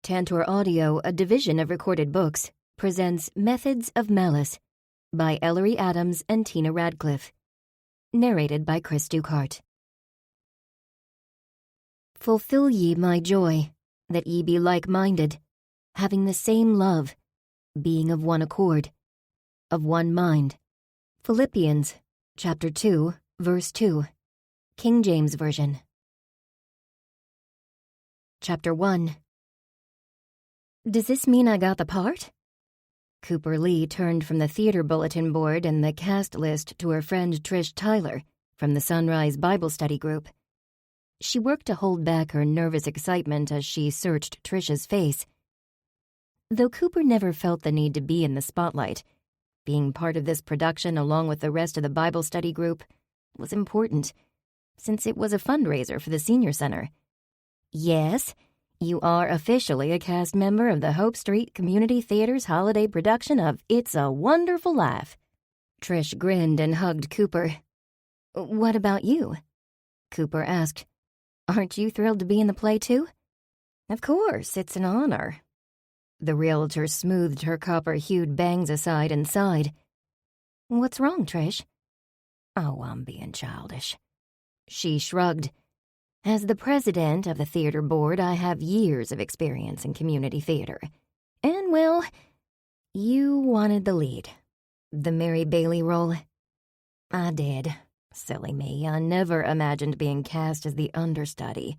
Tantor Audio, a division of Recorded Books, presents Methods of Malice by Ellery Adams and Tina Radcliffe. Narrated by Chris Dukehart. Fulfill ye my joy, that ye be like-minded, having the same love, being of one accord, of one mind. Philippians, chapter 2, verse 2, King James Version. Chapter 1. Does this mean I got the part? Cooper Lee turned from the theater bulletin board and the cast list to her friend Trish Tyler from the Sunrise Bible Study Group. She worked to hold back her nervous excitement as she searched Trish's face. Though Cooper never felt the need to be in the spotlight, being part of this production along with the rest of the Bible Study Group was important, since it was a fundraiser for the Senior Center. Yes, you are officially a cast member of the Hope Street Community Theater's holiday production of It's a Wonderful Life. Trish grinned and hugged Cooper. What about you? Cooper asked. Aren't you thrilled to be in the play too? Of course, it's an honor. The realtor smoothed her copper-hued bangs aside and sighed. What's wrong, Trish? Oh, I'm being childish. She shrugged. As the president of the theater board, I have years of experience in community theater. And, well, you wanted the lead. The Mary Bailey role. I did. Silly me, I never imagined being cast as the understudy.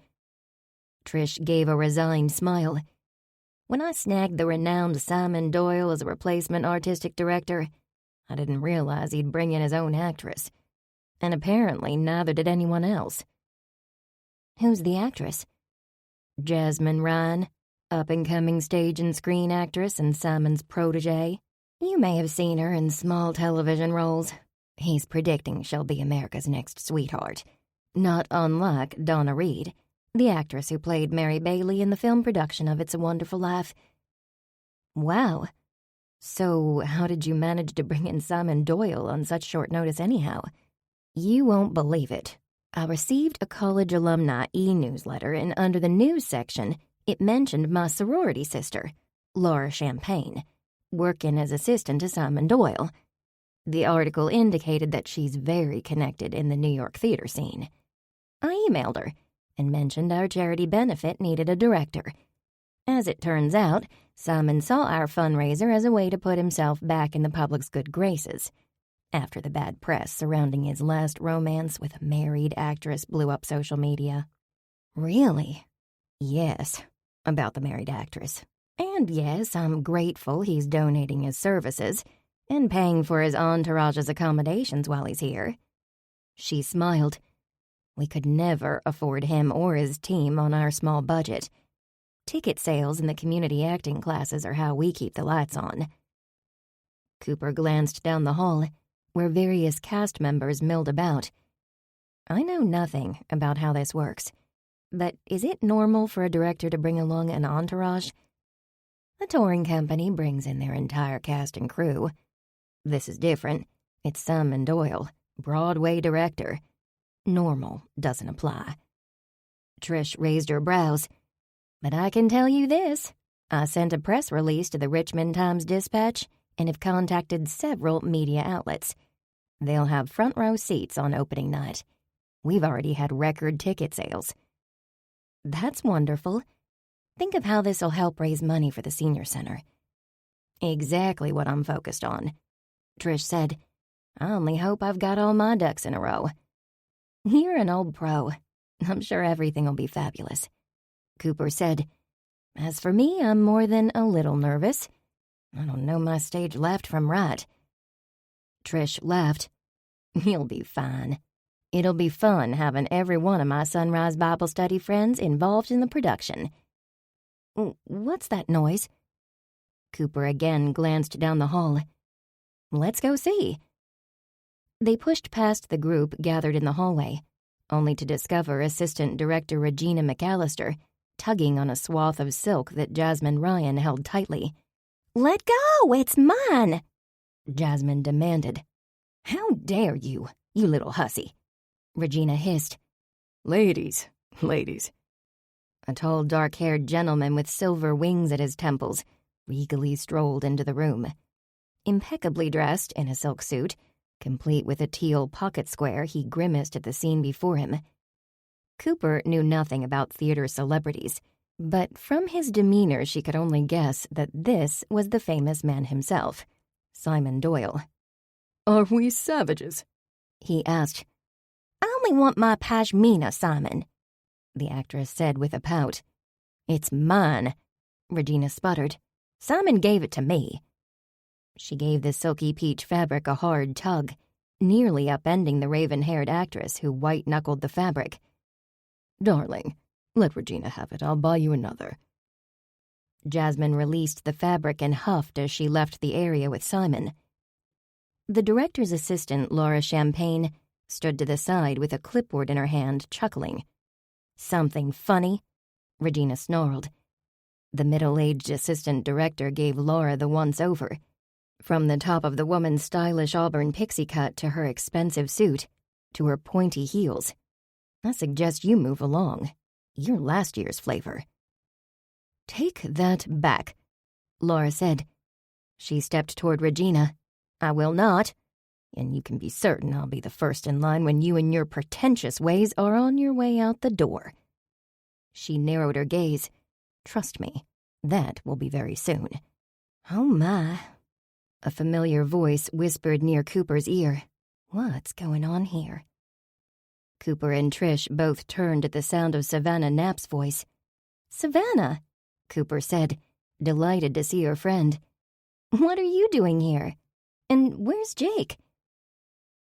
Trish gave a resigned smile. When I snagged the renowned Simon Doyle as a replacement artistic director, I didn't realize he'd bring in his own actress. And apparently neither did anyone else. Who's the actress? Jasmine Ryan, up-and-coming stage and screen actress and Simon's protege. You may have seen her in small television roles. He's predicting she'll be America's next sweetheart. Not unlike Donna Reed, the actress who played Mary Bailey in the film production of It's a Wonderful Life. Wow. So how did you manage to bring in Simon Doyle on such short notice anyhow? You won't believe it. I received a college alumni e-newsletter, and under the news section, it mentioned my sorority sister, Laura Champagne, working as assistant to Simon Doyle. The article indicated that she's very connected in the New York theater scene. I emailed her and mentioned our charity benefit needed a director. As it turns out, Simon saw our fundraiser as a way to put himself back in the public's good graces, after the bad press surrounding his last romance with a married actress blew up social media. Really? Yes, about the married actress. And yes, I'm grateful he's donating his services and paying for his entourage's accommodations while he's here. She smiled. We could never afford him or his team on our small budget. Ticket sales in the community acting classes are how we keep the lights on. Cooper glanced down the hall, where various cast members milled about. I know nothing about how this works, but is it normal for a director to bring along an entourage? A touring company brings in their entire cast and crew. This is different. It's Simon Doyle, Broadway director. Normal doesn't apply. Trish raised her brows. But I can tell you this. I sent a press release to the Richmond Times-Dispatch and have contacted several media outlets. They'll have front-row seats on opening night. We've already had record ticket sales. That's wonderful. Think of how this'll help raise money for the Senior Center. Exactly what I'm focused on, Trish said. I only hope I've got all my ducks in a row. You're an old pro. I'm sure everything will be fabulous, Cooper said. As for me, I'm more than a little nervous. I don't know my stage left from right. Trish laughed. You'll be fine. It'll be fun having every one of my Sunrise Bible Study friends involved in the production. What's that noise? Cooper again glanced down the hall. Let's go see. They pushed past the group gathered in the hallway, only to discover Assistant Director Regina McAllister tugging on a swath of silk that Jasmine Ryan held tightly. Let go! It's mine! Jasmine demanded. How dare you, you little hussy? Regina hissed. Ladies. A tall, dark-haired gentleman with silver wings at his temples regally strolled into the room. Impeccably dressed in a silk suit, complete with a teal pocket square, he grimaced at the scene before him. Cooper knew nothing about theater celebrities, but from his demeanor she could only guess that this was the famous man himself, Simon Doyle. "Are we savages?" he asked. "I only want my pashmina, Simon," the actress said with a pout. "It's mine," Regina sputtered. "Simon gave it to me." She gave the silky peach fabric a hard tug, nearly upending the raven-haired actress who white-knuckled the fabric. "Darling, let Regina have it. I'll buy you another." Jasmine released the fabric and huffed as she left the area with Simon. The director's assistant, Laura Champagne, stood to the side with a clipboard in her hand, chuckling. "Something funny?" Regina snarled. The middle-aged assistant director gave Laura the once-over. From the top of the woman's stylish auburn pixie cut to her expensive suit, to her pointy heels. "I suggest you move along. You're last year's flavor." "Take that back," Laura said. She stepped toward Regina. "I will not. And you can be certain I'll be the first in line when you and your pretentious ways are on your way out the door." She narrowed her gaze. "Trust me, that will be very soon." "Oh my," a familiar voice whispered near Cooper's ear. "What's going on here?" Cooper and Trish both turned at the sound of Savannah Knapp's voice. "Savannah," Cooper said, delighted to see her friend. "What are you doing here? And where's Jake?"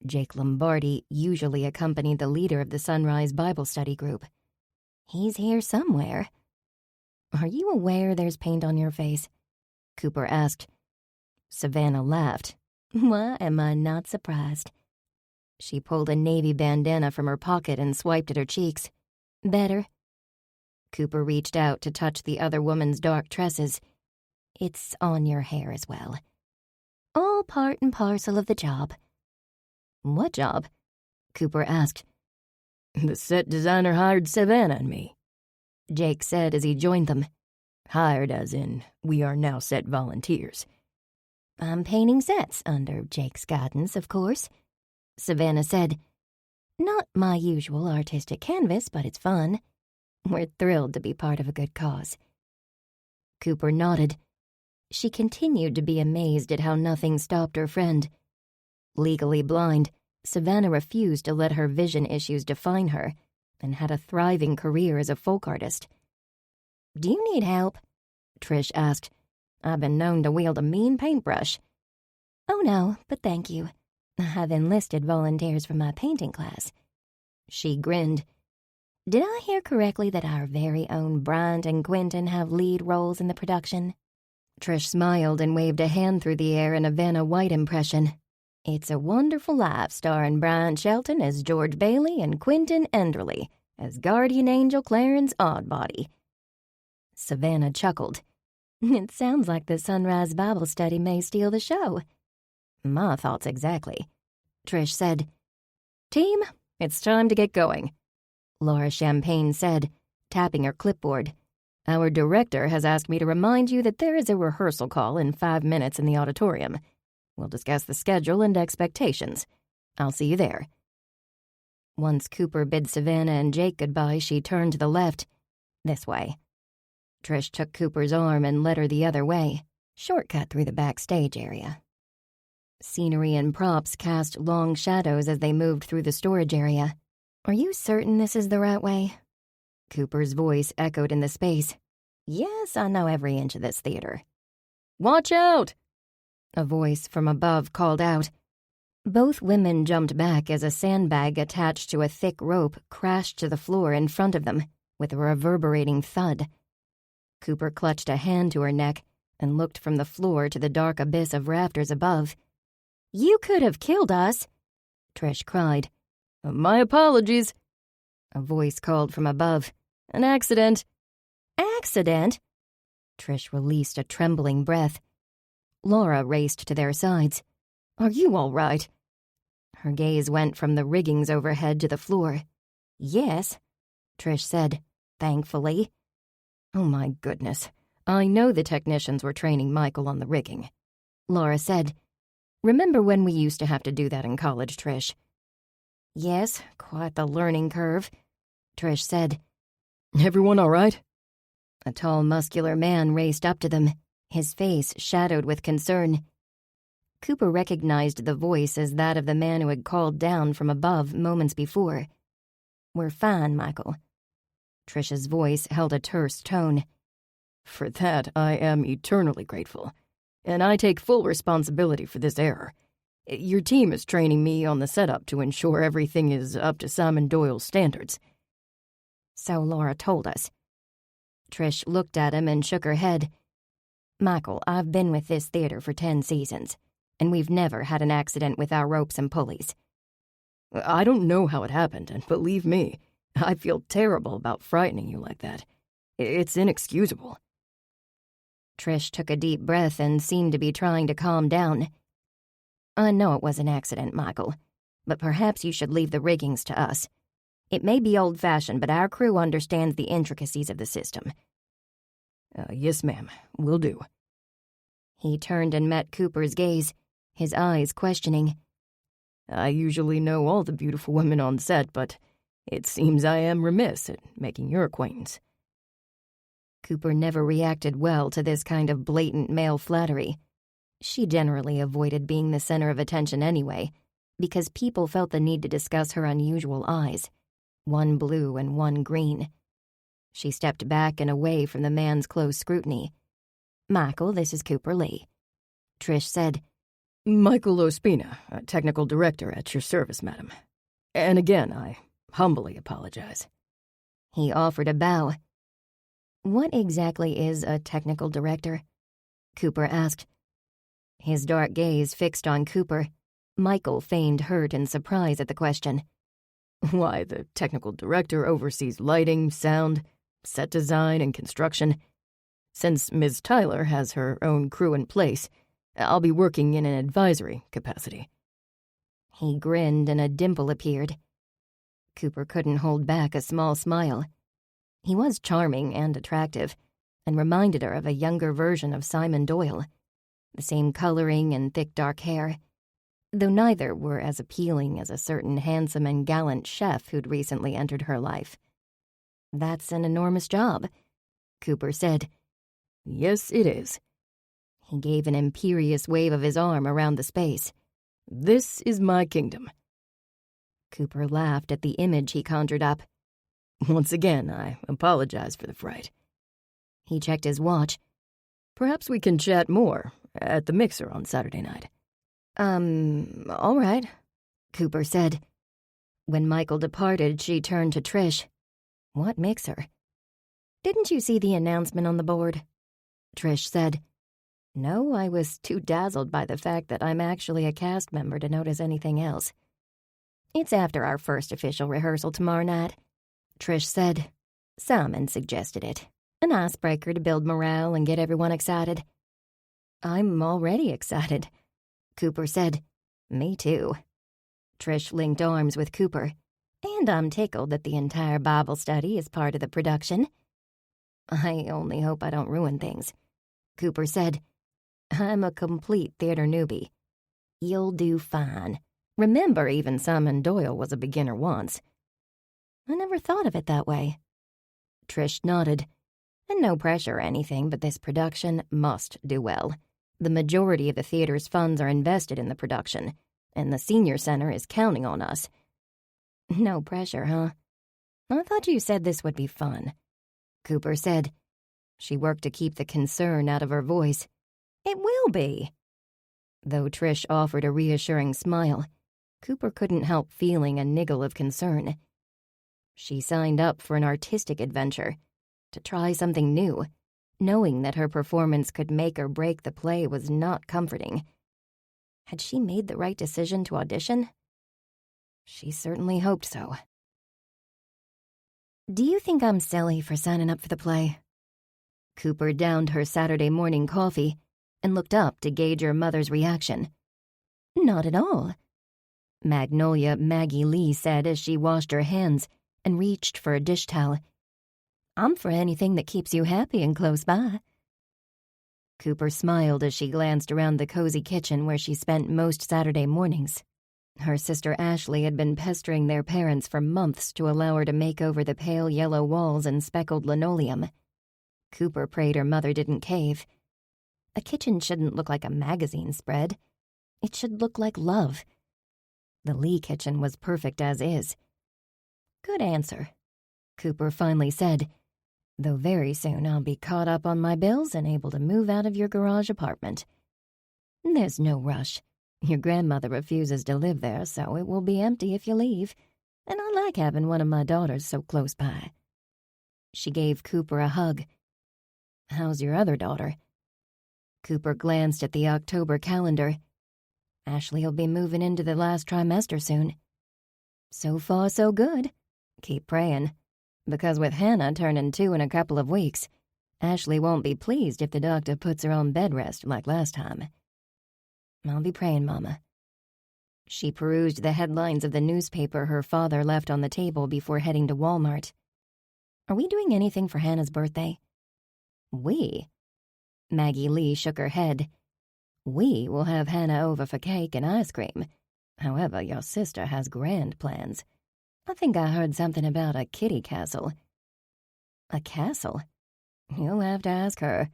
Jake Lombardi usually accompanied the leader of the Sunrise Bible Study group. "He's here somewhere." "Are you aware there's paint on your face?" Cooper asked. Savannah laughed. "Why am I not surprised?" She pulled a navy bandana from her pocket and swiped at her cheeks. "Better?" Cooper reached out to touch the other woman's dark tresses. "It's on your hair as well. All part and parcel of the job." "What job?" Cooper asked. "The set designer hired Savannah and me," Jake said as he joined them. "Hired as in, we are now set volunteers." "I'm painting sets under Jake's guidance, of course," Savannah said. "Not my usual artistic canvas, but it's fun. We're thrilled to be part of a good cause." Cooper nodded. She continued to be amazed at how nothing stopped her friend. Legally blind, Savannah refused to let her vision issues define her and had a thriving career as a folk artist. "Do you need help?" Trish asked. "I've been known to wield a mean paintbrush." "Oh no, but thank you. I've enlisted volunteers for my painting class." She grinned. "Did I hear correctly that our very own Bryant and Quentin have lead roles in the production?" Trish smiled and waved a hand through the air in a Vanna White impression. "It's a Wonderful Life starring Bryant Shelton as George Bailey and Quentin Enderley as guardian angel Clarence Oddbody." Savannah chuckled. "It sounds like the Sunrise Bible Study may steal the show." "My thoughts exactly," Trish said. "Team, it's time to get going," Laura Champagne said, tapping her clipboard. "Our director has asked me to remind you that there is a rehearsal call in 5 minutes in the auditorium. We'll discuss the schedule and expectations. I'll see you there." Once Cooper bid Savannah and Jake goodbye, she turned to the left. "This way." Trish took Cooper's arm and led her the other way, shortcut through the backstage area. Scenery and props cast long shadows as they moved through the storage area. "Are you certain this is the right way?" Cooper's voice echoed in the space. "Yes, I know every inch of this theater." "Watch out!" a voice from above called out. Both women jumped back as a sandbag attached to a thick rope crashed to the floor in front of them with a reverberating thud. Cooper clutched a hand to her neck and looked from the floor to the dark abyss of rafters above. "You could have killed us," Trish cried. "My apologies," a voice called from above. "An accident." "Accident?" Trish released a trembling breath. Laura raced to their sides. "Are you all right?" Her gaze went from the riggings overhead to the floor. "Yes," Trish said, "thankfully." Oh my goodness. I know the technicians were training Michael on the rigging, Laura said. Remember when we used to have to do that in college, Trish? Yes, quite the learning curve, Trish said. Everyone all right? A tall, muscular man raced up to them, his face shadowed with concern. Cooper recognized the voice as that of the man who had called down from above moments before. We're fine, Michael. Trish's voice held a terse tone. For that, I am eternally grateful, and I take full responsibility for this error. Your team is training me on the setup to ensure everything is up to Simon Doyle's standards. So Laura told us. Trish looked at him and shook her head. Michael, I've been with this theater for 10 seasons, and we've never had an accident with our ropes and pulleys. I don't know how it happened, and believe me, I feel terrible about frightening you like that. It's inexcusable. Trish took a deep breath and seemed to be trying to calm down. I know it was an accident, Michael, but perhaps you should leave the riggings to us. It may be old-fashioned, but our crew understands the intricacies of the system. Yes, ma'am, will do. He turned and met Cooper's gaze, his eyes questioning. I usually know all the beautiful women on set, but it seems I am remiss at making your acquaintance. Cooper never reacted well to this kind of blatant male flattery. She generally avoided being the center of attention anyway, because people felt the need to discuss her unusual eyes, one blue and one green. She stepped back and away from the man's close scrutiny. Michael, this is Cooper Lee. Trish said, Michael Ospina, a technical director at your service, madam. And again, I humbly apologize. He offered a bow. What exactly is a technical director? Cooper asked. His dark gaze fixed on Cooper. Michael feigned hurt and surprise at the question. Why, the technical director oversees lighting, sound, set design, and construction. Since Ms. Tyler has her own crew in place, I'll be working in an advisory capacity. He grinned and a dimple appeared. Cooper couldn't hold back a small smile. He was charming and attractive, and reminded her of a younger version of Simon Doyle. The same coloring and thick dark hair, though neither were as appealing as a certain handsome and gallant chef who'd recently entered her life. That's an enormous job, Cooper said. Yes, it is. He gave an imperious wave of his arm around the space. This is my kingdom. Cooper laughed at the image he conjured up. Once again, I apologize for the fright. He checked his watch. Perhaps we can chat more at the mixer on Saturday night. All right, Cooper said. When Michael departed, she turned to Trish. What mixer? Didn't you see the announcement on the board? Trish said. No, I was too dazzled by the fact that I'm actually a cast member to notice anything else. It's after our first official rehearsal tomorrow night, Trish said. Simon suggested it. An icebreaker to build morale and get everyone excited. I'm already excited, Cooper said. Me too. Trish linked arms with Cooper. And I'm tickled that the entire Bible study is part of the production. I only hope I don't ruin things, Cooper said. I'm a complete theater newbie. You'll do fine. Remember, even Simon Doyle was a beginner once. I never thought of it that way. Trish nodded. And no pressure or anything, but this production must do well. The majority of the theater's funds are invested in the production, and the senior center is counting on us. No pressure, huh? I thought you said this would be fun, Cooper said. She worked to keep the concern out of her voice. It will be. Though Trish offered a reassuring smile, Cooper couldn't help feeling a niggle of concern. She signed up for an artistic adventure, to try something new. Knowing that her performance could make or break the play was not comforting. Had she made the right decision to audition? She certainly hoped so. Do you think I'm silly for signing up for the play? Cooper downed her Saturday morning coffee and looked up to gauge her mother's reaction. Not at all, Magnolia Maggie Lee said as she washed her hands and reached for a dish towel. I'm for anything that keeps you happy and close by. Cooper smiled as she glanced around the cozy kitchen where she spent most Saturday mornings. Her sister Ashley had been pestering their parents for months to allow her to make over the pale yellow walls and speckled linoleum. Cooper prayed her mother didn't cave. A kitchen shouldn't look like a magazine spread. It should look like love. The Lee kitchen was perfect as is. Good answer, Cooper finally said, though very soon I'll be caught up on my bills and able to move out of your garage apartment. There's no rush. Your grandmother refuses to live there, so it will be empty if you leave, and I like having one of my daughters so close by. She gave Cooper a hug. How's your other daughter? Cooper glanced at the October calendar. Ashley'll be moving into the last trimester soon. So far, so good. Keep praying. Because with Hannah turning 2 in a couple of weeks, Ashley won't be pleased if the doctor puts her on bed rest like last time. I'll be praying, Mama. She perused the headlines of the newspaper her father left on the table before heading to Walmart. Are we doing anything for Hannah's birthday? We? Maggie Lee shook her head. We will have Hannah over for cake and ice cream. However, your sister has grand plans. I think I heard something about a kitty castle. A castle? You'll have to ask her.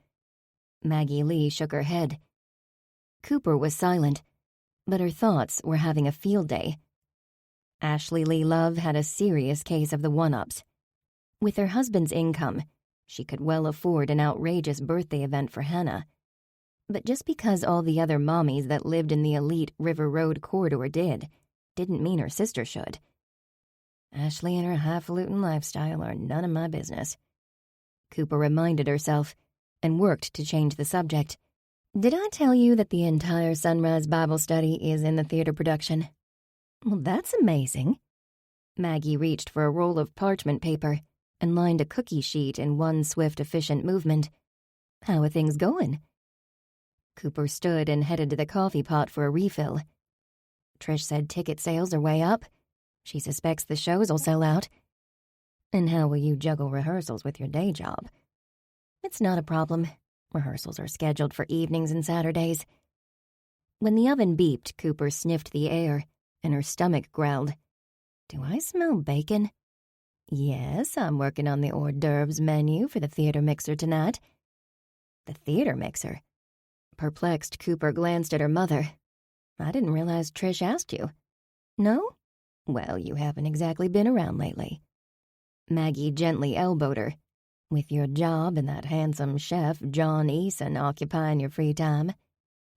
Maggie Lee shook her head. Cooper was silent, but her thoughts were having a field day. Ashley Lee Love had a serious case of the one-ups. With her husband's income, she could well afford an outrageous birthday event for Hannah. But just because all the other mommies that lived in the elite River Road corridor didn't mean her sister should. Ashley and her highfalutin lifestyle are none of my business. Cooper reminded herself and worked to change the subject. Did I tell you that the entire Sunrise Bible study is in the theater production? Well, that's amazing. Maggie reached for a roll of parchment paper and lined a cookie sheet in one swift, efficient movement. How are things going? Cooper stood and headed to the coffee pot for a refill. Trish said ticket sales are way up. She suspects the shows will sell out. And how will you juggle rehearsals with your day job? It's not a problem. Rehearsals are scheduled for evenings and Saturdays. When the oven beeped, Cooper sniffed the air, and her stomach growled. Do I smell bacon? Yes, I'm working on the hors d'oeuvres menu for the theater mixer tonight. The theater mixer? Perplexed, Cooper glanced at her mother. I didn't realize Trish asked you. No? Well, you haven't exactly been around lately. Maggie gently elbowed her. With your job and that handsome chef, John Eason, occupying your free time.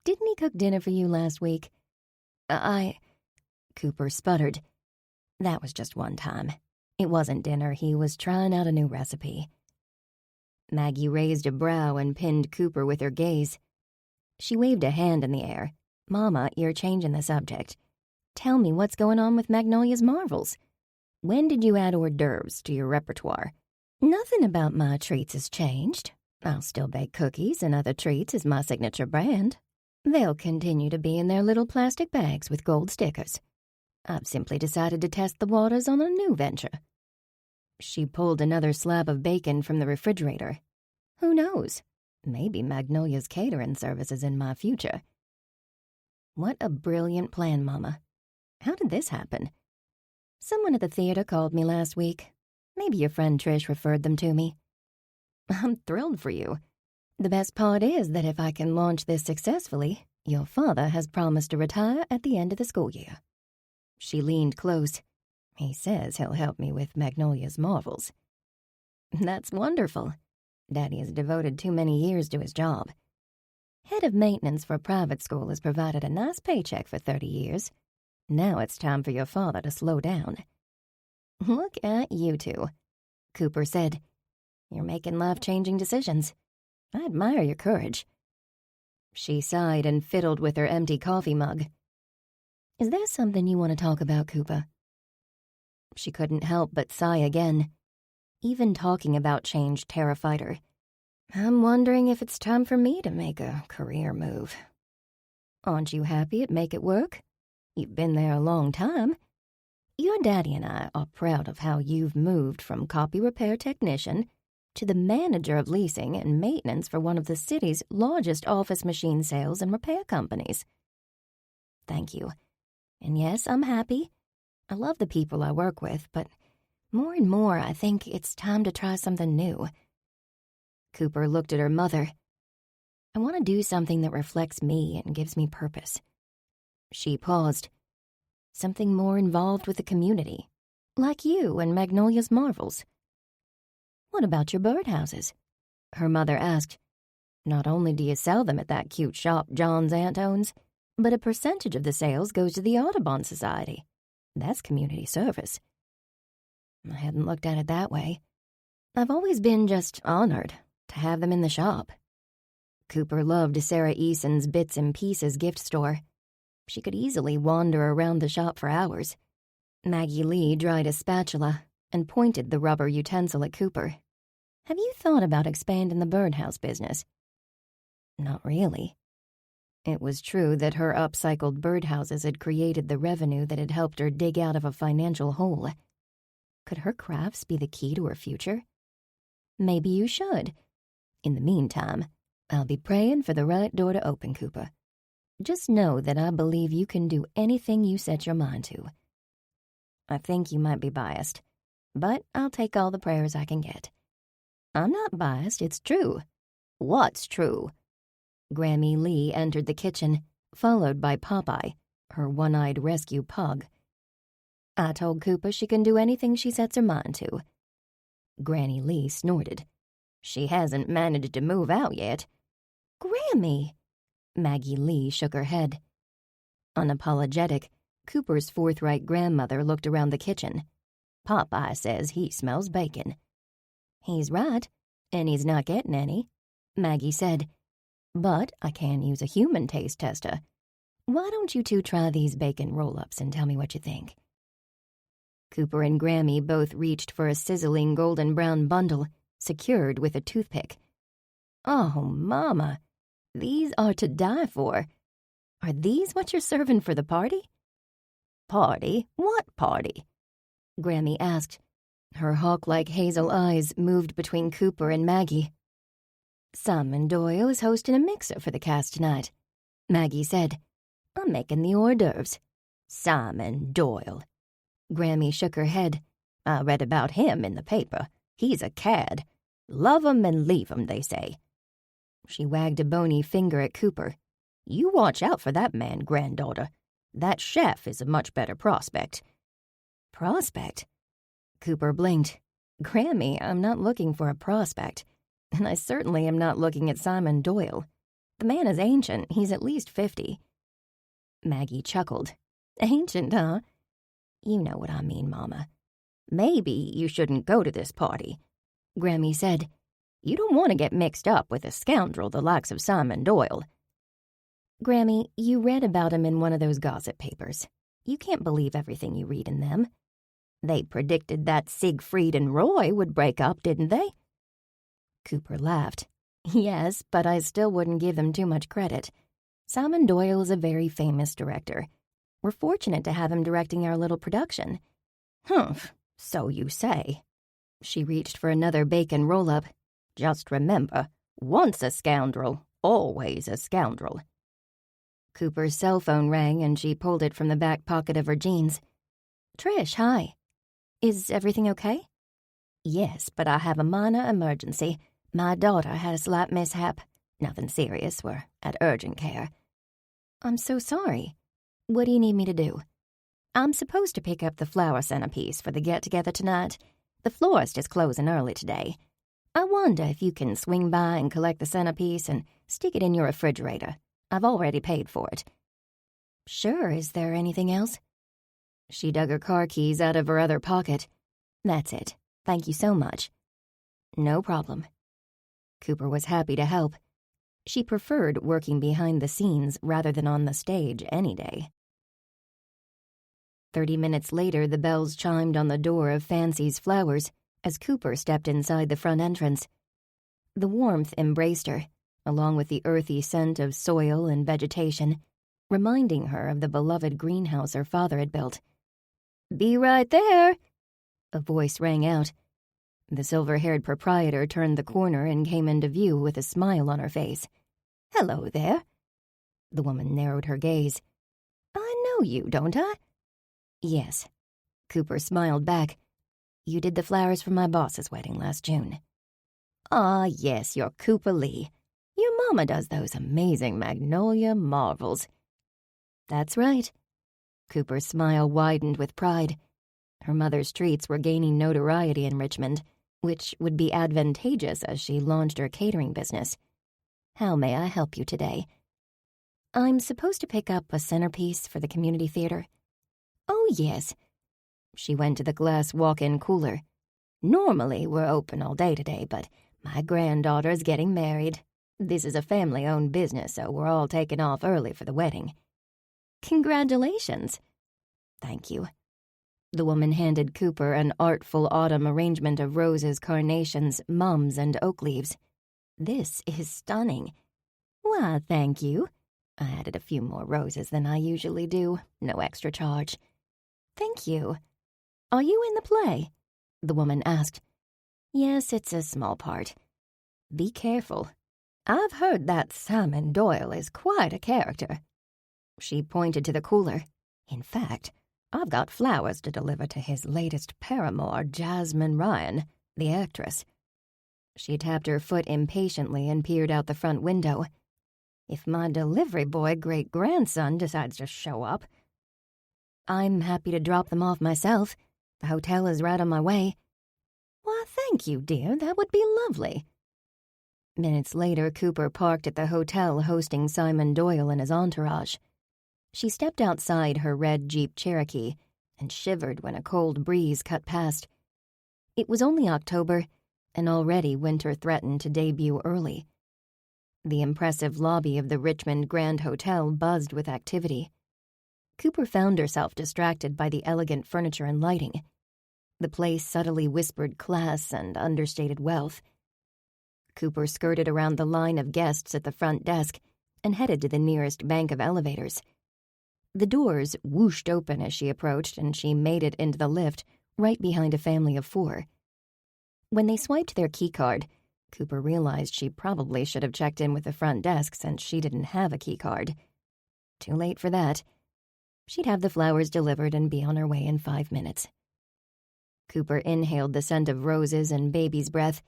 Didn't he cook dinner for you last week? Cooper sputtered. That was just one time. It wasn't dinner. He was trying out a new recipe. Maggie raised a brow and pinned Cooper with her gaze. She waved a hand in the air. Mama, you're changing the subject. Tell me what's going on with Magnolia's Marvels. When did you add hors d'oeuvres to your repertoire? Nothing about my treats has changed. I'll still bake cookies and other treats as my signature brand. They'll continue to be in their little plastic bags with gold stickers. I've simply decided to test the waters on a new venture. She pulled another slab of bacon from the refrigerator. Who knows? Maybe Magnolia's catering service is in my future. What a brilliant plan, Mama. How did this happen? Someone at the theater called me last week. Maybe your friend Trish referred them to me. I'm thrilled for you. The best part is that if I can launch this successfully, your father has promised to retire at the end of the school year. She leaned close. He says he'll help me with Magnolia's Marvels. That's wonderful. Daddy has devoted too many years to his job. Head of maintenance for a private school has provided a nice paycheck for 30 years. Now it's time for your father to slow down. Look at you two, Cooper said. You're making life-changing decisions. I admire your courage. She sighed and fiddled with her empty coffee mug. Is there something you want to talk about, Cooper? She couldn't help but sigh again. Even talking about change terrified her. I'm wondering if it's time for me to make a career move. Aren't you happy at Make It Work? You've been there a long time. Your daddy and I are proud of how you've moved from copy repair technician to the manager of leasing and maintenance for one of the city's largest office machine sales and repair companies. Thank you. And yes, I'm happy. I love the people I work with, but more and more I think it's time to try something new. Cooper looked at her mother. I want to do something that reflects me and gives me purpose. She paused. Something more involved with the community, like you and Magnolia's Marvels. What about your birdhouses? Her mother asked. Not only do you sell them at that cute shop John's aunt owns, but a percentage of the sales goes to the Audubon Society. That's community service. I hadn't looked at it that way. I've always been just honored to have them in the shop. Cooper loved Sarah Eason's Bits and Pieces gift store. She could easily wander around the shop for hours. Maggie Lee dried a spatula and pointed the rubber utensil at Cooper. Have you thought about expanding the birdhouse business? Not really. It was true that her upcycled birdhouses had created the revenue that had helped her dig out of a financial hole. Could her crafts be the key to her future? Maybe you should. In the meantime, I'll be praying for the right door to open, Cooper. Just know that I believe you can do anything you set your mind to. I think you might be biased, but I'll take all the prayers I can get. I'm not biased, it's true. What's true? Grammy Lee entered the kitchen, followed by Popeye, her one-eyed rescue pug. I told Cooper she can do anything she sets her mind to. Granny Lee snorted. She hasn't managed to move out yet. Grammy! Maggie Lee shook her head. Unapologetic, Cooper's forthright grandmother looked around the kitchen. Popeye says he smells bacon. He's right, and he's not getting any, Maggie said. But I can use a human taste tester. Why don't you two try these bacon roll-ups and tell me what you think? Cooper and Grammy both reached for a sizzling golden brown bundle, secured with a toothpick. Oh, Mama, these are to die for. Are these what you're serving for the party? Party? What party? Grammy asked. Her hawk-like hazel eyes moved between Cooper and Maggie. Simon Doyle is hosting a mixer for the cast tonight, Maggie said. I'm making the hors d'oeuvres. Simon Doyle. Grammy shook her head. I read about him in the paper. He's a cad. Love 'em and leave 'em, they say. She wagged a bony finger at Cooper. You watch out for that man, granddaughter. That chef is a much better prospect. Prospect? Cooper blinked. Grammy, I'm not looking for a prospect. And I certainly am not looking at Simon Doyle. The man is ancient. He's at least 50. Maggie chuckled. Ancient, huh? You know what I mean, Mama. Maybe you shouldn't go to this party, Grammy said. You don't want to get mixed up with a scoundrel the likes of Simon Doyle. Grammy, you read about him in one of those gossip papers. You can't believe everything you read in them. They predicted that Siegfried and Roy would break up, didn't they? Cooper laughed. Yes, but I still wouldn't give them too much credit. Simon Doyle is a very famous director. We're fortunate to have him directing our little production. Humph, so you say. She reached for another bacon roll-up. Just remember, once a scoundrel, always a scoundrel. Cooper's cell phone rang and she pulled it from the back pocket of her jeans. Trish, hi. Is everything okay? Yes, but I have a minor emergency. My daughter had a slight mishap. Nothing serious. We're at urgent care. I'm so sorry. What do you need me to do? I'm supposed to pick up the flower centerpiece for the get-together tonight. The florist is closing early today. I wonder if you can swing by and collect the centerpiece and stick it in your refrigerator. I've already paid for it. Sure, is there anything else? She dug her car keys out of her other pocket. That's it. Thank you so much. No problem. Cooper was happy to help. She preferred working behind the scenes rather than on the stage any day. 30 minutes later, the bells chimed on the door of Fancy's Flowers as Cooper stepped inside the front entrance. The warmth embraced her, along with the earthy scent of soil and vegetation, reminding her of the beloved greenhouse her father had built. Be right there, a voice rang out. The silver-haired proprietor turned the corner and came into view with a smile on her face. "Hello there." The woman narrowed her gaze. "I know you, don't I?" "Yes." Cooper smiled back. "You did the flowers for my boss's wedding last June." "Ah, yes, you're Cooper Lee. Your mama does those amazing magnolia marvels." "That's right." Cooper's smile widened with pride. Her mother's treats were gaining notoriety in Richmond, which would be advantageous as she launched her catering business. "How may I help you today?" "I'm supposed to pick up a centerpiece for the community theater." "Oh, yes." She went to the glass walk-in cooler. "Normally we're open all day today, but my granddaughter's getting married. This is a family-owned business, so we're all taking off early for the wedding." "Congratulations." "Thank you." The woman handed Cooper an artful autumn arrangement of roses, carnations, mums, and oak leaves. "This is stunning." "Why, thank you. I added a few more roses than I usually do. No extra charge." "Thank you." "Are you in the play?" the woman asked. "Yes, it's a small part." "Be careful. I've heard that Simon Doyle is quite a character." She pointed to the cooler. "In fact, I've got flowers to deliver to his latest paramour, Jasmine Ryan, the actress." She tapped her foot impatiently and peered out the front window. "If my delivery boy great-grandson decides to show up." "I'm happy to drop them off myself. The hotel is right on my way." "Why, thank you, dear. That would be lovely." Minutes later, Cooper parked at the hotel hosting Simon Doyle and his entourage. She stepped outside her red Jeep Cherokee and shivered when a cold breeze cut past. It was only October, and already winter threatened to debut early. The impressive lobby of the Richmond Grand Hotel buzzed with activity. Cooper found herself distracted by the elegant furniture and lighting. The place subtly whispered class and understated wealth. Cooper skirted around the line of guests at the front desk and headed to the nearest bank of elevators. The doors whooshed open as she approached, and she made it into the lift right behind a family of 4. When they swiped their keycard, Cooper realized she probably should have checked in with the front desk since she didn't have a keycard. Too late for that. She'd have the flowers delivered and be on her way in 5 minutes. Cooper inhaled the scent of roses and baby's breath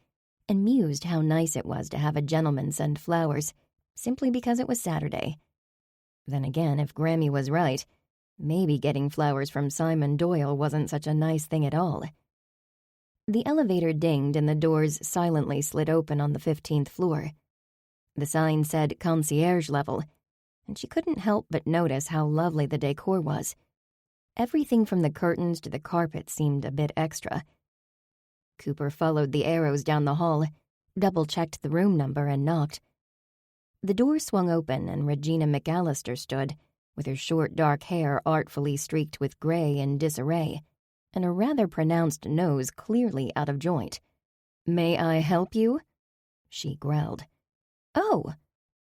and mused how nice it was to have a gentleman send flowers, simply because it was Saturday. Then again, if Grammy was right, maybe getting flowers from Simon Doyle wasn't such a nice thing at all. The elevator dinged and the doors silently slid open on the 15th floor. The sign said concierge level, and she couldn't help but notice how lovely the decor was. Everything from the curtains to the carpet seemed a bit extra. Cooper followed the arrows down the hall, double-checked the room number, and knocked. The door swung open and Regina McAllister stood, with her short dark hair artfully streaked with gray in disarray, and a rather pronounced nose clearly out of joint. "May I help you?" she growled. "Oh,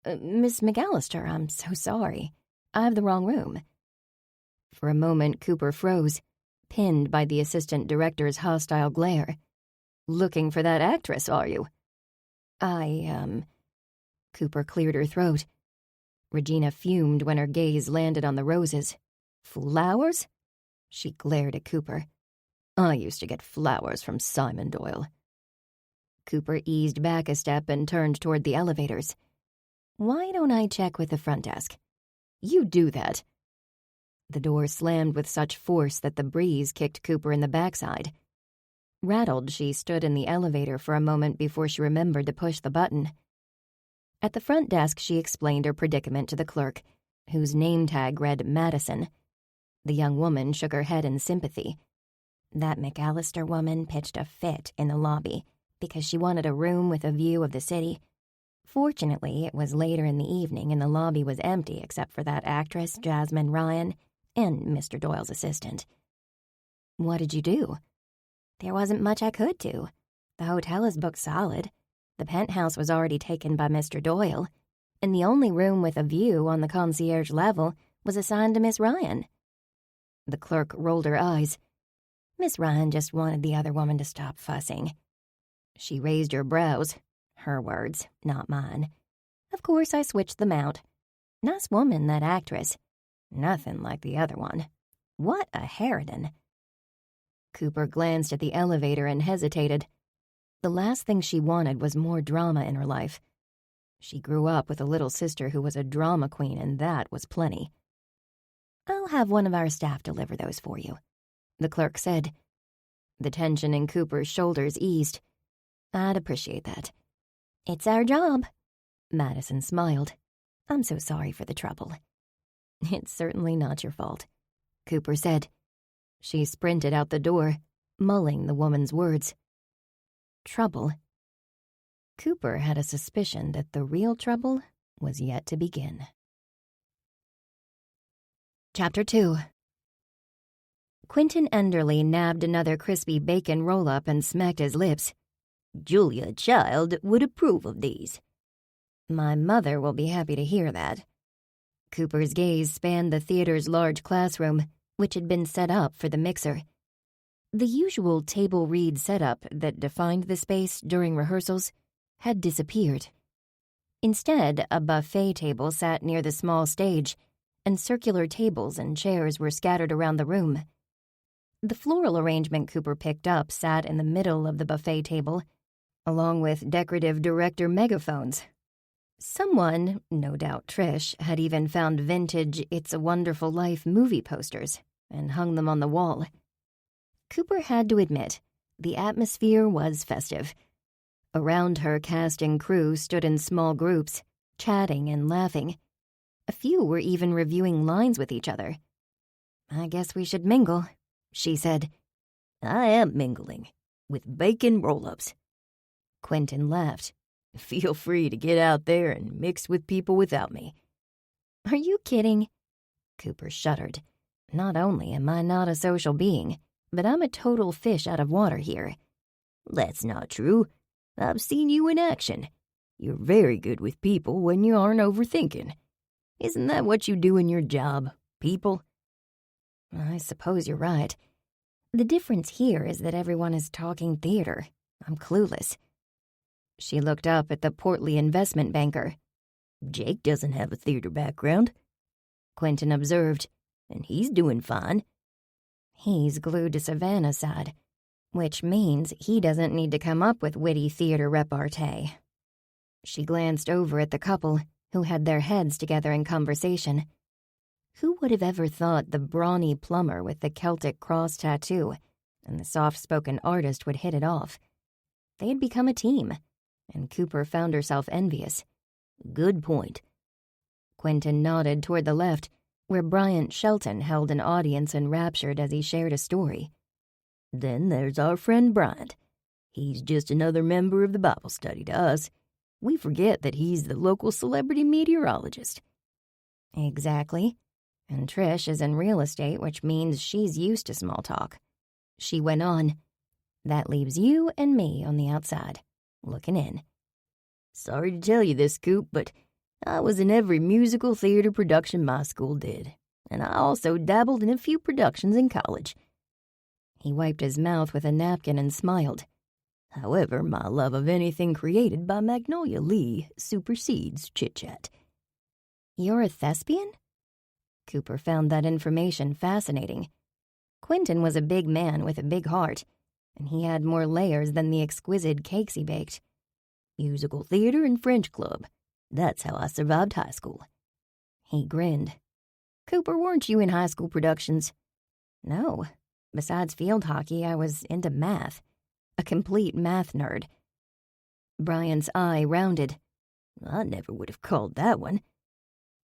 Miss McAllister, I'm so sorry. I have the wrong room." For a moment, Cooper froze, pinned by the assistant director's hostile glare. "Looking for that actress, are you?" Cooper cleared her throat. Regina fumed when her gaze landed on the roses. "Flowers?" She glared at Cooper. "I used to get flowers from Simon Doyle." Cooper eased back a step and turned toward the elevators. "Why don't I check with the front desk?" "You do that." The door slammed with such force that the breeze kicked Cooper in the backside. Rattled, she stood in the elevator for a moment before she remembered to push the button. At the front desk, she explained her predicament to the clerk, whose name tag read Madison. The young woman shook her head in sympathy. "That McAllister woman pitched a fit in the lobby because she wanted a room with a view of the city. Fortunately, it was later in the evening and the lobby was empty except for that actress, Jasmine Ryan, and Mr. Doyle's assistant." "What did you do?" "There wasn't much I could do. The hotel is booked solid. The penthouse was already taken by Mr. Doyle, and the only room with a view on the concierge level was assigned to Miss Ryan." The clerk rolled her eyes. "Miss Ryan just wanted the other woman to stop fussing. She raised her brows. Her words, not mine. Of course I switched them out. Nice woman, that actress. Nothing like the other one. What a harridan. Cooper glanced at the elevator and hesitated. The last thing she wanted was more drama in her life. She grew up with a little sister who was a drama queen, and that was plenty. "I'll have one of our staff deliver those for you," the clerk said. The tension in Cooper's shoulders eased. "I'd appreciate that." "It's our job." Madison smiled. "I'm so sorry for the trouble." "It's certainly not your fault," Cooper said. She sprinted out the door, mulling the woman's words. Trouble? Cooper had a suspicion that the real trouble was yet to begin. Chapter 2. Quentin Enderley nabbed another crispy bacon roll-up and smacked his lips. "Julia Child would approve of these." "My mother will be happy to hear that." Cooper's gaze spanned the theater's large classroom, which had been set up for the mixer. The usual table read setup that defined the space during rehearsals had disappeared. Instead, a buffet table sat near the small stage, and circular tables and chairs were scattered around the room. The floral arrangement Cooper picked up sat in the middle of the buffet table, along with decorative director megaphones. Someone, no doubt Trish, had even found vintage It's a Wonderful Life movie posters and hung them on the wall. Cooper had to admit, the atmosphere was festive. Around her, cast and crew stood in small groups, chatting and laughing. A few were even reviewing lines with each other. "I guess we should mingle," she said. "I am mingling, with bacon roll-ups." Quentin laughed. "Feel free to get out there and mix with people without me." "Are you kidding?" Cooper shuddered. "Not only am I not a social being, but I'm a total fish out of water here." "That's not true. I've seen you in action. You're very good with people when you aren't overthinking. Isn't that what you do in your job, people?" "I suppose you're right. The difference here is that everyone is talking theater. I'm clueless." She looked up at the portly investment banker. "Jake doesn't have a theater background," Quentin observed. "and he's doing fine." He's glued to Savannah's side, which means he doesn't need to come up with witty theater repartee. She glanced over at the couple, who had their heads together in conversation. Who would have ever thought the brawny plumber with the Celtic cross tattoo and the soft-spoken artist would hit it off? They had become a team, and Cooper found herself envious. "Good point." Quentin nodded toward the left, where Bryant Shelton held an audience enraptured as he shared a story. "Then there's our friend Bryant. He's just another member of the Bible study to us. We forget that he's the local celebrity meteorologist." "Exactly. And Trish is in real estate, which means she's used to small talk." She went on. "That leaves you and me on the outside, looking in." "Sorry to tell you this, Coop, but I was in every musical theater production my school did, and I also dabbled in a few productions in college." He wiped his mouth with a napkin and smiled. "However, my love of anything created by Magnolia Lee supersedes chit-chat." "You're a thespian?" Cooper found that information fascinating. Quentin was a big man with a big heart, and he had more layers than the exquisite cakes he baked. "Musical theater and French club. That's how I survived high school." He grinned. "Cooper, weren't you in high school productions?" "No. Besides field hockey, I was into math. A complete math nerd." Bryant's eye rounded. "I never would have called that one."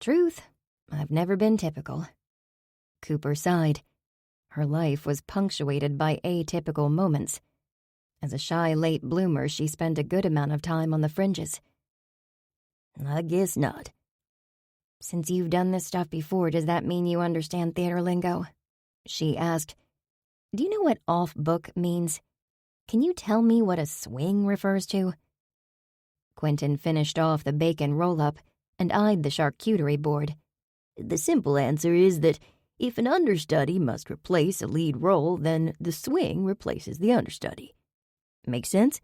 "Truth. I've never been typical." Cooper sighed. Her life was punctuated by atypical moments. As a shy late bloomer, she spent a good amount of time on the fringes. "I guess not." "Since you've done this stuff before, does that mean you understand theater lingo?" she asked. "Do you know what off-book means? Can you tell me what a swing refers to?" Quentin finished off the bacon roll-up and eyed the charcuterie board. "The simple answer is that if an understudy must replace a lead role, then the swing replaces the understudy. Make sense?"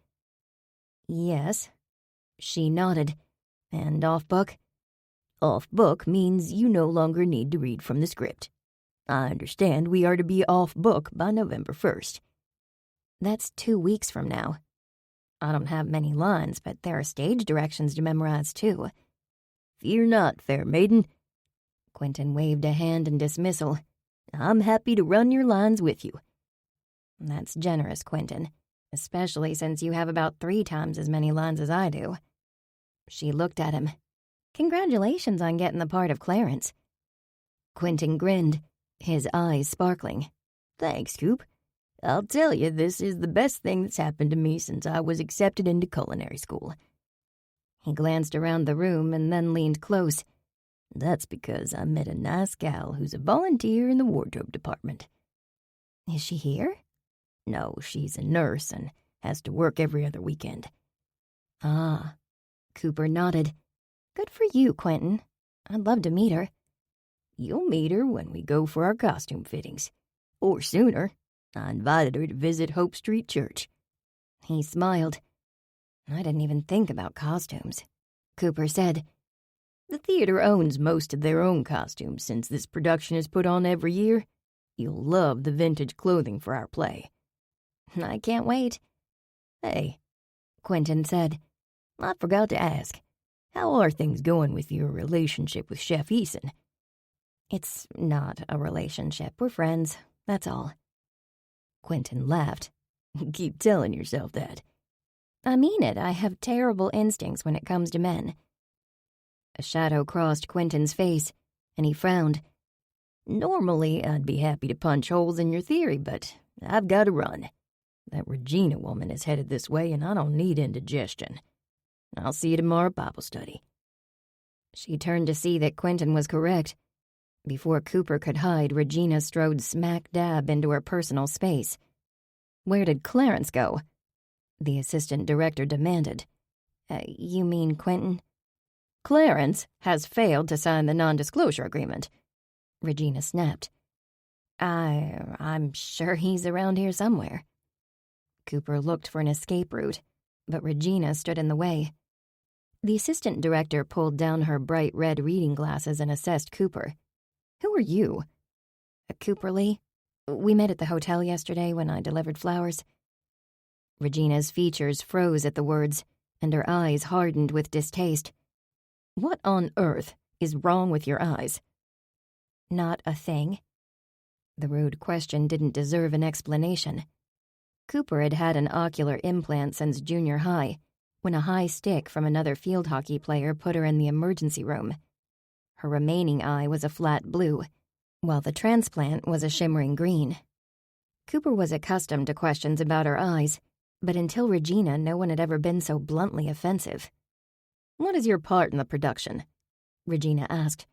Yes. She nodded. And off book? Off book means you no longer need to read from the script. I understand we are to be off book by November 1st. That's 2 weeks from now. I don't have many lines, but there are stage directions to memorize, too. Fear not, fair maiden. Quentin waved a hand in dismissal. I'm happy to run your lines with you. That's generous, Quentin, especially since you have about 3 times as many lines as I do. She looked at him. Congratulations on getting the part of Clarence. Quentin grinned, his eyes sparkling. Thanks, Coop. I'll tell you, this is the best thing that's happened to me since I was accepted into culinary school. He glanced around the room and then leaned close. That's because I met a nice gal who's a volunteer in the wardrobe department. Is she here? No, she's a nurse and has to work every other weekend. Ah. Cooper nodded. Good for you, Quentin. I'd love to meet her. You'll meet her when we go for our costume fittings. Or sooner. I invited her to visit Hope Street Church. He smiled. I didn't even think about costumes. Cooper said, The theater owns most of their own costumes since this production is put on every year. You'll love the vintage clothing for our play. I can't wait. Hey, Quentin said, I forgot to ask. How are things going with your relationship with Chef Eason? It's not a relationship. We're friends. That's all. Quentin laughed. Keep telling yourself that. I mean it. I have terrible instincts when it comes to men. A shadow crossed Quentin's face, and he frowned. Normally, I'd be happy to punch holes in your theory, but I've got to run. That Regina woman is headed this way, and I don't need indigestion. I'll see you tomorrow at Bible study. She turned to see that Quentin was correct. Before Cooper could hide, Regina strode smack dab into her personal space. Where did Clarence go? The assistant director demanded. You mean Quentin? Clarence has failed to sign the non-disclosure agreement, Regina snapped. I'm sure he's around here somewhere. Cooper looked for an escape route, but Regina stood in the way. The assistant director pulled down her bright red reading glasses and assessed Cooper. Who are you? Cooper Lee. We met at the hotel yesterday when I delivered flowers. Regina's features froze at the words, and her eyes hardened with distaste. What on earth is wrong with your eyes? Not a thing. The rude question didn't deserve an explanation. Cooper had had an ocular implant since junior high, when a high stick from another field hockey player put her in the emergency room. Her remaining eye was a flat blue, while the transplant was a shimmering green. Cooper was accustomed to questions about her eyes, but until Regina, no one had ever been so bluntly offensive. What is your part in the production? Regina asked.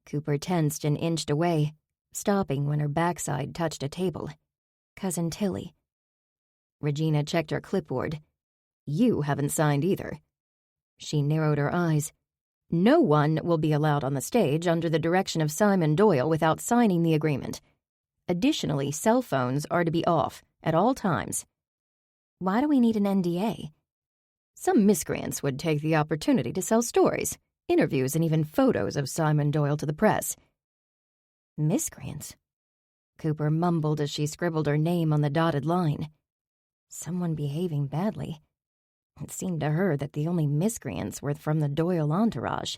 Cooper tensed and inched away, stopping when her backside touched a table. Cousin Tilly. Regina checked her clipboard. You haven't signed either. She narrowed her eyes. No one will be allowed on the stage under the direction of Simon Doyle without signing the agreement. Additionally, cell phones are to be off at all times. Why do we need an NDA? Some miscreants would take the opportunity to sell stories, interviews, and even photos of Simon Doyle to the press. Miscreants? Cooper mumbled as she scribbled her name on the dotted line. Someone behaving badly. It seemed to her that the only miscreants were from the Doyle entourage.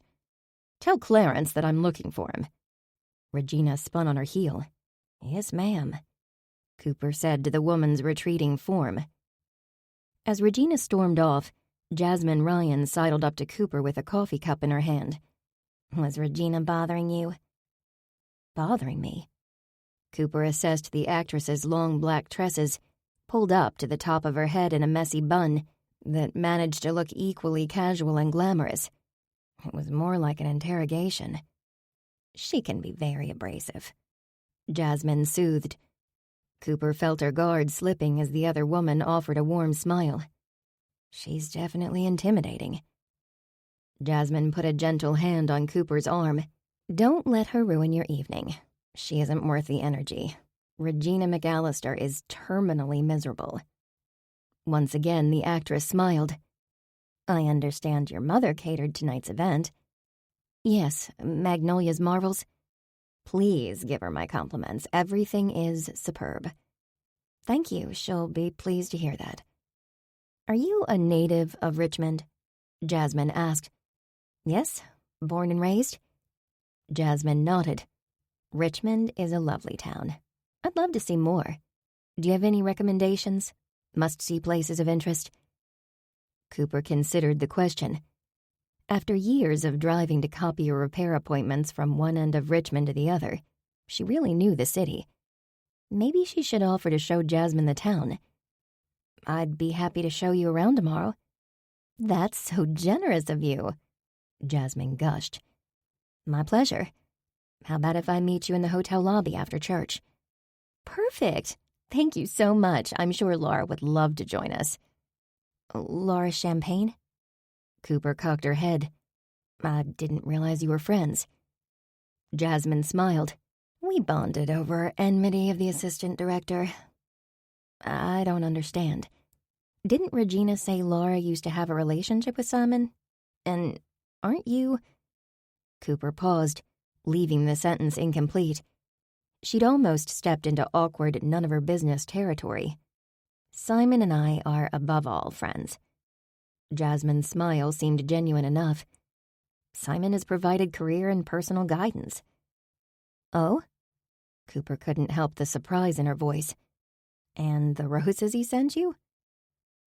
Tell Clarence that I'm looking for him. Regina spun on her heel. Yes, ma'am, Cooper said to the woman's retreating form. As Regina stormed off, Jasmine Ryan sidled up to Cooper with a coffee cup in her hand. Was Regina bothering you? Bothering me? Cooper assessed the actress's long black tresses, pulled up to the top of her head in a messy bun that managed to look equally casual and glamorous. It was more like an interrogation. She can be very abrasive, Jasmine soothed. Cooper felt her guard slipping as the other woman offered a warm smile. She's definitely intimidating. Jasmine put a gentle hand on Cooper's arm. Don't let her ruin your evening. She isn't worth the energy. Regina McAllister is terminally miserable. Once again, the actress smiled, I understand your mother catered tonight's event. Yes, Magnolia's Marvels. Please give her my compliments. Everything is superb. Thank you. She'll be pleased to hear that. Are you a native of Richmond? Jasmine asked. Yes, born and raised. Jasmine nodded. Richmond is a lovely town. I'd love to see more. Do you have any recommendations? Must-see places of interest? Cooper considered the question. After years of driving to copy or repair appointments from one end of Richmond to the other, she really knew the city. Maybe she should offer to show Jasmine the town. I'd be happy to show you around tomorrow. That's so generous of you, Jasmine gushed. My pleasure. How about if I meet you in the hotel lobby after church? Perfect. Thank you so much. I'm sure Laura would love to join us. Laura Champagne? Cooper cocked her head. I didn't realize you were friends. Jasmine smiled. We bonded over enmity of the assistant director. I don't understand. Didn't Regina say Laura used to have a relationship with Simon? And aren't you... Cooper paused, leaving the sentence incomplete. She'd almost stepped into awkward, none-of-her-business territory. Simon and I are above all friends. Jasmine's smile seemed genuine enough. Simon has provided career and personal guidance. Oh? Cooper couldn't help the surprise in her voice. And the roses he sent you?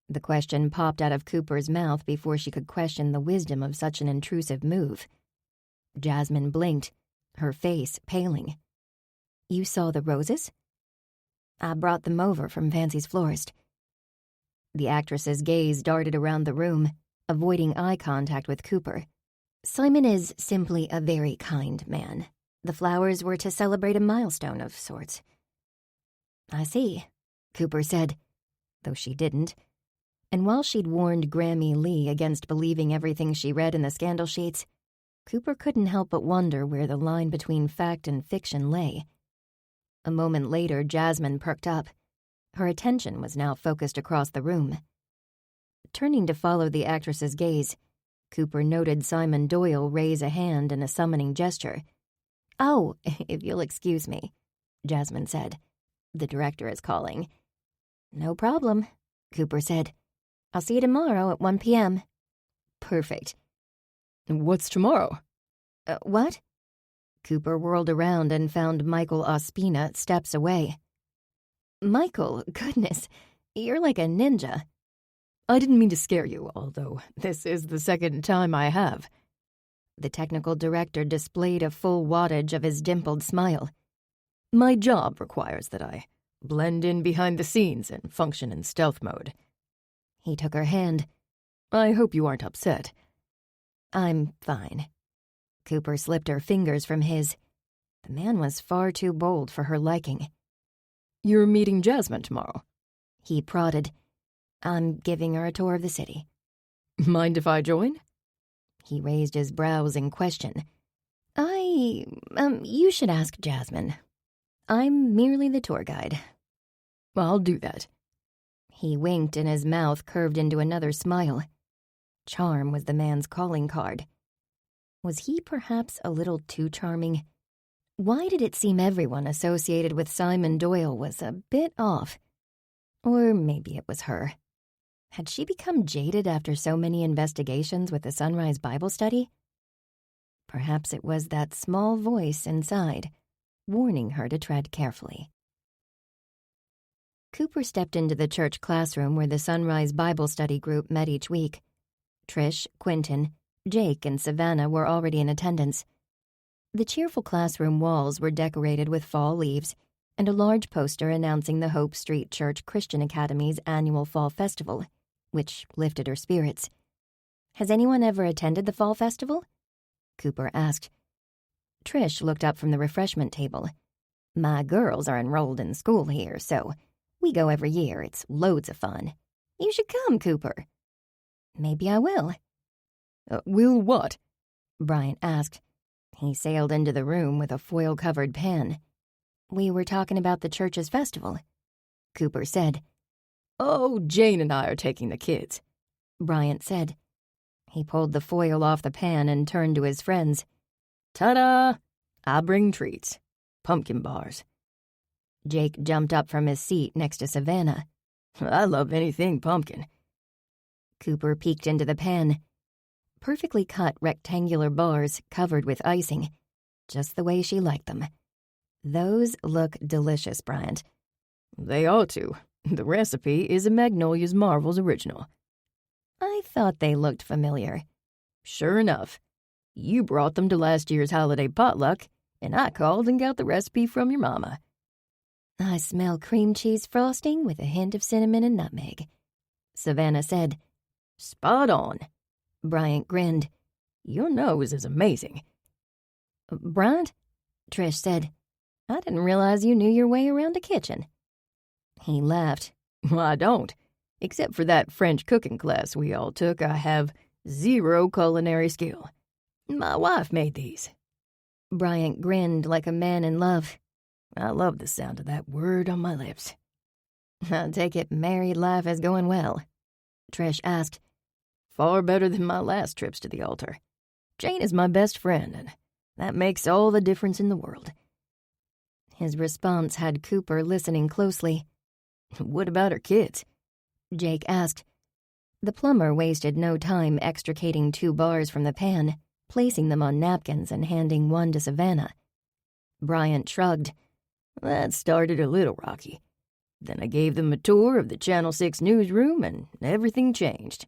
The question popped out of Cooper's mouth before she could question the wisdom of such an intrusive move. Jasmine blinked, her face paling. You saw the roses? I brought them over from Fancy's florist. The actress's gaze darted around the room, avoiding eye contact with Cooper. Simon is simply a very kind man. The flowers were to celebrate a milestone of sorts. I see, Cooper said, though she didn't. And while she'd warned Grammy Lee against believing everything she read in the scandal sheets, Cooper couldn't help but wonder where the line between fact and fiction lay. A moment later, Jasmine perked up. Her attention was now focused across the room. Turning to follow the actress's gaze, Cooper noted Simon Doyle raise a hand in a summoning gesture. Oh, if you'll excuse me, Jasmine said. The director is calling. No problem, Cooper said. I'll see you tomorrow at 1 p.m. Perfect. What's tomorrow? What? Cooper whirled around and found Michael Ospina steps away. Michael, goodness, you're like a ninja. I didn't mean to scare you, although this is the second time I have. The technical director displayed a full wattage of his dimpled smile. My job requires that I blend in behind the scenes and function in stealth mode. He took her hand. I hope you aren't upset. I'm fine. Cooper slipped her fingers from his. The man was far too bold for her liking. You're meeting Jasmine tomorrow. He prodded. I'm giving her a tour of the city. Mind if I join? He raised his brows in question. You should ask Jasmine. I'm merely the tour guide. I'll do that. He winked and his mouth curved into another smile. Charm was the man's calling card. Was he perhaps a little too charming? Why did it seem everyone associated with Simon Doyle was a bit off? Or maybe it was her. Had she become jaded after so many investigations with the Sunrise Bible Study? Perhaps it was that small voice inside, warning her to tread carefully. Cooper stepped into the church classroom where the Sunrise Bible Study group met each week. Trish, Quentin, Jake, and Savannah were already in attendance. The cheerful classroom walls were decorated with fall leaves and a large poster announcing the Hope Street Church Christian Academy's annual Fall Festival, which lifted her spirits. Has anyone ever attended the Fall Festival? Cooper asked. Trish looked up from the refreshment table. My girls are enrolled in school here, so we go every year. It's loads of fun. You should come, Cooper. Maybe I will. Will what? Bryant asked. He sailed into the room with a foil-covered pen. We were talking about the church's festival. Cooper said. Oh, Jane and I are taking the kids, Bryant said. He pulled the foil off the pan and turned to his friends. Ta-da! I bring treats. Pumpkin bars. Jake jumped up from his seat next to Savannah. I love anything pumpkin. Cooper peeked into the pan. Perfectly cut rectangular bars covered with icing, just the way she liked them. Those look delicious, Bryant. They ought to. The recipe is a Magnolia's Marvel's original. I thought they looked familiar. Sure enough. You brought them to last year's holiday potluck, and I called and got the recipe from your mama. I smell cream cheese frosting with a hint of cinnamon and nutmeg, Savannah said. Spot on. Bryant grinned. Your nose is amazing. Bryant, Trish said, I didn't realize you knew your way around a kitchen. He laughed. Well, I don't. Except for that French cooking class we all took, I have zero culinary skill. My wife made these. Bryant grinned like a man in love. I love the sound of that word on my lips. I take it married life is going well, Trish asked. Far better than my last trips to the altar. Jane is my best friend, and that makes all the difference in the world. His response had Cooper listening closely. What about her kids? Jake asked. The plumber wasted no time extricating 2 bars from the pan, placing them on napkins and handing one to Savannah. Bryant shrugged. That started a little rocky. Then I gave them a tour of the Channel 6 newsroom, and everything changed.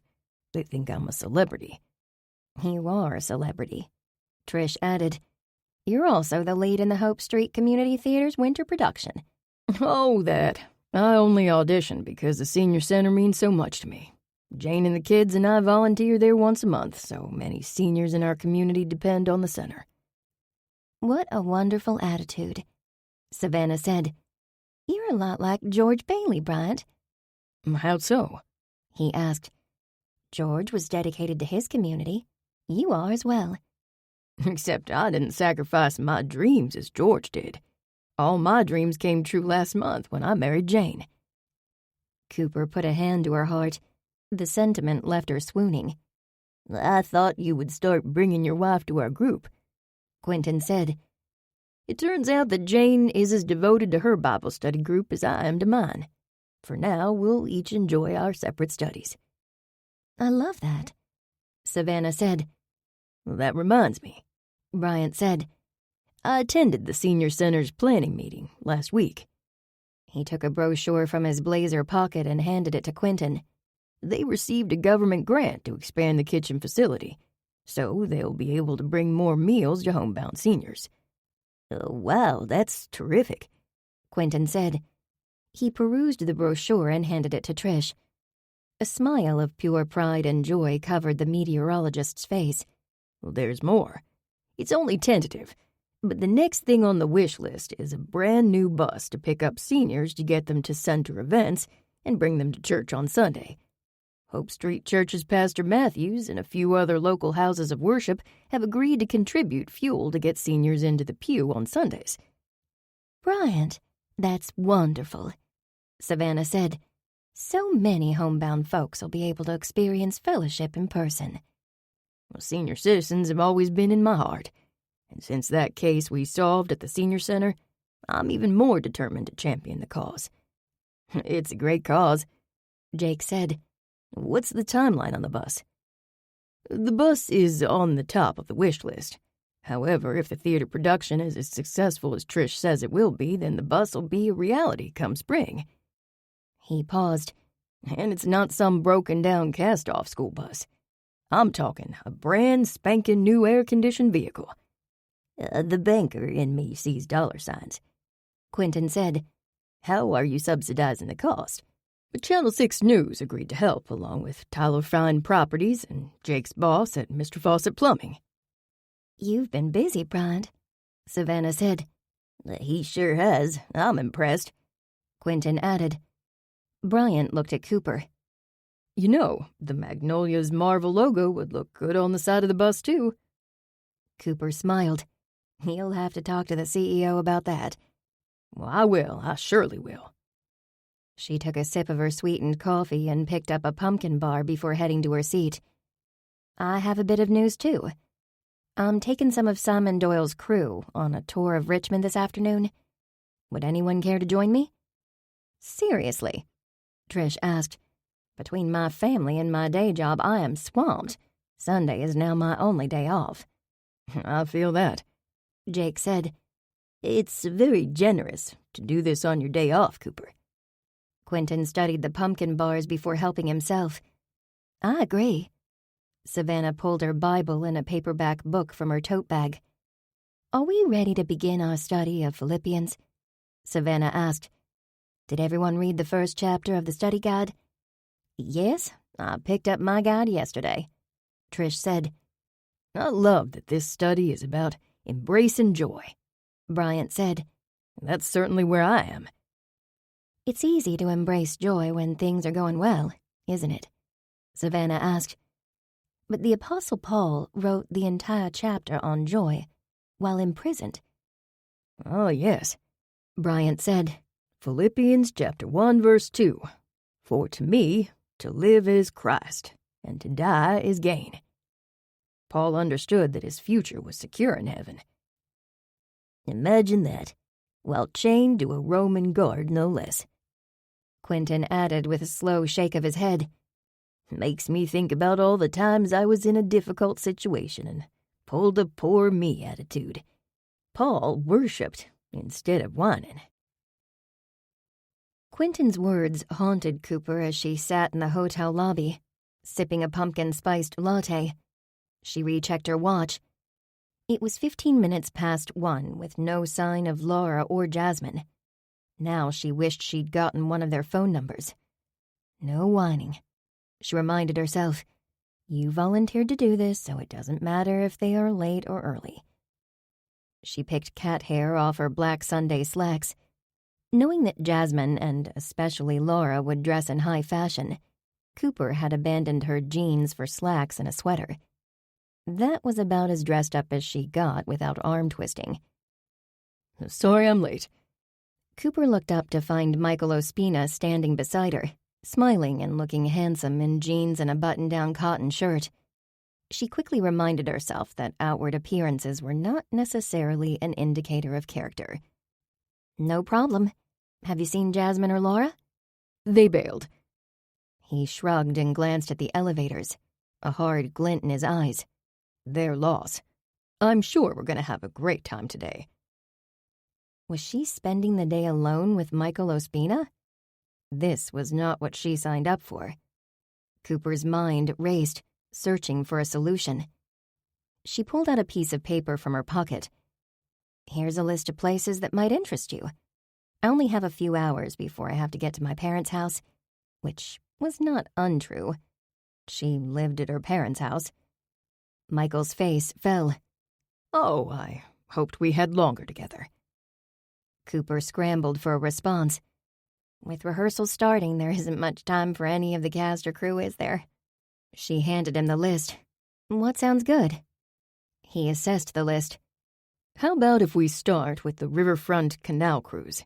They think I'm a celebrity. You are a celebrity, Trish added. You're also the lead in the Hope Street Community Theater's winter production. Oh, that. I only auditioned because the senior center means so much to me. Jane and the kids and I volunteer there once a month, so many seniors in our community depend on the center. What a wonderful attitude, Savannah said. You're a lot like George Bailey, Bryant. How so? He asked. George was dedicated to his community. You are as well. Except I didn't sacrifice my dreams as George did. All my dreams came true last month when I married Jane. Cooper put a hand to her heart. The sentiment left her swooning. I thought you would start bringing your wife to our group, Quentin said. It turns out that Jane is as devoted to her Bible study group as I am to mine. For now, we'll each enjoy our separate studies. I love that, Savannah said. That reminds me, Bryant said. I attended the senior center's planning meeting last week. He took a brochure from his blazer pocket and handed it to Quentin. They received a government grant to expand the kitchen facility, so they'll be able to bring more meals to homebound seniors. Wow, that's terrific, Quentin said. He perused the brochure and handed it to Trish. A smile of pure pride and joy covered the meteorologist's face. Well, there's more. It's only tentative, but the next thing on the wish list is a brand new bus to pick up seniors to get them to center events and bring them to church on Sunday. Hope Street Church's Pastor Matthews and a few other local houses of worship have agreed to contribute fuel to get seniors into the pew on Sundays. Bryant, that's wonderful, Savannah said. So many homebound folks will be able to experience fellowship in person. Well, senior citizens have always been in my heart, and since that case we solved at the senior center, I'm even more determined to champion the cause. It's a great cause, Jake said. What's the timeline on the bus? The bus is on the top of the wish list. However, if the theater production is as successful as Trish says it will be, then the bus will be a reality come spring. He paused. And it's not some broken-down cast-off school bus. I'm talking a brand spanking new air-conditioned vehicle. The banker in me sees dollar signs, Quentin said. How are you subsidizing the cost? But Channel 6 News agreed to help, along with Tyler Fine Properties and Jake's boss at Mr. Fawcett Plumbing. You've been busy, Bryant, Savannah said. He sure has. I'm impressed, Quentin added. Bryant looked at Cooper. You know, the Magnolia's Marvel logo would look good on the side of the bus, too. Cooper smiled. He'll have to talk to the CEO about that. Well, I will. I surely will. She took a sip of her sweetened coffee and picked up a pumpkin bar before heading to her seat. I have a bit of news, too. I'm taking some of Simon Doyle's crew on a tour of Richmond this afternoon. Would anyone care to join me? Seriously? Trish asked. Between my family and my day job, I am swamped. Sunday is now my only day off. I feel that, Jake said. It's very generous to do this on your day off, Cooper. Quentin studied the pumpkin bars before helping himself. I agree. Savannah pulled her Bible and a paperback book from her tote bag. Are we ready to begin our study of Philippians? Savannah asked. Did everyone read the first chapter of the study guide? Yes, I picked up my guide yesterday, Trish said. I love that this study is about embracing joy, Bryant said. That's certainly where I am. It's easy to embrace joy when things are going well, isn't it? Savannah asked. But the Apostle Paul wrote the entire chapter on joy while imprisoned. Oh, yes, Bryant said. Philippians chapter 1, verse 2. For to me, to live is Christ, and to die is gain. Paul understood that his future was secure in heaven. Imagine that, while chained to a Roman guard, no less. Quentin added with a slow shake of his head. Makes me think about all the times I was in a difficult situation and pulled a poor me attitude. Paul worshipped instead of whining. Quentin's words haunted Cooper as she sat in the hotel lobby, sipping a pumpkin-spiced latte. She rechecked her watch. It was 15 minutes past 1 with no sign of Laura or Jasmine. Now she wished she'd gotten one of their phone numbers. No whining. She reminded herself, you volunteered to do this, so it doesn't matter if they are late or early. She picked cat hair off her black Sunday slacks. Knowing that Jasmine, and especially Laura, would dress in high fashion, Cooper had abandoned her jeans for slacks and a sweater. That was about as dressed up as she got without arm twisting. Sorry I'm late. Cooper looked up to find Michael Ospina standing beside her, smiling and looking handsome in jeans and a button-down cotton shirt. She quickly reminded herself that outward appearances were not necessarily an indicator of character. No problem. Have you seen Jasmine or Laura? They bailed. He shrugged and glanced at the elevators, a hard glint in his eyes. Their loss. I'm sure we're going to have a great time today. Was she spending the day alone with Michael Ospina? This was not what she signed up for. Cooper's mind raced, searching for a solution. She pulled out a piece of paper from her pocket. Here's a list of places that might interest you. I only have a few hours before I have to get to my parents' house, which was not untrue. She lived at her parents' house. Michael's face fell. Oh, I hoped we had longer together. Cooper scrambled for a response. With rehearsal starting, there isn't much time for any of the cast or crew, is there? She handed him the list. What sounds good? He assessed the list. How about if we start with the riverfront canal cruise?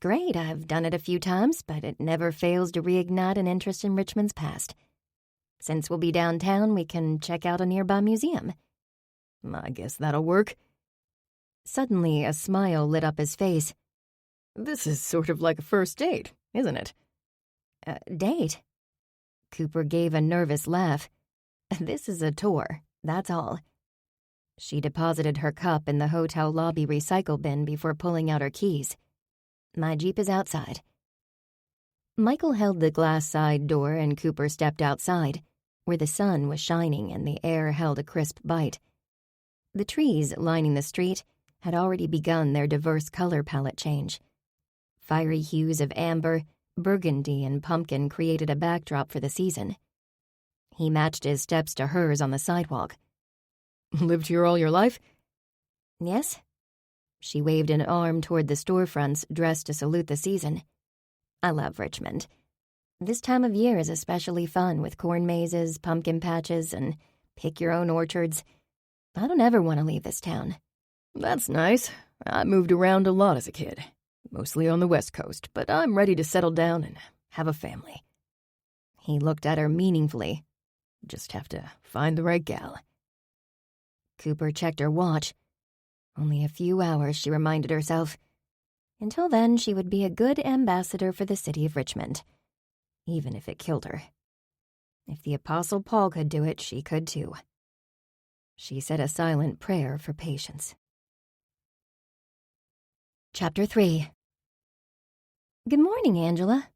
Great, I've done it a few times, but it never fails to reignite an interest in Richmond's past. Since we'll be downtown, we can check out a nearby museum. I guess that'll work. Suddenly, a smile lit up his face. This is sort of like a first date, isn't it? Date? Cooper gave a nervous laugh. This is a tour, that's all. She deposited her cup in the hotel lobby recycle bin before pulling out her keys. My Jeep is outside. Michael held the glass side door and Cooper stepped outside, where the sun was shining and the air held a crisp bite. The trees lining the street had already begun their diverse color palette change. Fiery hues of amber, burgundy, and pumpkin created a backdrop for the season. He matched his steps to hers on the sidewalk. Lived here all your life? Yes. She waved an arm toward the storefronts dressed to salute the season. I love Richmond. This time of year is especially fun with corn mazes, pumpkin patches, and pick-your-own orchards. I don't ever want to leave this town. That's nice. I moved around a lot as a kid, mostly on the West Coast, but I'm ready to settle down and have a family. He looked at her meaningfully. Just have to find the right gal. Cooper checked her watch. Only a few hours, she reminded herself. Until then, she would be a good ambassador for the city of Richmond, even if it killed her. If the Apostle Paul could do it, she could too. She said a silent prayer for patience. Chapter 3. Good morning, Angela.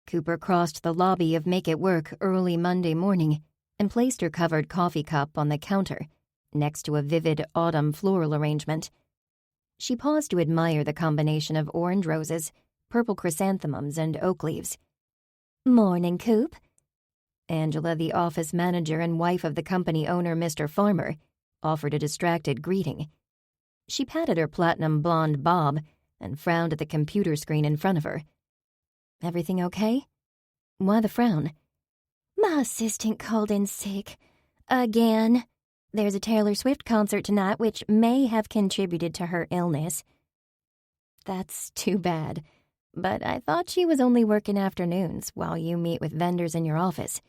Cooper crossed the lobby of Make It Work early Monday morning and placed her covered coffee cup on the counter next to a vivid autumn floral arrangement. She paused to admire the combination of orange roses, purple chrysanthemums, and oak leaves. Morning, Coop. Angela, the office manager and wife of the company owner, Mr. Farmer, offered a distracted greeting. She patted her platinum blonde bob and frowned at the computer screen in front of her. Everything okay? Why the frown? My assistant called in sick. Again. There's a Taylor Swift concert tonight which may have contributed to her illness. That's too bad. But I thought she was only working afternoons while you meet with vendors in your office.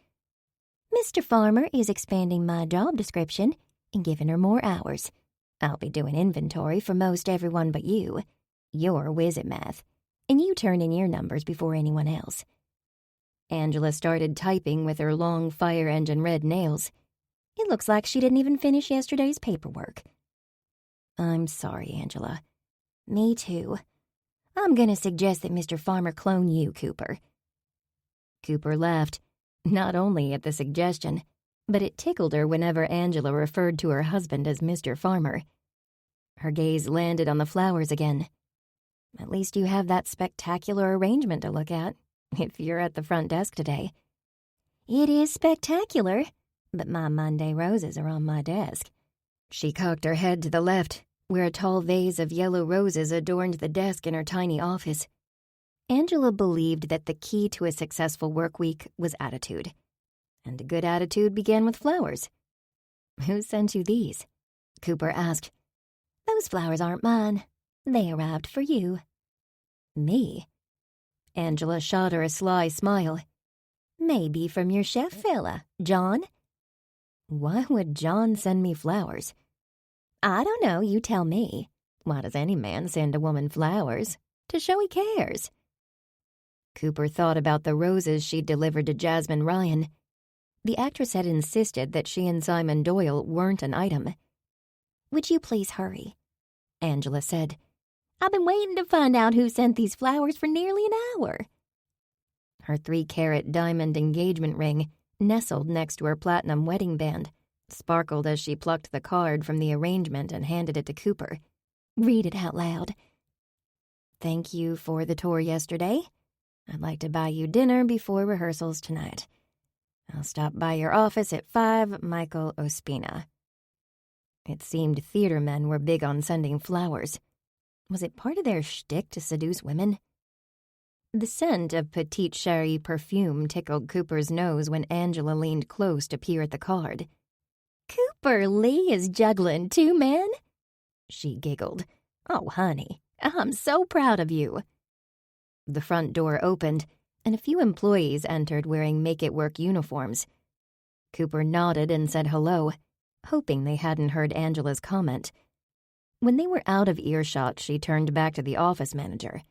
Mr. Farmer is expanding my job description and giving her more hours. I'll be doing inventory for most everyone but you. You're whiz at math, and you turn in your numbers before anyone else. Angela started typing with her long fire engine red nails. It looks like she didn't even finish yesterday's paperwork. I'm sorry, Angela. Me too. I'm gonna suggest that Mr. Farmer clone you, Cooper. Cooper laughed, not only at the suggestion, but it tickled her whenever Angela referred to her husband as Mr. Farmer. Her gaze landed on the flowers again. At least you have that spectacular arrangement to look at, if you're at the front desk today. It is spectacular, but my Monday roses are on my desk. She cocked her head to the left, where a tall vase of yellow roses adorned the desk in her tiny office. Angela believed that the key to a successful work week was attitude. And a good attitude began with flowers. Who sent you these? Cooper asked. Those flowers aren't mine. They arrived for you. Me? Angela shot her a sly smile. Maybe from your chef fella, John. Why would John send me flowers? I don't know, you tell me. Why does any man send a woman flowers? To show he cares. Cooper thought about the roses she'd delivered to Jasmine Ryan. The actress had insisted that she and Simon Doyle weren't an item. Would you please hurry? Angela said. I've been waiting to find out who sent these flowers for nearly an hour. Her 3-carat diamond engagement ring, nestled next to her platinum wedding band, sparkled as she plucked the card from the arrangement and handed it to Cooper. Read it out loud. Thank you for the tour yesterday. I'd like to buy you dinner before rehearsals tonight. I'll stop by your office at 5 Michael Ospina. It seemed theater men were big on sending flowers. Was it part of their shtick to seduce women? The scent of Petite Chérie perfume tickled Cooper's nose when Angela leaned close to peer at the card. Cooper Lee is juggling 2 men? She giggled. Oh, honey, I'm so proud of you. The front door opened, and a few employees entered wearing Make It Work uniforms. Cooper nodded and said hello, hoping they hadn't heard Angela's comment. When they were out of earshot, she turned back to the office manager.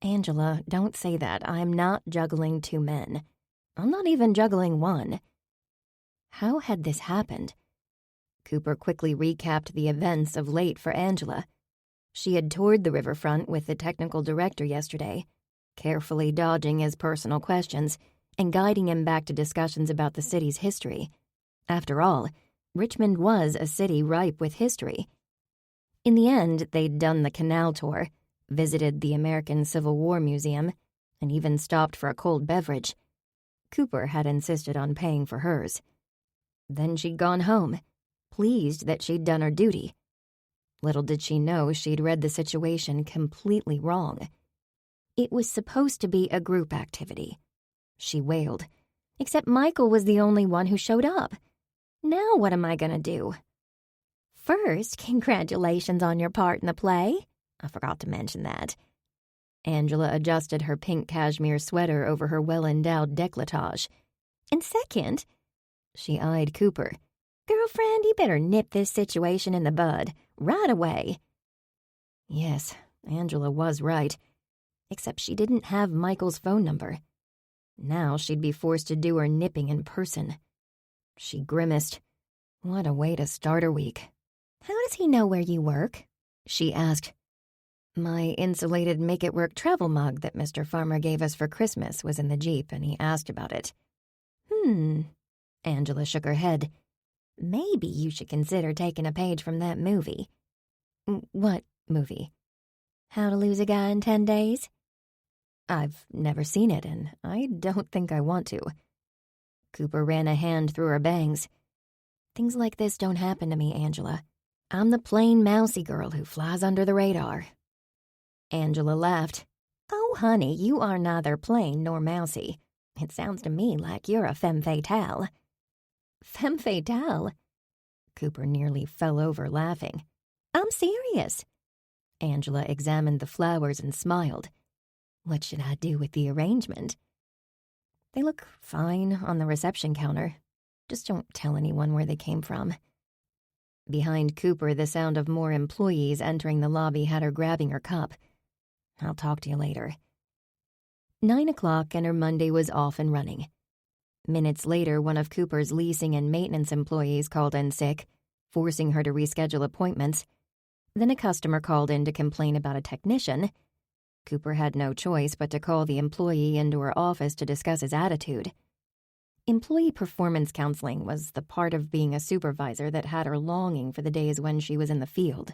Angela, don't say that. I'm not juggling 2 men. I'm not even juggling 1. How had this happened? Cooper quickly recapped the events of late for Angela. She had toured the riverfront with the technical director yesterday, carefully dodging his personal questions and guiding him back to discussions about the city's history. After all, Richmond was a city ripe with history. In the end, they'd done the canal tour, visited the American Civil War Museum, and even stopped for a cold beverage. Cooper had insisted on paying for hers. Then she'd gone home, pleased that she'd done her duty. Little did she know she'd read the situation completely wrong. It was supposed to be a group activity. She wailed. Except Michael was the only one who showed up. Now what am I gonna do? First, congratulations on your part in the play. I forgot to mention that. Angela adjusted her pink cashmere sweater over her well-endowed décolletage. And second, She eyed Cooper. "Girlfriend, you better nip this situation in the bud, right away." Yes, Angela was right. Except she didn't have Michael's phone number. Now she'd be forced to do her nipping in person. She grimaced. What a way to start her week. "How does he know where you work?" she asked. "My insulated make-it-work travel mug that Mr. Farmer gave us for Christmas was in the Jeep, and he asked about it." Angela shook her head. "Maybe you should consider taking a page from that movie." "What movie?" "How to Lose a Guy in 10 Days?" "I've never seen it, and I don't think I want to." Cooper ran a hand through her bangs. "Things like this don't happen to me, Angela. I'm the plain mousy girl who flies under the radar." Angela laughed. "Oh, honey, you are neither plain nor mousy. It sounds to me like you're a femme fatale." "Femme fatale?" Cooper nearly fell over laughing. "I'm serious." Angela examined the flowers and smiled. "What should I do with the arrangement?" "They look fine on the reception counter. Just don't tell anyone where they came from." Behind Cooper, the sound of more employees entering the lobby had her grabbing her cup. "I'll talk to you later." 9 o'clock and her Monday was off and running. Minutes later, one of Cooper's leasing and maintenance employees called in sick, forcing her to reschedule appointments. Then a customer called in to complain about a technician. Cooper had no choice but to call the employee into her office to discuss his attitude. Employee performance counseling was the part of being a supervisor that had her longing for the days when she was in the field.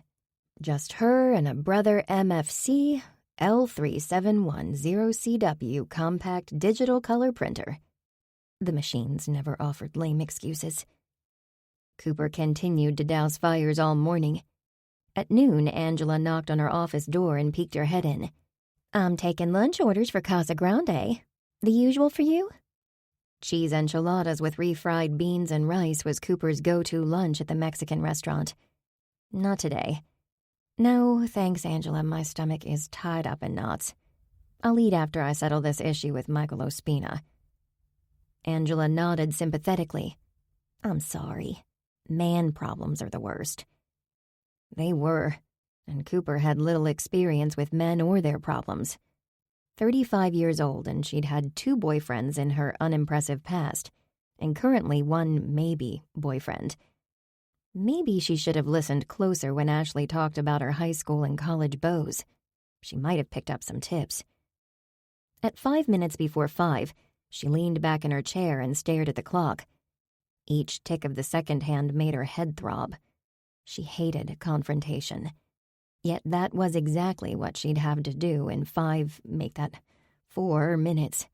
Just her and a brother MFC L3710CW compact digital color printer. The machines never offered lame excuses. Cooper continued to douse fires all morning. At noon, Angela knocked on her office door and peeked her head in. "I'm taking lunch orders for Casa Grande. The usual for you?" Cheese enchiladas with refried beans and rice was Cooper's go-to lunch at the Mexican restaurant. "Not today." "No, thanks, Angela. My stomach is tied up in knots. I'll eat after I settle this issue with Michael Ospina." Angela nodded sympathetically. "I'm sorry. Man problems are the worst." They were, and Cooper had little experience with men or their problems. 35 years old, and she'd had 2 boyfriends in her unimpressive past, and currently 1 maybe boyfriend. Maybe she should have listened closer when Ashley talked about her high school and college beaus. She might have picked up some tips. At 5 minutes before 5, she leaned back in her chair and stared at the clock. Each tick of the second hand made her head throb. She hated confrontation. Yet that was exactly what she'd have to do in 4 minutes.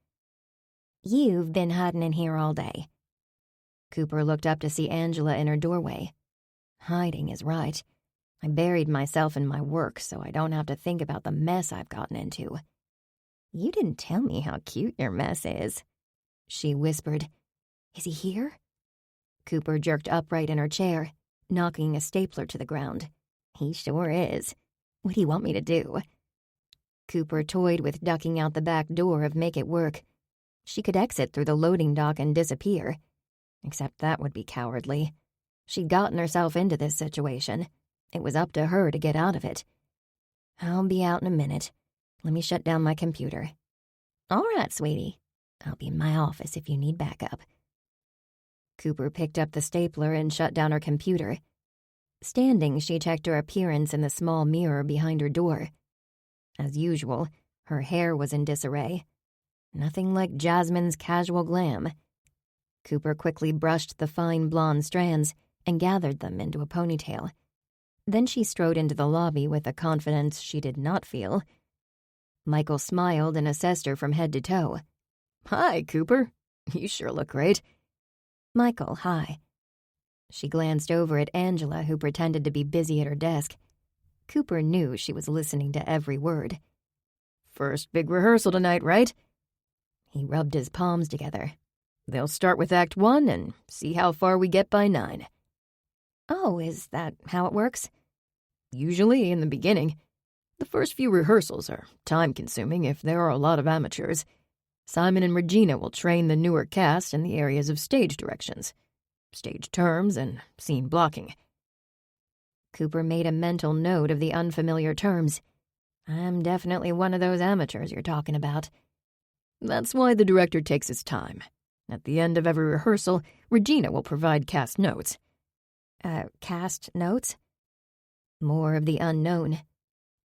"You've been hiding in here all day." Cooper looked up to see Angela in her doorway. Hiding is right. I buried myself in my work so I don't have to think about the mess I've gotten into. "You didn't tell me how cute your mess is," she whispered. "Is he here?" Cooper jerked upright in her chair, knocking a stapler to the ground. "He sure is. What do you want me to do?" Cooper toyed with ducking out the back door of Make It Work. She could exit through the loading dock and disappear. Except that would be cowardly. She'd gotten herself into this situation. It was up to her to get out of it. "I'll be out in a minute. Let me shut down my computer." "All right, sweetie. I'll be in my office if you need backup." Cooper picked up the stapler and shut down her computer. Standing, she checked her appearance in the small mirror behind her door. As usual, her hair was in disarray. Nothing like Jasmine's casual glam. Cooper quickly brushed the fine blonde strands and gathered them into a ponytail. Then she strode into the lobby with a confidence she did not feel. Michael smiled and assessed her from head to toe. "Hi, Cooper. You sure look great." "Michael, hi." She glanced over at Angela, who pretended to be busy at her desk. Cooper knew she was listening to every word. "First big rehearsal tonight, right?" He rubbed his palms together. "They'll start with Act 1 and see how far we get by 9. "Oh, is that how it works?" "Usually in the beginning. The first few rehearsals are time-consuming if there are a lot of amateurs. Simon and Regina will train the newer cast in the areas of stage directions. stage terms, and scene blocking. Cooper made a mental note of the unfamiliar terms. I'm definitely one of those amateurs you're talking about. That's why the director takes his time. At the end of every rehearsal, Regina will provide cast notes. Cast notes? More of the unknown.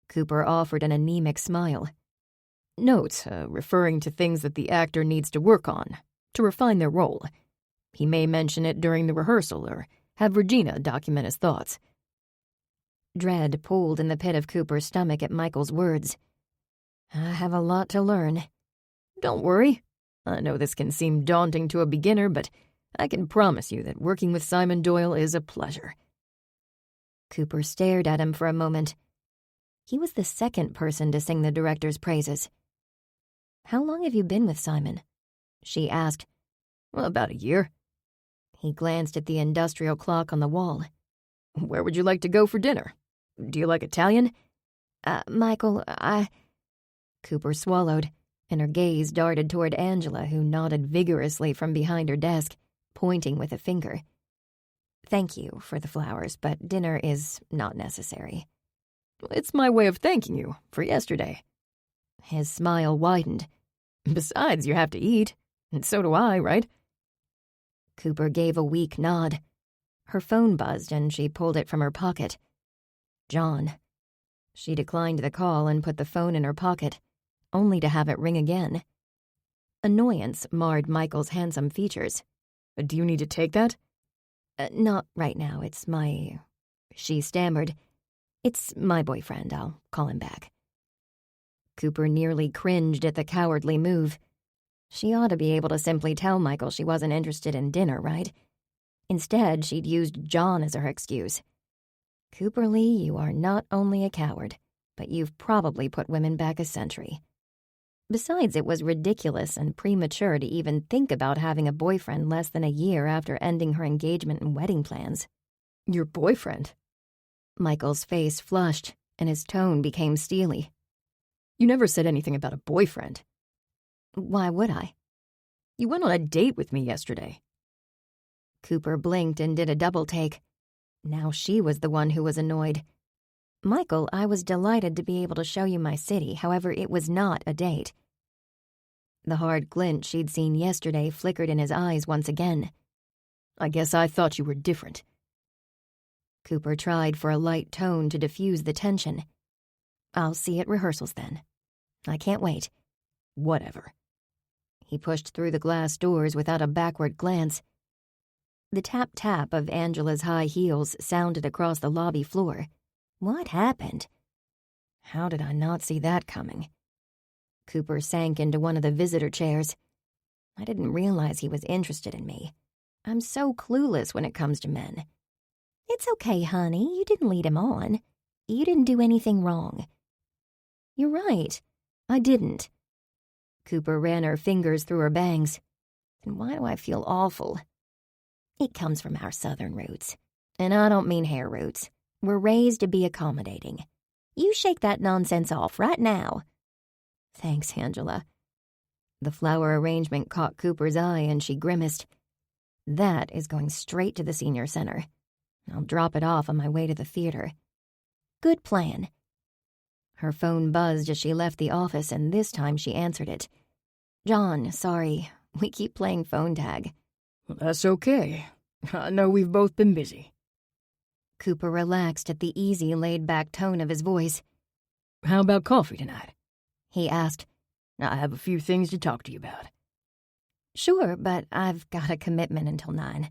Cooper offered an anemic smile. Notes, referring to things that the actor needs to work on, to refine their role. He may mention it during the rehearsal or have Regina document his thoughts. Dread pulled in the pit of Cooper's stomach at Michael's words. I have a lot to learn. Don't worry. I know this can seem daunting to a beginner, but I can promise you that working with Simon Doyle is a pleasure. Cooper stared at him for a moment. He was the second person to sing the director's praises. How long have you been with Simon? She asked. Well, about a year. He glanced at the industrial clock on the wall. Where would you like to go for dinner? Do you like Italian? Michael, Cooper swallowed, and her gaze darted toward Angela, who nodded vigorously from behind her desk, pointing with a finger. Thank you for the flowers, but dinner is not necessary. It's my way of thanking you for yesterday. His smile widened. Besides, you have to eat, and so do I, right? Cooper gave a weak nod. Her phone buzzed, and she pulled it from her pocket. John. She declined the call and put the phone in her pocket, only to have it ring again. Annoyance marred Michael's handsome features. Do you need to take that? Not right now. It's my... She stammered. It's my boyfriend. I'll call him back. Cooper nearly cringed at the cowardly move. She ought to be able to simply tell Michael she wasn't interested in dinner, right? Instead, she'd used John as her excuse. Cooper Lee, you are not only a coward, but you've probably put women back a century. Besides, it was ridiculous and premature to even think about having a boyfriend less than a year after ending her engagement and wedding plans. Your boyfriend? Michael's face flushed, and his tone became steely. You never said anything about a boyfriend. Why would I? You went on a date with me yesterday. Cooper blinked and did a double take. Now she was the one who was annoyed. Michael, I was delighted to be able to show you my city, however, it was not a date. The hard glint she'd seen yesterday flickered in his eyes once again. I guess I thought you were different. Cooper tried for a light tone to diffuse the tension. I'll see you at rehearsals then. I can't wait. Whatever. He pushed through the glass doors without a backward glance. The tap-tap of Angela's high heels sounded across the lobby floor. What happened? How did I not see that coming? Cooper sank into one of the visitor chairs. I didn't realize he was interested in me. I'm so clueless when it comes to men. It's okay, honey. You didn't lead him on. You didn't do anything wrong. You're right. I didn't. Cooper ran her fingers through her bangs. And why do I feel awful? It comes from our southern roots. And I don't mean hair roots. We're raised to be accommodating. You shake that nonsense off right now. Thanks, Angela. The flower arrangement caught Cooper's eye and she grimaced. That is going straight to the senior center. I'll drop it off on my way to the theater. Good plan. Her phone buzzed as she left the office, and this time she answered it. John, sorry. We keep playing phone tag. That's okay. I know we've both been busy. Cooper relaxed at the easy, laid-back tone of his voice. How about coffee tonight? He asked. I have a few things to talk to you about. Sure, but I've got a commitment until 9.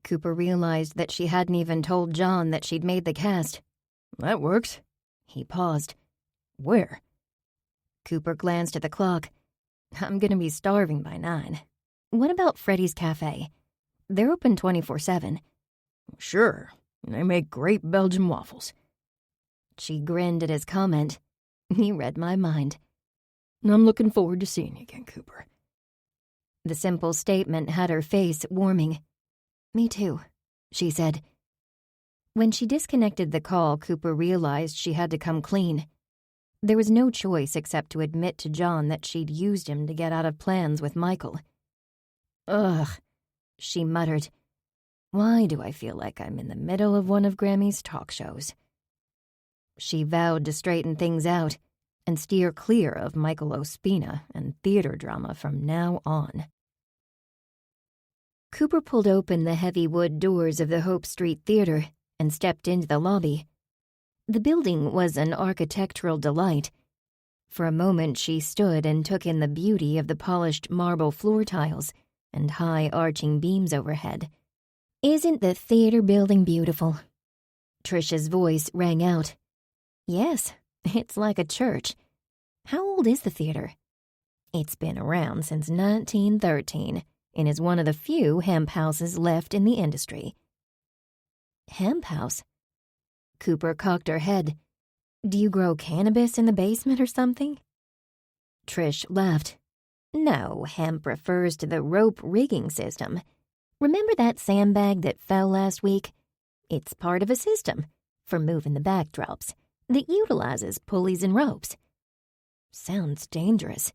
Cooper realized that she hadn't even told John that she'd made the cast. That works. He paused. Where? Cooper glanced at the clock. I'm gonna be starving by 9. What about Freddy's Cafe? They're open 24/7. Sure. They make great Belgian waffles. She grinned at his comment. He read my mind. I'm looking forward to seeing you again, Cooper. The simple statement had her face warming. Me too, she said. When she disconnected the call, Cooper realized she had to come clean. There was no choice except to admit to John that she'd used him to get out of plans with Michael. Ugh, she muttered. Why do I feel like I'm in the middle of one of Grammy's talk shows? She vowed to straighten things out and steer clear of Michael Ospina and theater drama from now on. Cooper pulled open the heavy wood doors of the Hope Street Theater and stepped into the lobby. The building was an architectural delight. For a moment she stood and took in the beauty of the polished marble floor tiles and high arching beams overhead. "Isn't the theater building beautiful?" Trish's voice rang out. "Yes, it's like a church. How old is the theater?" "It's been around since 1913 and is one of the few hemp houses left in the industry." "Hemp house?" Cooper cocked her head. "Do you grow cannabis in the basement or something?" Trish laughed. "No, hemp refers to the rope rigging system. Remember that sandbag that fell last week? It's part of a system for moving the backdrops that utilizes pulleys and ropes." "Sounds dangerous."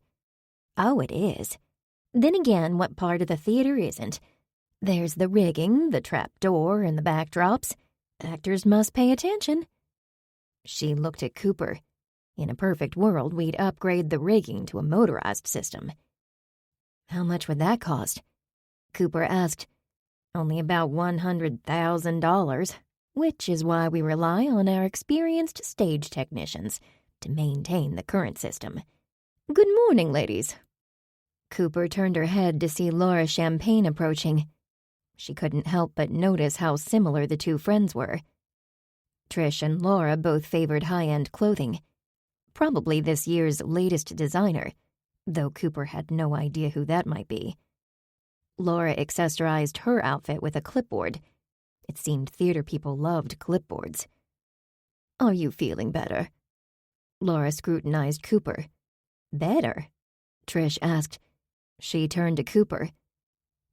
"Oh, it is. Then again, what part of the theater isn't? There's the rigging, the trap door, and the backdrops. Actors must pay attention." She looked at Cooper. "In a perfect world, we'd upgrade the rigging to a motorized system." "How much would that cost?" Cooper asked. "Only about $100,000, which is why we rely on our experienced stage technicians to maintain the current system. Good morning, ladies." Cooper turned her head to see Laura Champagne approaching. She couldn't help but notice how similar the two friends were. Trish and Laura both favored high-end clothing, probably this year's latest designer, though Cooper had no idea who that might be. Laura accessorized her outfit with a clipboard. It seemed theater people loved clipboards. "Are you feeling better?" Laura scrutinized Cooper. "Better?" Trish asked. She turned to Cooper.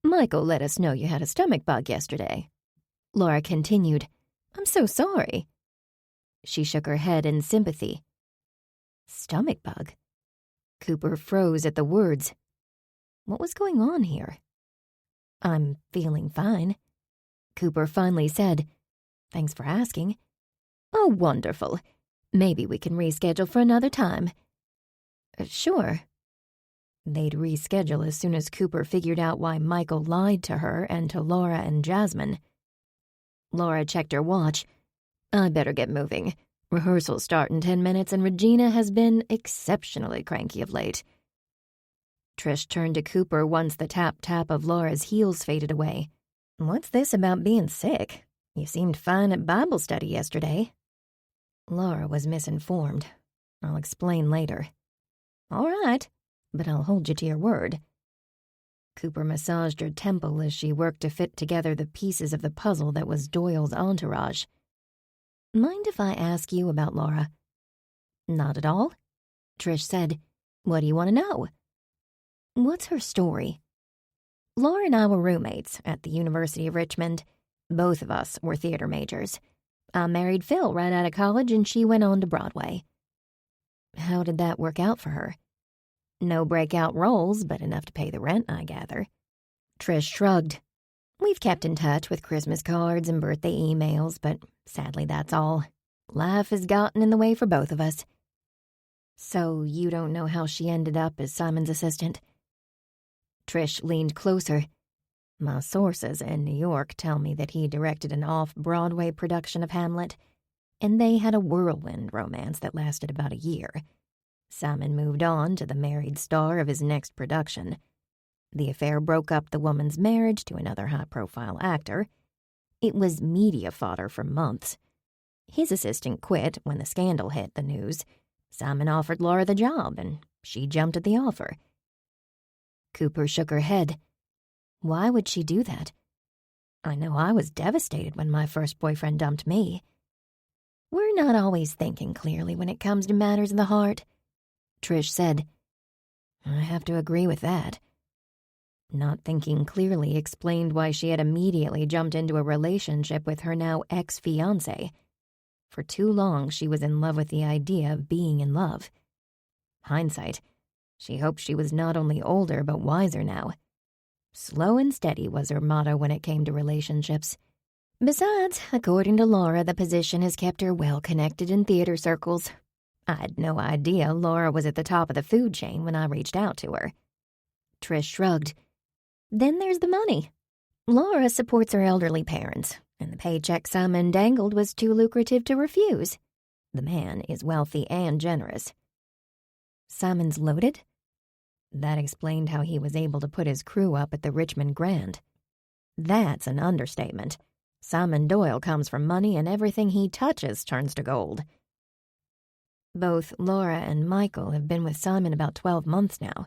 "Michael let us know you had a stomach bug yesterday." Laura continued. "I'm so sorry." She shook her head in sympathy. "Stomach bug?" Cooper froze at the words. What was going on here? "I'm feeling fine," Cooper finally said. "Thanks for asking." "Oh, wonderful. Maybe we can reschedule for another time." "Sure." They'd reschedule as soon as Cooper figured out why Michael lied to her and to Laura and Jasmine. Laura checked her watch. "I better get moving. Rehearsals start in 10 minutes and Regina has been exceptionally cranky of late." Trish turned to Cooper once the tap-tap of Laura's heels faded away. "What's this about being sick? You seemed fine at Bible study yesterday." Laura was misinformed. "I'll explain later." "All right, but I'll hold you to your word." Cooper massaged her temple as she worked to fit together the pieces of the puzzle that was Doyle's entourage. "Mind if I ask you about Laura?" "Not at all," Trish said. "What do you want to know?" "What's her story?" "Laura and I were roommates at the University of Richmond. Both of us were theater majors. I married Phil right out of college and she went on to Broadway." "How did that work out for her?" "No breakout roles, but enough to pay the rent, I gather." Trish shrugged. "We've kept in touch with Christmas cards and birthday emails, but sadly that's all. Life has gotten in the way for both of us." "So you don't know how she ended up as Simon's assistant?" Trish leaned closer. "My sources in New York tell me that he directed an off-Broadway production of Hamlet, and they had a whirlwind romance that lasted about a year. Simon moved on to the married star of his next production. The affair broke up the woman's marriage to another high-profile actor. It was media fodder for months. His assistant quit when the scandal hit the news. Simon offered Laura the job, and she jumped at the offer." Cooper shook her head. "Why would she do that? I know I was devastated when my first boyfriend dumped me." "We're not always thinking clearly when it comes to matters of the heart," Trish said. "I have to agree with that." Not thinking clearly explained why she had immediately jumped into a relationship with her now ex-fiancé. For too long she was in love with the idea of being in love. Hindsight, she hoped she was not only older but wiser now. Slow and steady was her motto when it came to relationships. Besides, according to Laura, the position has kept her well connected in theater circles. I had no idea Laura was at the top of the food chain when I reached out to her. Trish shrugged. Then there's the money. Laura supports her elderly parents, and the paycheck Simon dangled was too lucrative to refuse. The man is wealthy and generous. Simon's loaded? That explained how he was able to put his crew up at the Richmond Grand. That's an understatement. Simon Doyle comes from money, and everything he touches turns to gold. Both Laura and Michael have been with Simon about 12 months now.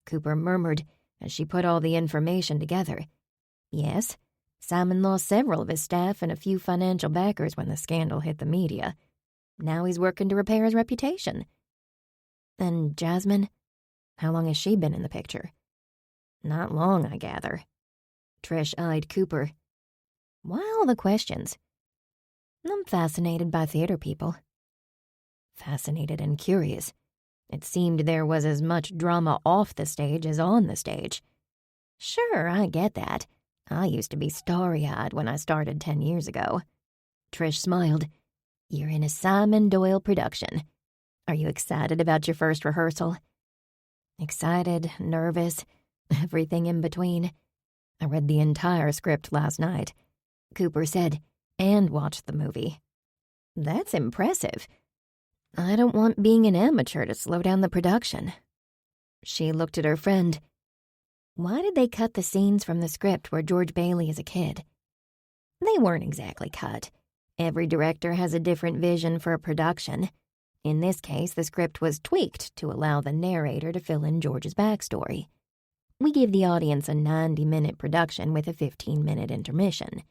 Cooper murmured as she put all the information together. Yes, Simon lost several of his staff and a few financial backers when the scandal hit the media. Now he's working to repair his reputation. And Jasmine? How long has she been in the picture? Not long, I gather. Trish eyed Cooper. Why all the questions? I'm fascinated by theater people. Fascinated and curious. It seemed there was as much drama off the stage as on the stage. Sure, I get that. I used to be starry-eyed when I started 10 years ago. Trish smiled. You're in a Simon Doyle production. Are you excited about your first rehearsal? Excited, nervous, everything in between. I read the entire script last night, Cooper said, and watched the movie. That's impressive. I don't want being an amateur to slow down the production. She looked at her friend. Why did they cut the scenes from the script where George Bailey is a kid? They weren't exactly cut. Every director has a different vision for a production. In this case, the script was tweaked to allow the narrator to fill in George's backstory. We give the audience a 90-minute production with a 15-minute intermission.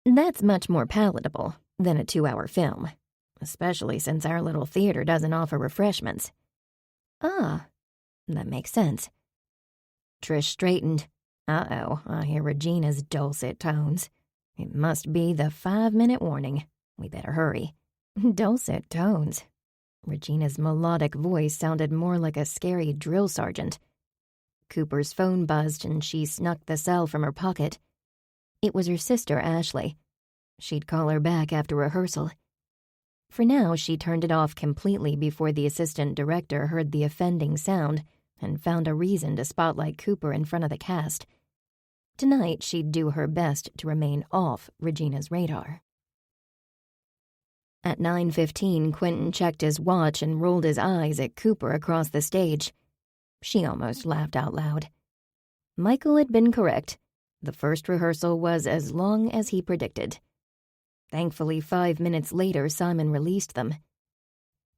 That's much more palatable than a 2-hour film, especially since our little theater doesn't offer refreshments. Ah, that makes sense. Trish straightened. Uh-oh, I hear Regina's dulcet tones. It must be the 5-minute warning. We better hurry. Dulcet tones. Regina's melodic voice sounded more like a scary drill sergeant. Cooper's phone buzzed and she snuck the cell from her pocket. It was her sister, Ashley. She'd call her back after rehearsal. For now, she turned it off completely before the assistant director heard the offending sound and found a reason to spotlight Cooper in front of the cast. Tonight, she'd do her best to remain off Regina's radar. At 9:15, Quentin checked his watch and rolled his eyes at Cooper across the stage. She almost laughed out loud. Michael had been correct. The first rehearsal was as long as he predicted. Thankfully, 5 minutes later, Simon released them.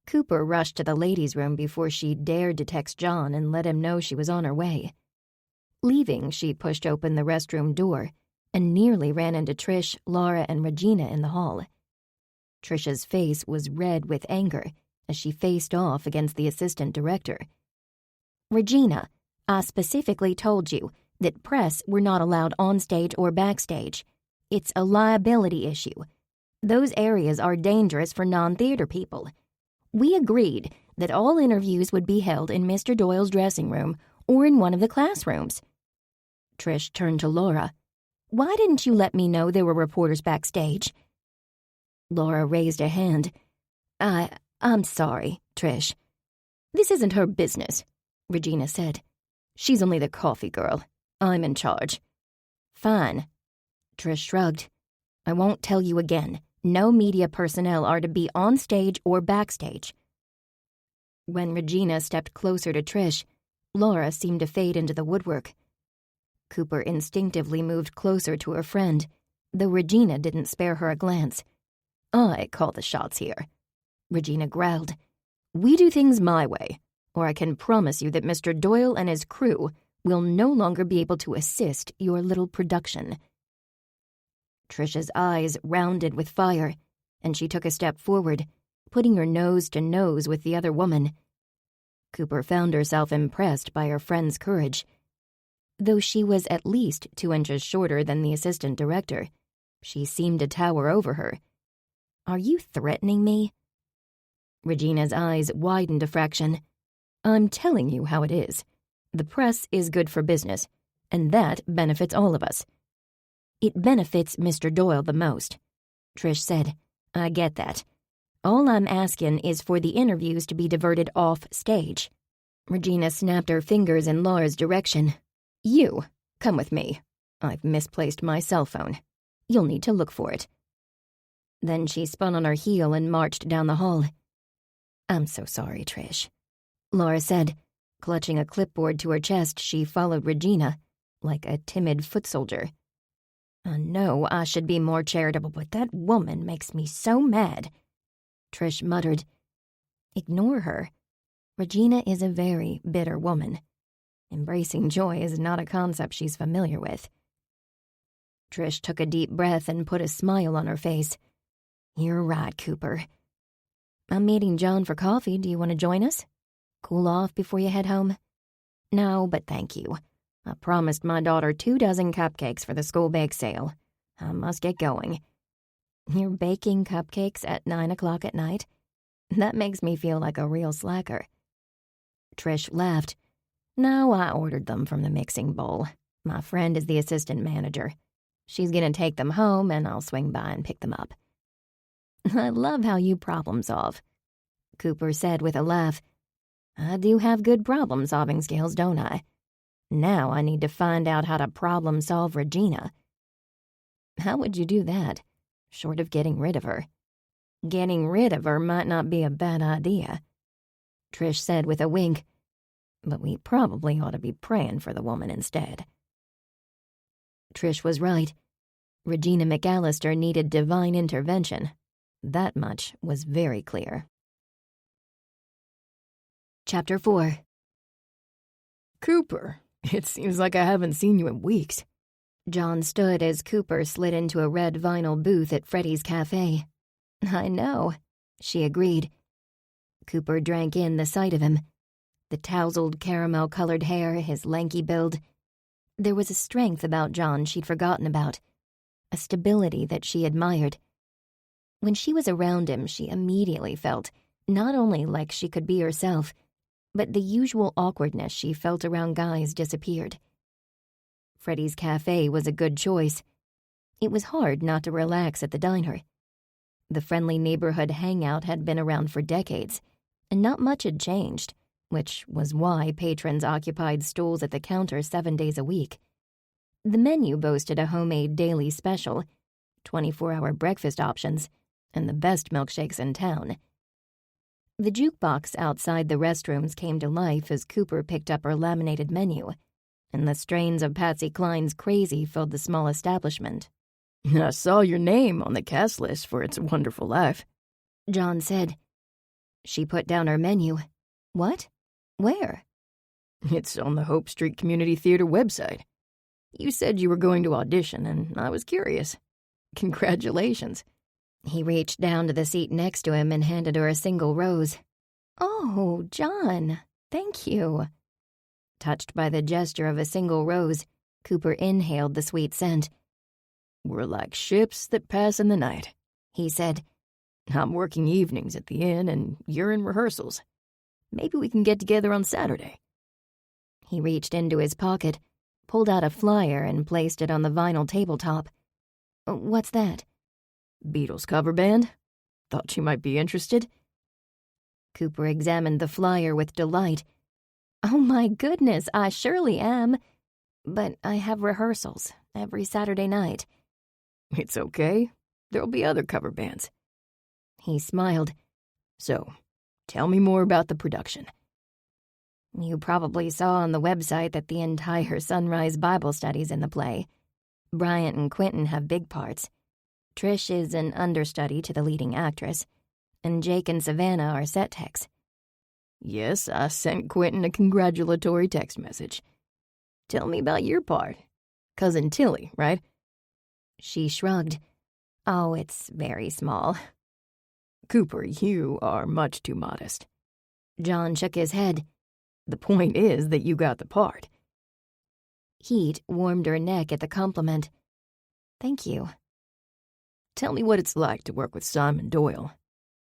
Cooper rushed to the ladies' room before she dared to text John and let him know she was on her way. Leaving, she pushed open the restroom door and nearly ran into Trish, Laura, and Regina in the hall. Trish's face was red with anger as she faced off against the assistant director. Regina, I specifically told you that press were not allowed on stage or backstage. It's a liability issue. Those areas are dangerous for non-theater people. We agreed that all interviews would be held in Mr. Doyle's dressing room or in one of the classrooms. Trish turned to Laura. Why didn't you let me know there were reporters backstage? Laura raised a hand. I'm sorry, Trish. This isn't her business, Regina said. She's only the coffee girl. I'm in charge. Fine. Trish shrugged. I won't tell you again. No media personnel are to be on stage or backstage. When Regina stepped closer to Trish, Laura seemed to fade into the woodwork. Cooper instinctively moved closer to her friend, though Regina didn't spare her a glance. I call the shots here, Regina growled. We do things my way, or I can promise you that Mr. Doyle and his crew will no longer be able to assist your little production. Trish's eyes rounded with fire, and she took a step forward, putting her nose to nose with the other woman. Cooper found herself impressed by her friend's courage. Though she was at least 2 inches shorter than the assistant director, she seemed to tower over her. Are you threatening me? Regina's eyes widened a fraction. I'm telling you how it is. The press is good for business, and that benefits all of us." "It benefits Mr. Doyle the most," Trish said. "I get that. All I'm asking is for the interviews to be diverted off stage." Regina snapped her fingers in Laura's direction. "You, come with me. I've misplaced my cell phone. You'll need to look for it." Then she spun on her heel and marched down the hall. "I'm so sorry, Trish," Laura said. Clutching a clipboard to her chest, she followed Regina, like a timid foot soldier. "I know I should be more charitable, but that woman makes me so mad," Trish muttered. "Ignore her. Regina is a very bitter woman. Embracing joy is not a concept she's familiar with." Trish took a deep breath and put a smile on her face. "You're right, Cooper. I'm meeting John for coffee. Do you want to join us? Cool off before you head home?" "No, but thank you. I promised my daughter 24 cupcakes for the school bake sale. I must get going." "You're baking cupcakes at 9 o'clock at night? That makes me feel like a real slacker." Trish laughed. "No, I ordered them from the mixing bowl. My friend is the assistant manager. She's gonna take them home, and I'll swing by and pick them up." "I love how you problem solve," Cooper said with a laugh. "I do have good problem-solving skills, don't I? Now I need to find out how to problem-solve Regina." "How would you do that, short of getting rid of her?" "Getting rid of her might not be a bad idea," Trish said with a wink. "But we probably ought to be praying for the woman instead." Trish was right. Regina McAllister needed divine intervention. That much was very clear. Chapter 4. "Cooper, it seems like I haven't seen you in weeks." John stood as Cooper slid into a red vinyl booth at Freddy's Cafe. "I know," she agreed. Cooper drank in the sight of him. The tousled caramel-colored hair, his lanky build. There was a strength about John she'd forgotten about, a stability that she admired. When she was around him, she immediately felt not only like she could be herself, but the usual awkwardness she felt around guys disappeared. Freddy's Cafe was a good choice. It was hard not to relax at the diner. The friendly neighborhood hangout had been around for decades, and not much had changed, which was why patrons occupied stools at the counter 7 days a week. The menu boasted a homemade daily special, 24-hour breakfast options, and the best milkshakes in town. The jukebox outside the restrooms came to life as Cooper picked up her laminated menu, and the strains of Patsy Cline's Crazy filled the small establishment. "I saw your name on the cast list for It's a Wonderful Life," John said. She put down her menu. "What? Where?" "It's on the Hope Street Community Theater website. You said you were going to audition, and I was curious. Congratulations." He reached down to the seat next to him and handed her a single rose. "Oh, John, thank you." Touched by the gesture of a single rose, Cooper inhaled the sweet scent. "We're like ships that pass in the night," he said. "I'm working evenings at the inn, and you're in rehearsals. Maybe we can get together on Saturday." He reached into his pocket, pulled out a flyer, and placed it on the vinyl tabletop. "What's that?" "Beatles cover band. Thought you might be interested." Cooper examined the flyer with delight. "Oh my goodness, I surely am. But I have rehearsals every Saturday night." "It's okay. There'll be other cover bands." He smiled. "So, tell me more about the production." "You probably saw on the website that the entire Sunrise Bible study's in the play. Bryant and Quentin have big parts. Trish is an understudy to the leading actress, and Jake and Savannah are set techs." "Yes, I sent Quentin a congratulatory text message. Tell me about your part. Cousin Tilly, right?" She shrugged. "Oh, it's very small." "Cooper, you are much too modest." John shook his head. "The point is that you got the part." Heat warmed her neck at the compliment. "Thank you." "Tell me what it's like to work with Simon Doyle."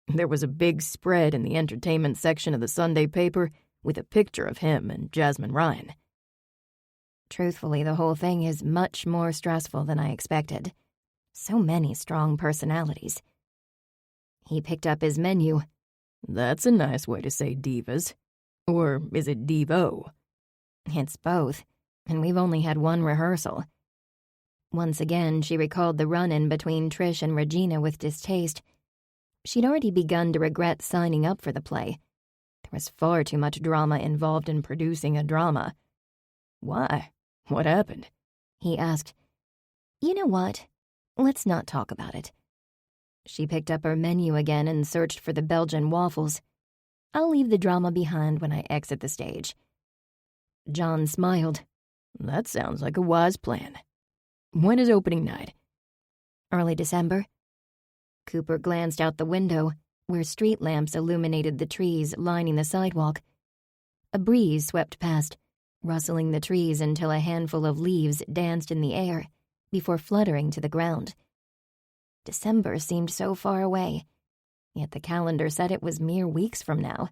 There was a big spread in the entertainment section of the Sunday paper with a picture of him and Jasmine Ryan. Truthfully, the whole thing is much more stressful than I expected. So many strong personalities. He picked up his menu. That's a nice way to say divas. Or is it divo? It's both, and we've only had one rehearsal. Once again, she recalled the run-in between Trish and Regina with distaste. She'd already begun to regret signing up for the play. There was far too much drama involved in producing a drama. Why? What happened? He asked. You know what? Let's not talk about it. She picked up her menu again and searched for the Belgian waffles. I'll leave the drama behind when I exit the stage. John smiled. That sounds like a wise plan. When is opening night? Early December. Cooper glanced out the window, where street lamps illuminated the trees lining the sidewalk. A breeze swept past, rustling the trees until a handful of leaves danced in the air before fluttering to the ground. December seemed so far away, yet the calendar said it was mere weeks from now.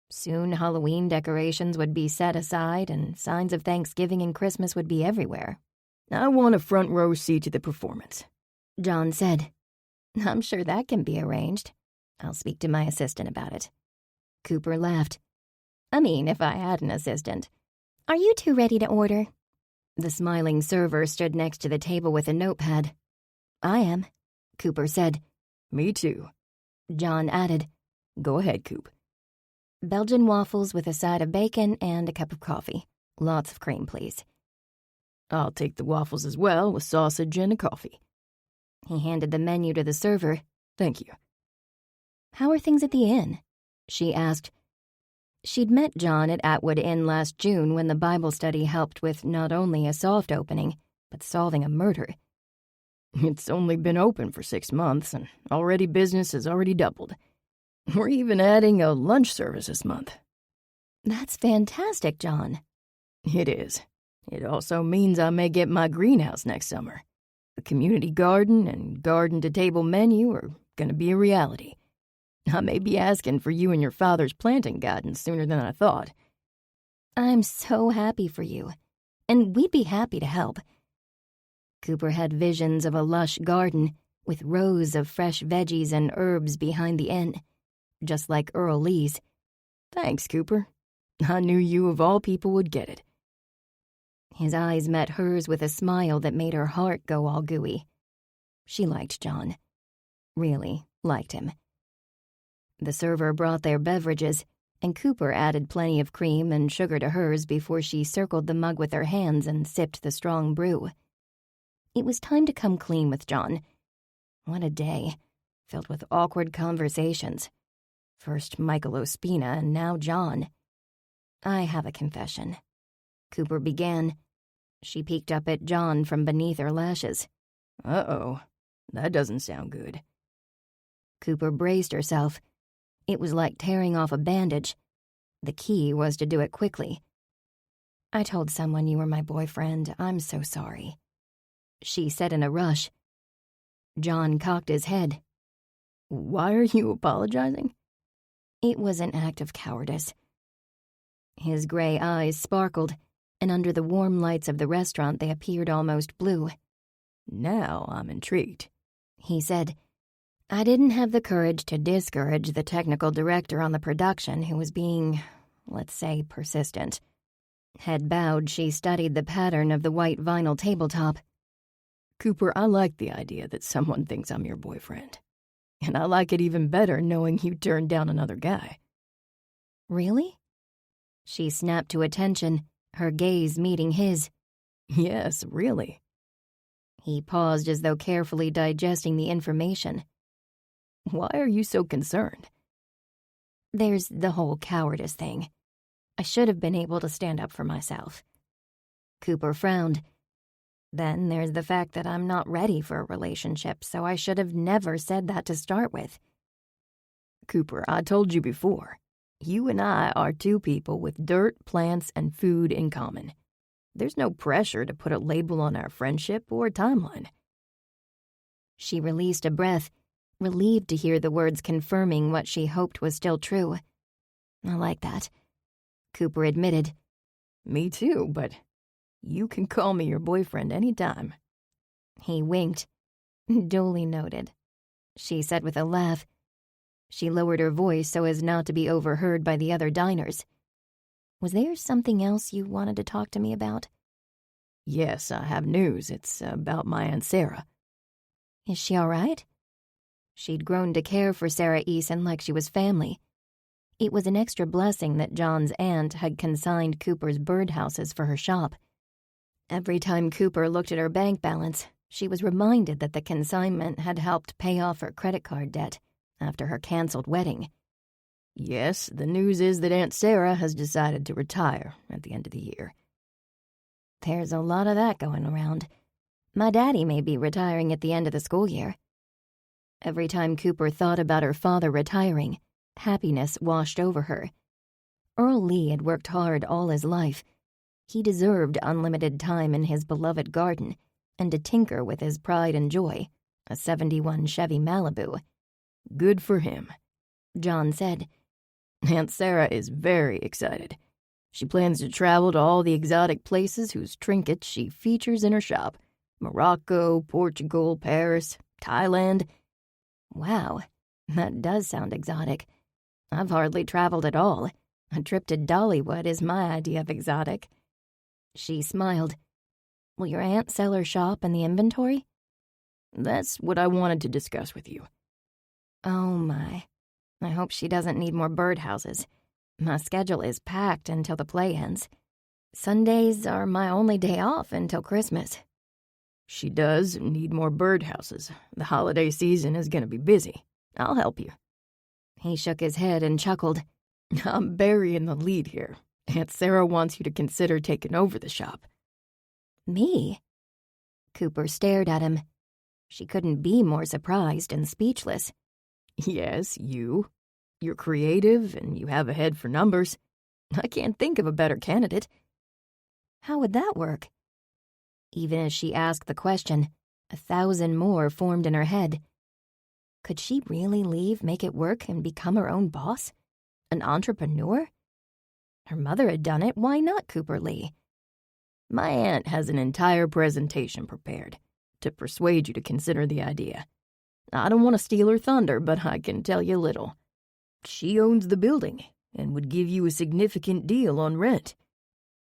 Soon Halloween decorations would be set aside and signs of Thanksgiving and Christmas would be everywhere. I want a front row seat to the performance, John said. I'm sure that can be arranged. I'll speak to my assistant about it. Cooper laughed. I mean, if I had an assistant. Are you two ready to order? The smiling server stood next to the table with a notepad. I am, Cooper said. Me too. John added. Go ahead, Coop. Belgian waffles with a side of bacon and a cup of coffee. Lots of cream, please. I'll take the waffles as well, with sausage and a coffee. He handed the menu to the server. Thank you. How are things at the inn? She asked. She'd met John at Atwood Inn last June when the Bible study helped with not only a soft opening, but solving a murder. It's only been open for 6 months, and already business has already doubled. We're even adding a lunch service this month. That's fantastic, John. It is. It also means I may get my greenhouse next summer. The community garden and garden-to-table menu are going to be a reality. I may be asking for you and your father's planting guidance sooner than I thought. I'm so happy for you, and we'd be happy to help. Cooper had visions of a lush garden with rows of fresh veggies and herbs behind the inn, just like Earl Lee's. Thanks, Cooper. I knew you of all people would get it. His eyes met hers with a smile that made her heart go all gooey. She liked John. Really liked him. The server brought their beverages, and Cooper added plenty of cream and sugar to hers before she circled the mug with her hands and sipped the strong brew. It was time to come clean with John. What a day, filled with awkward conversations. First Michael Ospina and now John. I have a confession. Cooper began. She peeked up at John from beneath her lashes. Uh-oh, that doesn't sound good. Cooper braced herself. It was like tearing off a bandage. The key was to do it quickly. I told someone you were my boyfriend. I'm so sorry. She said in a rush. John cocked his head. Why are you apologizing? It was an act of cowardice. His gray eyes sparkled, and under the warm lights of the restaurant they appeared almost blue. Now I'm intrigued, he said. I didn't have the courage to discourage the technical director on the production who was being, let's say, persistent. Head bowed, she studied the pattern of the white vinyl tabletop. Cooper, I like the idea that someone thinks I'm your boyfriend. And I like it even better knowing you turned down another guy. Really? She snapped to attention, her gaze meeting his. Yes, really. He paused as though carefully digesting the information. Why are you so concerned? There's the whole cowardice thing. I should have been able to stand up for myself. Cooper frowned. Then there's the fact that I'm not ready for a relationship, so I should have never said that to start with. Cooper, I told you before. You and I are two people with dirt, plants, and food in common. There's no pressure to put a label on our friendship or timeline. She released a breath, relieved to hear the words confirming what she hoped was still true. I like that, Cooper admitted. Me too, but You can call me your boyfriend anytime. He winked. Duly noted, she said with a laugh. She lowered her voice so as not to be overheard by the other diners. Was there something else you wanted to talk to me about? Yes, I have news. It's about my Aunt Sarah. Is she all right? She'd grown to care for Sarah Eason like she was family. It was an extra blessing that John's aunt had consigned Cooper's birdhouses for her shop. Every time Cooper looked at her bank balance, she was reminded that the consignment had helped pay off her credit card debt after her canceled wedding. Yes, the news is that Aunt Sarah has decided to retire at the end of the year. There's a lot of that going around. My daddy may be retiring at the end of the school year. Every time Cooper thought about her father retiring, happiness washed over her. Earl Lee had worked hard all his life. He deserved unlimited time in his beloved garden and to tinker with his pride and joy, a '71 Chevy Malibu. Good for him, John said. Aunt Sarah is very excited. She plans to travel to all the exotic places whose trinkets she features in her shop. Morocco, Portugal, Paris, Thailand. Wow, that does sound exotic. I've hardly traveled at all. A trip to Dollywood is my idea of exotic. She smiled. Will your aunt sell her shop and the inventory? That's what I wanted to discuss with you. Oh my. I hope she doesn't need more birdhouses. My schedule is packed until the play ends. Sundays are my only day off until Christmas. She does need more birdhouses. The holiday season is going to be busy. I'll help you. He shook his head and chuckled. I'm burying the lead here. Aunt Sarah wants you to consider taking over the shop. Me? Cooper stared at him. She couldn't be more surprised and speechless. Yes, you. You're creative and you have a head for numbers. I can't think of a better candidate. How would that work? Even as she asked the question, 1,000 more formed in her head. Could she really leave, make it work, and become her own boss? An entrepreneur? Her mother had done it, why not Cooper Lee? My aunt has an entire presentation prepared to persuade you to consider the idea. I don't want to steal her thunder, but I can tell you little. She owns the building and would give you a significant deal on rent.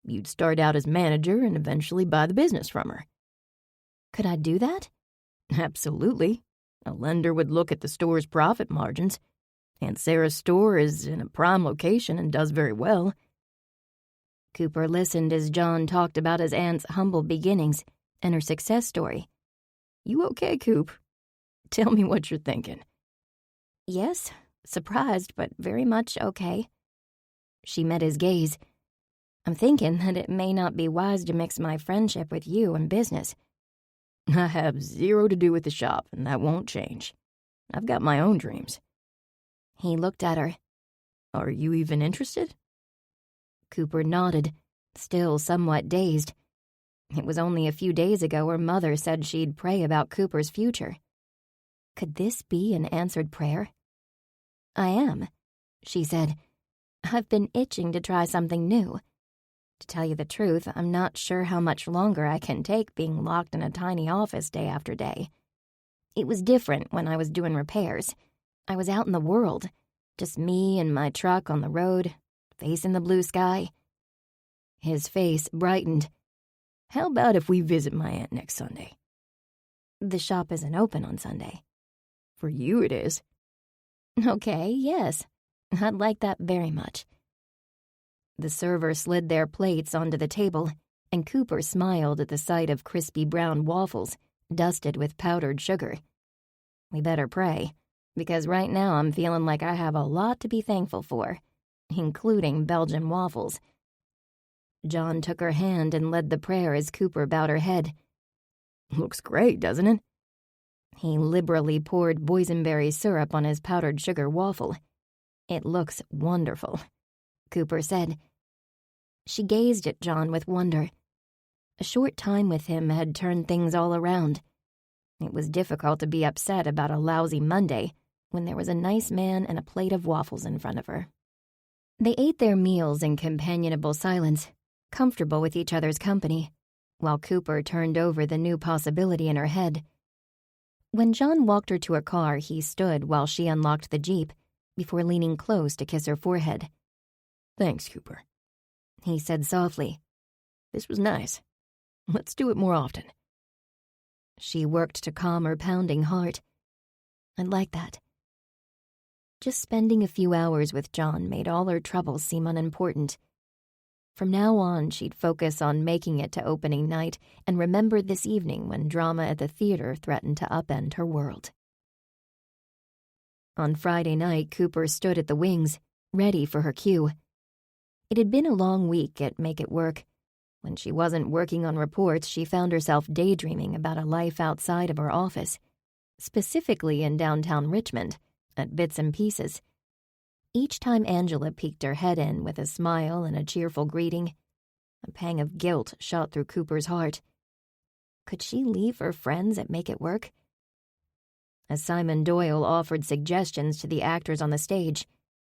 You'd start out as manager and eventually buy the business from her. Could I do that? Absolutely. A lender would look at the store's profit margins. Aunt Sarah's store is in a prime location and does very well. Cooper listened as John talked about his aunt's humble beginnings and her success story. You okay, Coop? Tell me what you're thinking. Yes, surprised, but very much okay. She met his gaze. I'm thinking that it may not be wise to mix my friendship with you and business. I have zero to do with the shop, and that won't change. I've got my own dreams. He looked at her. Are you even interested? Cooper nodded, still somewhat dazed. It was only a few days ago her mother said she'd pray about Cooper's future. Could this be an answered prayer? I am, she said. I've been itching to try something new. To tell you the truth, I'm not sure how much longer I can take being locked in a tiny office day after day. It was different when I was doing repairs. I was out in the world, just me and my truck on the road, facing the blue sky. His face brightened. How about if we visit my aunt next Sunday? The shop isn't open on Sunday. For you it is. Okay, yes. I'd like that very much. The server slid their plates onto the table, and Cooper smiled at the sight of crispy brown waffles, dusted with powdered sugar. We better pray, because right now I'm feeling like I have a lot to be thankful for, including Belgian waffles. John took her hand and led the prayer as Cooper bowed her head. Looks great, doesn't it? He liberally poured boysenberry syrup on his powdered sugar waffle. It looks wonderful, Cooper said. She gazed at John with wonder. A short time with him had turned things all around. It was difficult to be upset about a lousy Monday when there was a nice man and a plate of waffles in front of her. They ate their meals in companionable silence, comfortable with each other's company, while Cooper turned over the new possibility in her head. When John walked her to her car, he stood while she unlocked the Jeep before leaning close to kiss her forehead. "Thanks, Cooper," he said softly. "This was nice. Let's do it more often." She worked to calm her pounding heart. I'd like that. Just spending a few hours with John made all her troubles seem unimportant. From now on, she'd focus on making it to opening night and remember this evening when drama at the theater threatened to upend her world. On Friday night, Cooper stood at the wings, ready for her cue. It had been a long week at Make It Work. When she wasn't working on reports, she found herself daydreaming about a life outside of her office, specifically in downtown Richmond, at bits and pieces. Each time Angela peeked her head in with a smile and a cheerful greeting, a pang of guilt shot through Cooper's heart. Could she leave her friends at Make It Work? As Simon Doyle offered suggestions to the actors on the stage,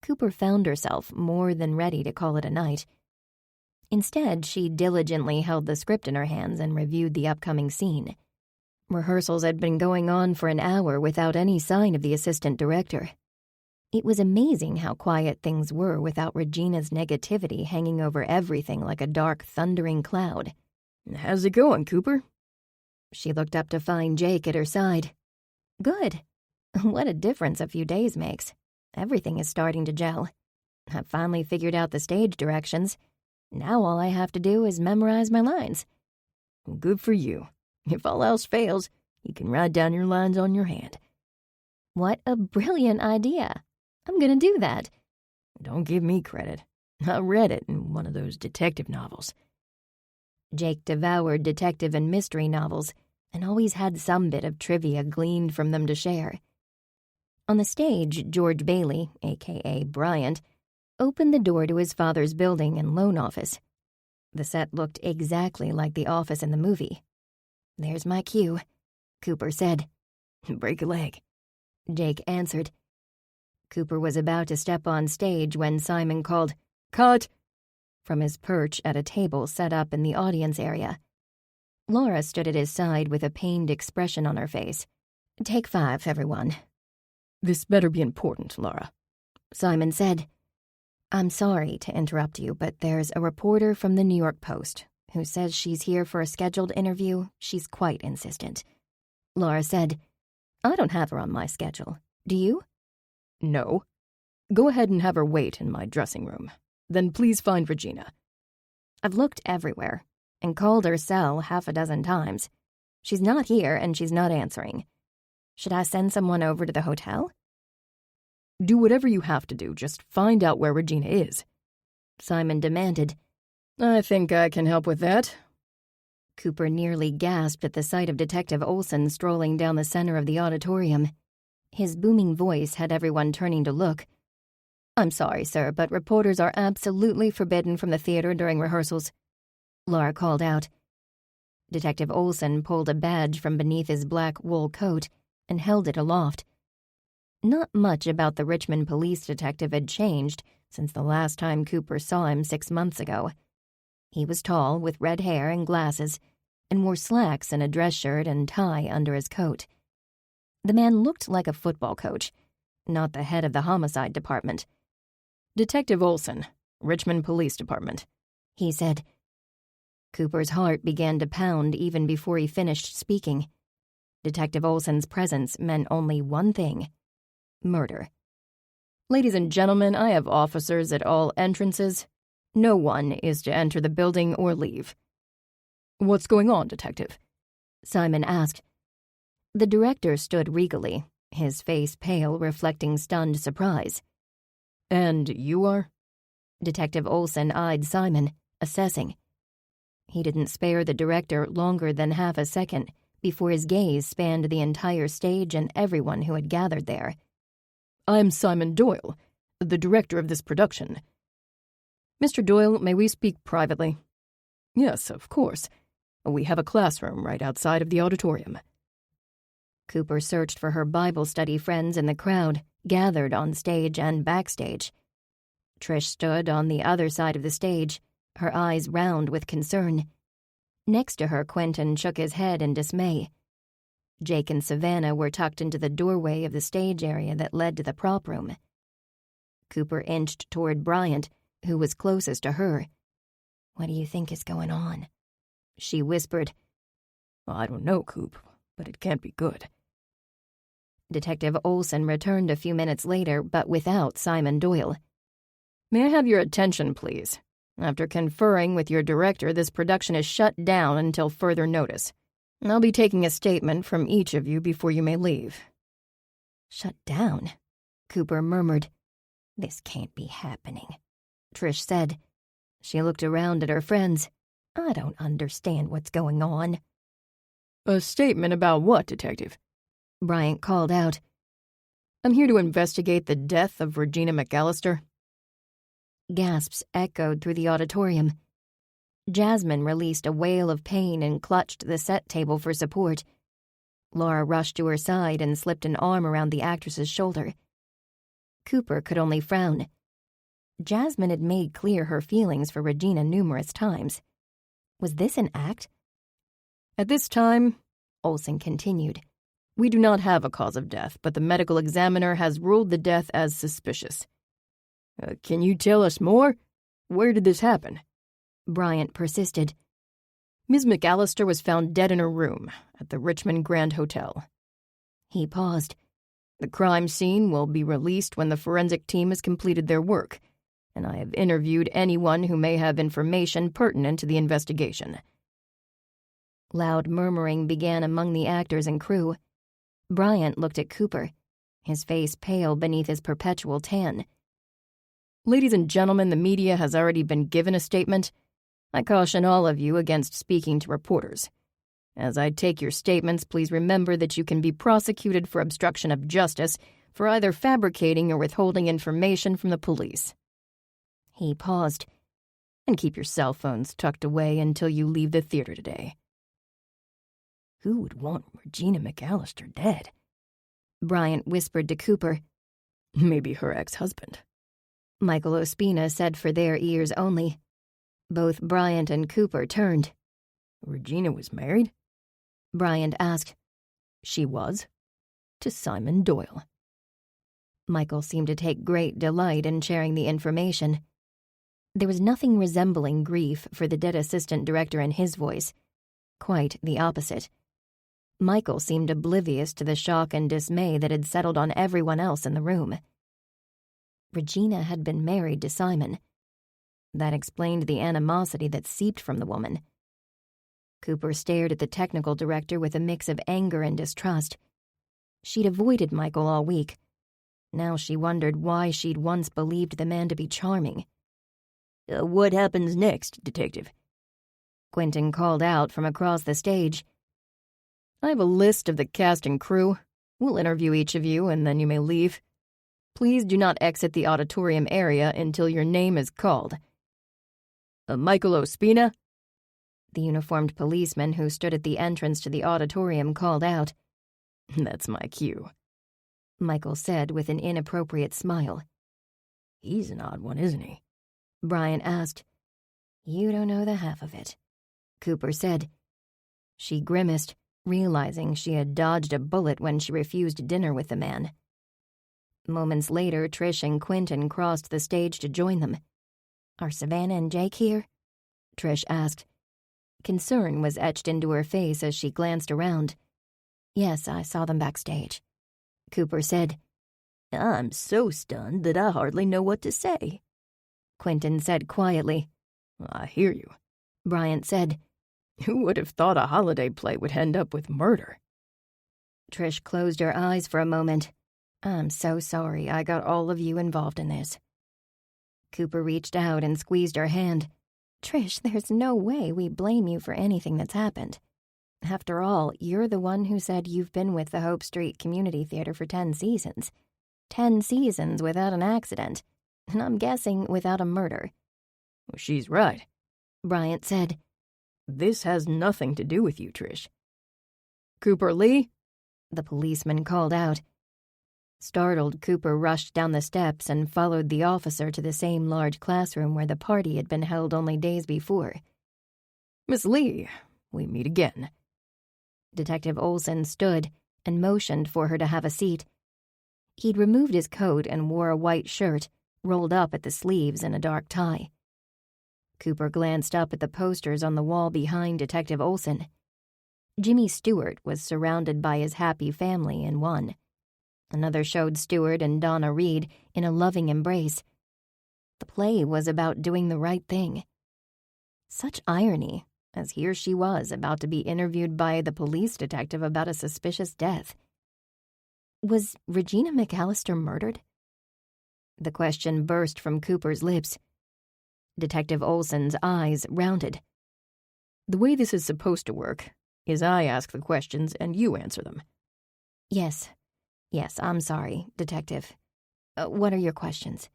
Cooper found herself more than ready to call it a night. Instead, she diligently held the script in her hands and reviewed the upcoming scene. Rehearsals had been going on for an hour without any sign of the assistant director. It was amazing how quiet things were without Regina's negativity hanging over everything like a dark, thundering cloud. "How's it going, Cooper?" She looked up to find Jake at her side. Good. What a difference a few days makes. Everything is starting to gel. I've finally figured out the stage directions. Now all I have to do is memorize my lines. "Good for you. If all else fails, you can write down your lines on your hand." What a brilliant idea. I'm gonna do that. Don't give me credit. I read it in one of those detective novels. Jake devoured detective and mystery novels and always had some bit of trivia gleaned from them to share. On the stage, George Bailey, a.k.a. Bryant, opened the door to his father's building and loan office. The set looked exactly like the office in the movie. "There's my cue," Cooper said. "Break a leg," Jake answered. Cooper was about to step on stage when Simon called, "Cut!" from his perch at a table set up in the audience area. Laura stood at his side with a pained expression on her face. "Take 5, everyone." "This better be important, Laura," Simon said. "I'm sorry to interrupt you, but there's a reporter from the New York Post who says she's here for a scheduled interview. She's quite insistent." Laura said, "I don't have her on my schedule. Do you?" "No. Go ahead and have her wait in my dressing room. Then please find Regina." "I've looked everywhere and called her cell 6 times. She's not here and she's not answering. Should I send someone over to the hotel?" "Do whatever you have to do. Just find out where Regina is," Simon demanded. "I think I can help with that." Cooper nearly gasped at the sight of Detective Olson strolling down the center of the auditorium. His booming voice had everyone turning to look. "I'm sorry, sir, but reporters are absolutely forbidden from the theater during rehearsals," Laura called out. Detective Olson pulled a badge from beneath his black wool coat and held it aloft. Not much about the Richmond police detective had changed since the last time Cooper saw him 6 months ago. He was tall, with red hair and glasses, and wore slacks and a dress shirt and tie under his coat. The man looked like a football coach, not the head of the homicide department. "Detective Olson, Richmond Police Department," he said. Cooper's heart began to pound even before he finished speaking. Detective Olson's presence meant only one thing: murder. "Ladies and gentlemen, I have officers at all entrances. No one is to enter the building or leave." "What's going on, Detective?" Simon asked. The director stood regally, his face pale, reflecting stunned surprise. "And you are?" Detective Olson eyed Simon, assessing. He didn't spare the director longer than half a second before his gaze spanned the entire stage and everyone who had gathered there. "I'm Simon Doyle, the director of this production." "Mr. Doyle, may we speak privately?" "Yes, of course. We have a classroom right outside of the auditorium." Cooper searched for her Bible study friends in the crowd, gathered on stage and backstage. Trish stood on the other side of the stage, her eyes round with concern. Next to her, Quentin shook his head in dismay. Jake and Savannah were tucked into the doorway of the stage area that led to the prop room. Cooper inched toward Bryant, who was closest to her. "What do you think is going on?" She whispered. "I don't know, Coop, but it can't be good." Detective Olson returned a few minutes later, but without Simon Doyle. "May I have your attention, please? After conferring with your director, this production is shut down until further notice. I'll be taking a statement from each of you before you may leave." "Shut down?" Cooper murmured. "This can't be happening," Trish said. She looked around at her friends. "I don't understand what's going on." "A statement about what, Detective?" Bryant called out. "I'm here to investigate the death of Regina McAllister." Gasps echoed through the auditorium. Jasmine released a wail of pain and clutched the set table for support. Laura rushed to her side and slipped an arm around the actress's shoulder. Cooper could only frown. Jasmine had made clear her feelings for Regina numerous times. Was this an act? "At this time," Olson continued, "we do not have a cause of death, but the medical examiner has ruled the death as suspicious." "Can you tell us more? Where did this happen?" Bryant persisted. "Ms. McAllister was found dead in her room at the Richmond Grand Hotel." He paused. "The crime scene will be released when the forensic team has completed their work, and I have interviewed anyone who may have information pertinent to the investigation." Loud murmuring began among the actors and crew. Bryant looked at Cooper, his face pale beneath his perpetual tan. "Ladies and gentlemen, the media has already been given a statement. I caution all of you against speaking to reporters. As I take your statements, please remember that you can be prosecuted for obstruction of justice for either fabricating or withholding information from the police." He paused. "And keep your cell phones tucked away until you leave the theater today." "Who would want Regina McAllister dead?" Bryant whispered to Cooper. "Maybe her ex-husband," Michael Ospina said for their ears only. Both Bryant and Cooper turned. "Regina was married?" Bryant asked. "She was. To Simon Doyle." Michael seemed to take great delight in sharing the information. There was nothing resembling grief for the dead assistant director in his voice. Quite the opposite. Michael seemed oblivious to the shock and dismay that had settled on everyone else in the room. Regina had been married to Simon. That explained the animosity that seeped from the woman. Cooper stared at the technical director with a mix of anger and distrust. She'd avoided Michael all week. Now she wondered why she'd once believed the man to be charming. What happens next, Detective?" Quentin called out from across the stage. "I have a list of the cast and crew. We'll interview each of you, and then you may leave. Please do not exit the auditorium area until your name is called." "Michael Ospina?" The uniformed policeman who stood at the entrance to the auditorium called out. "That's my cue," Michael said with an inappropriate smile. "He's an odd one, isn't he?" Brian asked. "You don't know the half of it," Cooper said. She grimaced, realizing she had dodged a bullet when she refused dinner with the man. Moments later, Trish and Quentin crossed the stage to join them. "Are Savannah and Jake here?" Trish asked. Concern was etched into her face as she glanced around. "Yes, I saw them backstage," Cooper said. "I'm so stunned that I hardly know what to say," Quentin said quietly. "I hear you," Bryant said. "Who would have thought a holiday play would end up with murder?" Trish closed her eyes for a moment. "I'm so sorry I got all of you involved in this." Cooper reached out and squeezed her hand. "Trish, there's no way we blame you for anything that's happened. After all, you're the one who said you've been with the Hope Street Community Theater for 10 seasons. 10 seasons without an accident, and I'm guessing without a murder." "She's right," Bryant said. "This has nothing to do with you, Trish." "Cooper Lee?" the policeman called out. Startled, Cooper rushed down the steps and followed the officer to the same large classroom where the party had been held only days before. "Miss Lee, we meet again." Detective Olson stood and motioned for her to have a seat. He'd removed his coat and wore a white shirt, rolled up at the sleeves and a dark tie. Cooper glanced up at the posters on the wall behind Detective Olson. Jimmy Stewart was surrounded by his happy family in one. Another showed Stewart and Donna Reed in a loving embrace. The play was about doing the right thing. Such irony, as here she was about to be interviewed by the police detective about a suspicious death. Was Regina McAllister murdered? The question burst from Cooper's lips. Detective Olson's eyes rounded. "The way this is supposed to work is I ask the questions and you answer them." Yes, I'm sorry, Detective. What are your questions?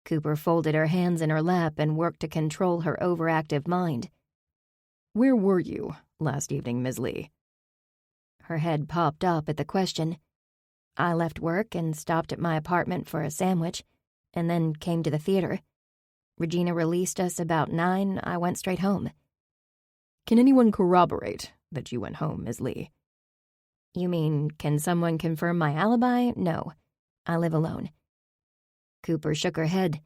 Cooper folded her hands in her lap and worked to control her overactive mind. "Where were you last evening, Ms. Lee?" Her head popped up at the question. I left work and stopped at my apartment for a sandwich, and then came to the theater. Regina released us about 9. I went straight home. "Can anyone corroborate that you went home, Ms. Lee?" You mean, can someone confirm my alibi? No. I live alone. Cooper shook her head.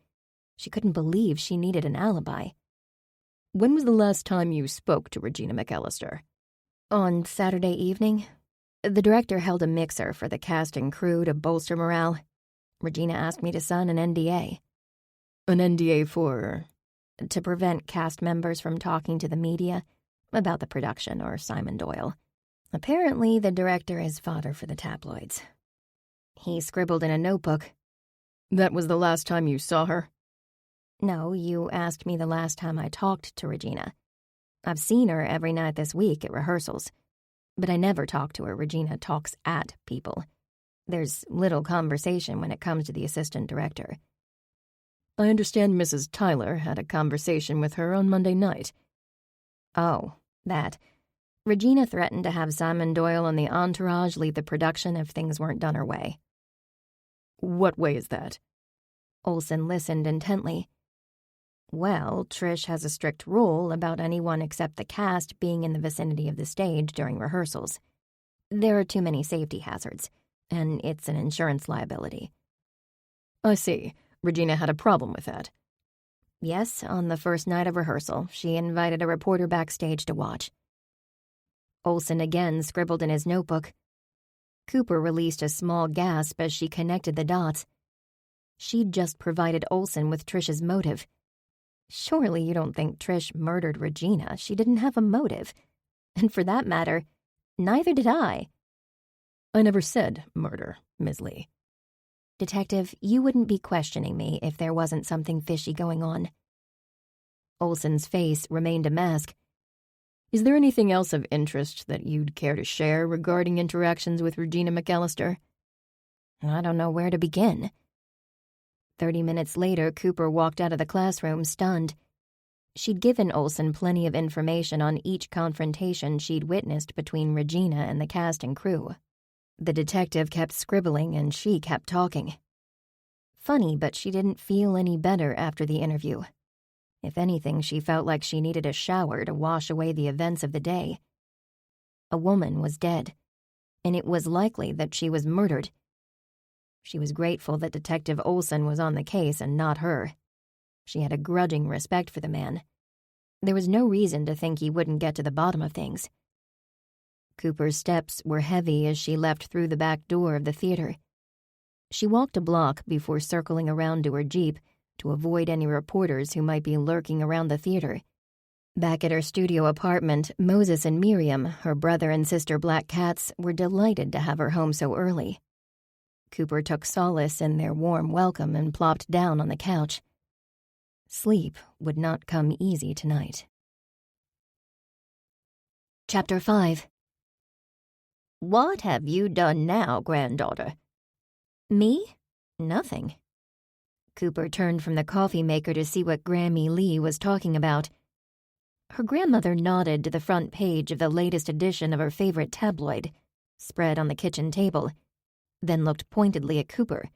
She couldn't believe she needed an alibi. "When was the last time you spoke to Regina McAllister?" On Saturday evening. The director held a mixer for the cast and crew to bolster morale. Regina asked me to sign an NDA. "An NDA for?" To prevent cast members from talking to the media about the production or Simon Doyle. Apparently, the director is fodder for the tabloids. He scribbled in a notebook. "That was the last time you saw her?" No, you asked me the last time I talked to Regina. I've seen her every night this week at rehearsals, but I never talk to her. Regina talks at people. There's little conversation when it comes to the assistant director. "I understand Mrs. Tyler had a conversation with her on Monday night." "Oh, that. Regina threatened to have Simon Doyle and the entourage leave the production if things weren't done her way." "What way is that?" Olson listened intently. "Well, Trish has a strict rule about anyone except the cast being in the vicinity of the stage during rehearsals. There are too many safety hazards, and it's an insurance liability." "I see. Regina had a problem with that." "Yes, on the first night of rehearsal, she invited a reporter backstage to watch." Olson again scribbled in his notebook. Cooper released a small gasp as she connected the dots. She'd just provided Olson with Trish's motive. Surely you don't think Trish murdered Regina. She didn't have a motive. And for that matter, neither did I. "I never said murder, Ms. Lee." "Detective, you wouldn't be questioning me if there wasn't something fishy going on." Olson's face remained a mask. "Is there anything else of interest that you'd care to share regarding interactions with Regina McAllister?" "I don't know where to begin." 30 minutes later, Cooper walked out of the classroom stunned. She'd given Olson plenty of information on each confrontation she'd witnessed between Regina and the cast and crew. The detective kept scribbling and she kept talking. Funny, but she didn't feel any better after the interview. If anything, she felt like she needed a shower to wash away the events of the day. A woman was dead, and it was likely that she was murdered. She was grateful that Detective Olson was on the case and not her. She had a grudging respect for the man. There was no reason to think he wouldn't get to the bottom of things. Cooper's steps were heavy as she left through the back door of the theater. She walked a block before circling around to her Jeep to avoid any reporters who might be lurking around the theater. Back at her studio apartment, Moses and Miriam, her brother and sister Black Cats, were delighted to have her home so early. Cooper took solace in their warm welcome and plopped down on the couch. Sleep would not come easy tonight. Chapter 5. "What have you done now, granddaughter?" "Me? Nothing." Cooper turned from the coffee maker to see what Grammy Lee was talking about. Her grandmother nodded to the front page of the latest edition of her favorite tabloid, spread on the kitchen table, then looked pointedly at Cooper.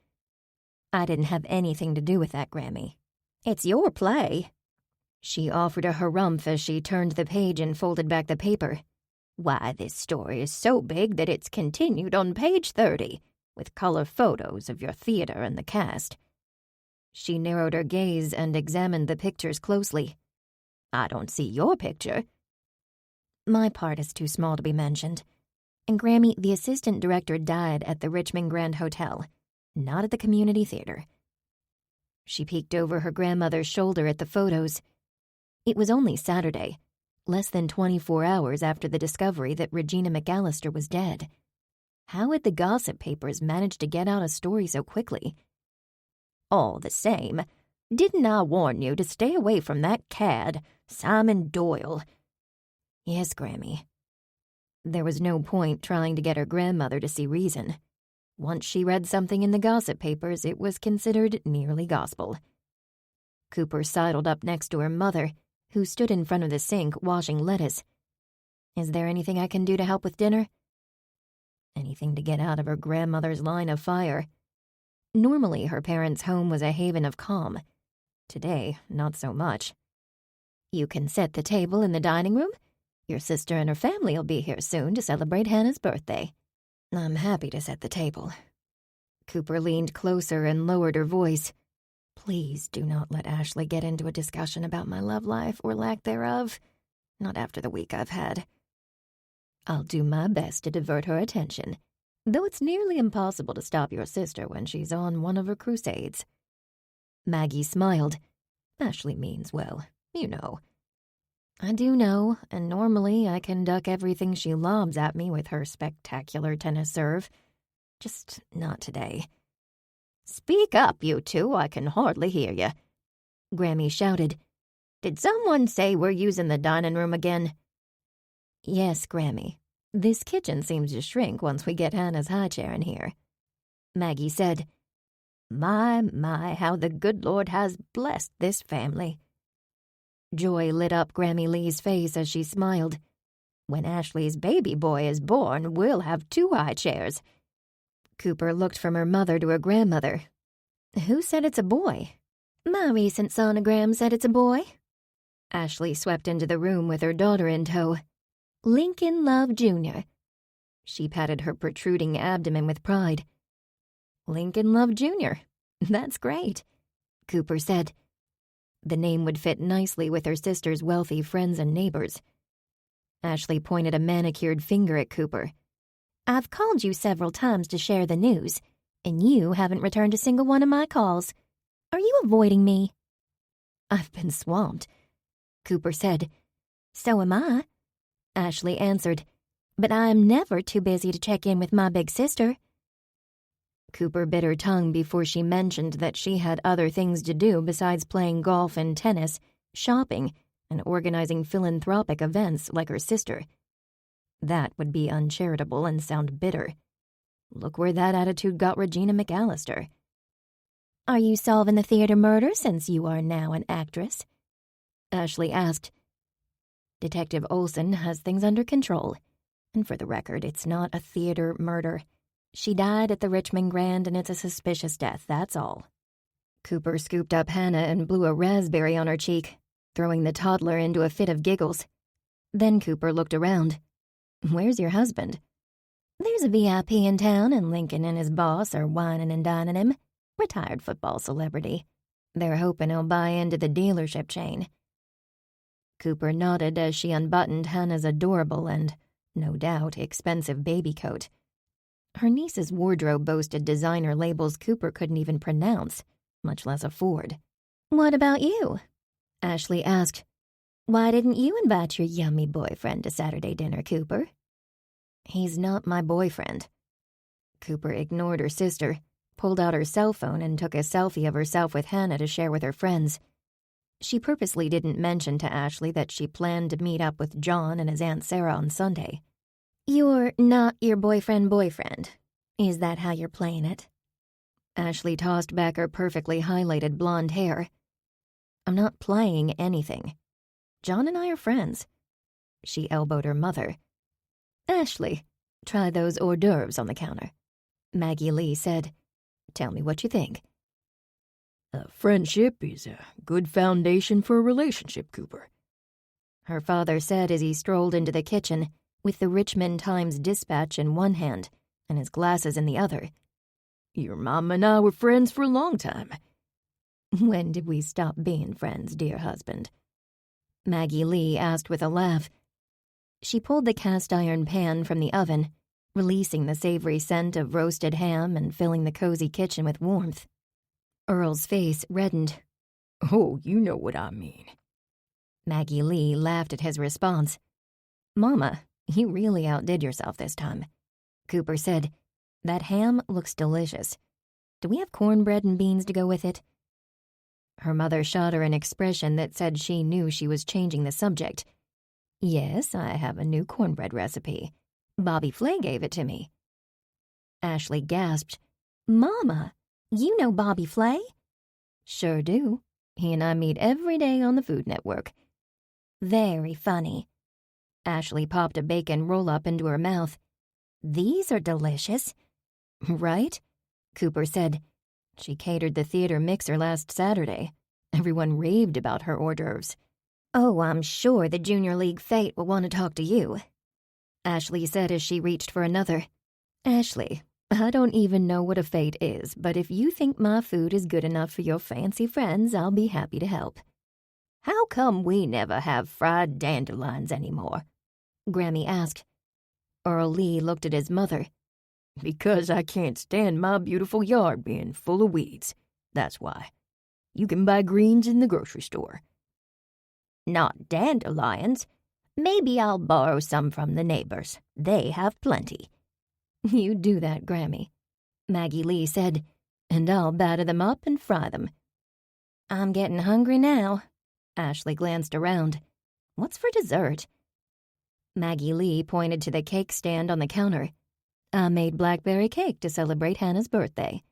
"I didn't have anything to do with that, Grammy. It's your play." She offered a harumph as she turned the page and folded back the paper. Why, this story is so big that it's continued on page 30, with color photos of your theater and the cast. She narrowed her gaze and examined the pictures closely. I don't see your picture. My part is too small to be mentioned. And Grammy, the assistant director, died at the Richmond Grand Hotel, not at the community theater. She peeked over her grandmother's shoulder at the photos. It was only Saturday, less than 24 hours after the discovery that Regina McAllister was dead. How had the gossip papers managed to get out a story so quickly? All the same, didn't I warn you to stay away from that cad, Simon Doyle? Yes, Grammy. There was no point trying to get her grandmother to see reason. Once she read something in the gossip papers, it was considered nearly gospel. Cooper sidled up next to her mother, who stood in front of the sink washing lettuce. Is there anything I can do to help with dinner? Anything to get out of her grandmother's line of fire. Normally, her parents' home was a haven of calm. Today, not so much. You can set the table in the dining room. Your sister and her family will be here soon to celebrate Hannah's birthday. I'm happy to set the table. Cooper leaned closer and lowered her voice. Please do not let Ashley get into a discussion about my love life or lack thereof. Not after the week I've had. I'll do my best to divert her attention, though it's nearly impossible to stop your sister when she's on one of her crusades. Maggie smiled. Ashley means well, you know. I do know, and normally I can duck everything she lobs at me with her spectacular tennis serve. Just not today. Speak up, you two. I can hardly hear you. Grammy shouted. Did someone say we're using the dining room again? Yes, Grammy. This kitchen seems to shrink once we get Hannah's high chair in here. Maggie said. My, how the good Lord has blessed this family. Joy lit up Grammy Lee's face as she smiled. When Ashley's baby boy is born, we'll have 2 high chairs. Cooper looked from her mother to her grandmother. Who said it's a boy? My recent sonogram said it's a boy. Ashley swept into the room with her daughter in tow. Lincoln Love Jr. She patted her protruding abdomen with pride. Lincoln Love Jr. That's great, Cooper said. The name would fit nicely with her sister's wealthy friends and neighbors. Ashley pointed a manicured finger at Cooper. I've called you several times to share the news, and you haven't returned a single one of my calls. Are you avoiding me? I've been swamped, Cooper said. So am I, Ashley answered, but I'm never too busy to check in with my big sister. Cooper bit her tongue before she mentioned that she had other things to do besides playing golf and tennis, shopping, and organizing philanthropic events like her sister. That would be uncharitable and sound bitter. Look where that attitude got Regina McAllister. Are you solving the theater murder since you are now an actress? Ashley asked. Detective Olson has things under control. And for the record, it's not a theater murder. She died at the Richmond Grand, and it's a suspicious death, that's all. Cooper scooped up Hannah and blew a raspberry on her cheek, throwing the toddler into a fit of giggles. Then Cooper looked around. Where's your husband? There's a VIP in town, and Lincoln and his boss are wining and dining him. Retired football celebrity. They're hoping he'll buy into the dealership chain. Cooper nodded as she unbuttoned Hannah's adorable and, no doubt, expensive baby coat. Her niece's wardrobe boasted designer labels Cooper couldn't even pronounce, much less afford. What about you? Ashley asked. Why didn't you invite your yummy boyfriend to Saturday dinner, Cooper? He's not my boyfriend. Cooper ignored her sister, pulled out her cell phone, and took a selfie of herself with Hannah to share with her friends. She purposely didn't mention to Ashley that she planned to meet up with John and his Aunt Sarah on Sunday. You're not your boyfriend. Is that how you're playing it? Ashley tossed back her perfectly highlighted blonde hair. I'm not playing anything. John and I are friends. She elbowed her mother. Ashley, try those hors d'oeuvres on the counter. Maggie Lee said, Tell me what you think. A friendship is a good foundation for a relationship, Cooper. Her father said as he strolled into the kitchen, with the Richmond Times-Dispatch in one hand and his glasses in the other. Your mom and I were friends for a long time. When did we stop being friends, dear husband? Maggie Lee asked with a laugh. She pulled the cast-iron pan from the oven, releasing the savory scent of roasted ham and filling the cozy kitchen with warmth. Earl's face reddened. Oh, you know what I mean. Maggie Lee laughed at his response. Mama, you really outdid yourself this time. Cooper said, That ham looks delicious. Do we have cornbread and beans to go with it? Her mother shot her an expression that said she knew she was changing the subject. Yes, I have a new cornbread recipe. Bobby Flay gave it to me. Ashley gasped. Mama, you know Bobby Flay? Sure do. He and I meet every day on the Food Network. Very funny. Ashley popped a bacon roll-up into her mouth. These are delicious. Right? Cooper said. She catered the theater mixer last Saturday. Everyone raved about her hors d'oeuvres. Oh, I'm sure the Junior League Fate will want to talk to you. Ashley said as she reached for another. Ashley, I don't even know what a fate is, but if you think my food is good enough for your fancy friends, I'll be happy to help. How come we never have fried dandelions anymore? Grammy asked. Earl Lee looked at his mother. Because I can't stand my beautiful yard being full of weeds. That's why. You can buy greens in the grocery store. Not dandelions. Maybe I'll borrow some from the neighbors. They have plenty. You do that, Grammy, Maggie Lee said, and I'll batter them up and fry them. I'm getting hungry now. Ashley glanced around. What's for dessert? Maggie Lee pointed to the cake stand on the counter. I made blackberry cake to celebrate Hannah's birthday.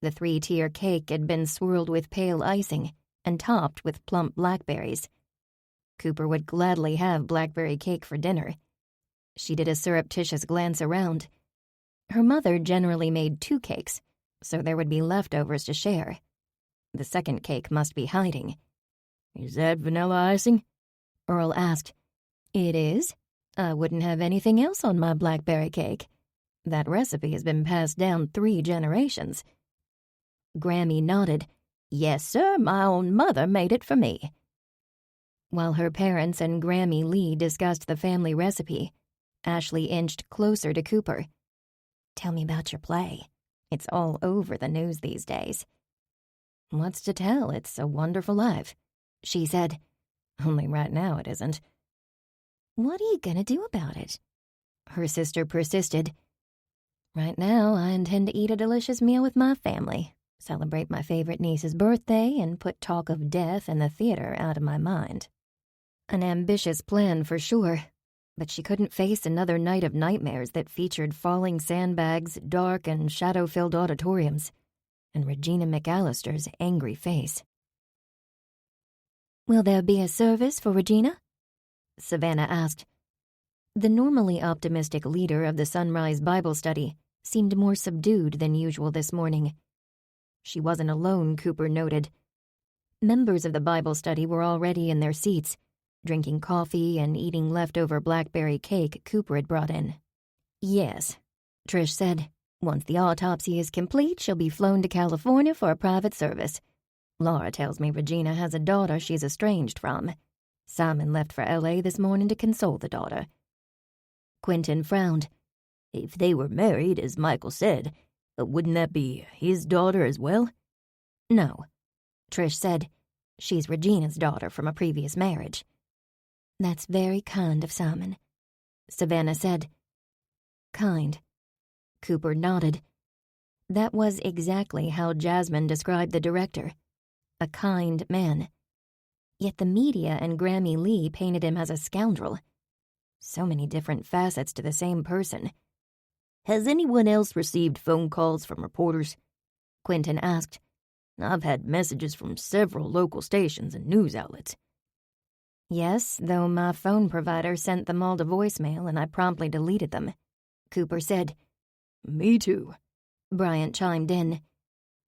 The 3-tier cake had been swirled with pale icing and topped with plump blackberries. Cooper would gladly have blackberry cake for dinner. She did a surreptitious glance around. Her mother generally made 2 cakes, so there would be leftovers to share. The second cake must be hiding. Is that vanilla icing? Earl asked. It is. I wouldn't have anything else on my blackberry cake. That recipe has been passed down 3 generations. Grammy nodded. Yes, sir, my own mother made it for me. While her parents and Grammy Lee discussed the family recipe, Ashley inched closer to Cooper. Tell me about your play. It's all over the news these days. What's to tell? It's a wonderful life, she said. Only right now it isn't. What are you gonna do about it? Her sister persisted. Right now, I intend to eat a delicious meal with my family, celebrate my favorite niece's birthday, and put talk of death in the theater out of my mind. An ambitious plan for sure, but she couldn't face another night of nightmares that featured falling sandbags, dark and shadow-filled auditoriums, and Regina McAllister's angry face. Will there be a service for Regina? Savannah asked. The normally optimistic leader of the Sunrise Bible Study seemed more subdued than usual this morning. She wasn't alone, Cooper noted. Members of the Bible study were already in their seats, drinking coffee and eating leftover blackberry cake Cooper had brought in. Yes, Trish said. Once the autopsy is complete, she'll be flown to California for a private service. Laura tells me Regina has a daughter she's estranged from. Simon left for L.A. this morning to console the daughter. Quentin frowned. If they were married, as Michael said, wouldn't that be his daughter as well? No, Trish said. She's Regina's daughter from a previous marriage. That's very kind of Simon, Savannah said. Kind. Cooper nodded. That was exactly how Jasmine described the director. A kind man. Yet the media and Grammy Lee painted him as a scoundrel. So many different facets to the same person. Has anyone else received phone calls from reporters? Quentin asked. I've had messages from several local stations and news outlets. Yes, though my phone provider sent them all to voicemail and I promptly deleted them, Cooper said. Me too, Bryant chimed in.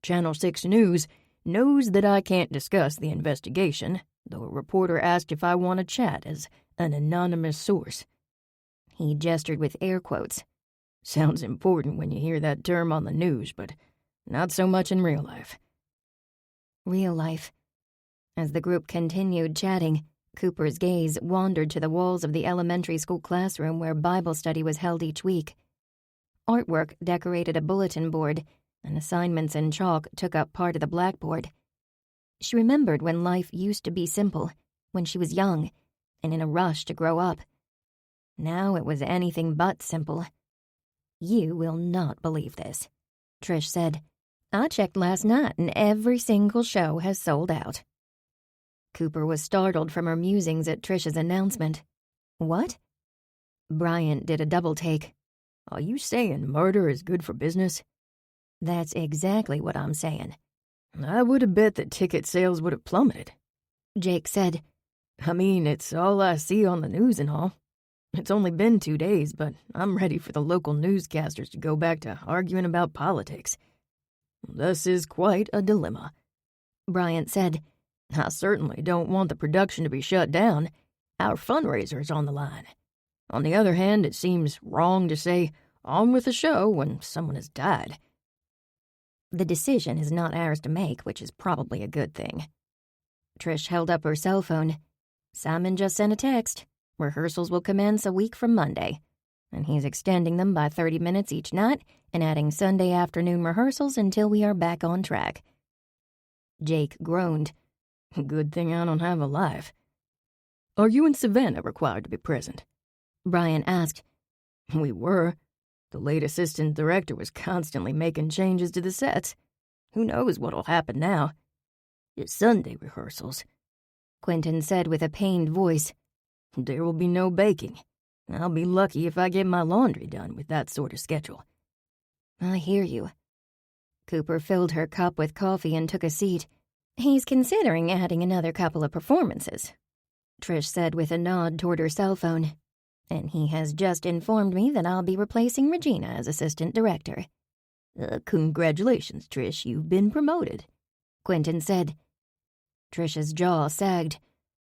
Channel 6 News, knows that I can't discuss the investigation, though a reporter asked if I want to chat as an anonymous source. He gestured with air quotes. Sounds important when you hear that term on the news, but not so much in real life. Real life. As the group continued chatting, Cooper's gaze wandered to the walls of the elementary school classroom where Bible study was held each week. Artwork decorated a bulletin board, and assignments in chalk took up part of the blackboard. She remembered when life used to be simple, when she was young, and in a rush to grow up. Now it was anything but simple. "You will not believe this," Trish said. "I checked last night and every single show has sold out." Cooper was startled from her musings at Trish's announcement. "What?" Bryant did a double take. Are you saying murder is good for business? "That's exactly what I'm saying." I would have bet that ticket sales would have plummeted. Jake said. I mean, it's all I see on the news and all. It's only been 2 days, but I'm ready for the local newscasters to go back to arguing about politics. This is quite a dilemma. Bryant said. I certainly don't want the production to be shut down. Our fundraiser's on the line. On the other hand, it seems wrong to say, on with the show when someone has died. The decision is not ours to make, which is probably a good thing. Trish held up her cell phone. Simon just sent a text. Rehearsals will commence a week from Monday, and he's extending them by 30 minutes each night and adding Sunday afternoon rehearsals until we are back on track. Jake groaned. Good thing I don't have a life. Are you and Savannah required to be present? Brian asked. We were. The late assistant director was constantly making changes to the sets. Who knows what'll happen now? It's Sunday rehearsals, Quentin said with a pained voice. There will be no baking. I'll be lucky if I get my laundry done with that sort of schedule. I hear you. Cooper filled her cup with coffee and took a seat. He's considering adding another couple of performances, Trish said with a nod toward her cell phone. And he has just informed me that I'll be replacing Regina as assistant director. Congratulations, Trish. You've been promoted, Quentin said. Trish's jaw sagged.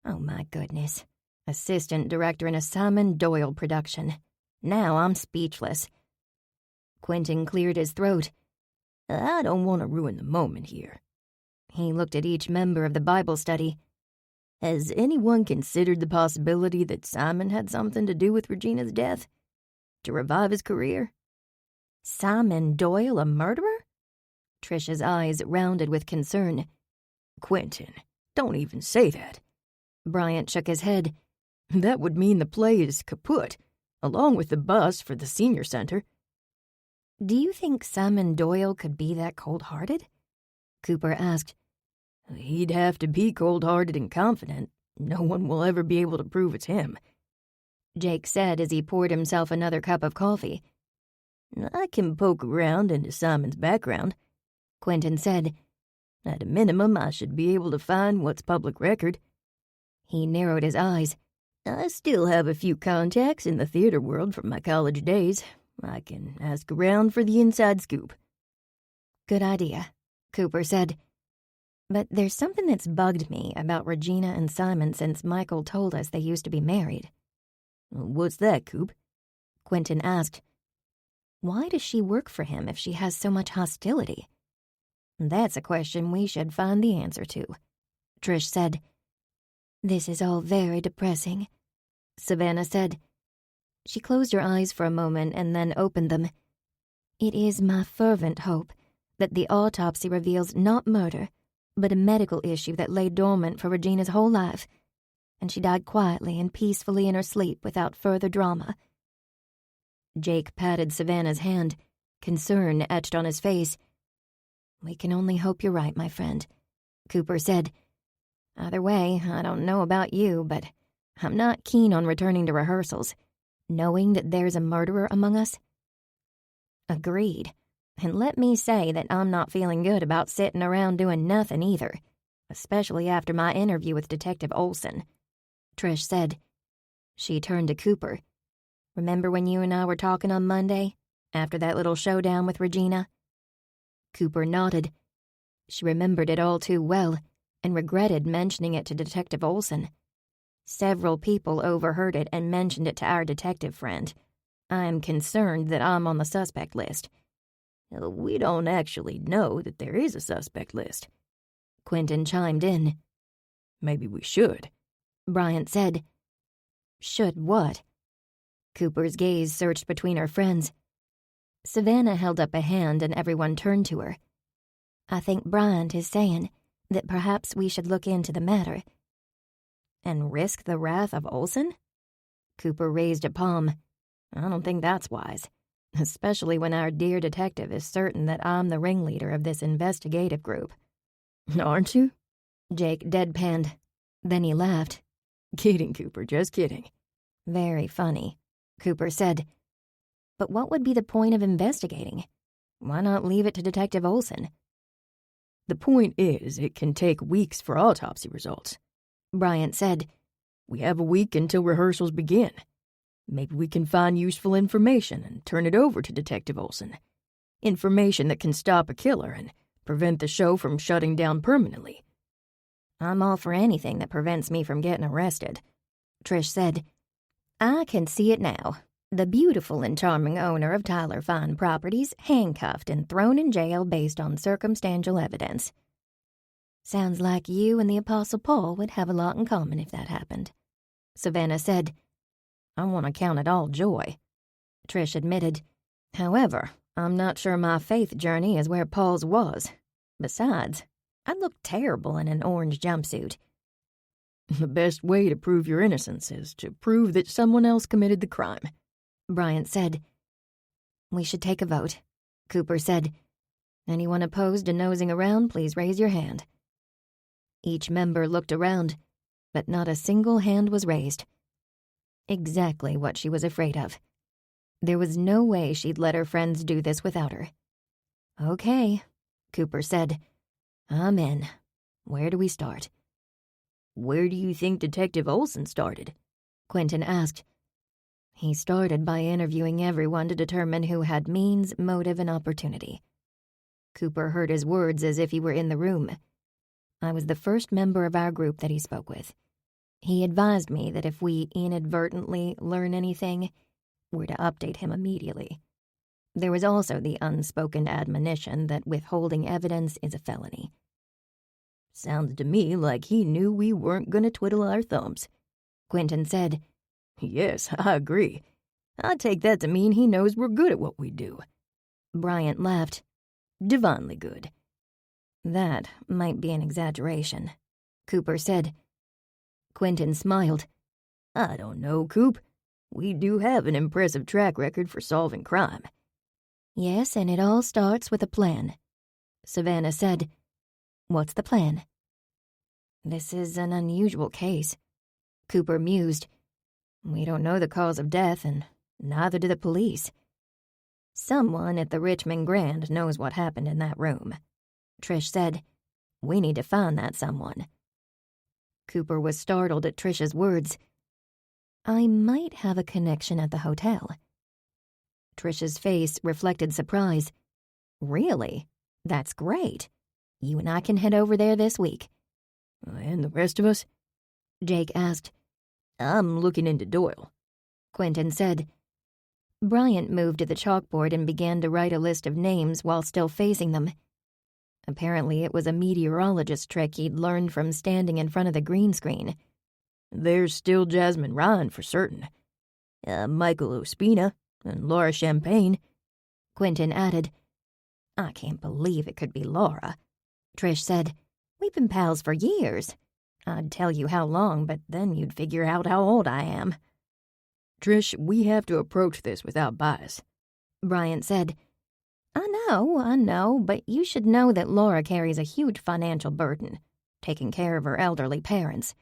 Oh my goodness. Assistant director in a Simon Doyle production. Now I'm speechless. Quentin cleared his throat. I don't want to ruin the moment here. He looked at each member of the Bible study. Has anyone considered the possibility that Simon had something to do with Regina's death? To revive his career? Simon Doyle a murderer? Trish's eyes rounded with concern. Quentin, don't even say that. Bryant shook his head. That would mean the play is kaput, along with the bus for the senior center. Do you think Simon Doyle could be that cold-hearted? Cooper asked. He'd have to be cold-hearted and confident. No one will ever be able to prove it's him, Jake said as he poured himself another cup of coffee. I can poke around into Simon's background, Quentin said. At a minimum, I should be able to find what's public record. He narrowed his eyes. I still have a few contacts in the theater world from my college days. I can ask around for the inside scoop. Good idea, Cooper said. But there's something that's bugged me about Regina and Simon since Michael told us they used to be married. What's that, Coop? Quentin asked. Why does she work for him if she has so much hostility? That's a question we should find the answer to, Trish said. This is all very depressing, Savannah said. She closed her eyes for a moment and then opened them. It is my fervent hope that the autopsy reveals not murder, but a medical issue that lay dormant for Regina's whole life, and she died quietly and peacefully in her sleep without further drama. Jake patted Savannah's hand, concern etched on his face. We can only hope you're right, my friend, Cooper said. Either way, I don't know about you, but I'm not keen on returning to rehearsals, knowing that there's a murderer among us. Agreed. And let me say that I'm not feeling good about sitting around doing nothing either, especially after my interview with Detective Olson, Trish said. She turned to Cooper. Remember when you and I were talking on Monday, after that little showdown with Regina? Cooper nodded. She remembered it all too well and regretted mentioning it to Detective Olson. Several people overheard it and mentioned it to our detective friend. I'm concerned that I'm on the suspect list. We don't actually know that there is a suspect list. Quentin chimed in. Maybe we should, Bryant said. Should what? Cooper's gaze searched between her friends. Savannah held up a hand and everyone turned to her. I think Bryant is saying that perhaps we should look into the matter. And risk the wrath of Olson? Cooper raised a palm. I don't think that's wise, especially when our dear detective is certain that I'm the ringleader of this investigative group. Aren't you? Jake deadpanned. Then he laughed. Kidding, Cooper, just kidding. Very funny, Cooper said. But what would be the point of investigating? Why not leave it to Detective Olson? The point is, it can take weeks for autopsy results, Bryant said. We have a week until rehearsals begin. Maybe we can find useful information and turn it over to Detective Olson. Information that can stop a killer and prevent the show from shutting down permanently. I'm all for anything that prevents me from getting arrested, Trish said. I can see it now. The beautiful and charming owner of Tyler Fine Properties handcuffed and thrown in jail based on circumstantial evidence. Sounds like you and the Apostle Paul would have a lot in common if that happened, Savannah said. I want to count it all joy, Trish admitted. However, I'm not sure my faith journey is where Paul's was. Besides, I'd look terrible in an orange jumpsuit. The best way to prove your innocence is to prove that someone else committed the crime, Bryant said. We should take a vote, Cooper said. Anyone opposed to nosing around, please raise your hand. Each member looked around, but not a single hand was raised. Exactly what she was afraid of. There was no way she'd let her friends do this without her. Okay, Cooper said. I'm in. Where do we start? Where do you think Detective Olson started? Quentin asked. He started by interviewing everyone to determine who had means, motive, and opportunity. Cooper heard his words as if he were in the room. I was the first member of our group that he spoke with. He advised me that if we inadvertently learn anything, we're to update him immediately. There was also the unspoken admonition that withholding evidence is a felony. Sounds to me like he knew we weren't going to twiddle our thumbs, Quentin said. Yes, I agree. I take that to mean he knows we're good at what we do. Bryant laughed. Divinely good. That might be an exaggeration, Cooper said. Quentin smiled. I don't know, Coop. We do have an impressive track record for solving crime. Yes, and it all starts with a plan, Savannah said. What's the plan? This is an unusual case, Cooper mused. We don't know the cause of death, and neither do the police. Someone at the Richmond Grand knows what happened in that room, Trish said. We need to find that someone. Cooper was startled at Trish's words. I might have a connection at the hotel. Trish's face reflected surprise. Really? That's great. You and I can head over there this week. And the rest of us? Jake asked. I'm looking into Doyle, Quentin said. Bryant moved to the chalkboard and began to write a list of names while still facing them. Apparently it was a meteorologist trick he'd learned from standing in front of the green screen. There's still Jasmine Ryan for certain. Michael Ospina and Laura Champagne, Quentin added. I can't believe it could be Laura, Trish said. We've been pals for years. I'd tell you how long, but then you'd figure out how old I am. Trish, we have to approach this without bias, Bryant said. I know, but you should know that Laura carries a huge financial burden, taking care of her elderly parents.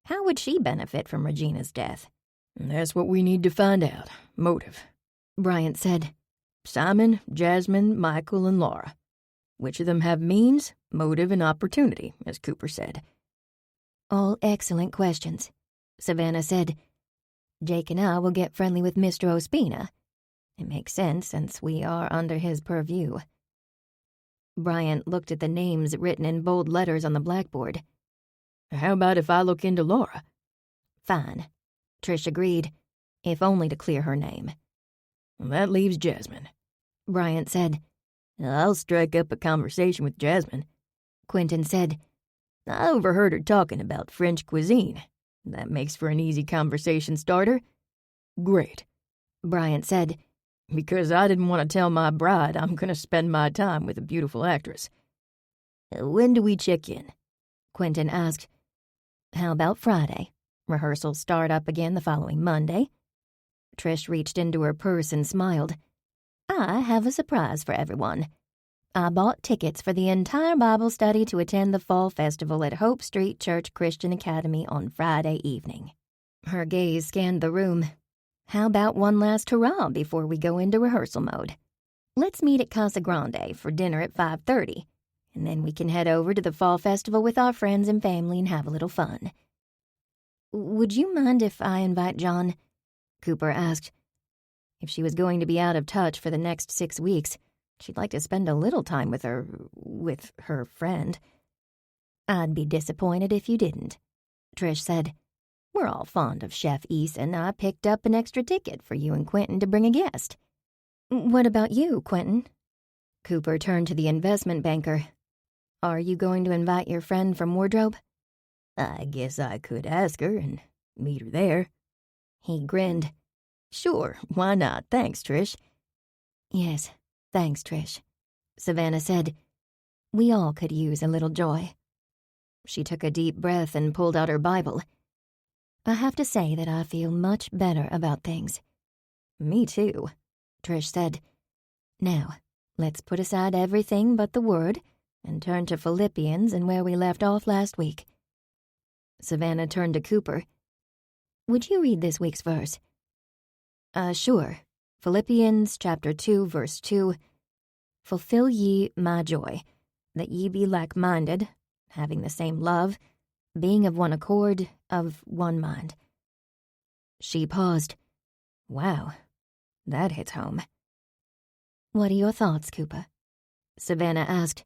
How would she benefit from Regina's death? That's what we need to find out. Motive, Bryant said. Simon, Jasmine, Michael, and Laura. Which of them have means, motive, and opportunity, as Cooper said? All excellent questions, Savannah said. Jake and I will get friendly with Mr. Ospina. It makes sense since we are under his purview. Bryant looked at the names written in bold letters on the blackboard. How about if I look into Laura? Fine, Trish agreed, if only to clear her name. That leaves Jasmine, Bryant said. I'll strike up a conversation with Jasmine, Quentin said. I overheard her talking about French cuisine. That makes for an easy conversation starter. Great, Bryant said. Because I didn't want to tell my bride I'm going to spend my time with a beautiful actress. When do we check in? Quentin asked. How about Friday? Rehearsals start up again the following Monday. Trish reached into her purse and smiled. I have a surprise for everyone. I bought tickets for the entire Bible study to attend the fall festival at Hope Street Church Christian Academy on Friday evening. Her gaze scanned the room. How about one last hurrah before we go into rehearsal mode? Let's meet at Casa Grande for dinner at 5:30, and then we can head over to the fall festival with our friends and family and have a little fun. Would you mind if I invite John? Cooper asked. If she was going to be out of touch for the next 6 weeks, she'd like to spend a little time with her friend. I'd be disappointed if you didn't, Trish said. We're all fond of Chef East, and I picked up an extra ticket for you and Quentin to bring a guest. What about you, Quentin? Cooper turned to the investment banker. Are you going to invite your friend from wardrobe? I guess I could ask her and meet her there. He grinned. Sure, why not? Thanks, Trish. Yes, thanks, Trish, Savannah said. We all could use a little joy. She took a deep breath and pulled out her Bible. I have to say that I feel much better about things. Me too, Trish said. Now, let's put aside everything but the Word and turn to Philippians and where we left off last week. Savannah turned to Cooper. Would you read this week's verse? Sure. Philippians chapter 2, verse 2. Fulfill ye my joy, that ye be like-minded, having the same love, being of one accord, of one mind. She paused. Wow, that hits home. What are your thoughts, Cooper? Savannah asked.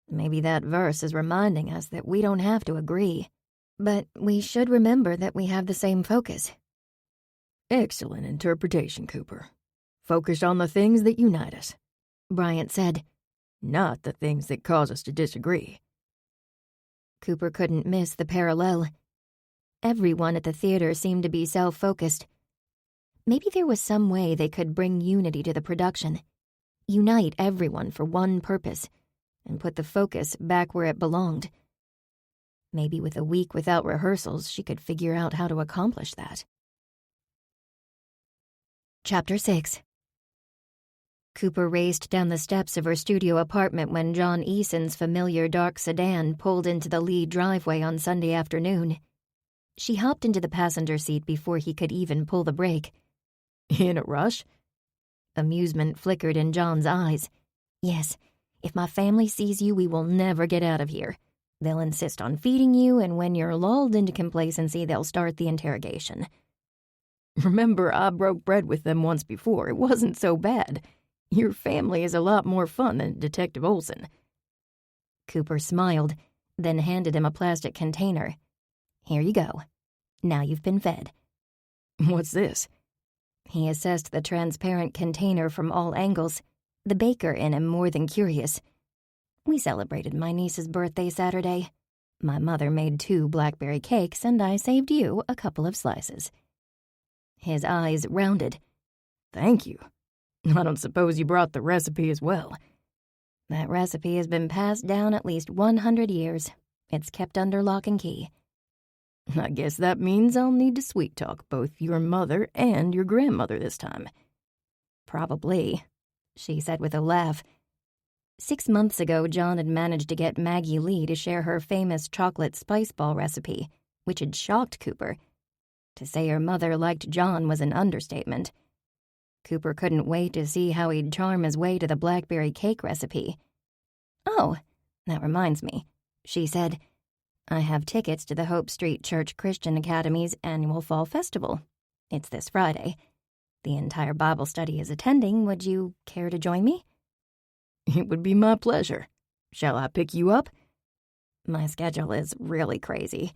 Maybe that verse is reminding us that we don't have to agree, but we should remember that we have the same focus. Excellent interpretation, Cooper. Focus on the things that unite us, Bryant said. Not the things that cause us to disagree. Cooper couldn't miss the parallel. Everyone at the theater seemed to be self-focused. Maybe there was some way they could bring unity to the production, unite everyone for one purpose, and put the focus back where it belonged. Maybe with a week without rehearsals, she could figure out how to accomplish that. Chapter 6. Cooper raced down the steps of her studio apartment when John Eason's familiar dark sedan pulled into the Lee driveway on Sunday afternoon. She hopped into the passenger seat before he could even pull the brake. In a rush? Amusement flickered in John's eyes. Yes, if my family sees you, we will never get out of here. They'll insist on feeding you, and when you're lulled into complacency, they'll start the interrogation. Remember, I broke bread with them once before. It wasn't so bad. Your family is a lot more fun than Detective Olson. Cooper smiled, then handed him a plastic container. Here you go. Now you've been fed. What's this? He assessed the transparent container from all angles, the baker in him more than curious. We celebrated my niece's birthday Saturday. My mother made 2 blackberry cakes, and I saved you a couple of slices. His eyes rounded. Thank you. I don't suppose you brought the recipe as well. That recipe has been passed down at least 100 years. It's kept under lock and key. I guess that means I'll need to sweet-talk both your mother and your grandmother this time. Probably, she said with a laugh. 6 months ago, John had managed to get Maggie Lee to share her famous chocolate spice ball recipe, which had shocked Cooper. To say her mother liked John was an understatement. Cooper couldn't wait to see how he'd charm his way to the blackberry cake recipe. Oh, that reminds me, she said. I have tickets to the Hope Street Church Christian Academy's annual fall festival. It's this Friday. The entire Bible study is attending. Would you care to join me? It would be my pleasure. Shall I pick you up? My schedule is really crazy.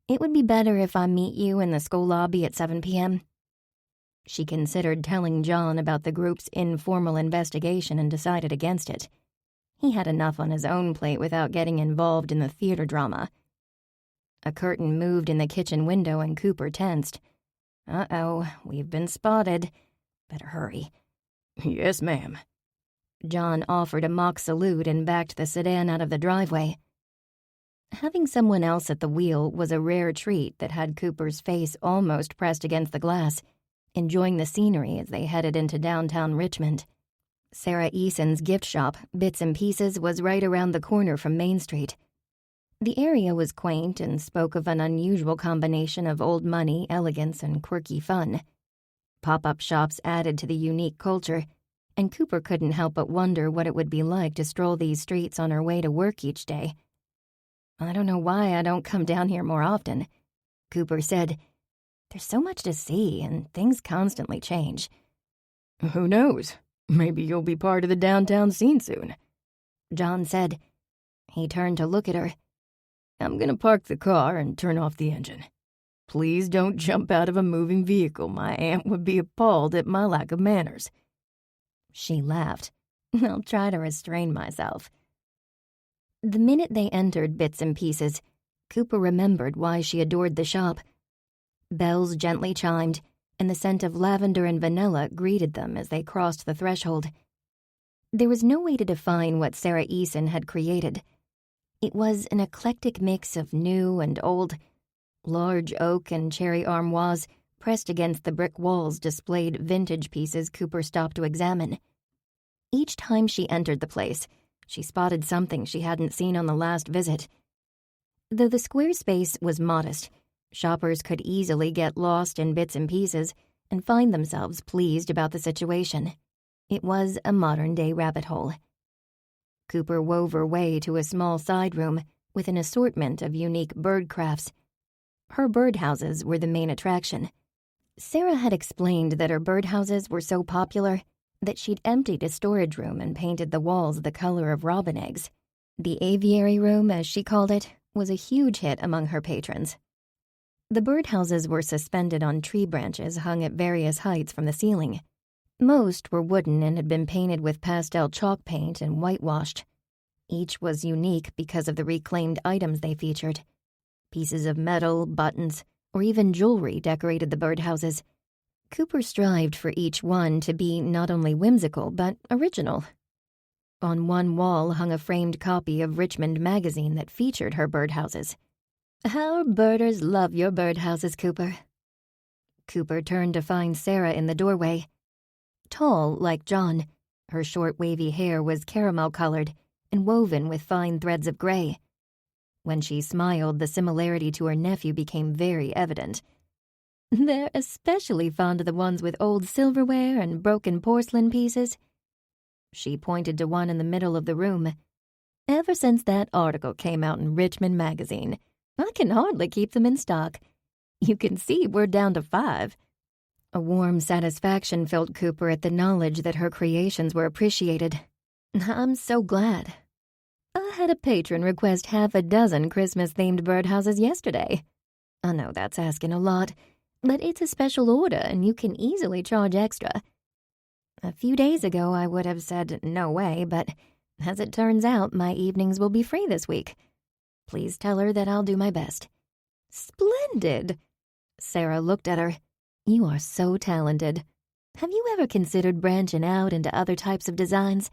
It would be better if I meet you in the school lobby at 7 p.m. She considered telling John about the group's informal investigation and decided against it. He had enough on his own plate without getting involved in the theater drama. A curtain moved in the kitchen window and Cooper tensed. Uh-oh, we've been spotted. Better hurry. Yes, ma'am. John offered a mock salute and backed the sedan out of the driveway. Having someone else at the wheel was a rare treat that had Cooper's face almost pressed against the glass, enjoying the scenery as they headed into downtown Richmond. Sarah Eason's gift shop, Bits and Pieces, was right around the corner from Main Street. The area was quaint and spoke of an unusual combination of old money, elegance, and quirky fun. Pop-up shops added to the unique culture, and Cooper couldn't help but wonder what it would be like to stroll these streets on her way to work each day. I don't know why I don't come down here more often, Cooper said. There's so much to see, and things constantly change. Who knows? Maybe you'll be part of the downtown scene soon, John said. He turned to look at her. I'm gonna park the car and turn off the engine. Please don't jump out of a moving vehicle. My aunt would be appalled at my lack of manners. She laughed. I'll try to restrain myself. The minute they entered Bits and Pieces, Cooper remembered why she adored the shop. Bells gently chimed, and the scent of lavender and vanilla greeted them as they crossed the threshold. There was no way to define what Sarah Eason had created. It was an eclectic mix of new and old. Large oak and cherry armoires pressed against the brick walls displayed vintage pieces Cooper stopped to examine. Each time she entered the place, she spotted something she hadn't seen on the last visit. Though the square space was modest, shoppers could easily get lost in Bits and Pieces and find themselves pleased about the situation. It was a modern-day rabbit hole. Cooper wove her way to a small side room with an assortment of unique bird crafts. Her birdhouses were the main attraction. Sarah had explained that her birdhouses were so popular that she'd emptied a storage room and painted the walls the color of robin eggs. The aviary room, as she called it, was a huge hit among her patrons. The birdhouses were suspended on tree branches hung at various heights from the ceiling. Most were wooden and had been painted with pastel chalk paint and whitewashed. Each was unique because of the reclaimed items they featured. Pieces of metal, buttons, or even jewelry decorated the birdhouses. Cooper strived for each one to be not only whimsical, but original. On one wall hung a framed copy of Richmond magazine that featured her birdhouses. Our birders love your birdhouses, Cooper. Cooper turned to find Sarah in the doorway. Tall, like John, her short wavy hair was caramel-colored and woven with fine threads of gray. When she smiled, the similarity to her nephew became very evident. They're especially fond of the ones with old silverware and broken porcelain pieces. She pointed to one in the middle of the room. Ever since that article came out in Richmond magazine, I can hardly keep them in stock. You can see we're down to 5. A warm satisfaction filled Cooper at the knowledge that her creations were appreciated. I'm so glad. I had a patron request 6 Christmas-themed birdhouses yesterday. I know that's asking a lot, but it's a special order and you can easily charge extra. A few days ago I would have said no way, but as it turns out, my evenings will be free this week. Please tell her that I'll do my best. Splendid! Sarah looked at her. You are so talented. Have you ever considered branching out into other types of designs?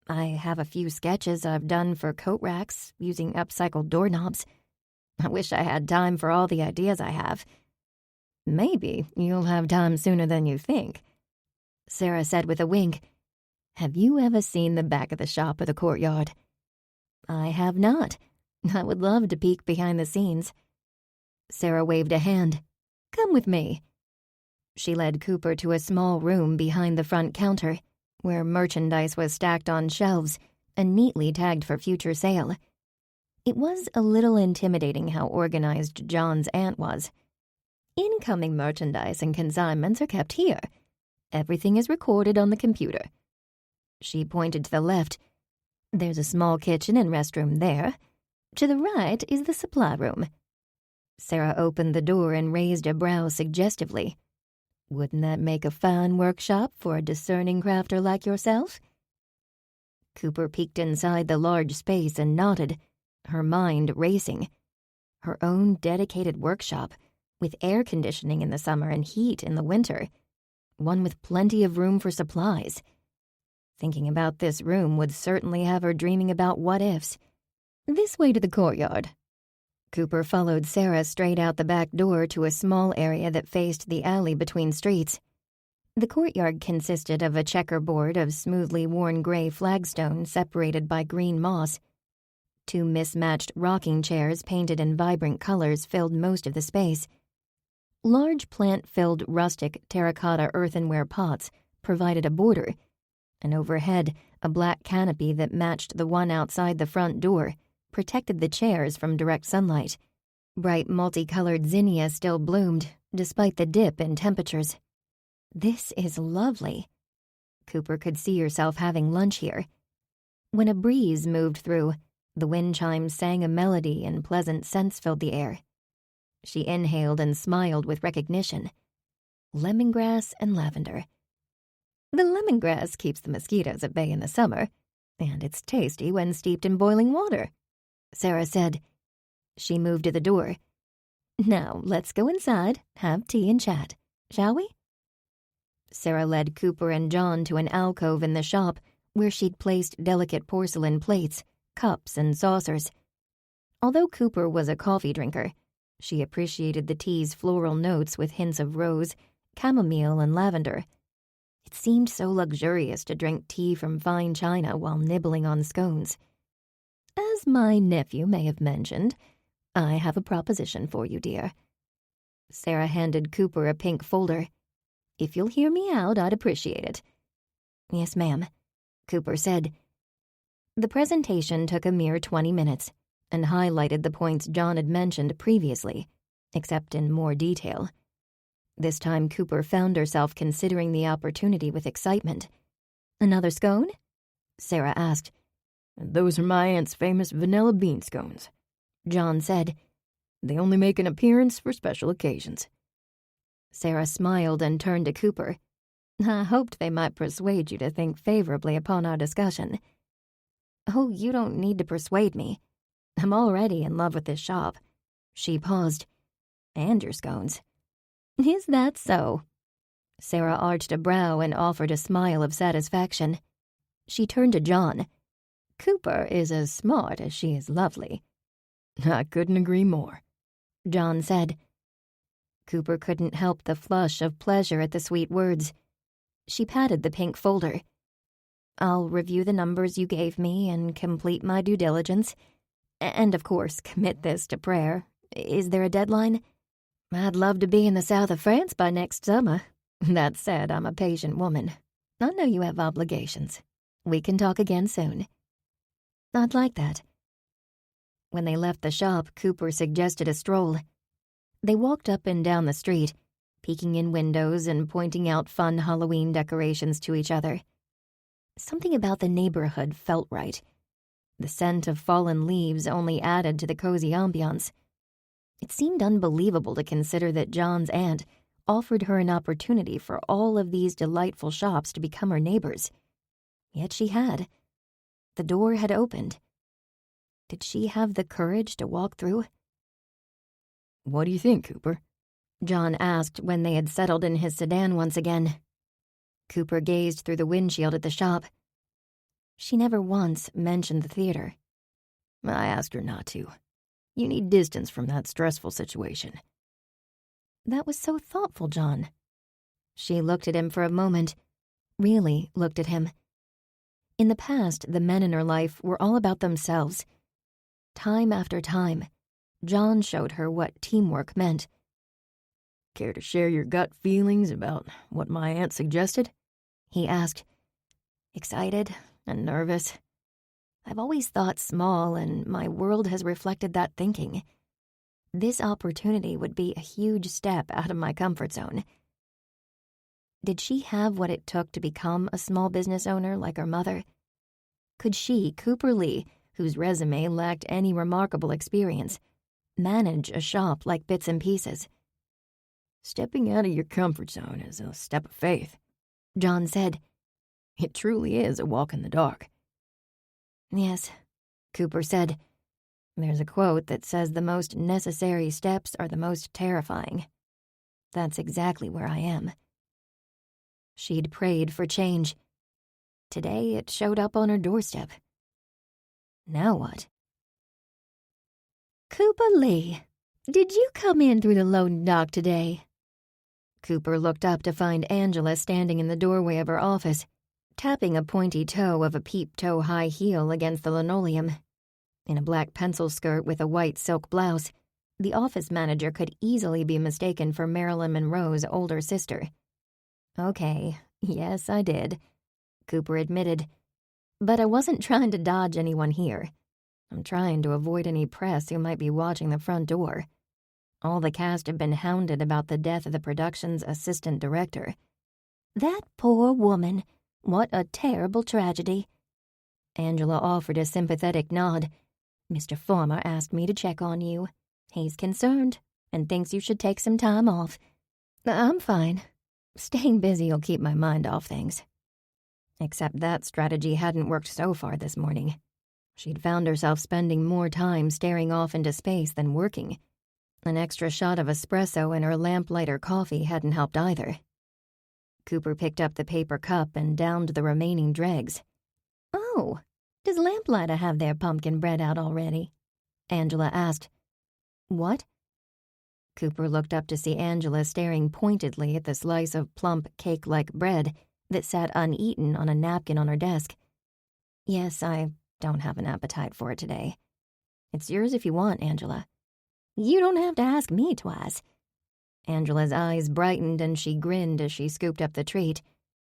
I have a few sketches I've done for coat racks using upcycled doorknobs. I wish I had time for all the ideas I have. Maybe you'll have time sooner than you think, Sarah said with a wink. Have you ever seen the back of the shop or the courtyard? I have not. I would love to peek behind the scenes. Sarah waved a hand. Come with me. She led Cooper to a small room behind the front counter, where merchandise was stacked on shelves and neatly tagged for future sale. It was a little intimidating how organized John's aunt was. Incoming merchandise and consignments are kept here. Everything is recorded on the computer. She pointed to the left. There's a small kitchen and restroom there. To the right is the supply room. Sarah opened the door and raised a brow suggestively. Wouldn't that make a fine workshop for a discerning crafter like yourself? Cooper peeked inside the large space and nodded, her mind racing. Her own dedicated workshop, with air conditioning in the summer and heat in the winter. One with plenty of room for supplies. Thinking about this room would certainly have her dreaming about what-ifs. This way to the courtyard. Cooper followed Sarah straight out the back door to a small area that faced the alley between streets. The courtyard consisted of a checkerboard of smoothly worn gray flagstone separated by green moss. Two mismatched rocking chairs painted in vibrant colors filled most of the space. Large plant-filled rustic terracotta earthenware pots provided a border, and overhead a black canopy that matched the one outside the front door protected the chairs from direct sunlight. Bright multicolored zinnia still bloomed, despite the dip in temperatures. This is lovely. Cooper could see herself having lunch here. When a breeze moved through, the wind chimes sang a melody and pleasant scents filled the air. She inhaled and smiled with recognition. Lemongrass and lavender. The lemongrass keeps the mosquitoes at bay in the summer, and it's tasty when steeped in boiling water, Sarah said. She moved to the door. Now, let's go inside, have tea and chat, shall we? Sarah led Cooper and John to an alcove in the shop where she'd placed delicate porcelain plates, cups, and saucers. Although Cooper was a coffee drinker, she appreciated the tea's floral notes with hints of rose, chamomile, and lavender. It seemed so luxurious to drink tea from fine china while nibbling on scones. As my nephew may have mentioned, I have a proposition for you, dear. Sarah handed Cooper a pink folder. If you'll hear me out, I'd appreciate it. Yes, ma'am, Cooper said. The presentation took a mere 20 minutes and highlighted the points John had mentioned previously, except in more detail. This time Cooper found herself considering the opportunity with excitement. Another scone? Sarah asked. Those are my aunt's famous vanilla bean scones, John said. They only make an appearance for special occasions. Sarah smiled and turned to Cooper. I hoped they might persuade you to think favorably upon our discussion. Oh, you don't need to persuade me. I'm already in love with this shop. She paused. And your scones. Is that so? Sarah arched a brow and offered a smile of satisfaction. She turned to John. Cooper is as smart as she is lovely. I couldn't agree more, John said. Cooper couldn't help the flush of pleasure at the sweet words. She patted the pink folder. I'll review the numbers you gave me and complete my due diligence. And, of course, commit this to prayer. Is there a deadline? I'd love to be in the south of France by next summer. That said, I'm a patient woman. I know you have obligations. We can talk again soon. I'd like that. When they left the shop, Cooper suggested a stroll. They walked up and down the street, peeking in windows and pointing out fun Halloween decorations to each other. Something about the neighborhood felt right. The scent of fallen leaves only added to the cozy ambiance. It seemed unbelievable to consider that John's aunt offered her an opportunity for all of these delightful shops to become her neighbors. Yet she had. The door had opened. Did she have the courage to walk through? What do you think, Cooper? John asked when they had settled in his sedan once again. Cooper gazed through the windshield at the shop. She never once mentioned the theater. I asked her not to. You need distance from that stressful situation. That was so thoughtful, John. She looked at him for a moment, really looked at him. In the past, the men in her life were all about themselves. Time after time, John showed her what teamwork meant. Care to share your gut feelings about what my aunt suggested? He asked. Excited and nervous. I've always thought small, and my world has reflected that thinking. This opportunity would be a huge step out of my comfort zone. Did she have what it took to become a small business owner like her mother? Could she, Cooper Lee, whose resume lacked any remarkable experience, manage a shop like Bits and Pieces? Stepping out of your comfort zone is a step of faith, John said. It truly is a walk in the dark. Yes, Cooper said. There's a quote that says the most necessary steps are the most terrifying. That's exactly where I am. She'd prayed for change. Today it showed up on her doorstep. Now what? Cooper Lee, did you come in through the loading dock today? Cooper looked up to find Angela standing in the doorway of her office, tapping a pointy toe of a peep-toe high heel against the linoleum. In a black pencil skirt with a white silk blouse, the office manager could easily be mistaken for Marilyn Monroe's older sister. Okay, yes, I did, Cooper admitted. But I wasn't trying to dodge anyone here. I'm trying to avoid any press who might be watching the front door. All the cast have been hounded about the death of the production's assistant director. That poor woman. What a terrible tragedy. Angela offered a sympathetic nod. Mr. Farmer asked me to check on you. He's concerned and thinks you should take some time off. I'm fine. Staying busy will keep my mind off things. Except that strategy hadn't worked so far this morning. She'd found herself spending more time staring off into space than working. An extra shot of espresso in her lamplighter coffee hadn't helped either. Cooper picked up the paper cup and downed the remaining dregs. Oh, does Lamplighter have their pumpkin bread out already? Angela asked. What? Cooper looked up to see Angela staring pointedly at the slice of plump, cake-like bread that sat uneaten on a napkin on her desk. Yes, I don't have an appetite for it today. It's yours if you want, Angela. You don't have to ask me twice. Angela's eyes brightened and she grinned as she scooped up the treat.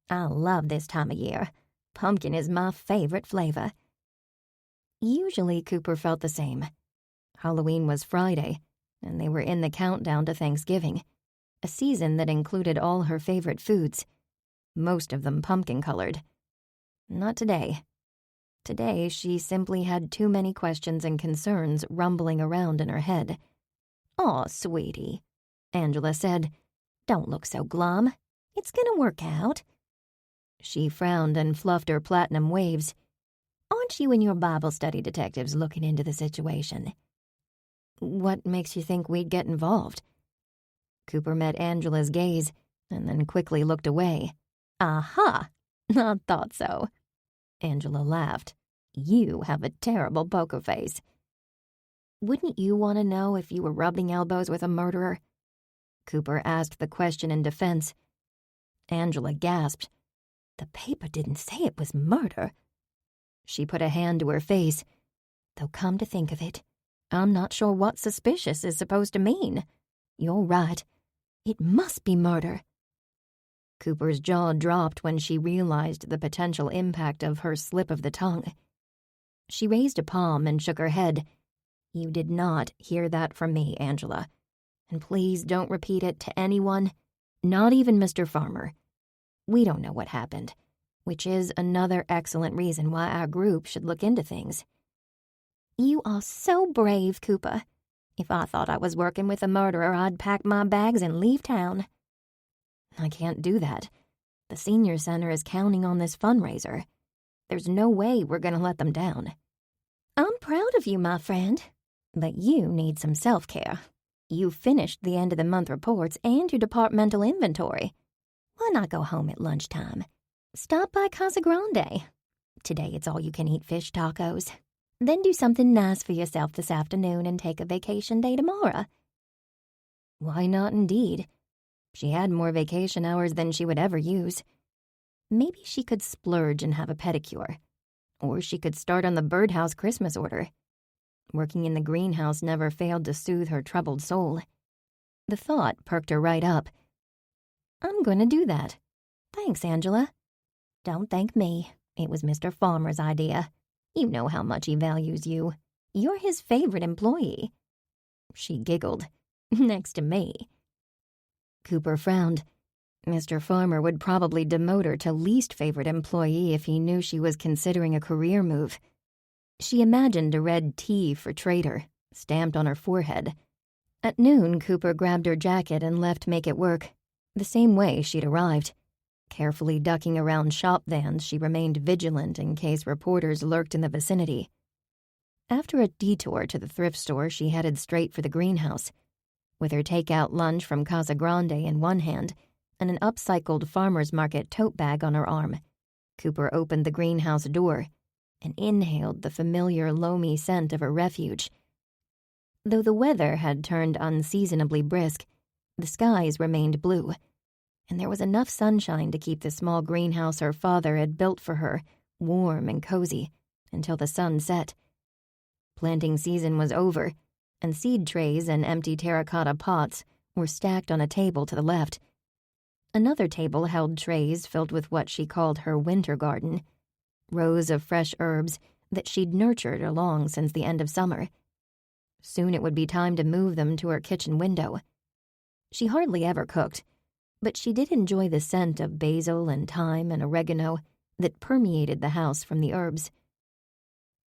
I love this time of year. Pumpkin is my favorite flavor. Usually Cooper felt the same. Halloween was Friday, and they were in the countdown to Thanksgiving, a season that included all her favorite foods, most of them pumpkin-colored. Not today. Today, she simply had too many questions and concerns rumbling around in her head. "Aw, sweetie," Angela said. "Don't look so glum. It's gonna work out." She frowned and fluffed her platinum waves. "Aren't you and your Bible study detectives looking into the situation?" "What makes you think we'd get involved?" Cooper met Angela's gaze and then quickly looked away. "Aha! I thought so." Angela laughed. "You have a terrible poker face." "Wouldn't you want to know if you were rubbing elbows with a murderer?" Cooper asked the question in defense. Angela gasped. The paper didn't say it was murder. She put a hand to her face. Though come to think of it, I'm not sure what suspicious is supposed to mean. You're right. It must be murder. Cooper's jaw dropped when she realized the potential impact of her slip of the tongue. She raised a palm and shook her head. You did not hear that from me, Angela. And please don't repeat it to anyone, not even Mr. Farmer. We don't know what happened, which is another excellent reason why our group should look into things. You are so brave, Cooper. If I thought I was working with a murderer, I'd pack my bags and leave town. I can't do that. The senior center is counting on this fundraiser. There's no way we're going to let them down. I'm proud of you, my friend. But you need some self-care. You finished the end-of-the-month reports and your departmental inventory. Why not go home at lunchtime? Stop by Casa Grande. Today it's all-you-can-eat fish tacos. Then do something nice for yourself this afternoon and take a vacation day tomorrow. Why not, indeed? She had more vacation hours than she would ever use. Maybe she could splurge and have a pedicure. Or she could start on the birdhouse Christmas order. Working in the greenhouse never failed to soothe her troubled soul. The thought perked her right up. I'm going to do that. Thanks, Angela. Don't thank me. It was Mr. Farmer's idea. You know how much he values you. You're his favorite employee. She giggled. Next to me. Cooper frowned. Mr. Farmer would probably demote her to least favorite employee if he knew she was considering a career move. She imagined a red T for traitor, stamped on her forehead. At noon, Cooper grabbed her jacket and left Make It Work, the same way she'd arrived. Carefully ducking around shop vans, she remained vigilant in case reporters lurked in the vicinity. After a detour to the thrift store, she headed straight for the greenhouse. With her takeout lunch from Casa Grande in one hand and an upcycled farmer's market tote bag on her arm, Cooper opened the greenhouse door and inhaled the familiar loamy scent of her refuge. Though the weather had turned unseasonably brisk, the skies remained blue, and there was enough sunshine to keep the small greenhouse her father had built for her warm and cozy until the sun set. Planting season was over, and seed trays and empty terracotta pots were stacked on a table to the left. Another table held trays filled with what she called her winter garden, rows of fresh herbs that she'd nurtured along since the end of summer. Soon it would be time to move them to her kitchen window. She hardly ever cooked, but she did enjoy the scent of basil and thyme and oregano that permeated the house from the herbs.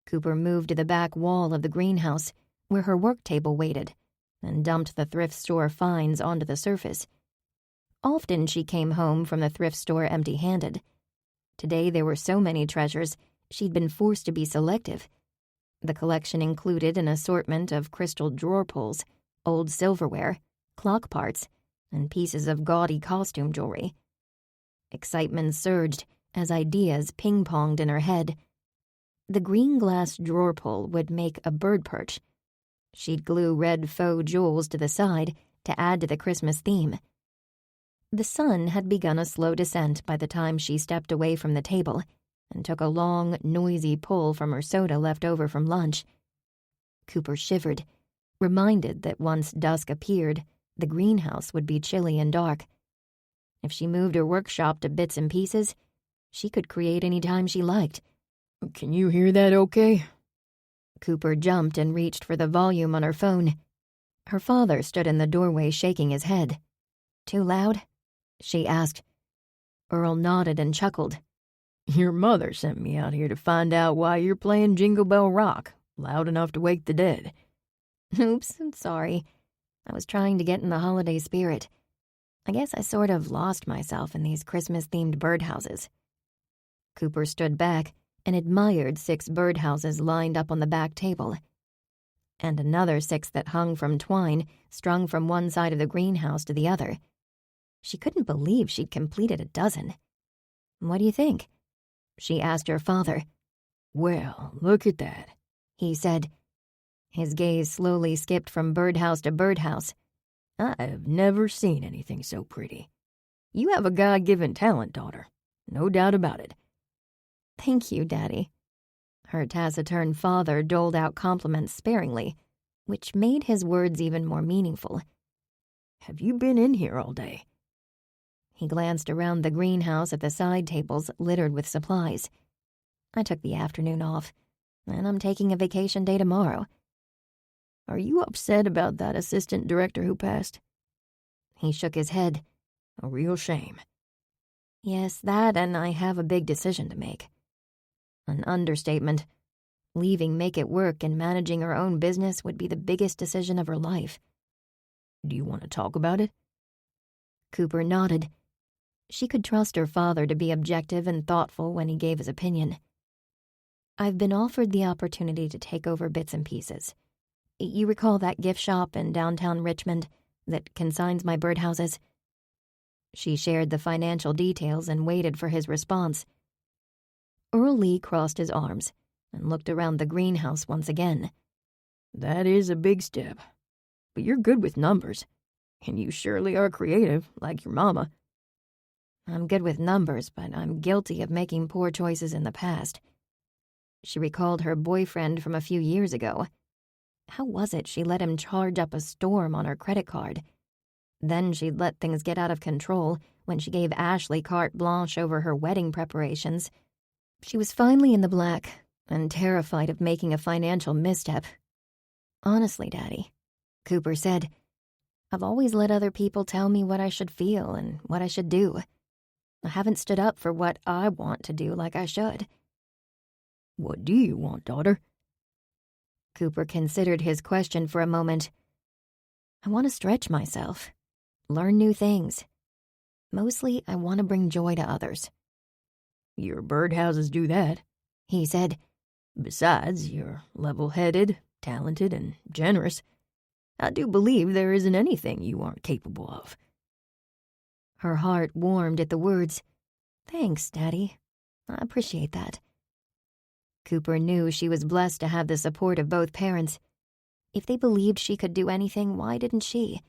Cooper moved to the back wall of the greenhouse, where her work table waited, and dumped the thrift store finds onto the surface. Often she came home from the thrift store empty-handed. Today there were so many treasures, she'd been forced to be selective. The collection included an assortment of crystal drawer pulls, old silverware, clock parts, and pieces of gaudy costume jewelry. Excitement surged as ideas ping-ponged in her head. The green glass drawer pull would make a bird perch. She'd glue red faux jewels to the side to add to the Christmas theme. The sun had begun a slow descent by the time she stepped away from the table and took a long, noisy pull from her soda left over from lunch. Cooper shivered, reminded that once dusk appeared, the greenhouse would be chilly and dark. If she moved her workshop to bits and pieces, she could create any time she liked. Can you hear that okay? Cooper jumped and reached for the volume on her phone. Her father stood in the doorway shaking his head. "Too loud?" she asked. Earl nodded and chuckled. Your mother sent me out here to find out why you're playing Jingle Bell Rock, loud enough to wake the dead. Oops, sorry. I was trying to get in the holiday spirit. I guess I sort of lost myself in these Christmas-themed birdhouses. Cooper stood back and admired 6 birdhouses lined up on the back table, and another 6 that hung from twine strung from one side of the greenhouse to the other. She couldn't believe she'd completed a dozen. "What do you think?" she asked her father. Well, look at that, he said. His gaze slowly skipped from birdhouse to birdhouse. I've never seen anything so pretty. You have a God-given talent, daughter. No doubt about it. Thank you, Daddy. Her taciturn father doled out compliments sparingly, which made his words even more meaningful. Have you been in here all day? He glanced around the greenhouse at the side tables littered with supplies. I took the afternoon off, and I'm taking a vacation day tomorrow. Are you upset about that assistant director who passed? He shook his head. A real shame. Yes, that, and I have a big decision to make. An understatement. Leaving Make It Work and managing her own business would be the biggest decision of her life. Do you want to talk about it? Cooper nodded. She could trust her father to be objective and thoughtful when he gave his opinion. I've been offered the opportunity to take over Bits and Pieces. You recall that gift shop in downtown Richmond that consigns my birdhouses? She shared the financial details and waited for his response. Earl Lee crossed his arms and looked around the greenhouse once again. That is a big step, but you're good with numbers, and you surely are creative, like your mama. I'm good with numbers, but I'm guilty of making poor choices in the past. She recalled her boyfriend from a few years ago. How was it she let him charge up a storm on her credit card? Then she'd let things get out of control when she gave Ashley carte blanche over her wedding preparations. She was finally in the black and terrified of making a financial misstep. Honestly, Daddy, Cooper said, I've always let other people tell me what I should feel and what I should do. I haven't stood up for what I want to do like I should. What do you want, daughter? Cooper considered his question for a moment. I want to stretch myself, learn new things. Mostly, I want to bring joy to others. Your birdhouses do that, he said. Besides, you're level-headed, talented, and generous. I do believe there isn't anything you aren't capable of. Her heart warmed at the words. Thanks, Daddy. I appreciate that. Cooper knew she was blessed to have the support of both parents. If they believed she could do anything, why didn't she?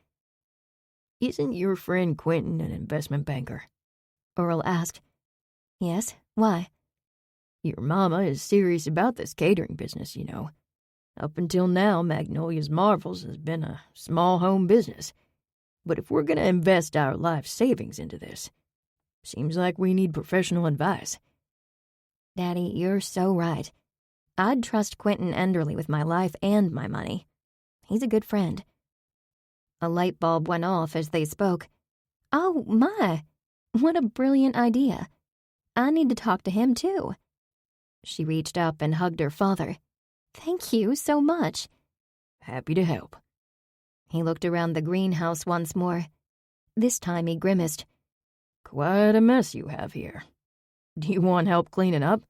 Isn't your friend Quentin an investment banker? Earl asked. Yes, why? Your mama is serious about this catering business, you know. Up until now, Magnolia's Marvels has been a small home business. But if we're going to invest our life savings into this, seems like we need professional advice. Daddy, you're so right. I'd trust Quentin Enderly with my life and my money. He's a good friend. A light bulb went off as they spoke. Oh, my! What a brilliant idea. I need to talk to him, too. She reached up and hugged her father. Thank you so much. Happy to help. He looked around the greenhouse once more. This time he grimaced. Quite a mess you have here. Do you want help cleaning up?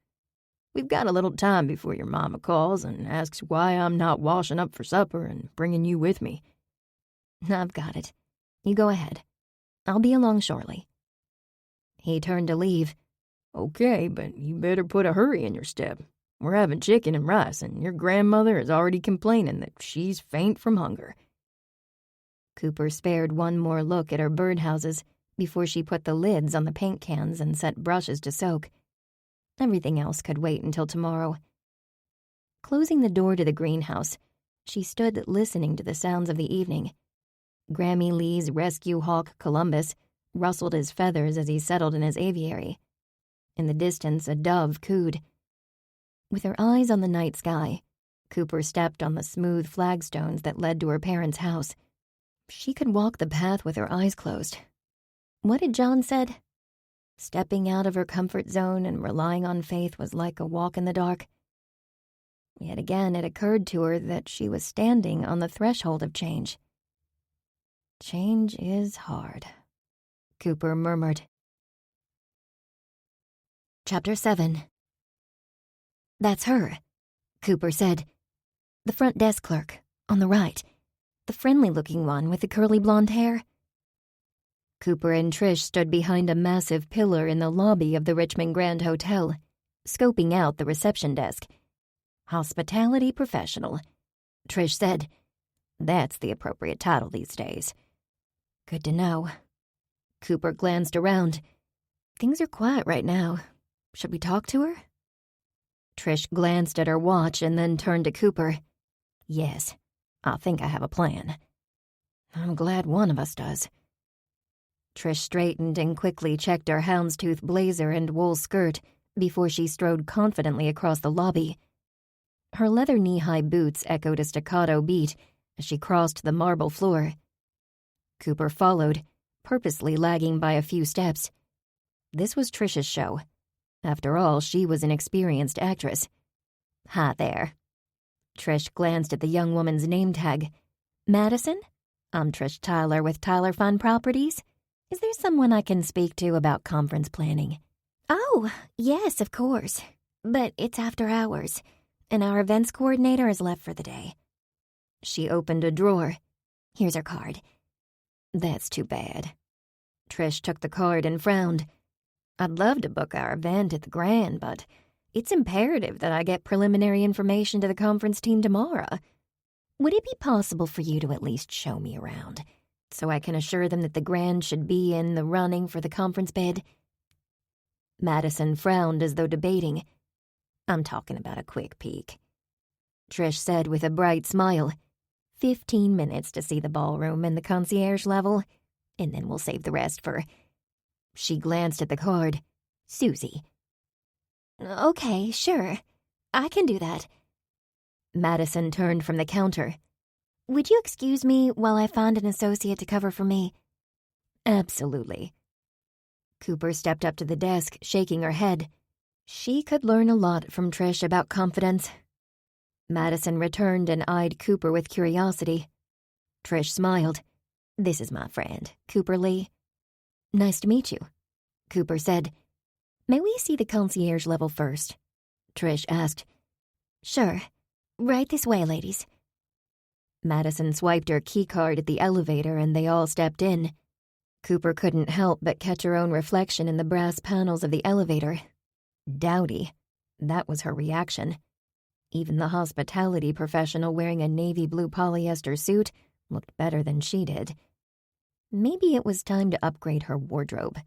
We've got a little time before your mama calls and asks why I'm not washing up for supper and bringing you with me. I've got it. You go ahead. I'll be along shortly. He turned to leave. Okay, but you better put a hurry in your step. We're having chicken and rice, and your grandmother is already complaining that she's faint from hunger. Cooper spared one more look at her birdhouses before she put the lids on the paint cans and set brushes to soak. Everything else could wait until tomorrow. Closing the door to the greenhouse, she stood listening to the sounds of the evening. Grammy Lee's rescue hawk, Columbus, rustled his feathers as he settled in his aviary. In the distance, a dove cooed. With her eyes on the night sky, Cooper stepped on the smooth flagstones that led to her parents' house. She could walk the path with her eyes closed. What had John said? Stepping out of her comfort zone and relying on faith was like a walk in the dark. Yet again it occurred to her that she was standing on the threshold of change. Change is hard, Cooper murmured. Chapter 7. That's her, Cooper said. The front desk clerk, on the right. The friendly-looking one with the curly blonde hair. Cooper and Trish stood behind a massive pillar in the lobby of the Richmond Grand Hotel, scoping out the reception desk. Hospitality professional, Trish said. That's the appropriate title these days. Good to know. Cooper glanced around. Things are quiet right now. Should we talk to her? Trish glanced at her watch and then turned to Cooper. Yes, I think I have a plan. I'm glad one of us does. Trish straightened and quickly checked her houndstooth blazer and wool skirt before she strode confidently across the lobby. Her leather knee-high boots echoed a staccato beat as she crossed the marble floor. Cooper followed, purposely lagging by a few steps. This was Trish's show. After all, she was an experienced actress. Hi there. Trish glanced at the young woman's name tag. Madison? I'm Trish Tyler with Tyler Fund Properties. Is there someone I can speak to about conference planning? Oh, yes, of course. But it's after hours, and our events coordinator has left for the day. She opened a drawer. Here's her card. That's too bad. Trish took the card and frowned. I'd love to book our event at the Grand, but it's imperative that I get preliminary information to the conference team tomorrow. Would it be possible for you to at least show me around, so I can assure them that the Grand should be in the running for the conference bid? Madison frowned as though debating. I'm talking about a quick peek. Trish said with a bright smile. 15 minutes to see the ballroom and the concierge level, and then we'll save the rest for... She glanced at the card. Susie. Okay, sure. I can do that. Madison turned from the counter. Would you excuse me while I find an associate to cover for me? Absolutely. Cooper stepped up to the desk, shaking her head. She could learn a lot from Trish about confidence. Madison returned and eyed Cooper with curiosity. Trish smiled. This is my friend, Cooper Lee. Nice to meet you, Cooper said. May we see the concierge level first? Trish asked. Sure. Right this way, ladies. Madison swiped her keycard at the elevator and they all stepped in. Cooper couldn't help but catch her own reflection in the brass panels of the elevator. Dowdy. That was her reaction. Even the hospitality professional wearing a navy blue polyester suit looked better than she did. Maybe it was time to upgrade her wardrobe.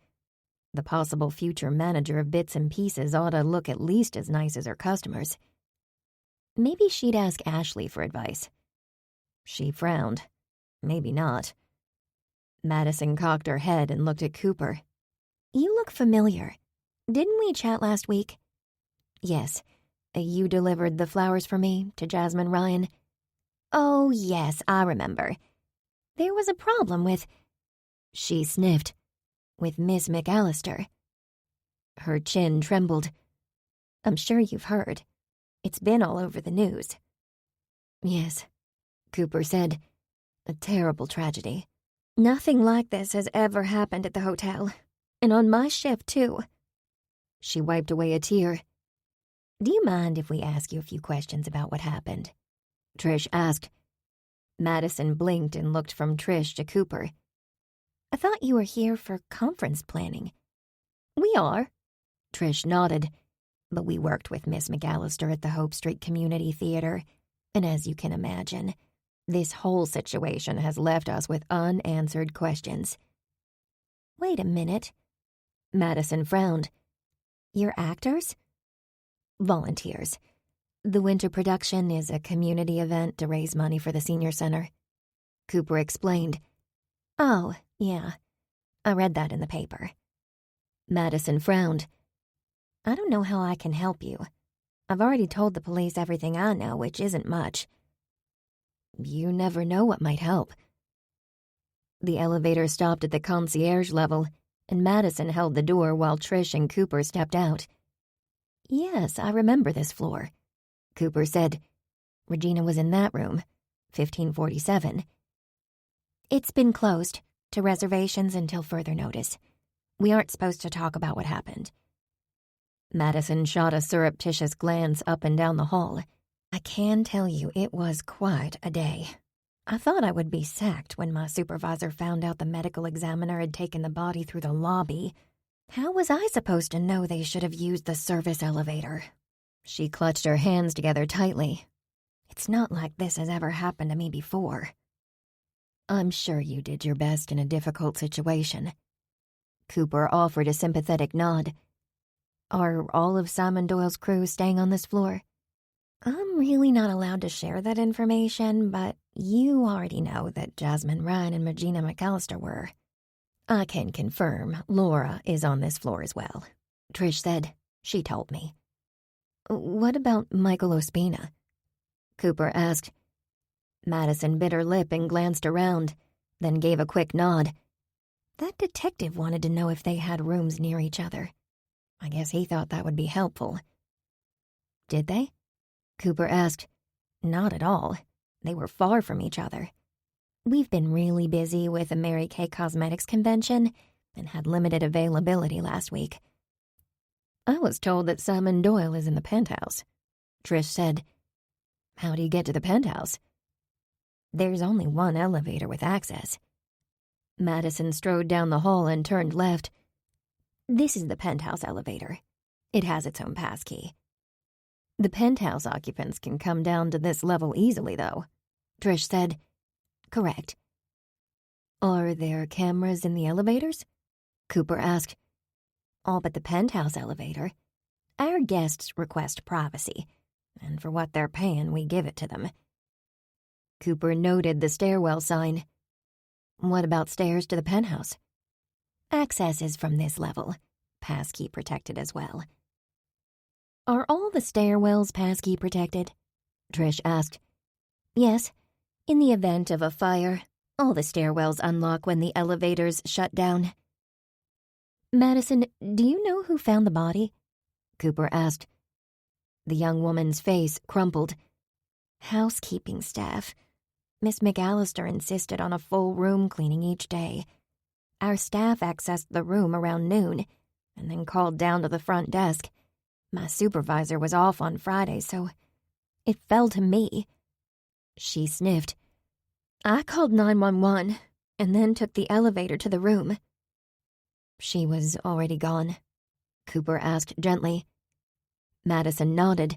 The possible future manager of Bits and Pieces ought to look at least as nice as her customers. Maybe she'd ask Ashley for advice. She frowned. Maybe not. Madison cocked her head and looked at Cooper. You look familiar. Didn't we chat last week? Yes. You delivered the flowers for me to Jasmine Ryan. Oh, yes, I remember. There was a problem with... She sniffed. With Miss McAllister. Her chin trembled. I'm sure you've heard. It's been all over the news. Yes, Cooper said. A terrible tragedy. Nothing like this has ever happened at the hotel. And on my shift, too. She wiped away a tear. Do you mind if we ask you a few questions about what happened? Trish asked. Madison blinked and looked from Trish to Cooper. I thought you were here for conference planning. We are. Trish nodded. But we worked with Miss McAllister at the Hope Street Community Theater. And as you can imagine, this whole situation has left us with unanswered questions. Wait a minute. Madison frowned. You're actors? Volunteers. The winter production is a community event to raise money for the senior center. Cooper explained. Oh, yeah. I read that in the paper. Madison frowned. I don't know how I can help you. I've already told the police everything I know, which isn't much. You never know what might help. The elevator stopped at the concierge level, and Madison held the door while Trish and Cooper stepped out. Yes, I remember this floor, Cooper said. Regina was in that room, 1547. It's been closed to reservations until further notice. We aren't supposed to talk about what happened. Madison shot a surreptitious glance up and down the hall. I can tell you it was quite a day. I thought I would be sacked when my supervisor found out the medical examiner had taken the body through the lobby. How was I supposed to know they should have used the service elevator? She clutched her hands together tightly. It's not like this has ever happened to me before. I'm sure you did your best in a difficult situation. Cooper offered a sympathetic nod. Are all of Simon Doyle's crew staying on this floor? I'm really not allowed to share that information, but you already know that Jasmine Ryan and Regina McAllister were. I can confirm Laura is on this floor as well. Trish said. She told me. What about Michael Ospina? Cooper asked. Madison bit her lip and glanced around, then gave a quick nod. That detective wanted to know if they had rooms near each other. I guess he thought that would be helpful. Did they? Cooper asked. Not at all. They were far from each other. We've been really busy with the Mary Kay Cosmetics convention and had limited availability last week. I was told that Simon Doyle is in the penthouse, Trish said. How do you get to the penthouse? There's only one elevator with access. Madison strode down the hall and turned left. This is the penthouse elevator. It has its own passkey. The penthouse occupants can come down to this level easily, though, Trish said. Correct. Are there cameras in the elevators? Cooper asked. All but the penthouse elevator. Our guests request privacy, and for what they're paying, we give it to them. Cooper noted the stairwell sign. What about stairs to the penthouse? Access is from this level, passkey protected as well. Are all the stairwells passkey protected? Trish asked. Yes. In the event of a fire, all the stairwells unlock when the elevators shut down. Madison, do you know who found the body? Cooper asked. The young woman's face crumpled. Housekeeping staff. Miss McAllister insisted on a full room cleaning each day. Our staff accessed the room around noon and then called down to the front desk. My supervisor was off on Friday, so it fell to me. She sniffed. I called 911 and then took the elevator to the room. She was already gone, Cooper asked gently. Madison nodded.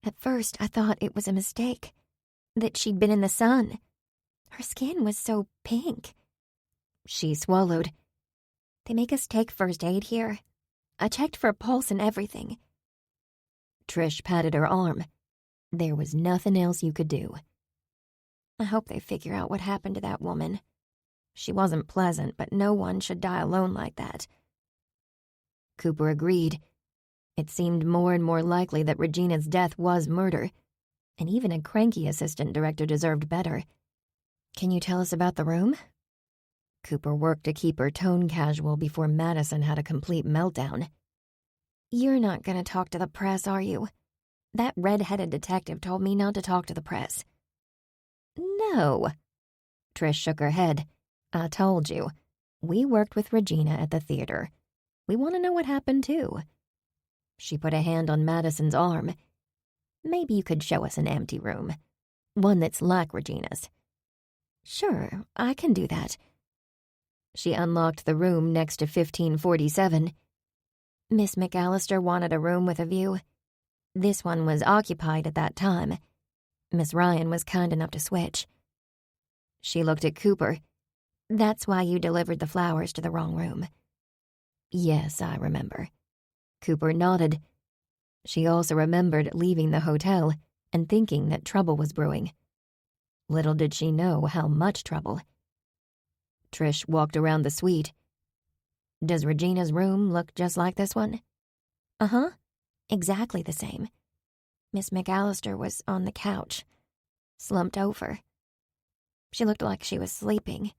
At first, I thought it was a mistake, that she'd been in the sun. Her skin was so pink. She swallowed. They make us take first aid here. I checked for a pulse and everything. Trish patted her arm. There was nothing else you could do. I hope they figure out what happened to that woman. She wasn't pleasant, but no one should die alone like that. Cooper agreed. It seemed more and more likely that Regina's death was murder, and even a cranky assistant director deserved better. Can you tell us about the room? Cooper worked to keep her tone casual before Madison had a complete meltdown. You're not going to talk to the press, are you? That red-headed detective told me not to talk to the press. No. Trish shook her head. I told you. We worked with Regina at the theater. We want to know what happened, too. She put a hand on Madison's arm. Maybe you could show us an empty room. One that's like Regina's. Sure, I can do that. She unlocked the room next to 1547. Miss McAllister wanted a room with a view. This one was occupied at that time. Miss Ryan was kind enough to switch. She looked at Cooper. That's why you delivered the flowers to the wrong room. Yes, I remember. Cooper nodded. She also remembered leaving the hotel and thinking that trouble was brewing. Little did she know how much trouble. Trish walked around the suite. Does Regina's room look just like this one? Uh-huh. Exactly the same. Miss McAllister was on the couch, slumped over. She looked like she was sleeping.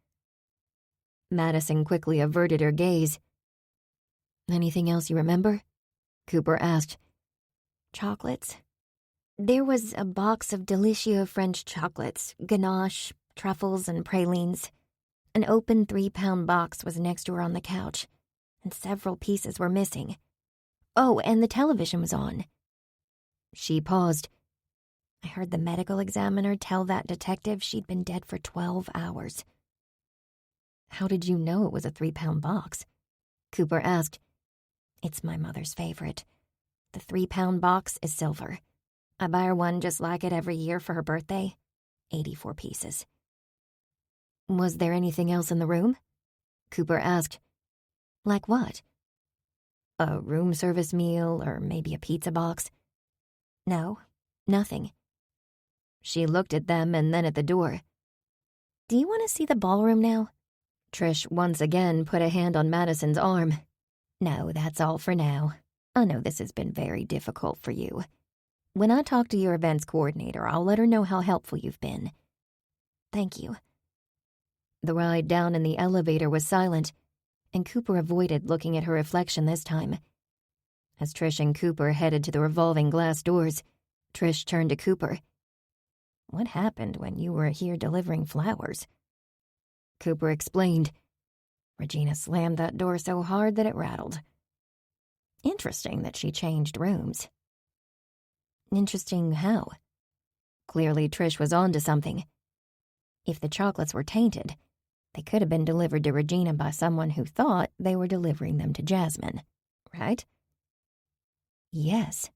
Madison quickly averted her gaze. Anything else you remember? Cooper asked. Chocolates. There was a box of Delicia French chocolates, ganache, truffles, and pralines. An open 3-pound box was next to her on the couch, and several pieces were missing. Oh, and the television was on. She paused. I heard the medical examiner tell that detective she'd been dead for 12 hours. How did you know it was a 3-pound box? Cooper asked. It's my mother's favorite. The 3-pound box is silver. I buy her one just like it every year for her birthday. 84 pieces. Was there anything else in the room? Cooper asked. Like what? A room service meal or maybe a pizza box? No, nothing. She looked at them and then at the door. Do you want to see the ballroom now? Trish once again put a hand on Madison's arm. No, that's all for now. I know this has been very difficult for you. When I talk to your events coordinator, I'll let her know how helpful you've been. Thank you. The ride down in the elevator was silent, and Cooper avoided looking at her reflection this time. As Trish and Cooper headed to the revolving glass doors, Trish turned to Cooper. What happened when you were here delivering flowers? Cooper explained. Regina slammed that door so hard that it rattled. Interesting that she changed rooms. Interesting how? Clearly Trish was on to something. If the chocolates were tainted, they could have been delivered to Regina by someone who thought they were delivering them to Jasmine, right? Yes.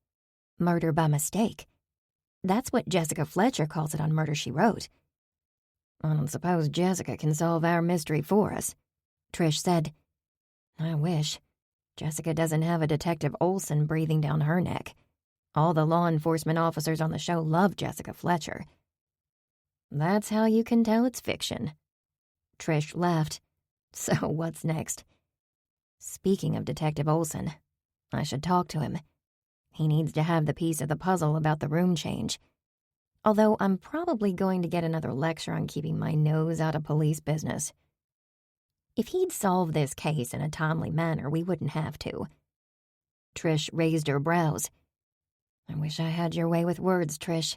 Murder by mistake. That's what Jessica Fletcher calls it on Murder, She Wrote. I don't suppose Jessica can solve our mystery for us, Trish said. I wish. Jessica doesn't have a Detective Olsen breathing down her neck. All the law enforcement officers on the show love Jessica Fletcher. That's how you can tell it's fiction. Trish laughed. So what's next? Speaking of Detective Olsen, I should talk to him. He needs to have the piece of the puzzle about the room change. although I'm probably going to get another lecture on keeping my nose out of police business. If he'd solved this case in a timely manner, we wouldn't have to. Trish raised her brows. I wish I had your way with words, Trish.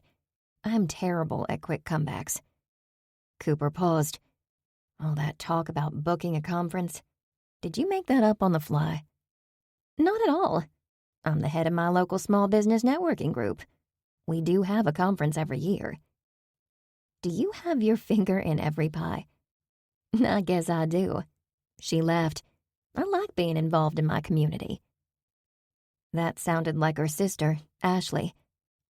I'm terrible at quick comebacks. Cooper paused. All that talk about booking a conference, did you make that up on the fly? Not at all. I'm the head of my local small business networking group. We do have a conference every year. Do you have your finger in every pie? I guess I do. She laughed. I like being involved in my community. That sounded like her sister, Ashley.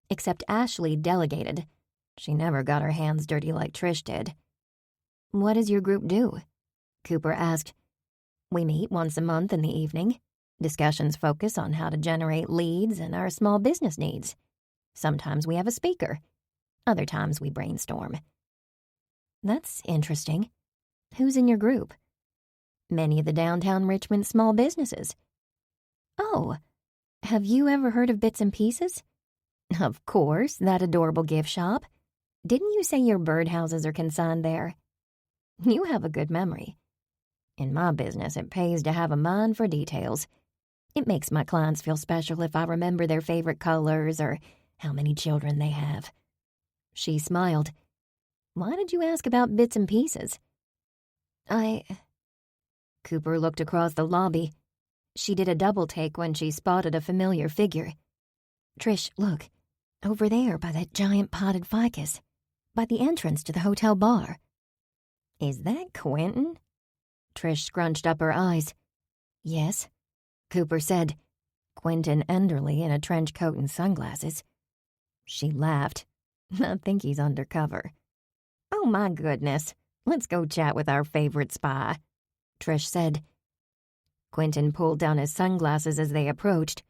Except Ashley delegated. She never got her hands dirty like Trish did. What does your group do? Cooper asked. We meet once a month in the evening. Discussions focus on how to generate leads and our small business needs. Sometimes we have a speaker. Other times we brainstorm. That's interesting. Who's in your group? Many of the downtown Richmond small businesses. Oh, have you ever heard of Bits and Pieces? Of course, that adorable gift shop. Didn't you say your birdhouses are consigned there? You have a good memory. In my business, it pays to have a mind for details. It makes my clients feel special if I remember their favorite colors or how many children they have. She smiled. Why did you ask about Bits and Pieces? Cooper looked across the lobby. She did a double take when she spotted a familiar figure. Trish, look. Over there by that giant potted ficus. By the entrance to the hotel bar. Is that Quentin? Trish scrunched up her eyes. Yes, Cooper said. Quentin Enderley in a trench coat and sunglasses. She laughed. I think he's undercover. Oh my goodness. Let's go chat with our favorite spy, Trish said. Quentin pulled down his sunglasses as they approached.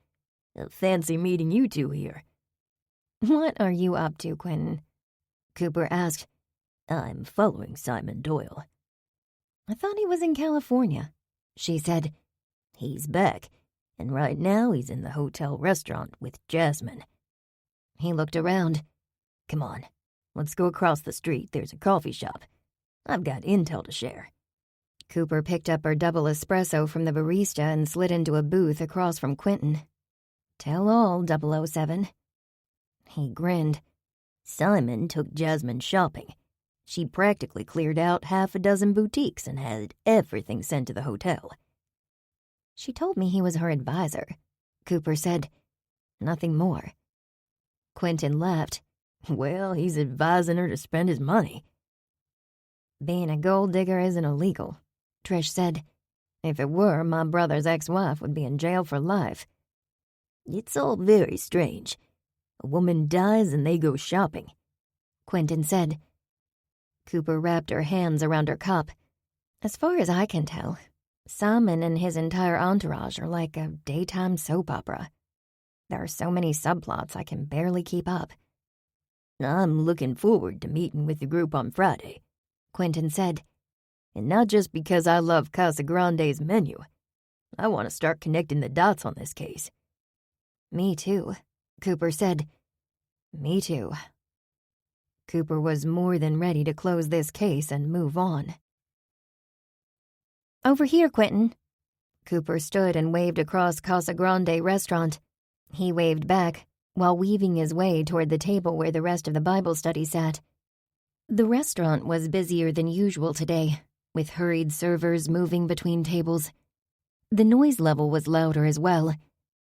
Fancy meeting you two here. What are you up to, Quentin? Cooper asked. I'm following Simon Doyle. I thought he was in California, she said. He's back, and right now he's in the hotel restaurant with Jasmine. He looked around. Come on, let's go across the street. There's a coffee shop. I've got intel to share. Cooper picked up her double espresso from the barista and slid into a booth across from Quentin. Tell all, 007. He grinned. Simon took Jasmine shopping. She practically cleared out half a dozen boutiques and had everything sent to the hotel. She told me he was her advisor, Cooper said. Nothing more. Quentin laughed. Well, he's advising her to spend his money. Being a gold digger isn't illegal, Trish said. If it were, my brother's ex-wife would be in jail for life. It's all very strange. A woman dies and they go shopping, Quentin said. Cooper wrapped her hands around her cup. As far as I can tell, Simon and his entire entourage are like a daytime soap opera. There are so many subplots I can barely keep up. I'm looking forward to meeting with the group on Friday, Quentin said. And not just because I love Casa Grande's menu. I want to start connecting the dots on this case. Me too, Cooper said. Me too. Cooper was more than ready to close this case and move on. Over here, Quentin. Cooper stood and waved across Casa Grande restaurant. He waved back, while weaving his way toward the table where the rest of the Bible study sat. The restaurant was busier than usual today, with hurried servers moving between tables. The noise level was louder as well,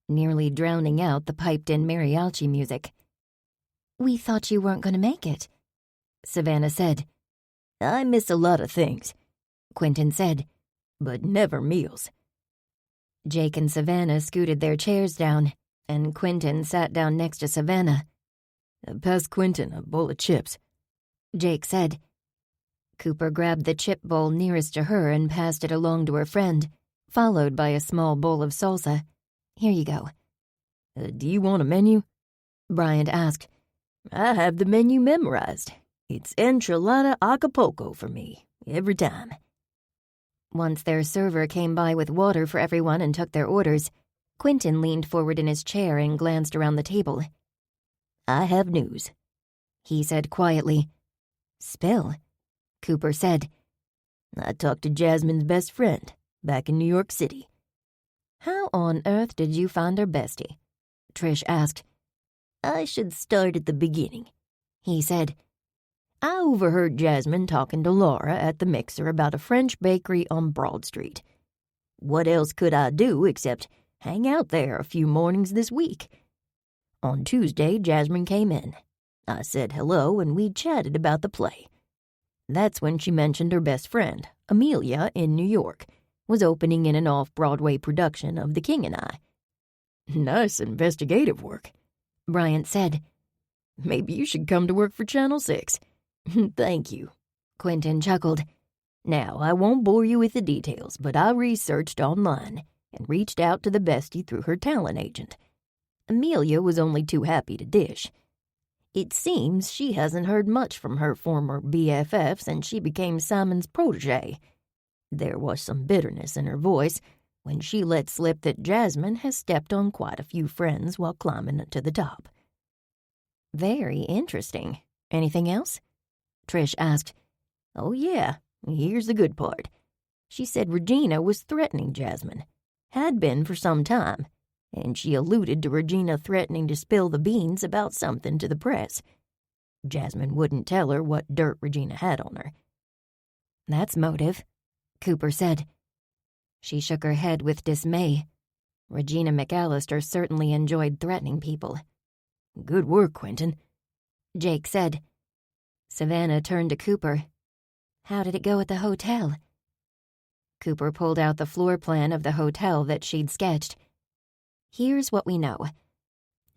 nearly drowning out the piped-in mariachi music. We thought you weren't going to make it, Savannah said. I miss a lot of things, Quentin said, but never meals. Jake and Savannah scooted their chairs down, and Quentin sat down next to Savannah. Pass Quentin a bowl of chips, Jake said. Cooper grabbed the chip bowl nearest to her and passed it along to her friend, followed by a small bowl of salsa. Here you go. Do you want a menu? Bryant asked. I have the menu memorized. It's enchilada Acapulco for me, every time. Once their server came by with water for everyone and took their orders, Quentin leaned forward in his chair and glanced around the table. I have news. he said quietly. Spill, Cooper said. I talked to Jasmine's best friend back in New York City. How on earth did you find her bestie? Trish asked. I should start at the beginning, he said. I overheard Jasmine talking to Laura at the Mixer about a French bakery on Broad Street. What else could I do except hang out there a few mornings this week? On Tuesday, Jasmine came in. I said hello, and we chatted about the play. That's when she mentioned her best friend, Amelia, in New York, was opening in an off-Broadway production of The King and I. Nice investigative work, Bryant said. Maybe you should come to work for Channel 6. Thank you, Quentin chuckled. Now, I won't bore you with the details, but I researched online and reached out to the bestie through her talent agent. Amelia was only too happy to dish. It seems she hasn't heard much from her former BFF since she became Simon's protege. There was some bitterness in her voice when she let slip that Jasmine has stepped on quite a few friends while climbing to the top. Very interesting. Anything else? Trish asked. Oh, yeah. Here's the good part. She said Regina was threatening Jasmine. Had been for some time. And she alluded to Regina threatening to spill the beans about something to the press. Jasmine wouldn't tell her what dirt Regina had on her. That's motive, Cooper said. She shook her head with dismay. Regina McAllister certainly enjoyed threatening people. Good work, Quentin, Jake said. Savannah turned to Cooper. How did it go at the hotel? Cooper pulled out the floor plan of the hotel that she'd sketched. Here's what we know.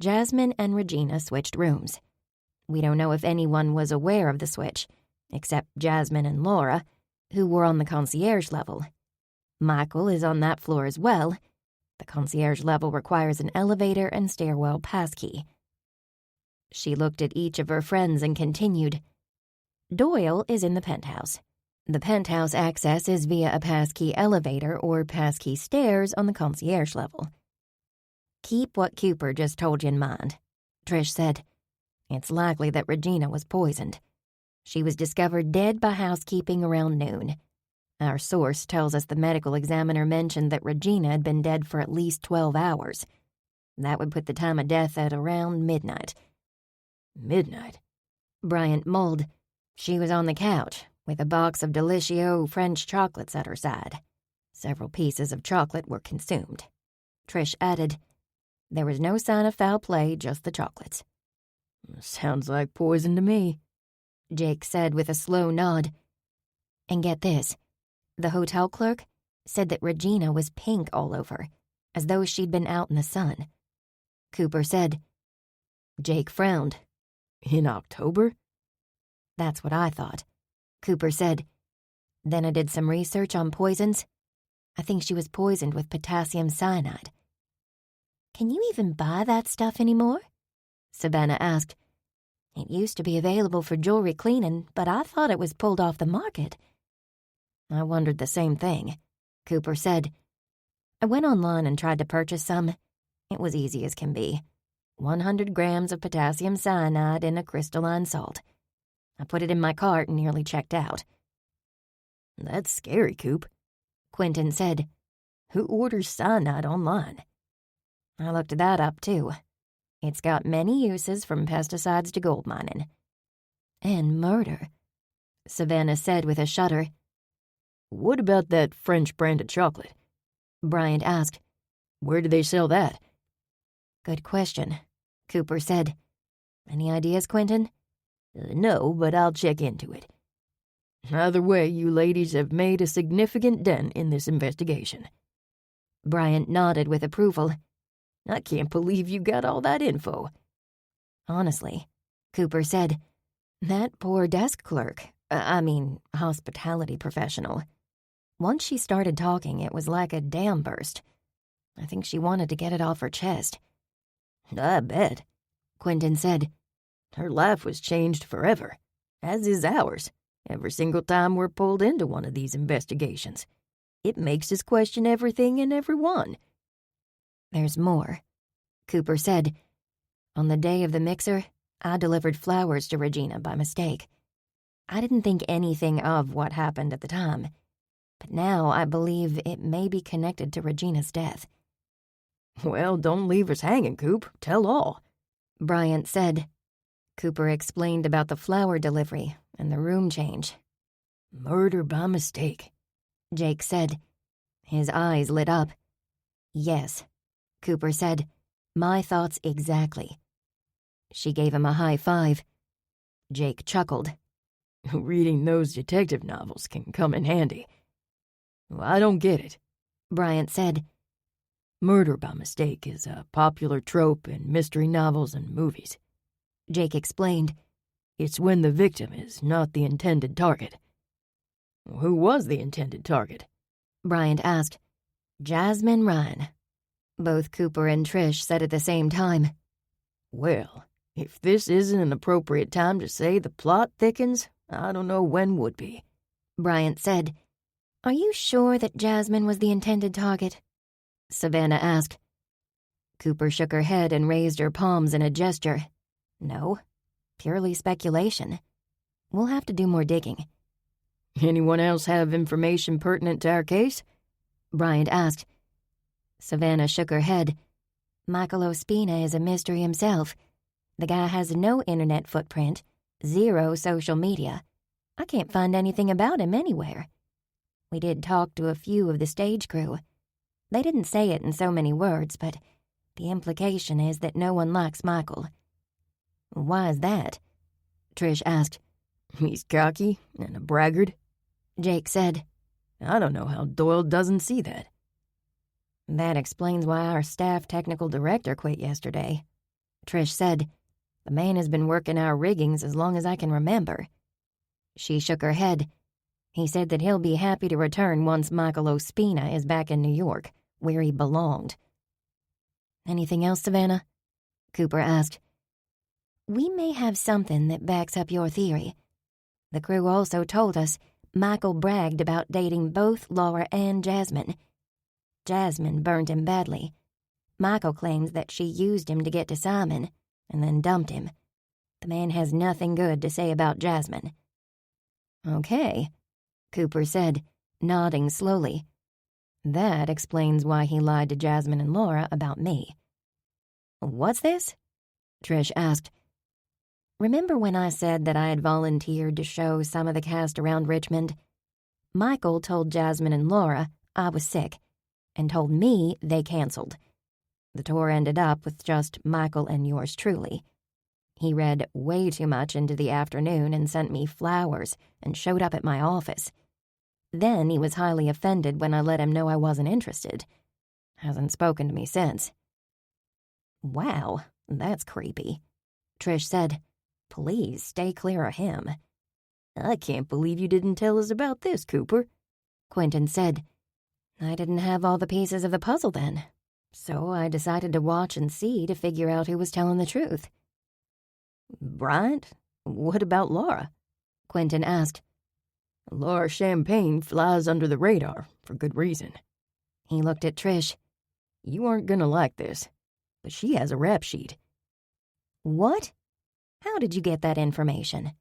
Jasmine and Regina switched rooms. We don't know if anyone was aware of the switch, except Jasmine and Laura, who were on the concierge level. Michael is on that floor as well. The concierge level requires an elevator and stairwell passkey. She looked at each of her friends and continued. Doyle is in the penthouse. The penthouse access is via a passkey elevator or passkey stairs on the concierge level. Keep what Cooper just told you in mind, Trish said. It's likely that Regina was poisoned. She was discovered dead by housekeeping around noon. Our source tells us the medical examiner mentioned that Regina had been dead for at least 12 hours. That would put the time of death at around midnight. Midnight? Bryant mulled. She was on the couch, with a box of Delicieux French chocolates at her side. Several pieces of chocolate were consumed. Trish added, there was no sign of foul play, just the chocolates. Sounds like poison to me, Jake said with a slow nod. And get this, the hotel clerk said that Regina was pink all over, as though she'd been out in the sun. Cooper said. Jake frowned. In October? That's what I thought. Cooper said. Then I did some research on poisons. I think she was poisoned with potassium cyanide. Can you even buy that stuff anymore? Savannah asked. It used to be available for jewelry cleaning, but I thought it was pulled off the market. I wondered the same thing, Cooper said. I went online and tried to purchase some. It was easy as can be. 100 grams of potassium cyanide in a crystalline salt. I put it in my cart and nearly checked out. That's scary, Coop, Quentin said. Who orders cyanide online? I looked that up, too. It's got many uses from pesticides to gold mining. And murder, Savannah said with a shudder. What about that French branded chocolate? Bryant asked. Where do they sell that? Good question, Cooper said. Any ideas, Quentin? No, but I'll check into it. Either way, you ladies have made a significant dent in this investigation. Bryant nodded with approval. I can't believe you got all that info. Honestly, Cooper said, that poor desk clerk, hospitality professional. Once she started talking, it was like a dam burst. I think she wanted to get it off her chest. I bet, Quentin said. Her life was changed forever, as is ours, every single time we're pulled into one of these investigations. It makes us question everything and everyone. There's more, Cooper said. On the day of the Mixer, I delivered flowers to Regina by mistake. I didn't think anything of what happened at the time, but now I believe it may be connected to Regina's death." "Well, don't leave us hanging, Coop. Tell all," Bryant said. Cooper explained about the flower delivery and the room change. "Murder by mistake," Jake said. His eyes lit up. "Yes," Cooper said. "My thoughts exactly." She gave him a high five. Jake chuckled. "Reading those detective novels can come in handy." "Well, I don't get it," Bryant said. "Murder by mistake is a popular trope in mystery novels and movies," Jake explained. "It's when the victim is not the intended target." "Who was the intended target?" Bryant asked. "Jasmine Ryan." Both Cooper and Trish said at the same time. "Well, if this isn't an appropriate time to say the plot thickens, I don't know when would be," Bryant said. "Are you sure that Jasmine was the intended target?" Savannah asked. Cooper shook her head and raised her palms in a gesture. "No, purely speculation. We'll have to do more digging." "Anyone else have information pertinent to our case?" Bryant asked. Savannah shook her head. "Michael Ospina is a mystery himself. The guy has no internet footprint, 0 social media. I can't find anything about him anywhere. We did talk to a few of the stage crew. They didn't say it in so many words, but the implication is that no one likes Michael." "Why is that?" Trish asked. "He's cocky and a braggart," Jake said. "I don't know how Doyle doesn't see that." "That explains why our staff technical director quit yesterday," Trish said. "The man has been working our riggings as long as I can remember." She shook her head. "He said that he'll be happy to return once Michael Ospina is back in New York, where he belonged." "Anything else, Savannah?" Cooper asked. "We may have something that backs up your theory. The crew also told us Michael bragged about dating both Laura and Jasmine. Jasmine burned him badly. Michael claims that she used him to get to Simon and then dumped him. The man has nothing good to say about Jasmine." "Okay," Cooper said, nodding slowly. "That explains why he lied to Jasmine and Laura about me." "What's this?" Trish asked. "Remember when I said that I had volunteered to show some of the cast around Richmond? Michael told Jasmine and Laura I was sick, and told me they canceled. The tour ended up with just Michael and yours truly. He read way too much into the afternoon and sent me flowers and showed up at my office. Then he was highly offended when I let him know I wasn't interested. Hasn't spoken to me since." "Wow, that's creepy," Trish said. "Please stay clear of him." "I can't believe you didn't tell us about this, Cooper," Quentin said. "I didn't have all the pieces of the puzzle then, so I decided to watch and see to figure out who was telling the truth." "Bryant, what about Laura?" Quentin asked. "Laura Champagne flies under the radar, for good reason." He looked at Trish. "You aren't gonna like this, but she has a rap sheet." "What? How did you get that information?"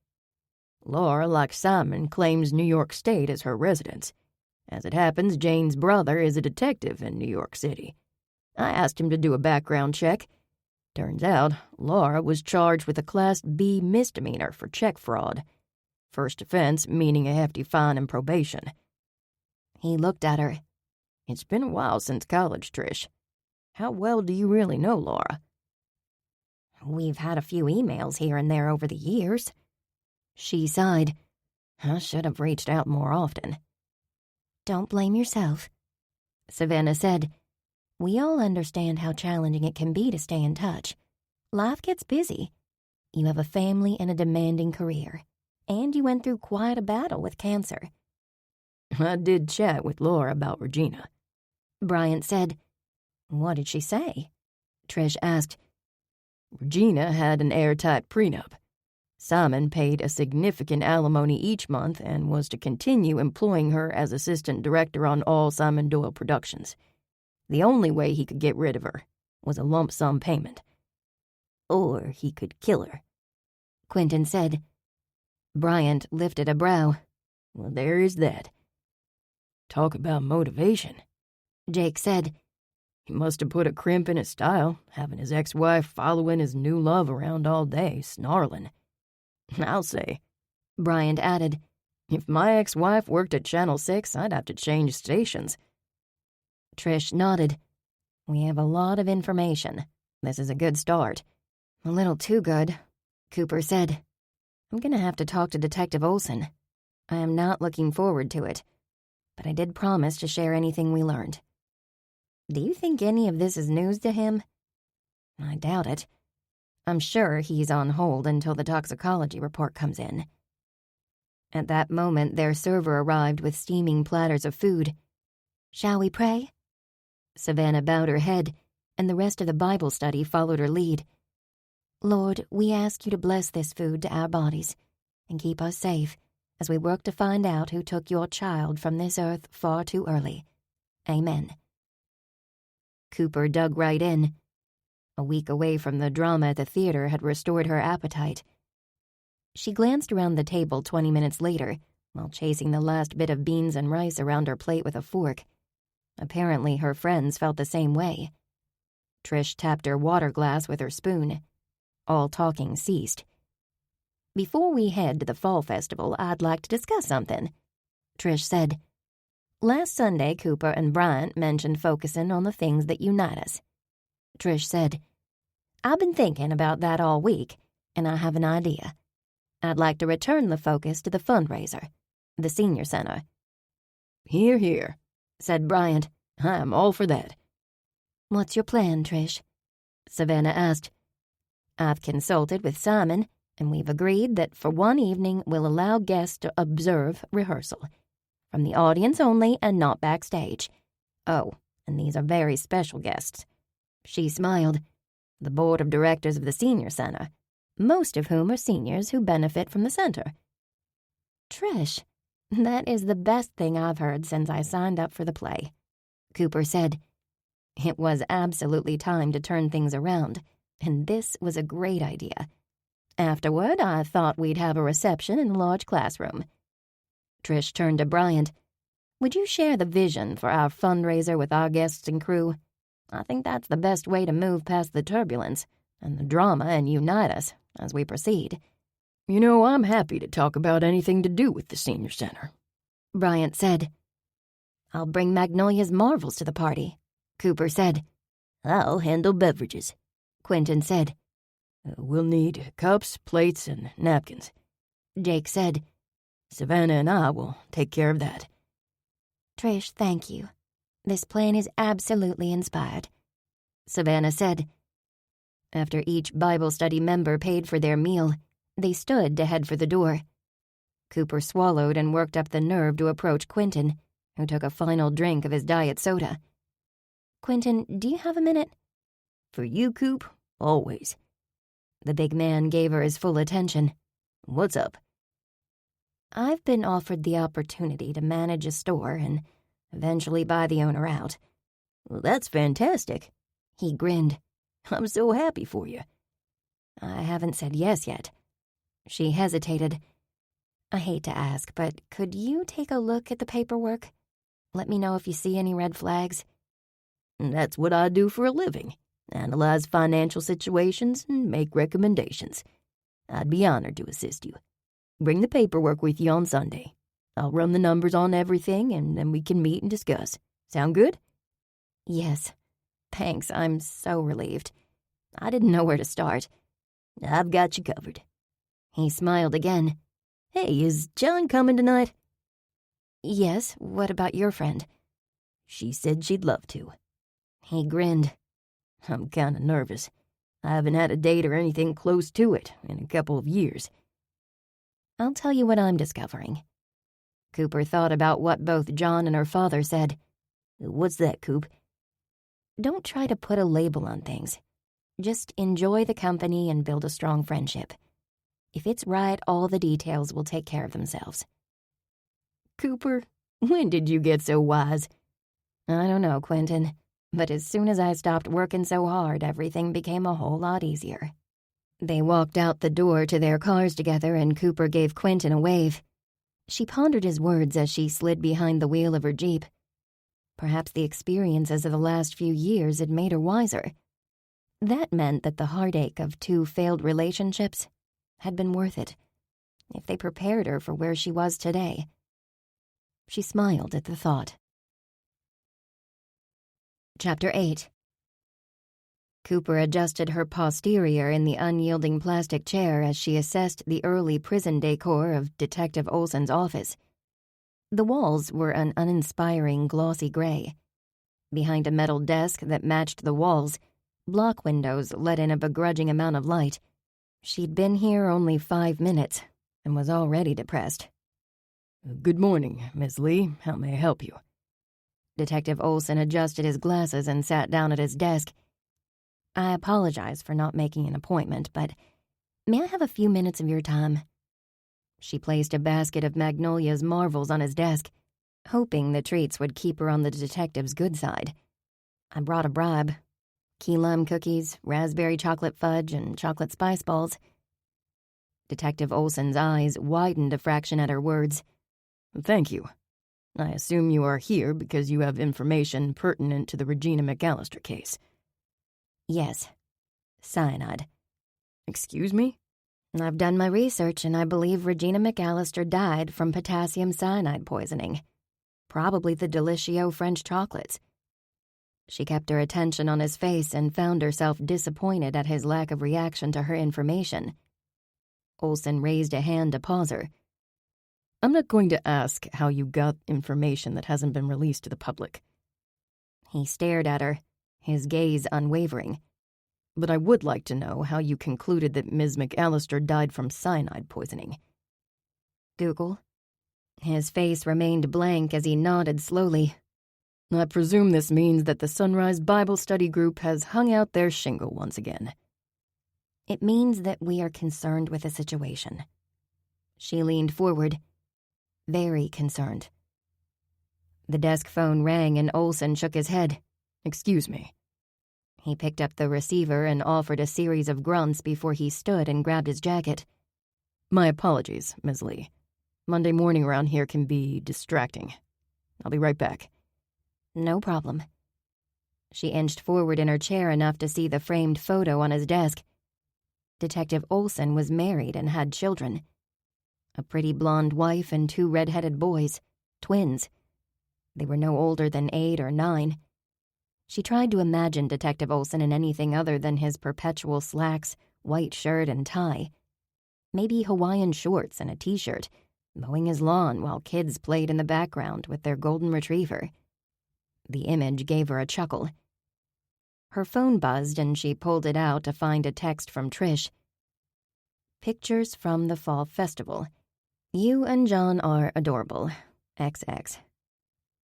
"Laura, like Simon, claims New York State as her residence. As it happens, Jane's brother is a detective in New York City. I asked him to do a background check. Turns out, Laura was charged with a Class B misdemeanor for check fraud. First offense meaning a hefty fine and probation." He looked at her. "It's been a while since college, Trish. How well do you really know Laura?" "We've had a few emails here and there over the years." She sighed. "I should have reached out more often." "Don't blame yourself," Savannah said. "We all understand how challenging it can be to stay in touch. Life gets busy. You have a family and a demanding career, and you went through quite a battle with cancer." "I did chat with Laura about Regina," Bryant said. "What did she say?" Trish asked. "Regina had an airtight prenup. Simon paid a significant alimony each month and was to continue employing her as assistant director on all Simon Doyle productions. The only way he could get rid of her was a lump sum payment. Or he could kill her," Quentin said. Bryant lifted a brow. Well, there is that. Talk about motivation, Jake said. He must have put a crimp in his style, having his ex-wife following his new love around all day, snarling. I'll say, Bryant added, if my ex-wife worked at Channel 6, I'd have to change stations. Trish nodded. We have a lot of information. This is a good start. A little too good, Cooper said. I'm gonna have to talk to Detective Olson. I am not looking forward to it, but I did promise to share anything we learned. Do you think any of this is news to him? I doubt it. I'm sure he's on hold until the toxicology report comes in. At that moment, their server arrived with steaming platters of food. Shall we pray? Savannah bowed her head, and the rest of the Bible study followed her lead. Lord, we ask you to bless this food to our bodies and keep us safe as we work to find out who took your child from this earth far too early. Amen. Cooper dug right in. A week away from the drama at the theater had restored her appetite. She glanced around the table 20 minutes later, while chasing the last bit of beans and rice around her plate with a fork. Apparently her friends felt the same way. Trish tapped her water glass with her spoon. All talking ceased. Before we head to the fall festival, I'd like to discuss something, Trish said. Last Sunday, Cooper and Bryant mentioned focusing on the things that unite us. Trish said, I've been thinking about that all week, and I have an idea. I'd like to return the focus to the fundraiser, the senior center. Hear, hear, said Bryant. I'm all for that. What's your plan, Trish? Savannah asked. I've consulted with Simon, and we've agreed that for one evening we'll allow guests to observe rehearsal. From the audience only and not backstage. Oh, and these are very special guests. She smiled. The board of directors of the senior center, most of whom are seniors who benefit from the center. Trish, that is the best thing I've heard since I signed up for the play, Cooper said. It was absolutely time to turn things around, and this was a great idea. Afterward, I thought we'd have a reception in a large classroom. Trish turned to Bryant. Would you share the vision for our fundraiser with our guests and crew? I think that's the best way to move past the turbulence and the drama and unite us as we proceed. You know, I'm happy to talk about anything to do with the senior center, Bryant said. I'll bring Magnolia's marvels to the party, Cooper said. I'll handle beverages, Quentin said. We'll need cups, plates, and napkins, Jake said. Savannah and I will take care of that. Trish, thank you. This plan is absolutely inspired, Savannah said. After each Bible study member paid for their meal, they stood to head for the door. Cooper swallowed and worked up the nerve to approach Quentin, who took a final drink of his diet soda. Quentin, do you have a minute? For you, Coop, always. The big man gave her his full attention. What's up? I've been offered the opportunity to manage a store and eventually buy the owner out. Well, that's fantastic. He grinned. I'm so happy for you. I haven't said yes yet. She hesitated. I hate to ask, but could you take a look at the paperwork? Let me know if you see any red flags. That's what I do for a living. Analyze financial situations and make recommendations. I'd be honored to assist you. Bring the paperwork with you on Sunday. I'll run the numbers on everything, and then we can meet and discuss. Sound good? Yes. Thanks, I'm so relieved. I didn't know where to start. I've got you covered. He smiled again. Hey, is John coming tonight? Yes, what about your friend? She said she'd love to. He grinned. I'm kinda nervous. I haven't had a date or anything close to it in a couple of years. I'll tell you what I'm discovering. Cooper thought about what both John and her father said. What's that, Coop? Don't try to put a label on things. Just enjoy the company and build a strong friendship. If it's right, all the details will take care of themselves. Cooper, when did you get so wise? I don't know, Quentin, but as soon as I stopped working so hard, everything became a whole lot easier. They walked out the door to their cars together, and Cooper gave Quentin a wave. She pondered his words as she slid behind the wheel of her Jeep. Perhaps the experiences of the last few years had made her wiser. That meant that the heartache of 2 failed relationships had been worth it, if they prepared her for where she was today. She smiled at the thought. Chapter 8. Cooper adjusted her posterior in the unyielding plastic chair as she assessed the early prison decor of Detective Olsen's office. The walls were an uninspiring glossy gray. Behind a metal desk that matched the walls, block windows let in a begrudging amount of light. She'd been here only 5 minutes and was already depressed. Good morning, Ms. Lee. How may I help you? Detective Olsen adjusted his glasses and sat down at his desk. I apologize for not making an appointment, but may I have a few minutes of your time? She placed a basket of Magnolia's marvels on his desk, hoping the treats would keep her on the detective's good side. I brought a bribe. Key lime cookies, raspberry chocolate fudge, and chocolate spice balls. Detective Olsen's eyes widened a fraction at her words. Thank you. I assume you are here because you have information pertinent to the Regina McAllister case. Yes. Cyanide. Excuse me? I've done my research, and I believe Regina McAllister died from potassium cyanide poisoning. Probably the Delicieux French chocolates. She kept her attention on his face and found herself disappointed at his lack of reaction to her information. Olsen raised a hand to pause her. I'm not going to ask how you got information that hasn't been released to the public. He stared at her, his gaze unwavering. But I would like to know how you concluded that Ms. McAllister died from cyanide poisoning. Google. His face remained blank as he nodded slowly. I presume this means that the Sunrise Bible Study Group has hung out their shingle once again. It means that we are concerned with the situation. She leaned forward, very concerned. The desk phone rang and Olsen shook his head. Excuse me. He picked up the receiver and offered a series of grunts before he stood and grabbed his jacket. My apologies, Ms. Lee. Monday morning around here can be distracting. I'll be right back. No problem. She inched forward in her chair enough to see the framed photo on his desk. Detective Olsen was married and had children. A pretty blonde wife and 2 red-headed boys, twins. They were no older than 8 or 9. She tried to imagine Detective Olsen in anything other than his perpetual slacks, white shirt, and tie. Maybe Hawaiian shorts and a t-shirt, mowing his lawn while kids played in the background with their golden retriever. The image gave her a chuckle. Her phone buzzed and she pulled it out to find a text from Trish. Pictures from the fall festival. You and John are adorable. XX.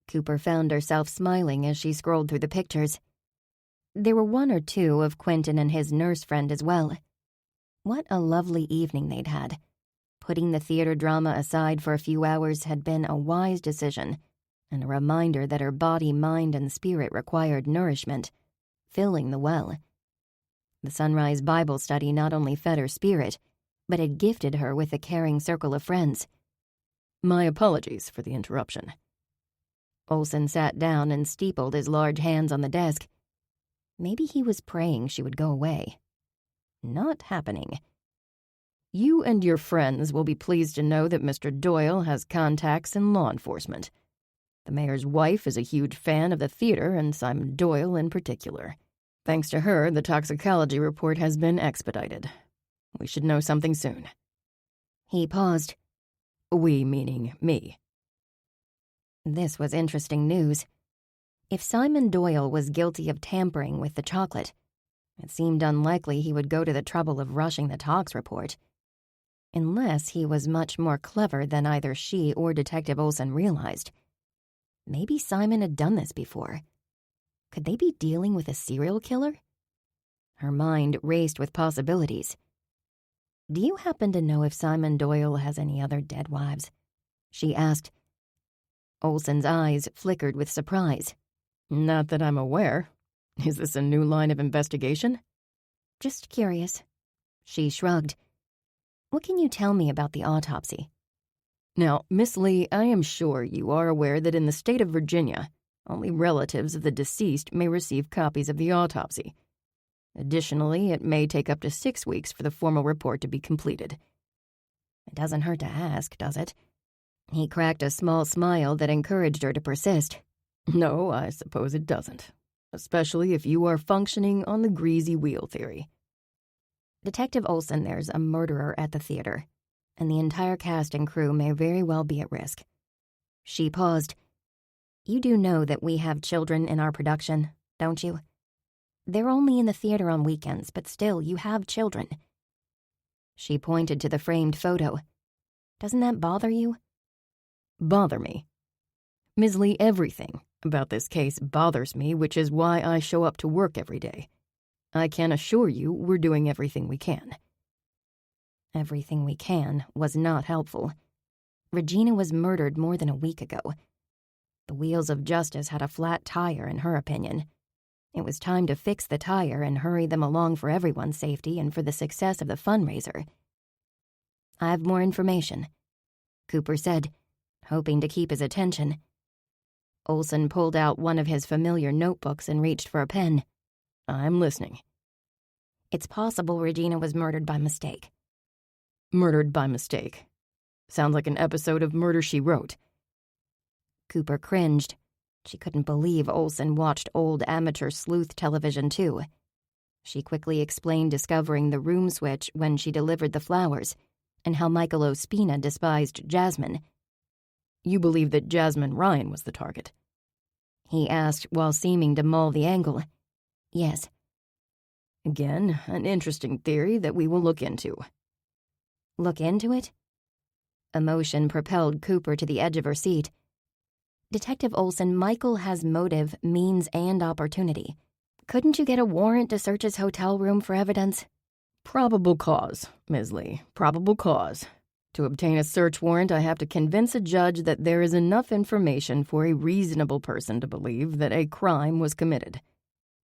Cooper found herself smiling as she scrolled through the pictures. There were 1 or 2 of Quentin and his nurse friend as well. What a lovely evening they'd had. Putting the theater drama aside for a few hours had been a wise decision, and a reminder that her body, mind, and spirit required nourishment, filling the well. The Sunrise Bible Study not only fed her spirit, but had gifted her with a caring circle of friends. My apologies for the interruption. Olsen sat down and steepled his large hands on the desk. Maybe he was praying she would go away. Not happening. You and your friends will be pleased to know that Mr. Doyle has contacts in law enforcement. The mayor's wife is a huge fan of the theater and Simon Doyle in particular. Thanks to her, the toxicology report has been expedited. We should know something soon. He paused. We meaning me. This was interesting news. If Simon Doyle was guilty of tampering with the chocolate, it seemed unlikely he would go to the trouble of rushing the tox report. Unless he was much more clever than either she or Detective Olsen realized. Maybe Simon had done this before. Could they be dealing with a serial killer? Her mind raced with possibilities. Do you happen to know if Simon Doyle has any other dead wives? She asked. Olsen's eyes flickered with surprise. Not that I'm aware. Is this a new line of investigation? Just curious. She shrugged. What can you tell me about the autopsy? Now, Miss Lee, I am sure you are aware that in the state of Virginia, only relatives of the deceased may receive copies of the autopsy. Additionally, it may take up to 6 weeks for the formal report to be completed. It doesn't hurt to ask, does it? He cracked a small smile that encouraged her to persist. No, I suppose it doesn't. Especially if you are functioning on the greasy wheel theory. Detective Olson, there's a murderer at the theater, and the entire cast and crew may very well be at risk. She paused. You do know that we have children in our production, don't you? They're only in the theater on weekends, but still, you have children. She pointed to the framed photo. Doesn't that bother you? Bother me? Ms. Lee, everything about this case bothers me, which is why I show up to work every day. I can assure you we're doing everything we can. Everything we can was not helpful. Regina was murdered more than a week ago. The wheels of justice had a flat tire, in her opinion. It was time to fix the tire and hurry them along for everyone's safety and for the success of the fundraiser. I have more information, Cooper said, hoping to keep his attention. Olson pulled out one of his familiar notebooks and reached for a pen. I'm listening. It's possible Regina was murdered by mistake. Murdered by mistake. Sounds like an episode of Murder, She Wrote. Cooper cringed. She couldn't believe Olson watched old amateur sleuth television, too. She quickly explained discovering the room switch when she delivered the flowers, and how Michael Ospina despised Jasmine. You believe that Jasmine Ryan was the target? He asked while seeming to mull the angle. Yes. Again, an interesting theory that we will look into. Look into it? Emotion propelled Cooper to the edge of her seat. Detective Olson, Michael has motive, means, and opportunity. Couldn't you get a warrant to search his hotel room for evidence? Probable cause, Ms. Lee. Probable cause. To obtain a search warrant, I have to convince a judge that there is enough information for a reasonable person to believe that a crime was committed.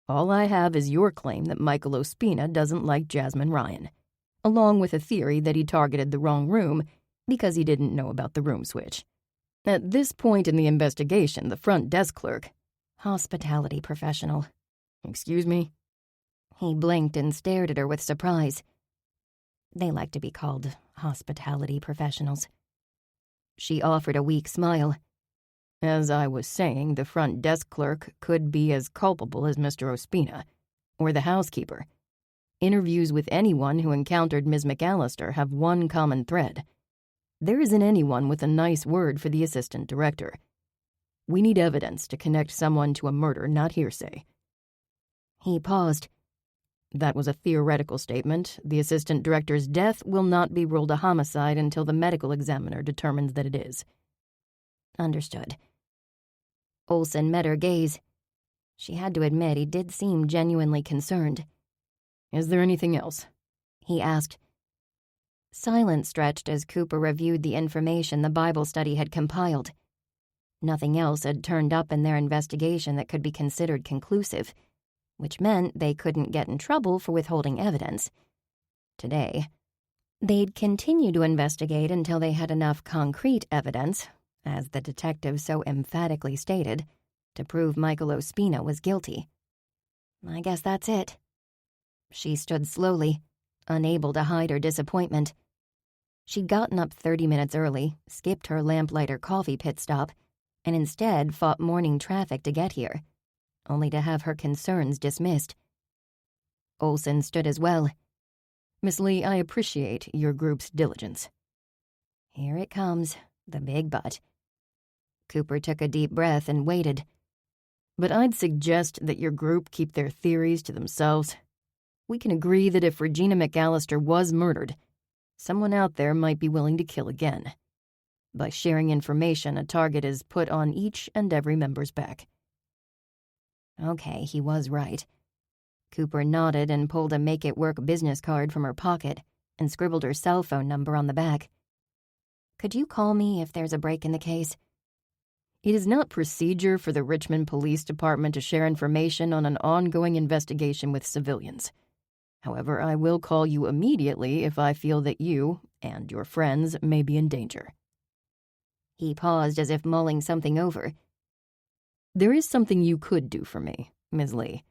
All I have is your claim that Michael Ospina doesn't like Jasmine Ryan, along with a theory that he targeted the wrong room because he didn't know about the room switch. At this point in the investigation, the front desk clerk... Hospitality professional. Excuse me? He blinked and stared at her with surprise. They like to be called hospitality professionals. She offered a weak smile. As I was saying, the front desk clerk could be as culpable as Mr. Ospina, or the housekeeper. Interviews with anyone who encountered Ms. McAllister have one common thread. There isn't anyone with a nice word for the assistant director. We need evidence to connect someone to a murder, not hearsay. He paused. That was a theoretical statement. The assistant director's death will not be ruled a homicide until the medical examiner determines that it is. Understood. Olson met her gaze. She had to admit he did seem genuinely concerned. Is there anything else? He asked. Silence stretched as Cooper reviewed the information the Bible study had compiled. Nothing else had turned up in their investigation that could be considered conclusive, which meant they couldn't get in trouble for withholding evidence. Today, they'd continue to investigate until they had enough concrete evidence, as the detective so emphatically stated, to prove Michael Ospina was guilty. I guess that's it. She stood slowly, unable to hide her disappointment. She'd gotten up 30 minutes early, skipped her lamplighter coffee pit stop, and instead fought morning traffic to get here, only to have her concerns dismissed. Olson stood as well. Miss Lee, I appreciate your group's diligence. Here it comes, the big but. Cooper took a deep breath and waited. But I'd suggest that your group keep their theories to themselves. We can agree that if Regina McAllister was murdered, someone out there might be willing to kill again. By sharing information, a target is put on each and every member's back. Okay, he was right. Cooper nodded and pulled a make-it-work business card from her pocket and scribbled her cell phone number on the back. Could you call me if there's a break in the case? It is not procedure for the Richmond Police Department to share information on an ongoing investigation with civilians. However, I will call you immediately if I feel that you and your friends may be in danger." He paused as if mulling something over. "There is something you could do for me, Ms. Lee,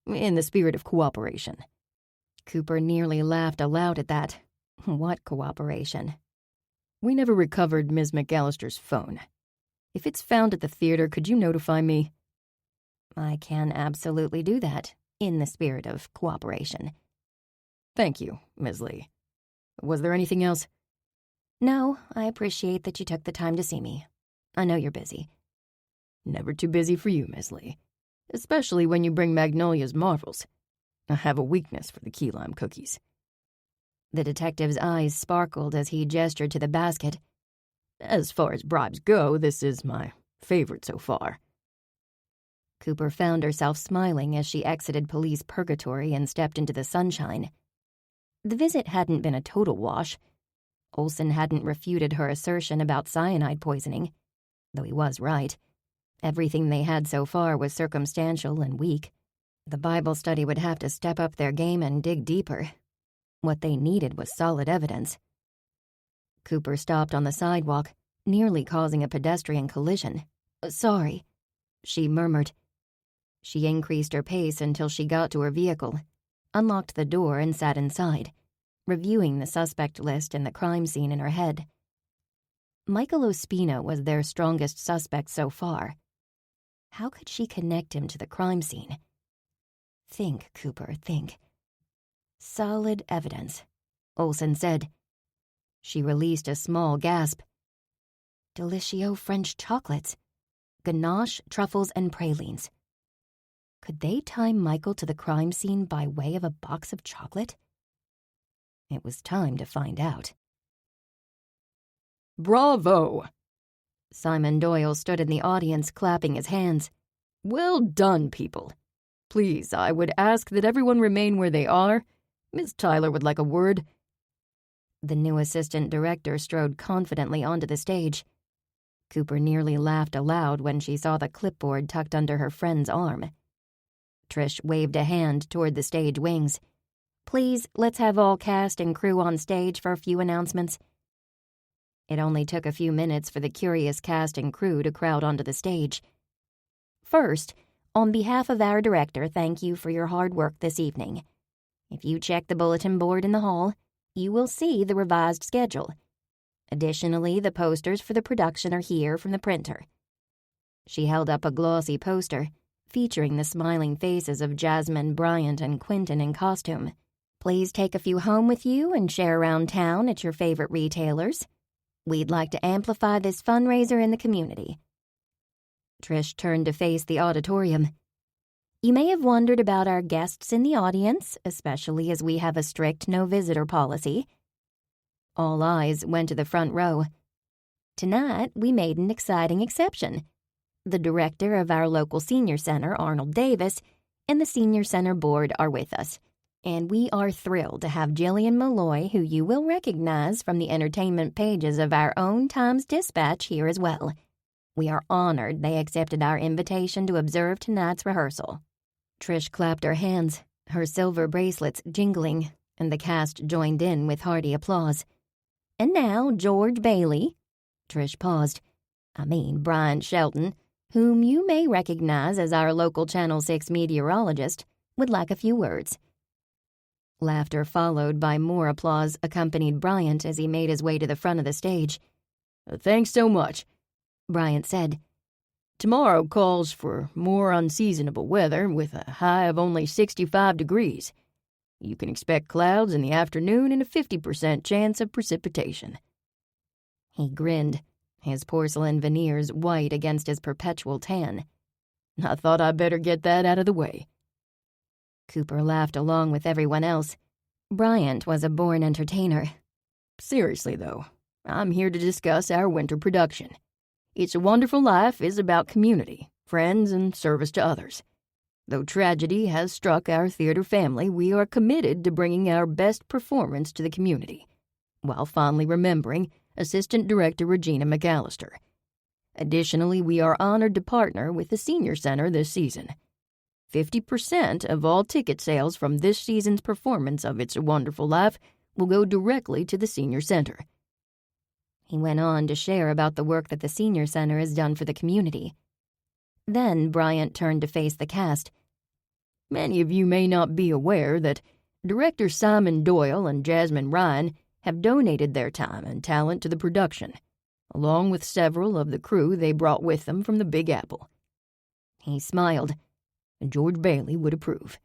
in the spirit of cooperation." Cooper nearly laughed aloud at that. What cooperation? "We never recovered Ms. McAllister's phone. If it's found at the theater, could you notify me?" "I can absolutely do that, in the spirit of cooperation." "Thank you, Ms. Lee. Was there anything else?" "No, I appreciate that you took the time to see me. I know you're busy." "Never too busy for you, Ms. Lee. Especially when you bring Magnolia's marvels. I have a weakness for the key lime cookies." The detective's eyes sparkled as he gestured to the basket. "As far as bribes go, this is my favorite so far." Cooper found herself smiling as she exited police purgatory and stepped into the sunshine. The visit hadn't been a total wash. Olson hadn't refuted her assertion about cyanide poisoning, though he was right. Everything they had so far was circumstantial and weak. The Bible study would have to step up their game and dig deeper. What they needed was solid evidence. Cooper stopped on the sidewalk, nearly causing a pedestrian collision. "Sorry," she murmured. She increased her pace until she got to her vehicle, unlocked the door and sat inside, reviewing the suspect list and the crime scene in her head. Michael Ospina was their strongest suspect so far. How could she connect him to the crime scene? Think, Cooper, think. Solid evidence, Olson said. She released a small gasp. Delicieux French chocolates. Ganache, truffles, and pralines. Could they tie Michael to the crime scene by way of a box of chocolate? It was time to find out. "Bravo!" Simon Doyle stood in the audience, clapping his hands. "Well done, people. Please, I would ask that everyone remain where they are. Miss Tyler would like a word." The new assistant director strode confidently onto the stage. Cooper nearly laughed aloud when she saw the clipboard tucked under her friend's arm. Trish waved a hand toward the stage wings. "Please, let's have all cast and crew on stage for a few announcements." It only took a few minutes for the curious cast and crew to crowd onto the stage. "First, on behalf of our director, thank you for your hard work this evening. If you check the bulletin board in the hall, you will see the revised schedule. Additionally, the posters for the production are here from the printer." She held up a glossy poster featuring the smiling faces of Jasmine, Bryant, and Quentin in costume. "Please take a few home with you and share around town at your favorite retailers. We'd like to amplify this fundraiser in the community." Trish turned to face the auditorium. "You may have wondered about our guests in the audience, especially as we have a strict no-visitor policy." All eyes went to the front row. Tonight, we made an exciting exception. The director of our local senior center, Arnold Davis, and the senior center board are with us. And we are thrilled to have Jillian Malloy, who you will recognize from the entertainment pages of our own Times-Dispatch, here as well. We are honored they accepted our invitation to observe tonight's rehearsal." Trish clapped her hands, her silver bracelets jingling, and the cast joined in with hearty applause. "And now, George Bailey," Trish paused. Bryant Shelton, whom you may recognize as our local Channel 6 meteorologist, would like a few words." Laughter followed by more applause accompanied Bryant as he made his way to the front of the stage. "Thanks so much," Bryant said. "Tomorrow calls for more unseasonable weather with a high of only 65 degrees. You can expect clouds in the afternoon and a 50% chance of precipitation." He grinned, his porcelain veneers white against his perpetual tan. "I thought I'd better get that out of the way." Cooper laughed along with everyone else. Bryant was a born entertainer. "Seriously, though, I'm here to discuss our winter production. It's a Wonderful Life is about community, friends, and service to others. Though tragedy has struck our theater family, we are committed to bringing our best performance to the community, while fondly remembering Assistant Director Regina McAllister. Additionally, we are honored to partner with the Senior Center this season. 50% of all ticket sales from this season's performance of It's a Wonderful Life will go directly to the senior center." He went on to share about the work that the senior center has done for the community. Then Bryant turned to face the cast. "Many of you may not be aware that director Simon Doyle and Jasmine Ryan have donated their time and talent to the production, along with several of the crew they brought with them from the Big Apple." He smiled. "George Bailey would approve."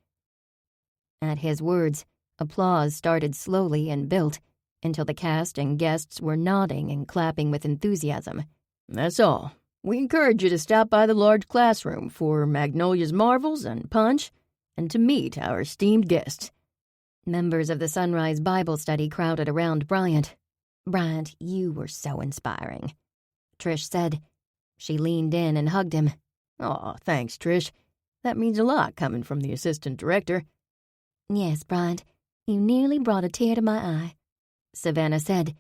At his words, applause started slowly and built until the cast and guests were nodding and clapping with enthusiasm. "That's all. We encourage you to stop by the large classroom for Magnolia's Marvels and Punch and to meet our esteemed guests." Members of the Sunrise Bible Study crowded around Bryant. "Bryant, you were so inspiring," Trish said. She leaned in and hugged him. "Aw, thanks, Trish. That means a lot coming from the assistant director." "Yes, Bryant, you nearly brought a tear to my eye," Savannah said.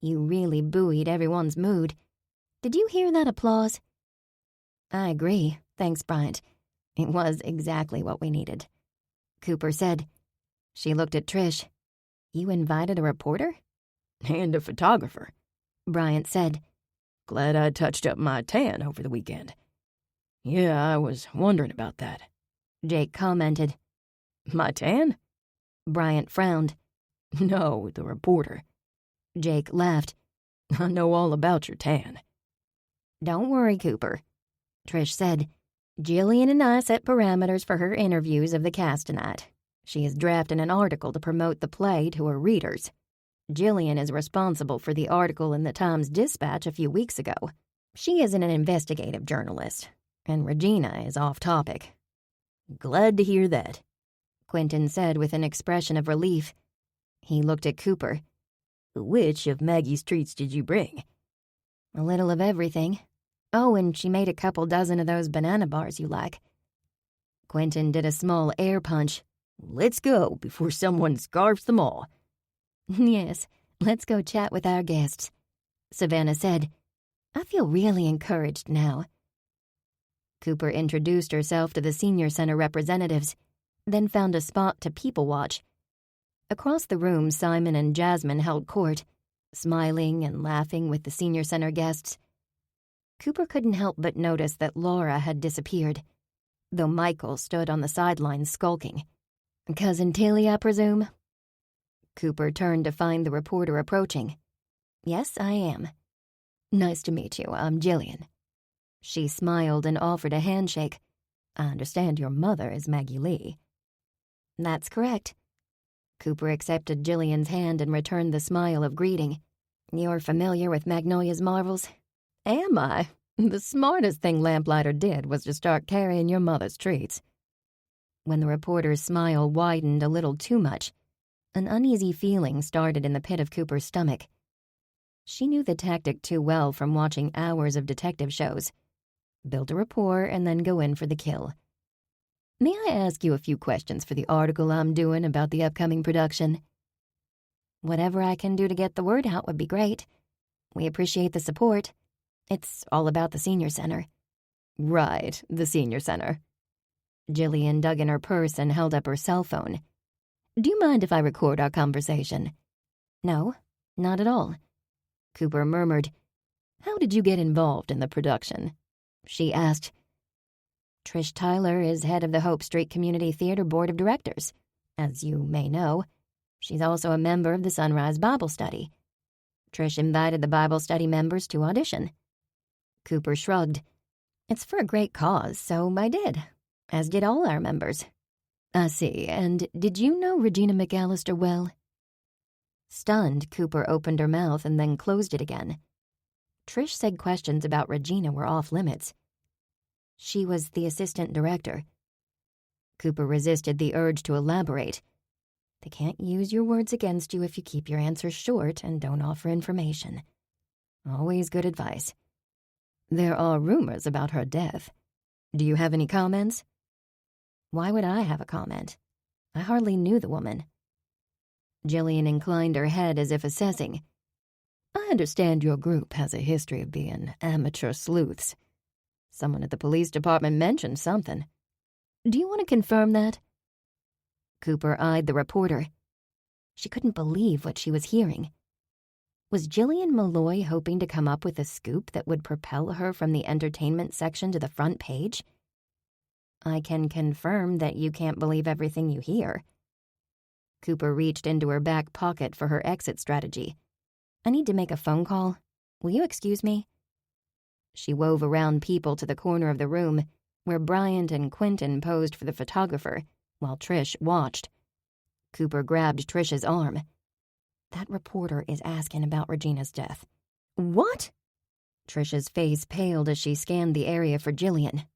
"You really buoyed everyone's mood. Did you hear that applause?" "I agree. Thanks, Bryant. It was exactly what we needed," Cooper said. She looked at Trish. "You invited a reporter?" "And a photographer," Bryant said. "Glad I touched up my tan over the weekend." "Yeah, I was wondering about that," Jake commented. "My tan?" Bryant frowned. "No, the reporter." Jake laughed. "I know all about your tan." "Don't worry, Cooper," Trish said. "Jillian and I set parameters for her interviews of the cast tonight. She is drafting an article to promote the play to her readers. Jillian is responsible for the article in the Times-Dispatch a few weeks ago. She isn't an investigative journalist, and Regina is off topic." "Glad to hear that," Quentin said with an expression of relief. He looked at Cooper. "Which of Maggie's treats did you bring?" "A little of everything. Oh, and she made a couple dozen of those banana bars you like." Quentin did a small air punch. "Let's go before someone scarfs them all." "Yes, let's go chat with our guests," Savannah said. "I feel really encouraged now." Cooper introduced herself to the senior center representatives, then found a spot to people watch. Across the room, Simon and Jasmine held court, smiling and laughing with the senior center guests. Cooper couldn't help but notice that Laura had disappeared, though Michael stood on the sidelines skulking. "Cousin Tilly, I presume?" Cooper turned to find the reporter approaching. "Yes, I am." "Nice to meet you. I'm Jillian." She smiled and offered a handshake. "I understand your mother is Maggie Lee." "That's correct." Cooper accepted Jillian's hand and returned the smile of greeting. "You're familiar with Magnolia's Marvels?" "Am I? The smartest thing Lamplighter did was to start carrying your mother's treats." When the reporter's smile widened a little too much, an uneasy feeling started in the pit of Cooper's stomach. She knew the tactic too well from watching hours of detective shows. Build a rapport and then go in for the kill. "May I ask you a few questions for the article I'm doing about the upcoming production?" "Whatever I can do to get the word out would be great. We appreciate the support. It's all about the senior center." "Right, the senior center." Jillian dug in her purse and held up her cell phone. "Do you mind if I record our conversation?" "No, not at all." Cooper murmured. "How did you get involved in the production?" she asked. "Trish Tyler is head of the Hope Street Community Theater Board of Directors. As you may know, she's also a member of the Sunrise Bible Study. Trish invited the Bible Study members to audition." Cooper shrugged. "It's for a great cause, so I did, as did all our members." "I see. And did you know Regina McAllister well?" Stunned, Cooper opened her mouth and then closed it again. Trish said questions about Regina were off limits. She was the assistant director. Cooper resisted the urge to elaborate. They can't use your words against you if you keep your answers short and don't offer information. Always good advice. "There are rumors about her death. Do you have any comments?" "Why would I have a comment? I hardly knew the woman." Jillian inclined her head as if assessing. "I understand your group has a history of being amateur sleuths. Someone at the police department mentioned something. Do you want to confirm that? Cooper eyed the reporter. She couldn't believe what she was hearing. Was Jillian Malloy hoping to come up with a scoop that would propel her from the entertainment section to the front page? I can confirm that you can't believe everything you hear. Cooper reached into her back pocket for her exit strategy. I need to make a phone call. Will you excuse me? She wove around people to the corner of the room where Bryant and Quentin posed for the photographer while Trish watched. Cooper grabbed Trish's arm. That reporter is asking about Regina's death. What? Trish's face paled as she scanned the area for Jillian.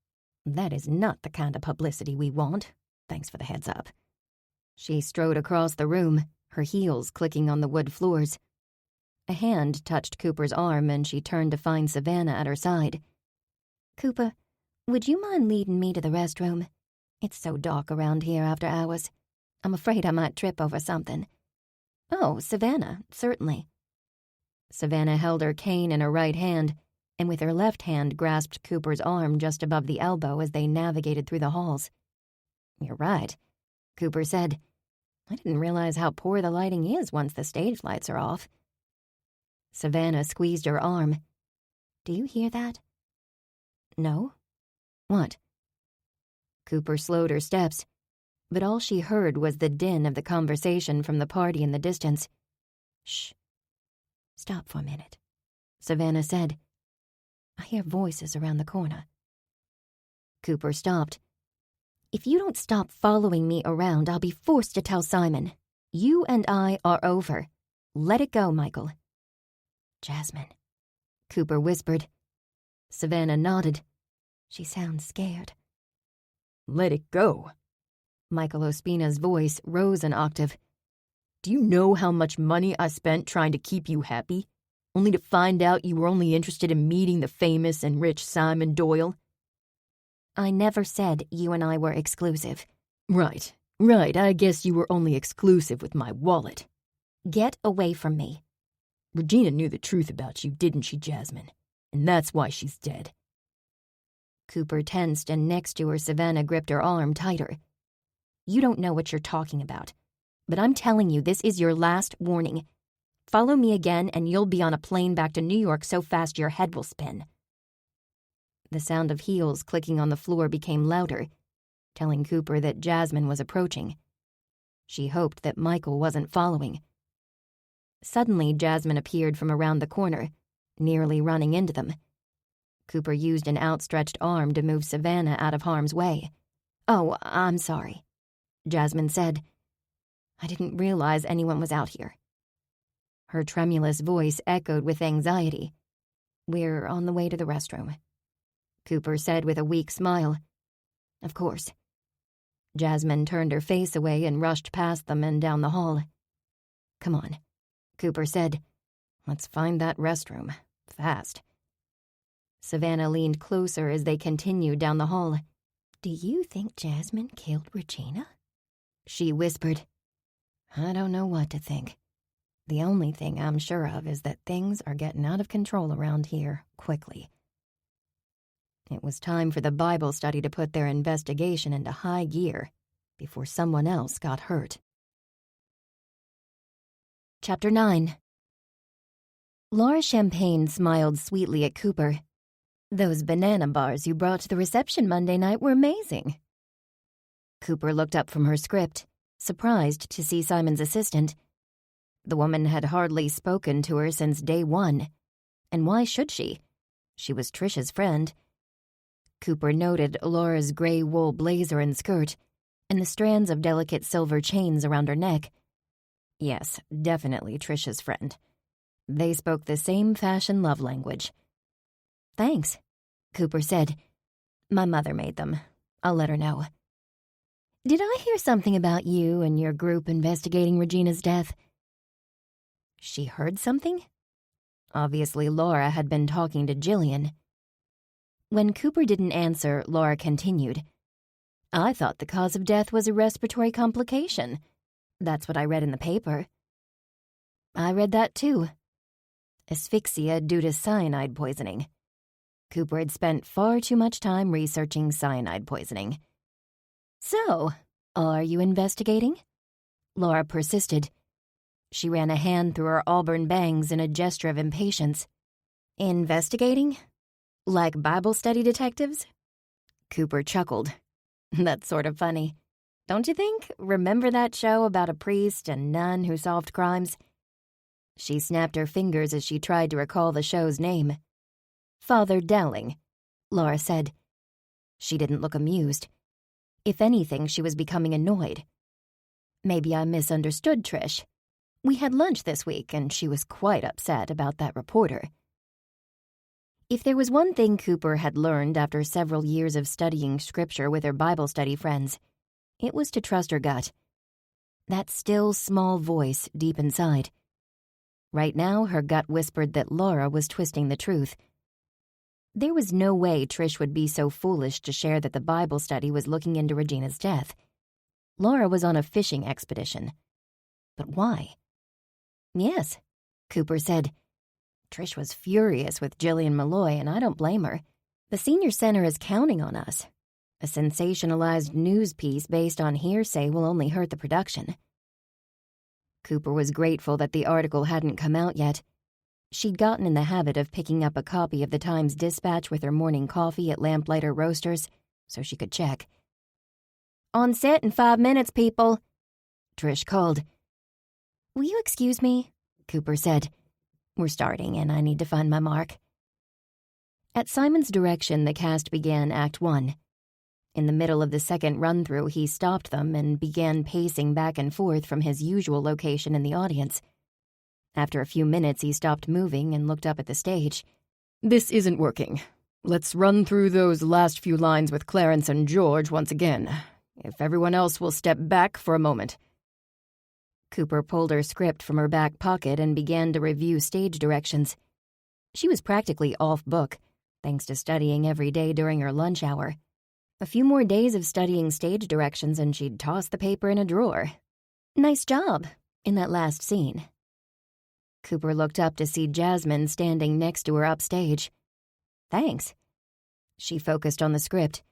That is not the kind of publicity we want. Thanks for the heads up. She strode across the room, her heels clicking on the wood floors. A hand touched Cooper's arm and she turned to find Savannah at her side. Cooper, would you mind leading me to the restroom? It's so dark around here after hours. I'm afraid I might trip over something. Oh, Savannah, certainly. Savannah held her cane in her right hand and with her left hand grasped Cooper's arm just above the elbow as they navigated through the halls. You're right, Cooper said. I didn't realize how poor the lighting is once the stage lights are off. Savannah squeezed her arm. Do you hear that? No? What? Cooper slowed her steps, but all she heard was the din of the conversation from the party in the distance. Shh. Stop for a minute, Savannah said. I hear voices around the corner. Cooper stopped. If you don't stop following me around, I'll be forced to tell Simon. You and I are over. Let it go, Michael. Jasmine, Cooper whispered. Savannah nodded. She sounds scared. Let it go. Michael Ospina's voice rose an octave. Do you know how much money I spent trying to keep you happy, only to find out you were only interested in meeting the famous and rich Simon Doyle? I never said you and I were exclusive. Right. I guess you were only exclusive with my wallet. Get away from me. Regina knew the truth about you, didn't she, Jasmine? And that's why she's dead. Cooper tensed, and next to her, Savannah gripped her arm tighter. You don't know what you're talking about, but I'm telling you this is your last warning. Follow me again and you'll be on a plane back to New York so fast your head will spin. The sound of heels clicking on the floor became louder, telling Cooper that Jasmine was approaching. She hoped that Michael wasn't following. Suddenly, Jasmine appeared from around the corner, nearly running into them. Cooper used an outstretched arm to move Savannah out of harm's way. Oh, I'm sorry, Jasmine said. I didn't realize anyone was out here. Her tremulous voice echoed with anxiety. We're on the way to the restroom, Cooper said with a weak smile. Of course. Jasmine turned her face away and rushed past them and down the hall. Come on, Cooper said. Let's find that restroom. Fast. Savannah leaned closer as they continued down the hall. Do you think Jasmine killed Regina? She whispered. I don't know what to think. The only thing I'm sure of is that things are getting out of control around here quickly. It was time for the Bible study to put their investigation into high gear before someone else got hurt. Chapter 9. Laura Champagne smiled sweetly at Cooper. Those banana bars you brought to the reception Monday night were amazing. Cooper looked up from her script, surprised to see Simon's assistant. The woman had hardly spoken to her since day one. And why should she? She was Trish's friend. Cooper noted Laura's gray wool blazer and skirt, and the strands of delicate silver chains around her neck. Yes, definitely Trish's friend. They spoke the same fashion love language. Thanks, Cooper said. My mother made them. I'll let her know. Did I hear something about you and your group investigating Regina's death? She heard something? Obviously, Laura had been talking to Jillian. When Cooper didn't answer, Laura continued. I thought the cause of death was a respiratory complication. That's what I read in the paper. I read that too. Asphyxia due to cyanide poisoning. Cooper had spent far too much time researching cyanide poisoning. So, are you investigating? Laura persisted. She ran a hand through her auburn bangs in a gesture of impatience. Investigating? Like Bible study detectives? Cooper chuckled. That's sort of funny. Don't you think? Remember that show about a priest and nun who solved crimes? She snapped her fingers as she tried to recall the show's name. Father Dowling, Laura said. She didn't look amused. If anything, she was becoming annoyed. Maybe I misunderstood Trish. We had lunch this week, and she was quite upset about that reporter. If there was one thing Cooper had learned after several years of studying scripture with her Bible study friends, it was to trust her gut. That still, small voice deep inside. Right now, her gut whispered that Laura was twisting the truth. There was no way Trish would be so foolish to share that the Bible study was looking into Regina's death. Laura was on a fishing expedition. But why? Yes, Cooper said. Trish was furious with Jillian Malloy, and I don't blame her. The senior center is counting on us. A sensationalized news piece based on hearsay will only hurt the production. Cooper was grateful that the article hadn't come out yet. She'd gotten in the habit of picking up a copy of the Times-Dispatch with her morning coffee at Lamplighter Roasters, so she could check. On set in 5 minutes, people, Trish called. Will you excuse me? Cooper said. We're starting, and I need to find my mark. At Simon's direction, the cast began Act 1. In the middle of the second run-through, he stopped them and began pacing back and forth from his usual location in the audience. After a few minutes, he stopped moving and looked up at the stage. This isn't working. Let's run through those last few lines with Clarence and George once again. If everyone else will step back for a moment. Cooper pulled her script from her back pocket and began to review stage directions. She was practically off-book, thanks to studying every day during her lunch hour. A few more days of studying stage directions and she'd toss the paper in a drawer. Nice job in that last scene. Cooper looked up to see Jasmine standing next to her upstage. Thanks. She focused on the script,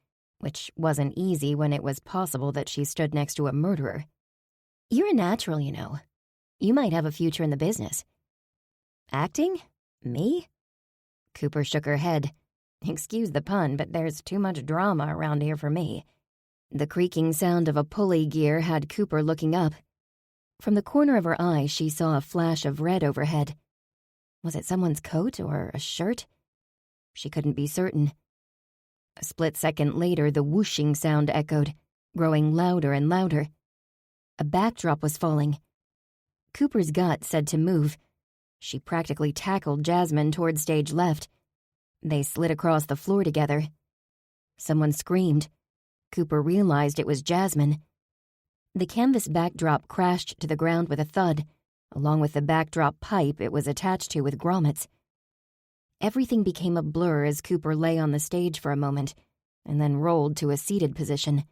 which wasn't easy when it was possible that she stood next to a murderer. You're a natural, you know. You might have a future in the business. Acting? Me? Cooper shook her head. Excuse the pun, but there's too much drama around here for me. The creaking sound of a pulley gear had Cooper looking up. From the corner of her eye, she saw a flash of red overhead. Was it someone's coat or a shirt? She couldn't be certain. A split second later, the whooshing sound echoed, growing louder and louder. A backdrop was falling. Cooper's gut said to move. She practically tackled Jasmine toward stage left. They slid across the floor together. Someone screamed. Cooper realized it was Jasmine. The canvas backdrop crashed to the ground with a thud, along with the backdrop pipe it was attached to with grommets. Everything became a blur as Cooper lay on the stage for a moment, and then rolled to a seated position.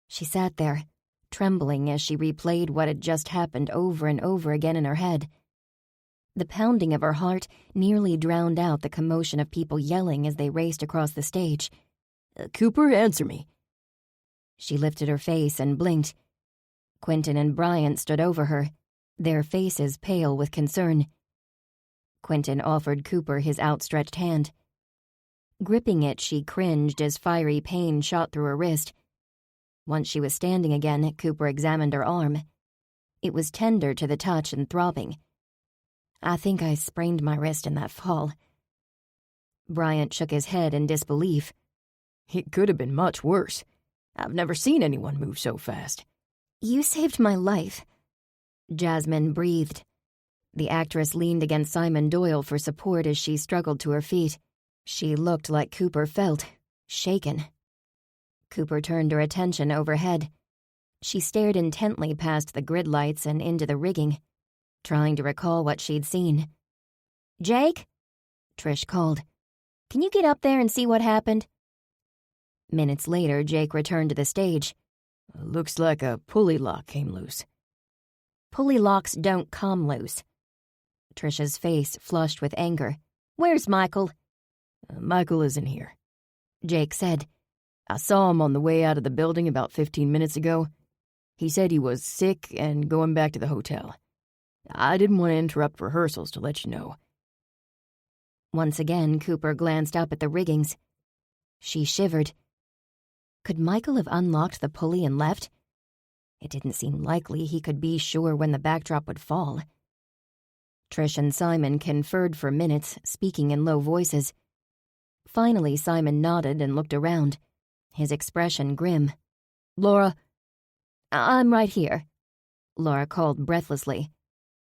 She sat there, trembling as she replayed what had just happened over and over again in her head. The pounding of her heart nearly drowned out the commotion of people yelling as they raced across the stage. Cooper, answer me. She lifted her face and blinked. Quentin and Bryant stood over her, their faces pale with concern. Quentin offered Cooper his outstretched hand. Gripping it, she cringed as fiery pain shot through her wrist. Once she was standing again, Cooper examined her arm. It was tender to the touch and throbbing. I think I sprained my wrist in that fall. Bryant shook his head in disbelief. It could have been much worse. I've never seen anyone move so fast. You saved my life. Jasmine breathed. The actress leaned against Simon Doyle for support as she struggled to her feet. She looked like Cooper felt, shaken. Cooper turned her attention overhead. She stared intently past the grid lights and into the rigging, trying to recall what she'd seen. Jake? Trish called. Can you get up there and see what happened? Minutes later, Jake returned to the stage. Looks like a pulley lock came loose. Pulley locks don't come loose. Trisha's face flushed with anger. Where's Michael? Michael isn't here, Jake said. I saw him on the way out of the building about 15 minutes ago. He said he was sick and going back to the hotel. I didn't want to interrupt rehearsals to let you know." Once again, Cooper glanced up at the riggings. She shivered. Could Michael have unlocked the pulley and left? It didn't seem likely he could be sure when the backdrop would fall. Trish and Simon conferred for minutes, speaking in low voices. Finally, Simon nodded and looked around, his expression grim. "Laura." "I'm right here," Laura called breathlessly.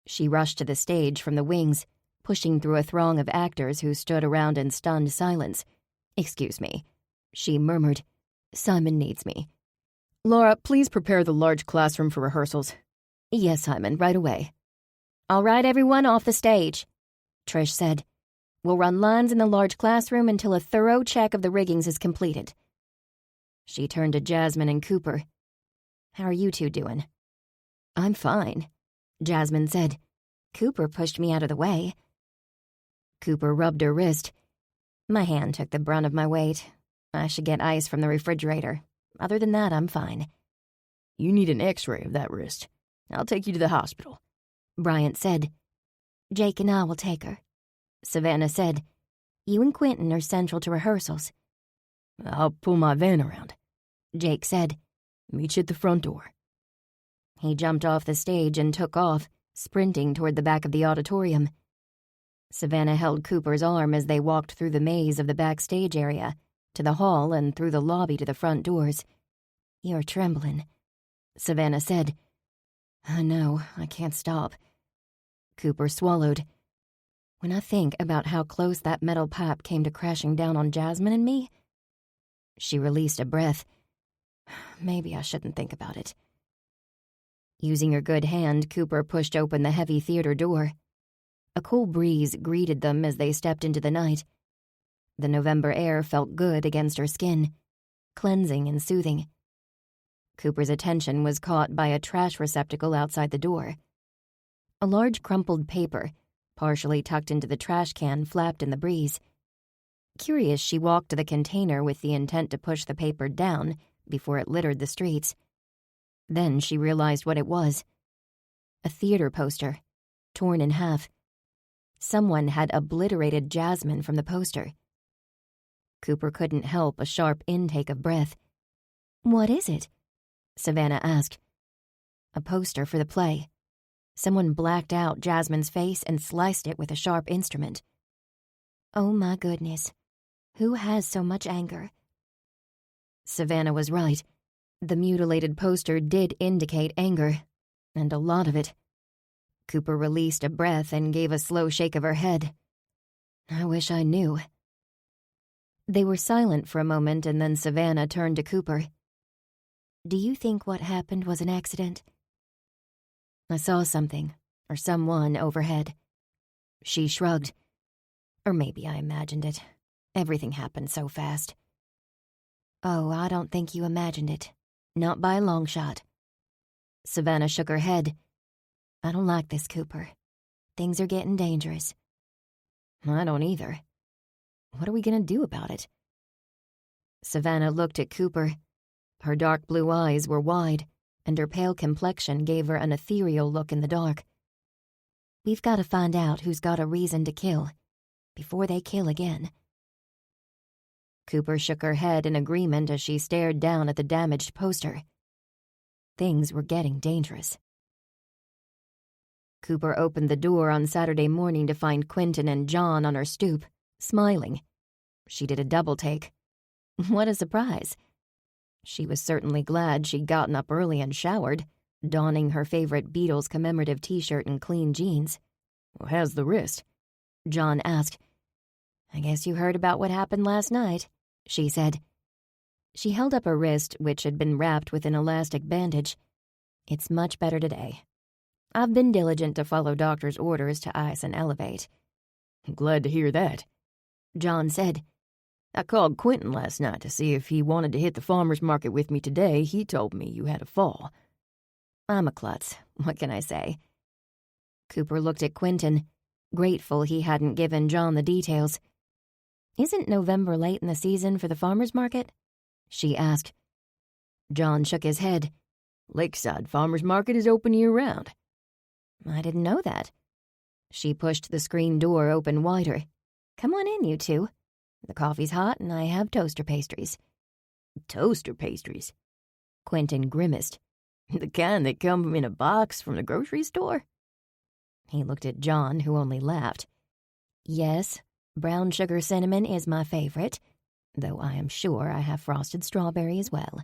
She rushed to the stage from the wings, pushing through a throng of actors who stood around in stunned silence. "Excuse me," she murmured. "Simon needs me." "Laura, please prepare the large classroom for rehearsals." "Yes, Simon, right away." "All right, everyone, off the stage," Trish said. "We'll run lines in the large classroom until a thorough check of the riggings is completed." She turned to Jasmine and Cooper. "How are you two doing?" "I'm fine," Jasmine said. "Cooper pushed me out of the way." Cooper rubbed her wrist. "My hand took the brunt of my weight. I should get ice from the refrigerator. Other than that, I'm fine." "You need an x-ray of that wrist. I'll take you to the hospital," Bryant said. "Jake and I will take her," Savannah said. "You and Quentin are central to rehearsals." "I'll pull my van around," Jake said. "Meet you at the front door." He jumped off the stage and took off, sprinting toward the back of the auditorium. Savannah held Cooper's arm as they walked through the maze of the backstage area, to the hall and through the lobby to the front doors. "You're trembling," Savannah said. "I know, I can't stop." Cooper swallowed. "When I think about how close that metal pipe came to crashing down on Jasmine and me..." She released a breath. "Maybe I shouldn't think about it." Using her good hand, Cooper pushed open the heavy theater door. A cool breeze greeted them as they stepped into the night. The November air felt good against her skin, cleansing and soothing. Cooper's attention was caught by a trash receptacle outside the door. A large crumpled paper, partially tucked into the trash can, flapped in the breeze. Curious, she walked to the container with the intent to push the paper down before it littered the streets. Then she realized what it was. A theater poster, torn in half. Someone had obliterated Jasmine from the poster. Cooper couldn't help a sharp intake of breath. "What is it?" Savannah asked. "A poster for the play. Someone blacked out Jasmine's face and sliced it with a sharp instrument." "Oh my goodness. Who has so much anger?" Savannah was right. The mutilated poster did indicate anger, and a lot of it. Cooper released a breath and gave a slow shake of her head. "I wish I knew." They were silent for a moment, and then Savannah turned to Cooper. "Do you think what happened was an accident?" "I saw something, or someone, overhead." She shrugged. "Or maybe I imagined it. Everything happened so fast." "Oh, I don't think you imagined it. Not by a long shot." Savannah shook her head. "I don't like this, Cooper. Things are getting dangerous." "I don't either. What are we going to do about it?" Savannah looked at Cooper. Her dark blue eyes were wide, and her pale complexion gave her an ethereal look in the dark. "We've got to find out who's got a reason to kill, before they kill again." Cooper shook her head in agreement as she stared down at the damaged poster. Things were getting dangerous. Cooper opened the door on Saturday morning to find Quentin and John on her stoop, smiling. She did a double take. What a surprise. She was certainly glad she'd gotten up early and showered, donning her favorite Beatles commemorative t-shirt and clean jeans. "Well, how's the wrist?" John asked. "I guess you heard about what happened last night," she said. She held up her wrist, which had been wrapped with an elastic bandage. "It's much better today. I've been diligent to follow doctor's orders to ice and elevate." "Glad to hear that," John said. "I called Quentin last night to see if he wanted to hit the farmer's market with me today. He told me you had a fall." "I'm a klutz. What can I say?" Cooper looked at Quentin, grateful he hadn't given John the details. "Isn't November late in the season for the farmer's market?" she asked. John shook his head. Lakeside Farmers Market is open year-round. I didn't know that. She pushed the screen door open wider. Come on in, you two. The coffee's hot and I have toaster pastries. Toaster pastries? Quentin grimaced. The kind that come in a box from the grocery store? He looked at John, who only laughed. Yes, brown sugar cinnamon is my favorite, though I am sure I have frosted strawberry as well.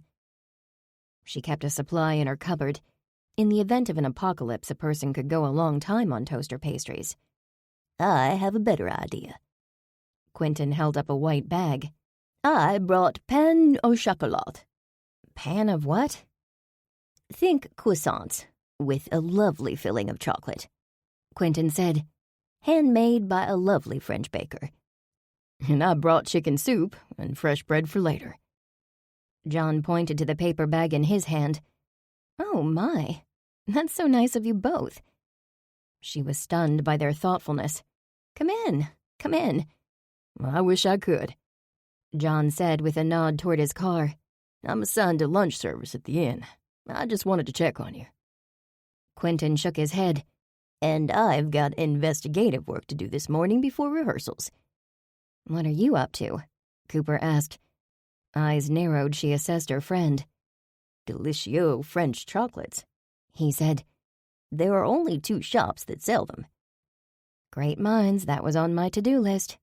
She kept a supply in her cupboard. In the event of an apocalypse, a person could go a long time on toaster pastries. I have a better idea. Quentin held up a white bag. I brought pain au chocolat. Pan of what? Think croissants, with a lovely filling of chocolate. Quentin said, handmade by a lovely French baker. And I brought chicken soup and fresh bread for later. John pointed to the paper bag in his hand. Oh, my. That's so nice of you both. She was stunned by their thoughtfulness. Come in, come in. I wish I could, John said with a nod toward his car. I'm assigned to lunch service at the inn. I just wanted to check on you. Quentin shook his head. And I've got investigative work to do this morning before rehearsals. What are you up to? Cooper asked. Eyes narrowed, she assessed her friend. Delicieux French chocolates, he said. There are only 2 shops that sell them. Great minds, that was on my to-do list,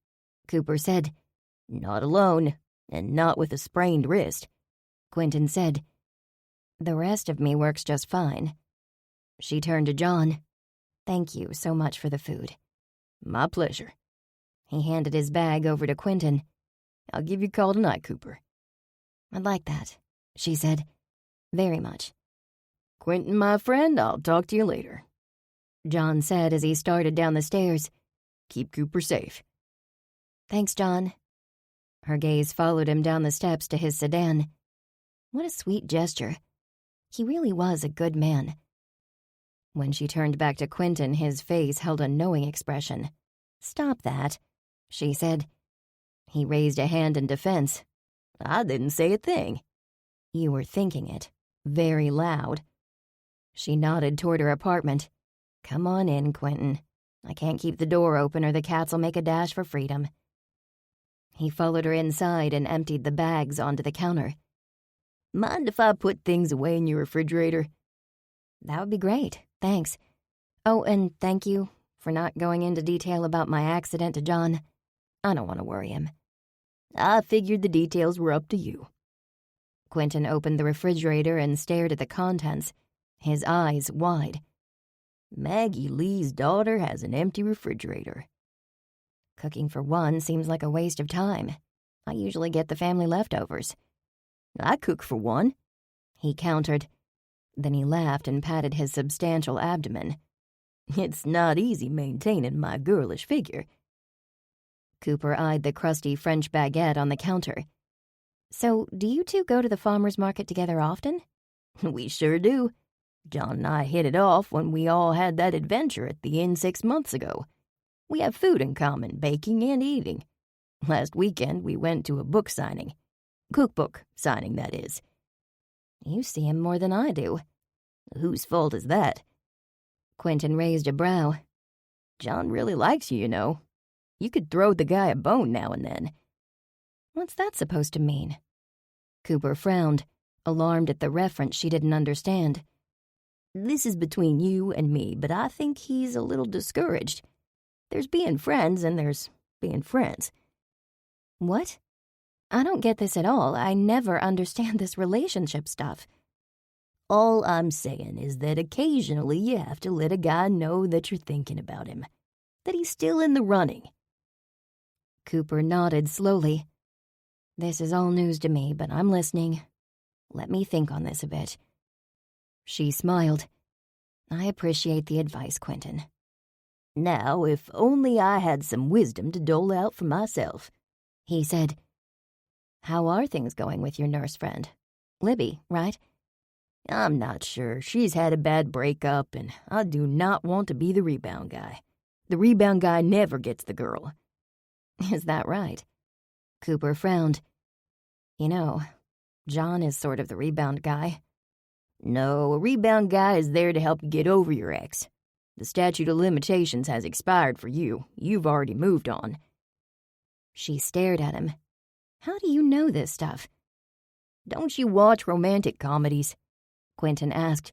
Cooper said. Not alone, and not with a sprained wrist, Quentin said. The rest of me works just fine. She turned to John. Thank you so much for the food. My pleasure. He handed his bag over to Quentin. I'll give you a call tonight, Cooper. I'd like that, she said. Very much. Quentin, my friend, I'll talk to you later, John said as he started down the stairs. Keep Cooper safe. Thanks, John. Her gaze followed him down the steps to his sedan. What a sweet gesture. He really was a good man. When she turned back to Quentin, his face held a knowing expression. Stop that, she said. He raised a hand in defense. I didn't say a thing. You were thinking it. Very loud. She nodded toward her apartment. Come on in, Quentin. I can't keep the door open or the cats will make a dash for freedom. He followed her inside and emptied the bags onto the counter. Mind if I put things away in your refrigerator? That would be great, thanks. Oh, and thank you for not going into detail about my accident to John. I don't want to worry him. I figured the details were up to you. Quentin opened the refrigerator and stared at the contents, his eyes wide. Maggie Lee's daughter has an empty refrigerator. Cooking for one seems like a waste of time. I usually get the family leftovers. I cook for one, he countered. Then he laughed and patted his substantial abdomen. It's not easy maintaining my girlish figure. Cooper eyed the crusty French baguette on the counter. So, do you two go to the farmer's market together often? We sure do. John and I hit it off when we all had that adventure at the inn 6 months ago. We have food in common, baking and eating. Last weekend we went to a book signing. Cookbook signing, that is. You see him more than I do. Whose fault is that? Quentin raised a brow. John really likes you, you know. You could throw the guy a bone now and then. What's that supposed to mean? Cooper frowned, alarmed at the reference she didn't understand. This is between you and me, but I think he's a little discouraged. There's being friends and there's being friends. What? I don't get this at all. I never understand this relationship stuff. All I'm saying is that occasionally you have to let a guy know that you're thinking about him, that he's still in the running. Cooper nodded slowly. This is all news to me, but I'm listening. Let me think on this a bit. She smiled. I appreciate the advice, Quentin. Now, if only I had some wisdom to dole out for myself, he said. How are things going with your nurse friend? Libby, right? I'm not sure. She's had a bad breakup, and I do not want to be the rebound guy. The rebound guy never gets the girl. Is that right? Cooper frowned. You know, John is sort of the rebound guy. No, a rebound guy is there to help you get over your ex. The statute of limitations has expired for you. You've already moved on. She stared at him. How do you know this stuff? Don't you watch romantic comedies? Quentin asked.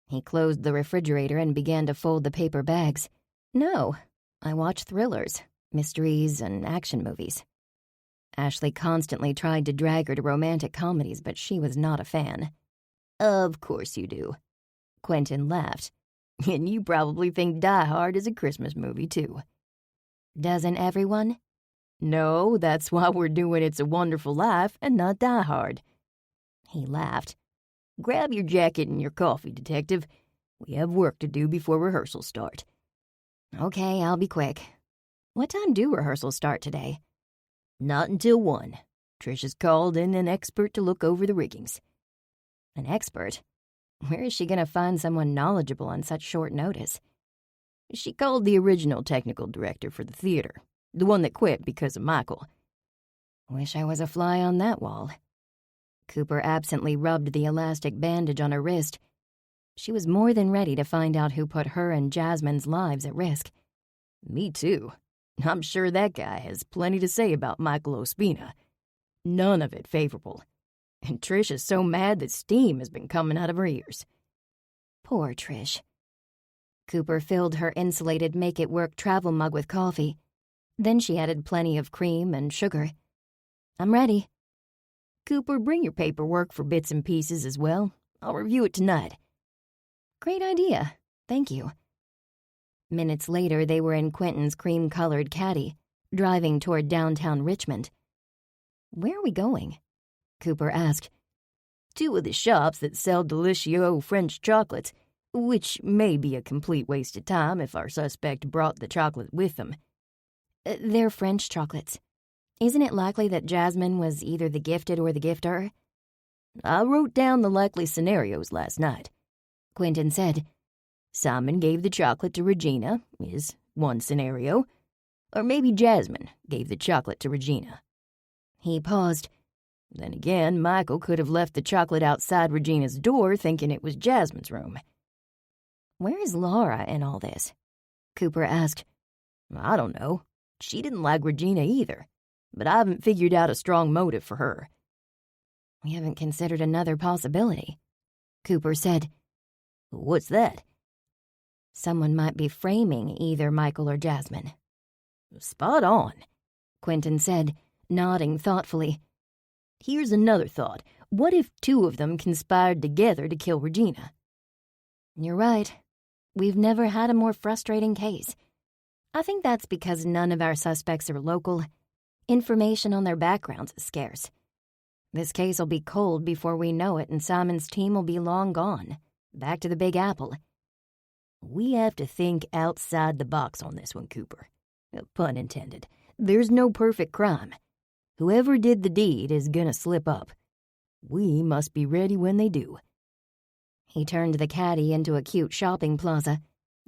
He closed the refrigerator and began to fold the paper bags. No, I watch thrillers, mysteries, and action movies. Ashley constantly tried to drag her to romantic comedies, but she was not a fan. Of course you do. Quentin laughed. And you probably think Die Hard is a Christmas movie, too. Doesn't everyone? No, that's why we're doing It's a Wonderful Life and not Die Hard. He laughed. Grab your jacket and your coffee, Detective. We have work to do before rehearsals start. Okay, I'll be quick. What time do rehearsals start today? Not until 1. Trish has called in an expert to look over the riggings. An expert? Where is she going to find someone knowledgeable on such short notice? She called the original technical director for the theater, the one that quit because of Michael. Wish I was a fly on that wall. Cooper absently rubbed the elastic bandage on her wrist. She was more than ready to find out who put her and Jasmine's lives at risk. Me too. I'm sure that guy has plenty to say about Michael Ospina. None of it favorable. And Trish is so mad that steam has been coming out of her ears. Poor Trish. Cooper filled her insulated make-it-work travel mug with coffee. Then she added plenty of cream and sugar. I'm ready. Cooper, bring your paperwork for bits and pieces as well. I'll review it tonight. Great idea. Thank you. Minutes later, they were in Quentin's cream-colored caddy, driving toward downtown Richmond. Where are we going? Cooper asked. 2 of the shops that sell delicious French chocolates, which may be a complete waste of time if our suspect brought the chocolate with them. They're French chocolates. Isn't it likely that Jasmine was either the gifted or the gifter? I wrote down the likely scenarios last night. Quentin said. Simon gave the chocolate to Regina, is one scenario. Or maybe Jasmine gave the chocolate to Regina. He paused. Then again, Michael could have left the chocolate outside Regina's door thinking it was Jasmine's room. Where is Laura in all this? Cooper asked. I don't know. She didn't like Regina either, but I haven't figured out a strong motive for her. We haven't considered another possibility, Cooper said. What's that? Someone might be framing either Michael or Jasmine. Spot on, Quentin said, nodding thoughtfully. Here's another thought. What if 2 of them conspired together to kill Regina? You're right. We've never had a more frustrating case. I think that's because none of our suspects are local. Information on their backgrounds is scarce. This case will be cold before we know it, and Simon's team will be long gone. Back to the Big Apple. We have to think outside the box on this one, Cooper. Pun intended. There's no perfect crime. Whoever did the deed is gonna slip up. We must be ready when they do. He turned the caddy into a cute shopping plaza.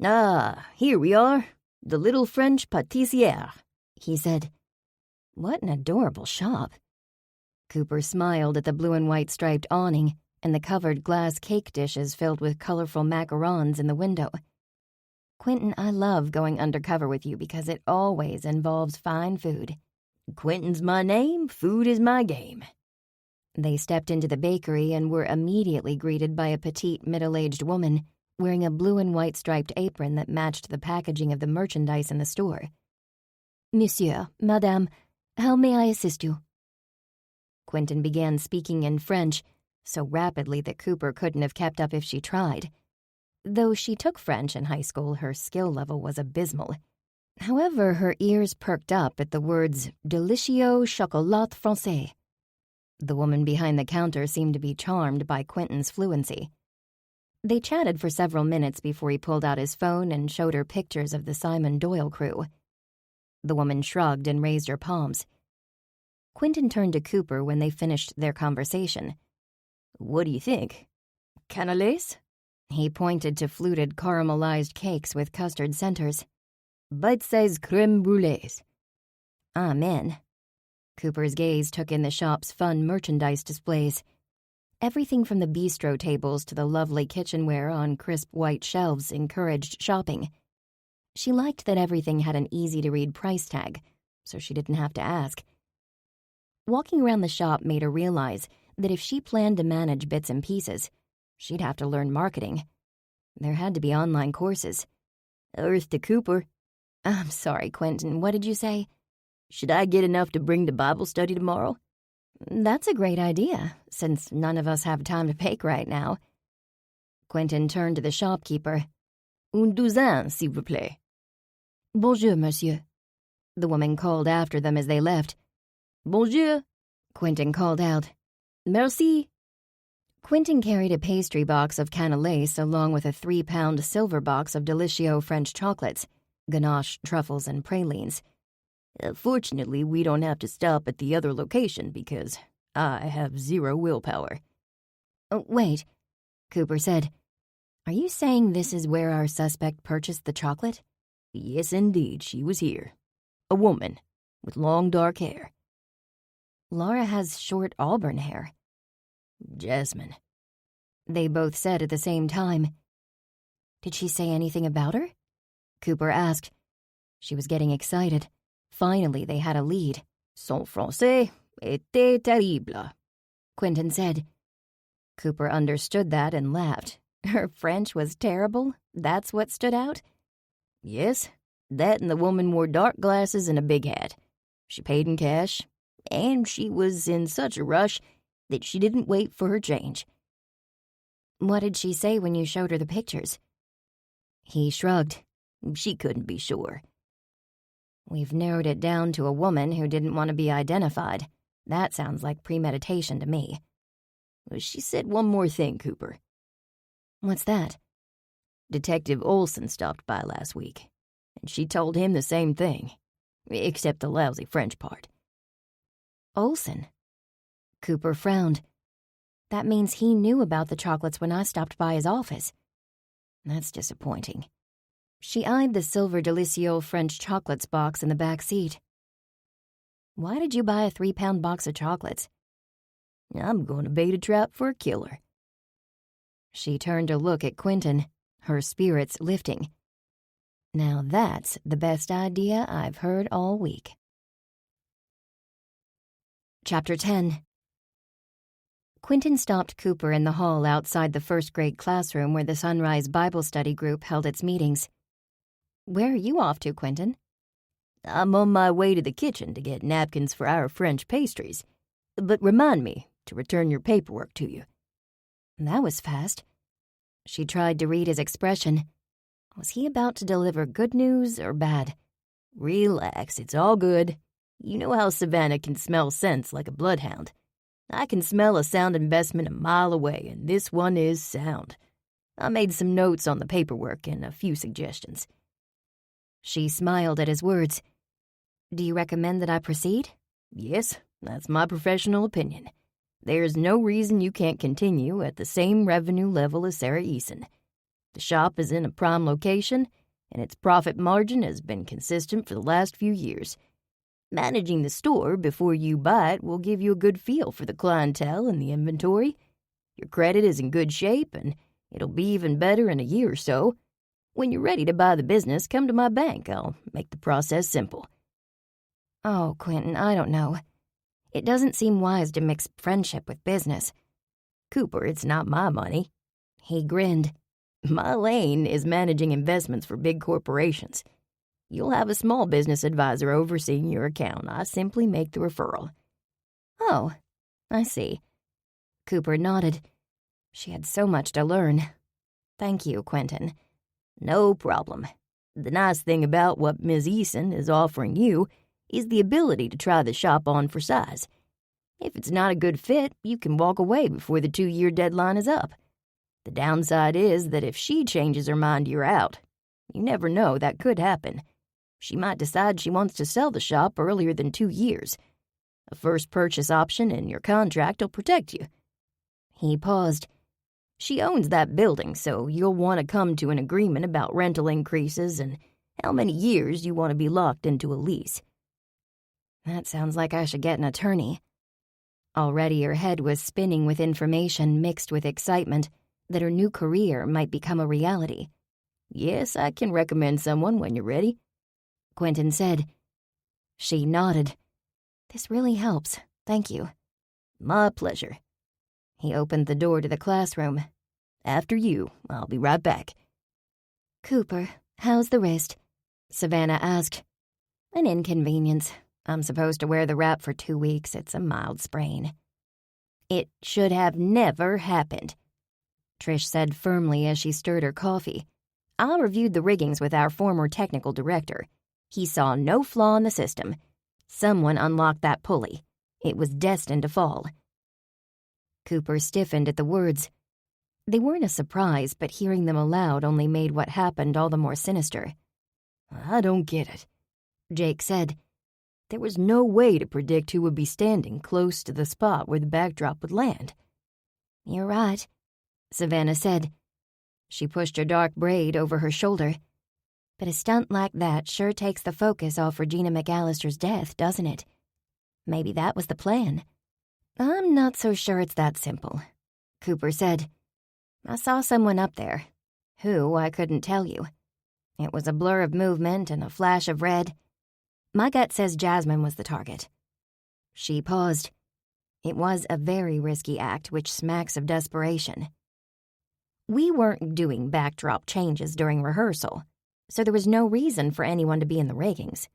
Ah, here we are. The Little French Pâtissière, he said. What an adorable shop. Cooper smiled at the blue and white striped awning and the covered glass cake dishes filled with colorful macarons in the window. Quentin, I love going undercover with you because it always involves fine food. Quentin's my name, food is my game. They stepped into the bakery and were immediately greeted by a petite, middle-aged woman wearing a blue and white striped apron that matched the packaging of the merchandise in the store. Monsieur, Madame, how may I assist you? Quentin began speaking in French, so rapidly that Cooper couldn't have kept up if she tried. Though she took French in high school, her skill level was abysmal. However, her ears perked up at the words Delicieux chocolat français. The woman behind the counter seemed to be charmed by Quentin's fluency. They chatted for several minutes before he pulled out his phone and showed her pictures of the Simon Doyle crew. The woman shrugged and raised her palms. Quentin turned to Cooper when they finished their conversation. What do you think? Canelés? He pointed to fluted caramelized cakes with custard centers. Bite-sized crème brûlées. I'm in. Cooper's gaze took in the shop's fun merchandise displays. Everything from the bistro tables to the lovely kitchenware on crisp white shelves encouraged shopping. She liked that everything had an easy-to-read price tag, so she didn't have to ask. Walking around the shop made her realize that if she planned to manage bits and pieces, she'd have to learn marketing. There had to be online courses. Earth to Cooper. I'm sorry, Quentin, what did you say? Should I get enough to bring to Bible study tomorrow? That's a great idea, since none of us have time to bake right now. Quentin turned to the shopkeeper. Un douzain, s'il vous plaît. Bonjour, monsieur. The woman called after them as they left. Bonjour, Quentin called out. Merci. Quentin carried a pastry box of canelés along with a 3-pound silver box of Delicieux French chocolates, ganache, truffles, and pralines. Fortunately, we don't have to stop at the other location because I have 0 willpower. Oh, wait, Cooper said. Are you saying this is where our suspect purchased the chocolate? Yes, indeed, she was here. A woman with long dark hair. Laura has short auburn hair. Jasmine. They both said at the same time. Did she say anything about her? Cooper asked. She was getting excited. Finally, they had a lead. Son français était terrible, Quentin said. Cooper understood that and laughed. Her French was terrible? That's what stood out? Yes, that and the woman wore dark glasses and a big hat. She paid in cash, and she was in such a rush that she didn't wait for her change. What did she say when you showed her the pictures? He shrugged. She couldn't be sure. We've narrowed it down to a woman who didn't want to be identified. That sounds like premeditation to me. She said one more thing, Cooper. What's that? Detective Olson stopped by last week, and she told him the same thing, except the lousy French part. Olson? Cooper frowned. That means he knew about the chocolates when I stopped by his office. That's disappointing. She eyed the silver Delicieux French chocolates box in the back seat. Why did you buy a 3-pound box of chocolates? I'm going to bait a trap for a killer. She turned to look at Quentin, her spirits lifting. Now that's the best idea I've heard all week. Chapter 10. Quentin stopped Cooper in the hall outside the first-grade classroom where the Sunrise Bible Study group held its meetings. Where are you off to, Quentin? I'm on my way to the kitchen to get napkins for our French pastries. But remind me to return your paperwork to you. That was fast. She tried to read his expression. Was he about to deliver good news or bad? Relax, it's all good. You know how Savannah can smell scents like a bloodhound. I can smell a sound investment a mile away, and this one is sound. I made some notes on the paperwork and a few suggestions. She smiled at his words. Do you recommend that I proceed? Yes, that's my professional opinion. There's no reason you can't continue at the same revenue level as Sarah Eason. The shop is in a prime location, and its profit margin has been consistent for the last few years. Managing the store before you buy it will give you a good feel for the clientele and the inventory. Your credit is in good shape, and it'll be even better in a year or so. When you're ready to buy the business, come to my bank. I'll make the process simple. Oh, Quentin, I don't know. It doesn't seem wise to mix friendship with business. Cooper, it's not my money. He grinned. My lane is managing investments for big corporations. You'll have a small business advisor overseeing your account. I simply make the referral. Oh, I see. Cooper nodded. She had so much to learn. Thank you, Quentin. No problem. The nice thing about what Ms. Eason is offering you is the ability to try the shop on for size. If it's not a good fit, you can walk away before the 2-year deadline is up. The downside is that if she changes her mind, you're out. You never know, that could happen. She might decide she wants to sell the shop earlier than 2 years. A first purchase option in your contract will protect you. He paused. She owns that building, so you'll want to come to an agreement about rental increases and how many years you want to be locked into a lease. That sounds like I should get an attorney. Already her head was spinning with information mixed with excitement that her new career might become a reality. Yes, I can recommend someone when you're ready, Quentin said. She nodded. This really helps. Thank you. My pleasure. He opened the door to the classroom. After you. I'll be right back. Cooper, how's the wrist? Savannah asked. An inconvenience. I'm supposed to wear the wrap for 2 weeks. It's a mild sprain. It should have never happened, Trish said firmly as she stirred her coffee. I reviewed the riggings with our former technical director. He saw no flaw in the system. Someone unlocked that pulley. It was destined to fall. Cooper stiffened at the words. They weren't a surprise, but hearing them aloud only made what happened all the more sinister. I don't get it, Jake said. There was no way to predict who would be standing close to the spot where the backdrop would land. You're right, Savannah said. She pushed her dark braid over her shoulder. But a stunt like that sure takes the focus off Regina McAllister's death, doesn't it? Maybe that was the plan. I'm not so sure it's that simple, Cooper said. I saw someone up there. Who, I couldn't tell you. It was a blur of movement and a flash of red. My gut says Jasmine was the target. She paused. It was a very risky act, which smacks of desperation. We weren't doing backdrop changes during rehearsal, so there was no reason for anyone to be in the riggings,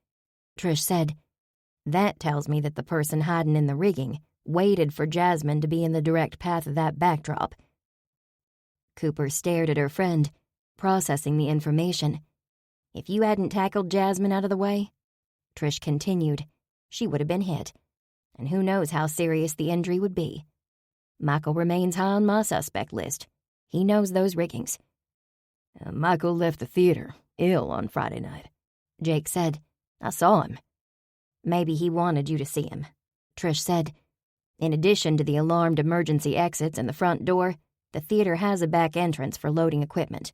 Trish said. That tells me that the person hiding in the rigging waited for Jasmine to be in the direct path of that backdrop. Cooper stared at her friend, processing the information. If you hadn't tackled Jasmine out of the way, Trish continued, she would have been hit. And who knows how serious the injury would be. Michael remains high on my suspect list. He knows those riggings. Michael left the theater, ill on Friday night, Jake said. I saw him. Maybe he wanted you to see him, Trish said. In addition to the alarmed emergency exits and the front door, the theater has a back entrance for loading equipment.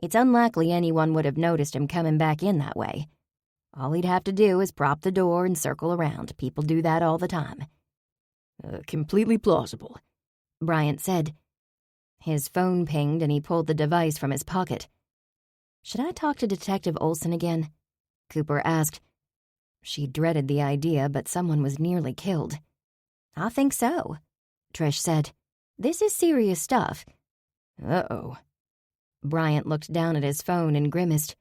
It's unlikely anyone would have noticed him coming back in that way. All he'd have to do is prop the door and circle around. People do that all the time. Completely plausible, Bryant said. His phone pinged and he pulled the device from his pocket. Should I talk to Detective Olson again? Cooper asked. She dreaded the idea, but someone was nearly killed. I think so, Trish said. This is serious stuff. Uh-oh. Bryant looked down at his phone and grimaced.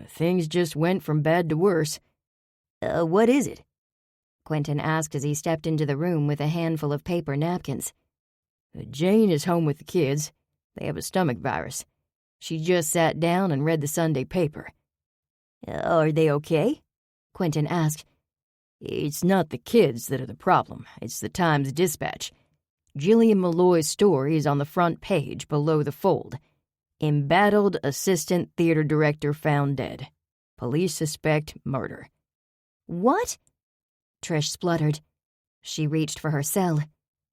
Things just went from bad to worse. What is it? Quentin asked as he stepped into the room with a handful of paper napkins. Jane is home with the kids. They have a stomach virus. She just sat down and read the Sunday paper. Are they okay? Quentin asked. It's not the kids that are the problem. It's the Times-Dispatch. Jillian Malloy's story is on the front page below the fold. Embattled assistant theater director found dead. Police suspect murder. What? Trish spluttered. She reached for her cell.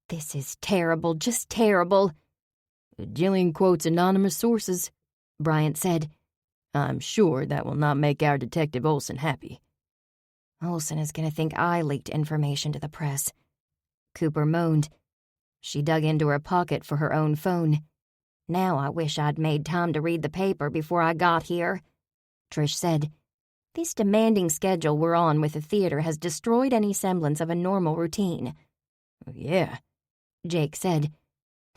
This is terrible, just terrible. Jillian quotes anonymous sources, Bryant said. I'm sure that will not make our Detective Olson happy. Olson is going to think I leaked information to the press. Cooper moaned. She dug into her pocket for her own phone. Now I wish I'd made time to read the paper before I got here, Trish said. This demanding schedule we're on with the theater has destroyed any semblance of a normal routine. Yeah, Jake said.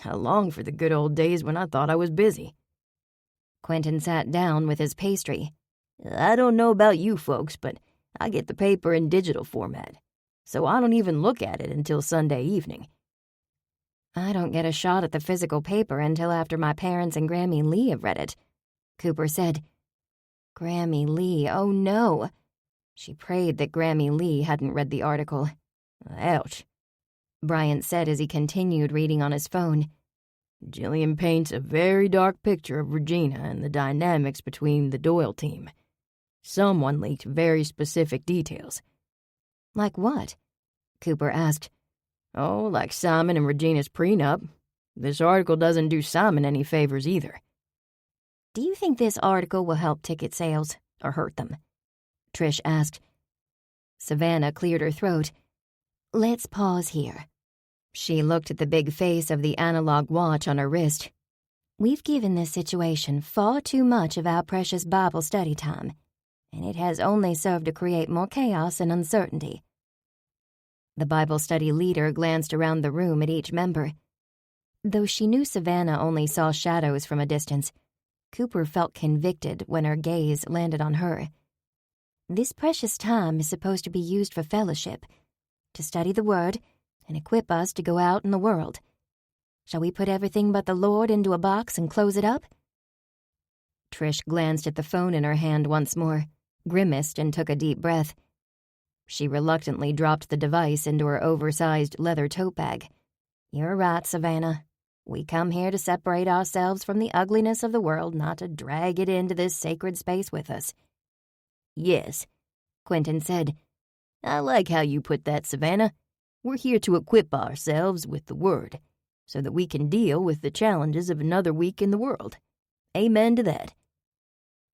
I long for the good old days when I thought I was busy. Quentin sat down with his pastry. I don't know about you folks, but I get the paper in digital format, so I don't even look at it until Sunday evening. I don't get a shot at the physical paper until after my parents and Grammy Lee have read it, Cooper said. Grammy Lee, oh no. She prayed that Grammy Lee hadn't read the article. Ouch, Bryant said as he continued reading on his phone. Jillian paints a very dark picture of Regina and the dynamics between the Doyle team. Someone leaked very specific details. Like what? Cooper asked. Oh, like Simon and Regina's prenup. This article doesn't do Simon any favors either. Do you think this article will help ticket sales or hurt them? Trish asked. Savannah cleared her throat. Let's pause here. She looked at the big face of the analog watch on her wrist. We've given this situation far too much of our precious Bible study time, and it has only served to create more chaos and uncertainty. The Bible study leader glanced around the room at each member. Though she knew Savannah only saw shadows from a distance, Cooper felt convicted when her gaze landed on her. This precious time is supposed to be used for fellowship, to study the Word, and equip us to go out in the world. Shall we put everything but the Lord into a box and close it up? Trish glanced at the phone in her hand once more, grimaced, and took a deep breath. She reluctantly dropped the device into her oversized leather tote bag. You're right, Savannah. We come here to separate ourselves from the ugliness of the world, not to drag it into this sacred space with us. Yes, Quentin said. I like how you put that, Savannah. We're here to equip ourselves with the Word, so that we can deal with the challenges of another week in the world. Amen to that.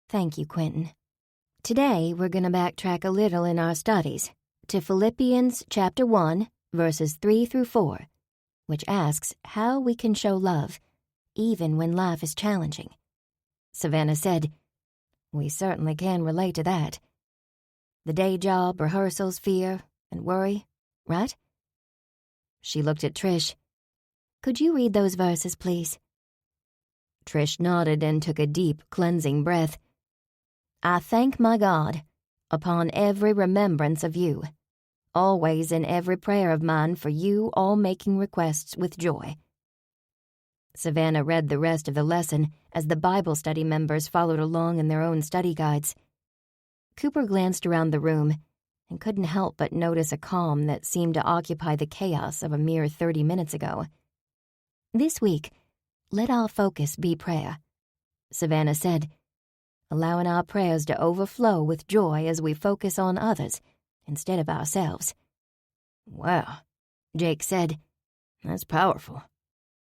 Thank you, Quentin. Today, we're going to backtrack a little in our studies to Philippians chapter 1, verses 3 through 4, which asks how we can show love, even when life is challenging. Savannah said, We certainly can relate to that. The day job, rehearsals, fear, and worry, right? She looked at Trish. Could you read those verses, please? Trish nodded and took a deep, cleansing breath. I thank my God upon every remembrance of you, always in every prayer of mine for you, all making requests with joy. Savannah read the rest of the lesson as the Bible study members followed along in their own study guides. Cooper glanced around the room and couldn't help but notice a calm that seemed to occupy the chaos of a mere 30 minutes ago. This week, let our focus be prayer, Savannah said, allowing our prayers to overflow with joy as we focus on others instead of ourselves. Wow, Jake said. That's powerful.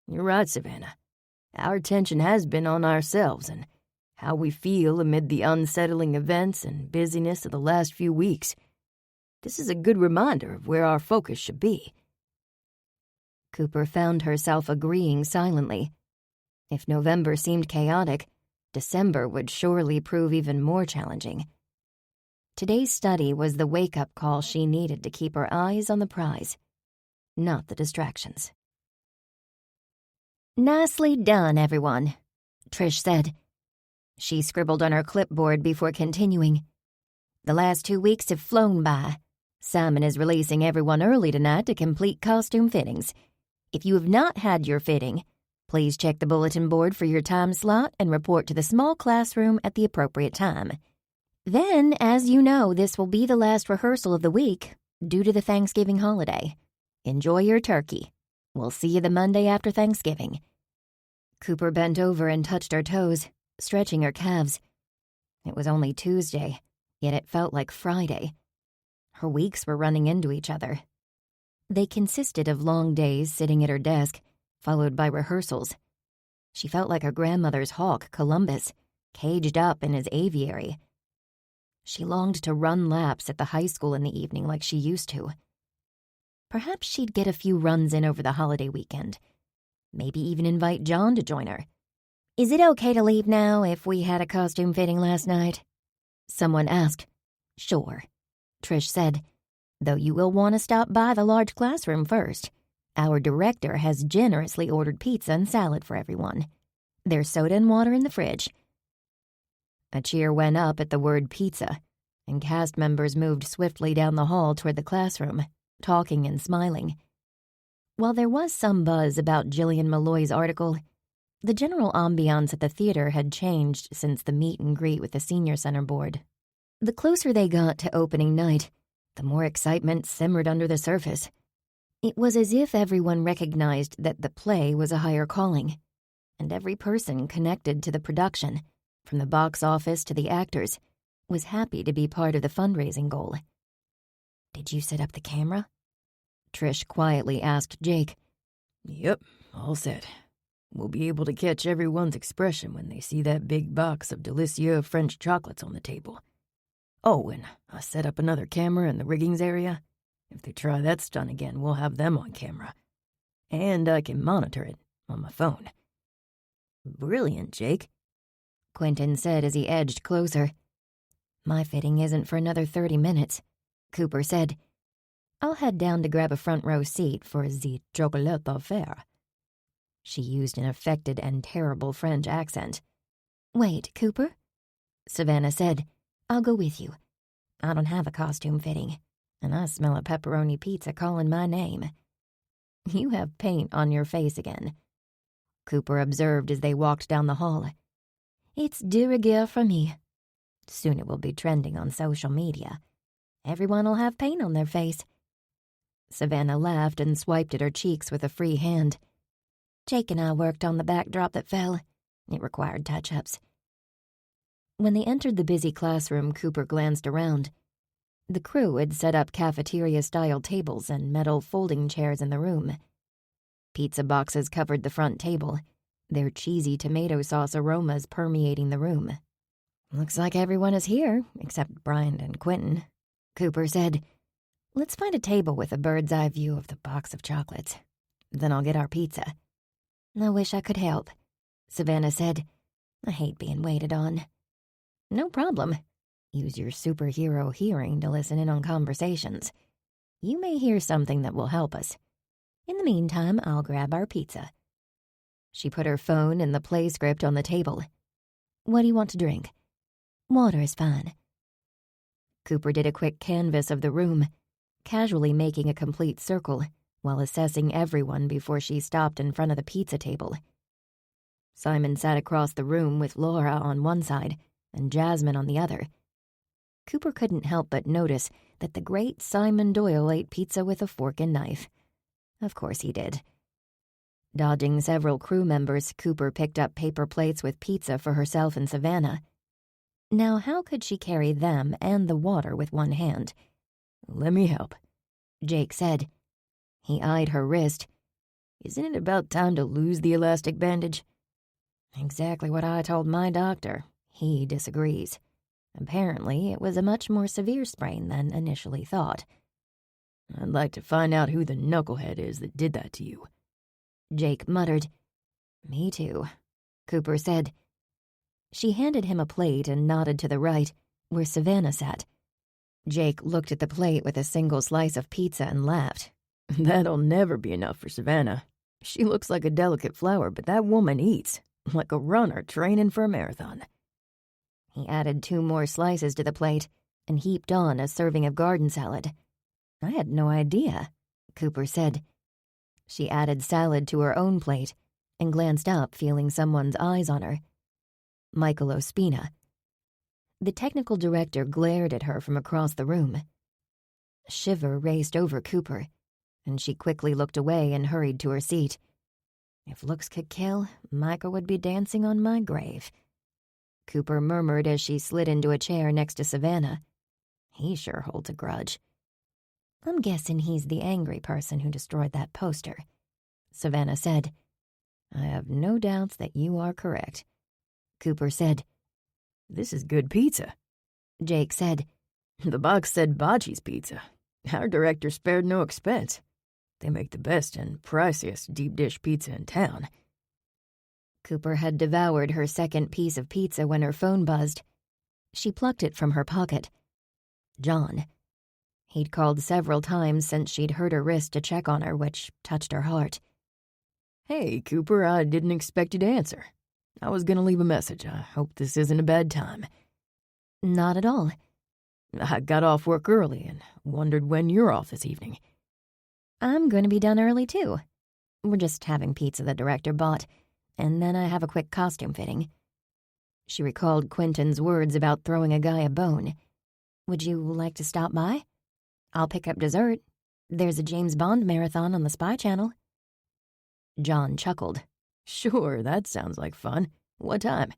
You're right, Savannah. Our attention has been on ourselves and how we feel amid the unsettling events and busyness of the last few weeks. This is a good reminder of where our focus should be. Cooper found herself agreeing silently. If November seemed chaotic, December would surely prove even more challenging. Today's study was the wake-up call she needed to keep her eyes on the prize, not the distractions. Nicely done, everyone, Trish said. She scribbled on her clipboard before continuing. The last 2 weeks have flown by. Simon is releasing everyone early tonight to complete costume fittings. If you have not had your fitting, please check the bulletin board for your time slot and report to the small classroom at the appropriate time. Then, as you know, this will be the last rehearsal of the week due to the Thanksgiving holiday. Enjoy your turkey. We'll see you the Monday after Thanksgiving. Cooper bent over and touched her toes, stretching her calves. It was only Tuesday, yet it felt like Friday. Her weeks were running into each other. They consisted of long days sitting at her desk, followed by rehearsals. She felt like her grandmother's hawk, Columbus, caged up in his aviary. She longed to run laps at the high school in the evening like she used to. Perhaps she'd get a few runs in over the holiday weekend. Maybe even invite John to join her. Is it okay to leave now if we had a costume fitting last night? Someone asked. Sure, Trish said, though you will want to stop by the large classroom first. Our director has generously ordered pizza and salad for everyone. There's soda and water in the fridge. A cheer went up at the word pizza, and cast members moved swiftly down the hall toward the classroom, talking and smiling. While there was some buzz about Gillian Malloy's article, the general ambiance at the theater had changed since the meet and greet with the senior center board. The closer they got to opening night, the more excitement simmered under the surface. It was as if everyone recognized that the play was a higher calling, and every person connected to the production, from the box office to the actors, was happy to be part of the fundraising goal. Did you set up the camera? Trish quietly asked Jake. Yep, all set. We'll be able to catch everyone's expression when they see that big box of Delicia French chocolates on the table. Oh, and I set up another camera in the riggings area. If they try that stunt again, we'll have them on camera. And I can monitor it on my phone." "Brilliant, Jake," Quentin said as he edged closer. "My fitting isn't for another 30 minutes," Cooper said. "I'll head down to grab a front row seat for the chocolate affair." She used an affected and terrible French accent. "Wait, Cooper?" Savannah said. "I'll go with you. I don't have a costume fitting, and I smell a pepperoni pizza calling my name." "You have paint on your face again," Cooper observed as they walked down the hall. "It's de rigueur for me. Soon it will be trending on social media. Everyone will have paint on their face." Savannah laughed and swiped at her cheeks with a free hand. "Jake and I worked on the backdrop that fell. It required touch-ups." When they entered the busy classroom, Cooper glanced around. The crew had set up cafeteria-style tables and metal folding chairs in the room. Pizza boxes covered the front table, their cheesy tomato sauce aromas permeating the room. "Looks like everyone is here, except Brian and Quentin," Cooper said. "Let's find a table with a bird's-eye view of the box of chocolates. Then I'll get our pizza." "I wish I could help," Savannah said. "I hate being waited on." "No problem. Use your superhero hearing to listen in on conversations. You may hear something that will help us. In the meantime, I'll grab our pizza." She put her phone and the play script on the table. "What do you want to drink?" "Water is fine." Cooper did a quick canvass of the room, casually making a complete circle while assessing everyone before she stopped in front of the pizza table. Simon sat across the room with Laura on one side and Jasmine on the other. Cooper couldn't help but notice that the great Simon Doyle ate pizza with a fork and knife. Of course he did. Dodging several crew members, Cooper picked up paper plates with pizza for herself and Savannah. Now, how could she carry them and the water with one hand? "Let me help," Jake said. He eyed her wrist. "Isn't it about time to lose the elastic bandage?" "Exactly what I told my doctor. He disagrees. Apparently, it was a much more severe sprain than initially thought." "I'd like to find out who the knucklehead is that did that to you," Jake muttered. "Me too," Cooper said. She handed him a plate and nodded to the right, where Savannah sat. Jake looked at the plate with a single slice of pizza and laughed. "That'll never be enough for Savannah. She looks like a delicate flower, but that woman eats like a runner training for a marathon." He added 2 more slices to the plate and heaped on a serving of garden salad. "I had no idea," Cooper said. She added salad to her own plate and glanced up, feeling someone's eyes on her. Michael Ospina. The technical director glared at her from across the room. A shiver raced over Cooper, and she quickly looked away and hurried to her seat. If looks could kill, Michael would be dancing on my grave. Cooper murmured as she slid into a chair next to Savannah. He sure holds a grudge. "I'm guessing he's the angry person who destroyed that poster," Savannah said. "I have no doubts that you are correct," Cooper said. "This is good pizza," Jake said. "The box said Bocce's Pizza. Our director spared no expense. They make the best and priciest deep dish pizza in town." Cooper had devoured her second piece of pizza when her phone buzzed. She plucked it from her pocket. John. He'd called several times since she'd hurt her wrist to check on her, which touched her heart. "Hey, Cooper, I didn't expect you to answer. I was gonna leave a message. I hope this isn't a bad time." "Not at all." "I got off work early and wondered when you're off this evening." "I'm going to be done early, too. We're just having pizza the director bought, and then I have a quick costume fitting." She recalled Quentin's words about throwing a guy a bone. "Would you like to stop by? I'll pick up dessert. There's a James Bond marathon on the Spy Channel." John chuckled. "Sure, that sounds like fun. What time?"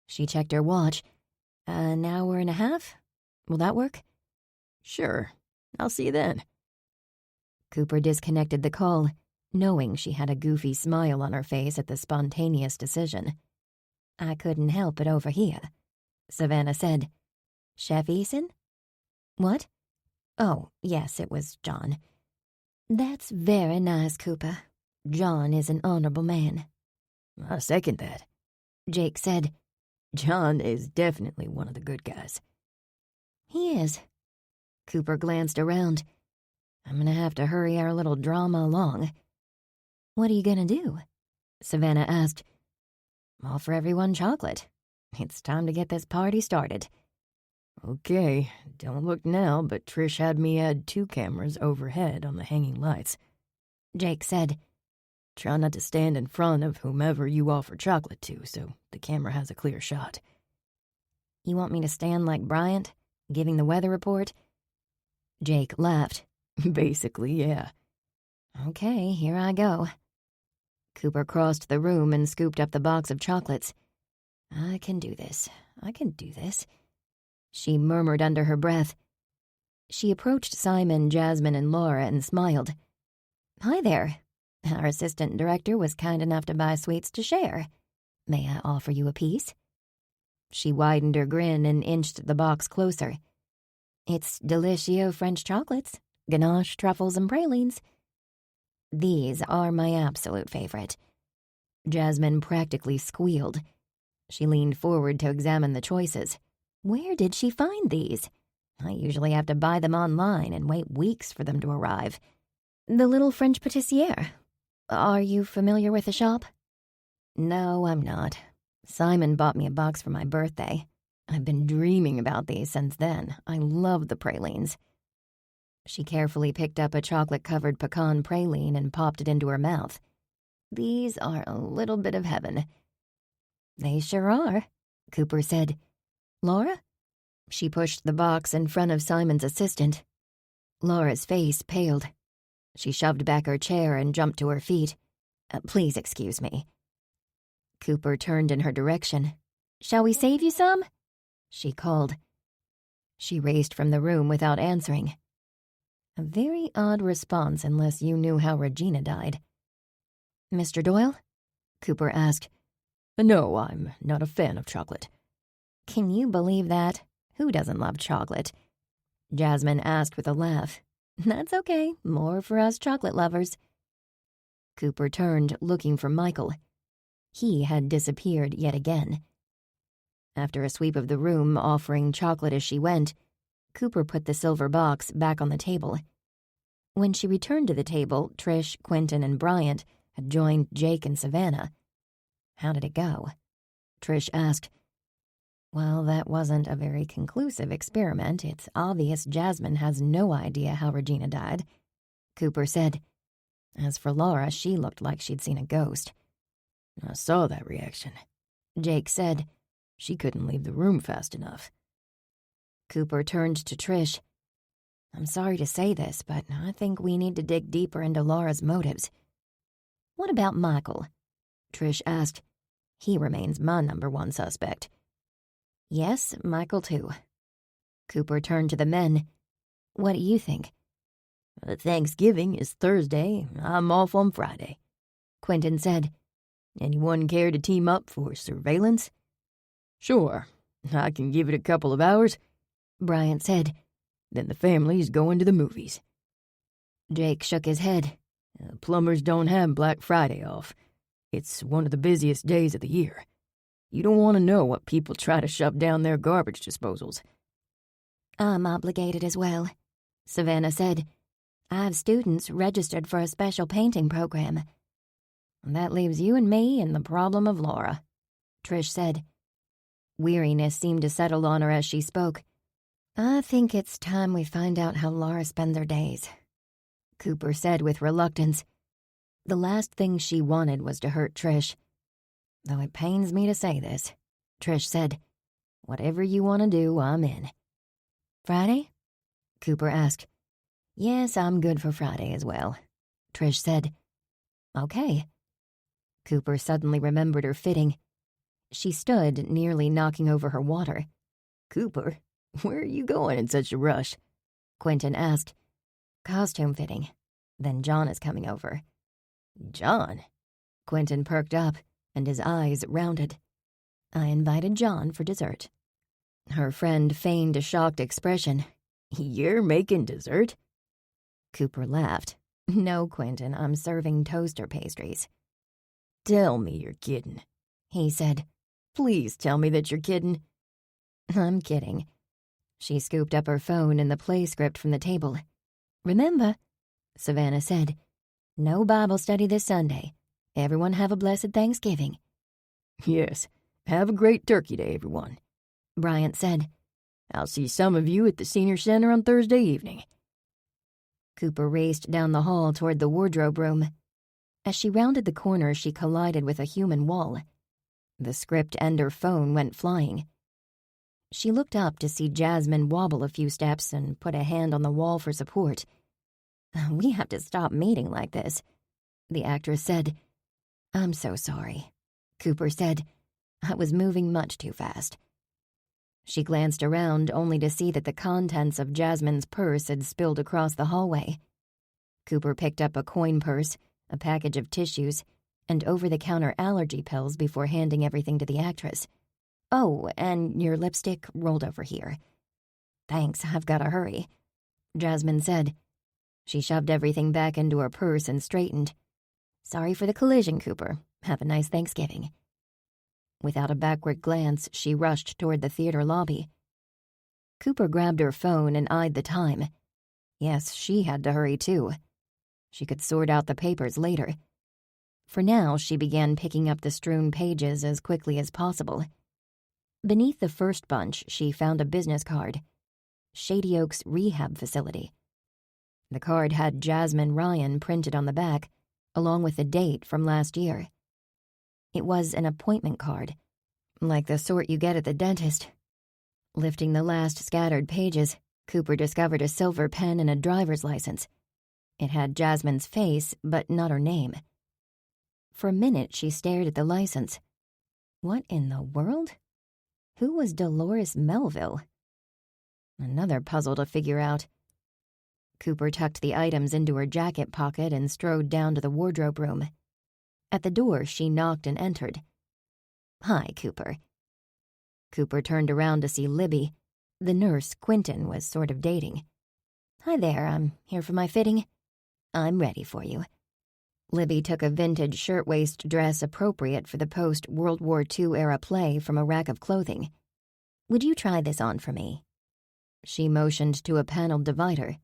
She checked her watch. "An hour and a half? Will that work?" "Sure. I'll see you then." Cooper disconnected the call, knowing she had a goofy smile on her face at the spontaneous decision. "I couldn't help but overhear," Savannah said. Chef Eason? What? Oh, yes, it was John. That's very nice, Cooper. John is an honorable man. I second that. Jake said. John is definitely one of the good guys. He is. Cooper glanced around. I'm gonna have to hurry our little drama along. What are you gonna do? Savannah asked. Offer everyone chocolate. It's time to get this party started. Okay, don't look now, but Trish had me add 2 cameras overhead on the hanging lights. Jake said. Try not to stand in front of whomever you offer chocolate to, so the camera has a clear shot. You want me to stand like Bryant, giving the weather report? Jake laughed. Basically, yeah. Okay, here I go. Cooper crossed the room and scooped up the box of chocolates. I can do this. I can do this. She murmured under her breath. She approached Simon, Jasmine, and Laura and smiled. Hi there. Our assistant director was kind enough to buy sweets to share. May I offer you a piece? She widened her grin and inched the box closer. It's Delicieux French chocolates, ganache, truffles, and pralines. These are my absolute favorite. Jasmine practically squealed. She leaned forward to examine the choices. Where did she find these? I usually have to buy them online and wait weeks for them to arrive. The Little French Patissiere. Are you familiar with the shop? No, I'm not. Simon bought me a box for my birthday. I've been dreaming about these since then. I love the pralines. She carefully picked up a chocolate-covered pecan praline and popped it into her mouth. These are a little bit of heaven. They sure are, Cooper said. Laura? She pushed the box in front of Simon's assistant. Laura's face paled. She shoved back her chair and jumped to her feet. Please excuse me. Cooper turned in her direction. Shall we save you some? She called. She raced from the room without answering. A very odd response unless you knew how Regina died. Mr. Doyle? Cooper asked. No, I'm not a fan of chocolate. Can you believe that? Who doesn't love chocolate? Jasmine asked with a laugh. That's okay, more for us chocolate lovers. Cooper turned, looking for Michael. He had disappeared yet again. After a sweep of the room, offering chocolate as she went, Cooper put the silver box back on the table. When she returned to the table, Trish, Quentin, and Bryant had joined Jake and Savannah. How did it go? Trish asked. Well, that wasn't a very conclusive experiment. It's obvious Jasmine has no idea how Regina died, Cooper said. As for Laura, she looked like she'd seen a ghost. I saw that reaction, Jake said. She couldn't leave the room fast enough. Cooper turned to Trish. I'm sorry to say this, but I think we need to dig deeper into Laura's motives. What about Michael? Trish asked. He remains my #1 suspect. Yes, Michael too. Cooper turned to the men. What do you think? Thanksgiving is Thursday. I'm off on Friday, Quentin said. Anyone care to team up for surveillance? Sure, I can give it a couple of hours, Bryant said. Then the family's going to the movies. Jake shook his head. Plumbers don't have Black Friday off. It's one of the busiest days of the year. You don't want to know what people try to shove down their garbage disposals. I'm obligated as well, Savannah said. I have students registered for a special painting program. That leaves you and me and the problem of Laura, Trish said. Weariness seemed to settle on her as she spoke. I think it's time we find out how Laura spends her days, Cooper said with reluctance. The last thing she wanted was to hurt Trish. Though it pains me to say this, Trish said. Whatever you want to do, I'm in. Friday? Cooper asked. Yes, I'm good for Friday as well, Trish said. Okay. Cooper suddenly remembered her fitting. She stood, nearly knocking over her water. Cooper, where are you going in such a rush? Quentin asked. Costume fitting. Then John is coming over. John? Quentin perked up, and his eyes rounded. I invited John for dessert. Her friend feigned a shocked expression. You're making dessert? Cooper laughed. No, Quentin, I'm serving toaster pastries. Tell me you're kidding, he said. Please tell me that you're kidding. I'm kidding. She scooped up her phone and the play script from the table. Remember, Savannah said, no Bible study this Sunday. Everyone have a blessed Thanksgiving. Yes, have a great Turkey Day, everyone, Bryant said. I'll see some of you at the Senior Center on Thursday evening. Cooper raced down the hall toward the wardrobe room. As she rounded the corner, she collided with a human wall. The script and her phone went flying. She looked up to see Jasmine wobble a few steps and put a hand on the wall for support. We have to stop meeting like this, the actress said. I'm so sorry, Cooper said. I was moving much too fast. She glanced around only to see that the contents of Jasmine's purse had spilled across the hallway. Cooper picked up a coin purse, a package of tissues, and over-the-counter allergy pills before handing everything to the actress. Oh, and your lipstick rolled over here. Thanks, I've got to hurry, Jasmine said. She shoved everything back into her purse and straightened. Sorry for the collision, Cooper. Have a nice Thanksgiving. Without a backward glance, she rushed toward the theater lobby. Cooper grabbed her phone and eyed the time. Yes, she had to hurry too. She could sort out the papers later. For now, she began picking up the strewn pages as quickly as possible. Beneath the first bunch, she found a business card. Shady Oaks Rehab Facility. The card had Jasmine Ryan printed on the back, along with the date from last year. It was an appointment card, like the sort you get at the dentist. Lifting the last scattered pages, Cooper discovered a silver pen and a driver's license. It had Jasmine's face, but not her name. For a minute, she stared at the license. What in the world? Who was Dolores Melville? Another puzzle to figure out. Cooper tucked the items into her jacket pocket and strode down to the wardrobe room. At the door, she knocked and entered. Hi, Cooper. Cooper turned around to see Libby. The nurse, Quentin, was sort of dating. Hi there, I'm here for my fitting. I'm ready for you. Libby took a vintage shirtwaist dress appropriate for the post-World War II era play from a rack of clothing. Would you try this on for me? She motioned to a paneled divider.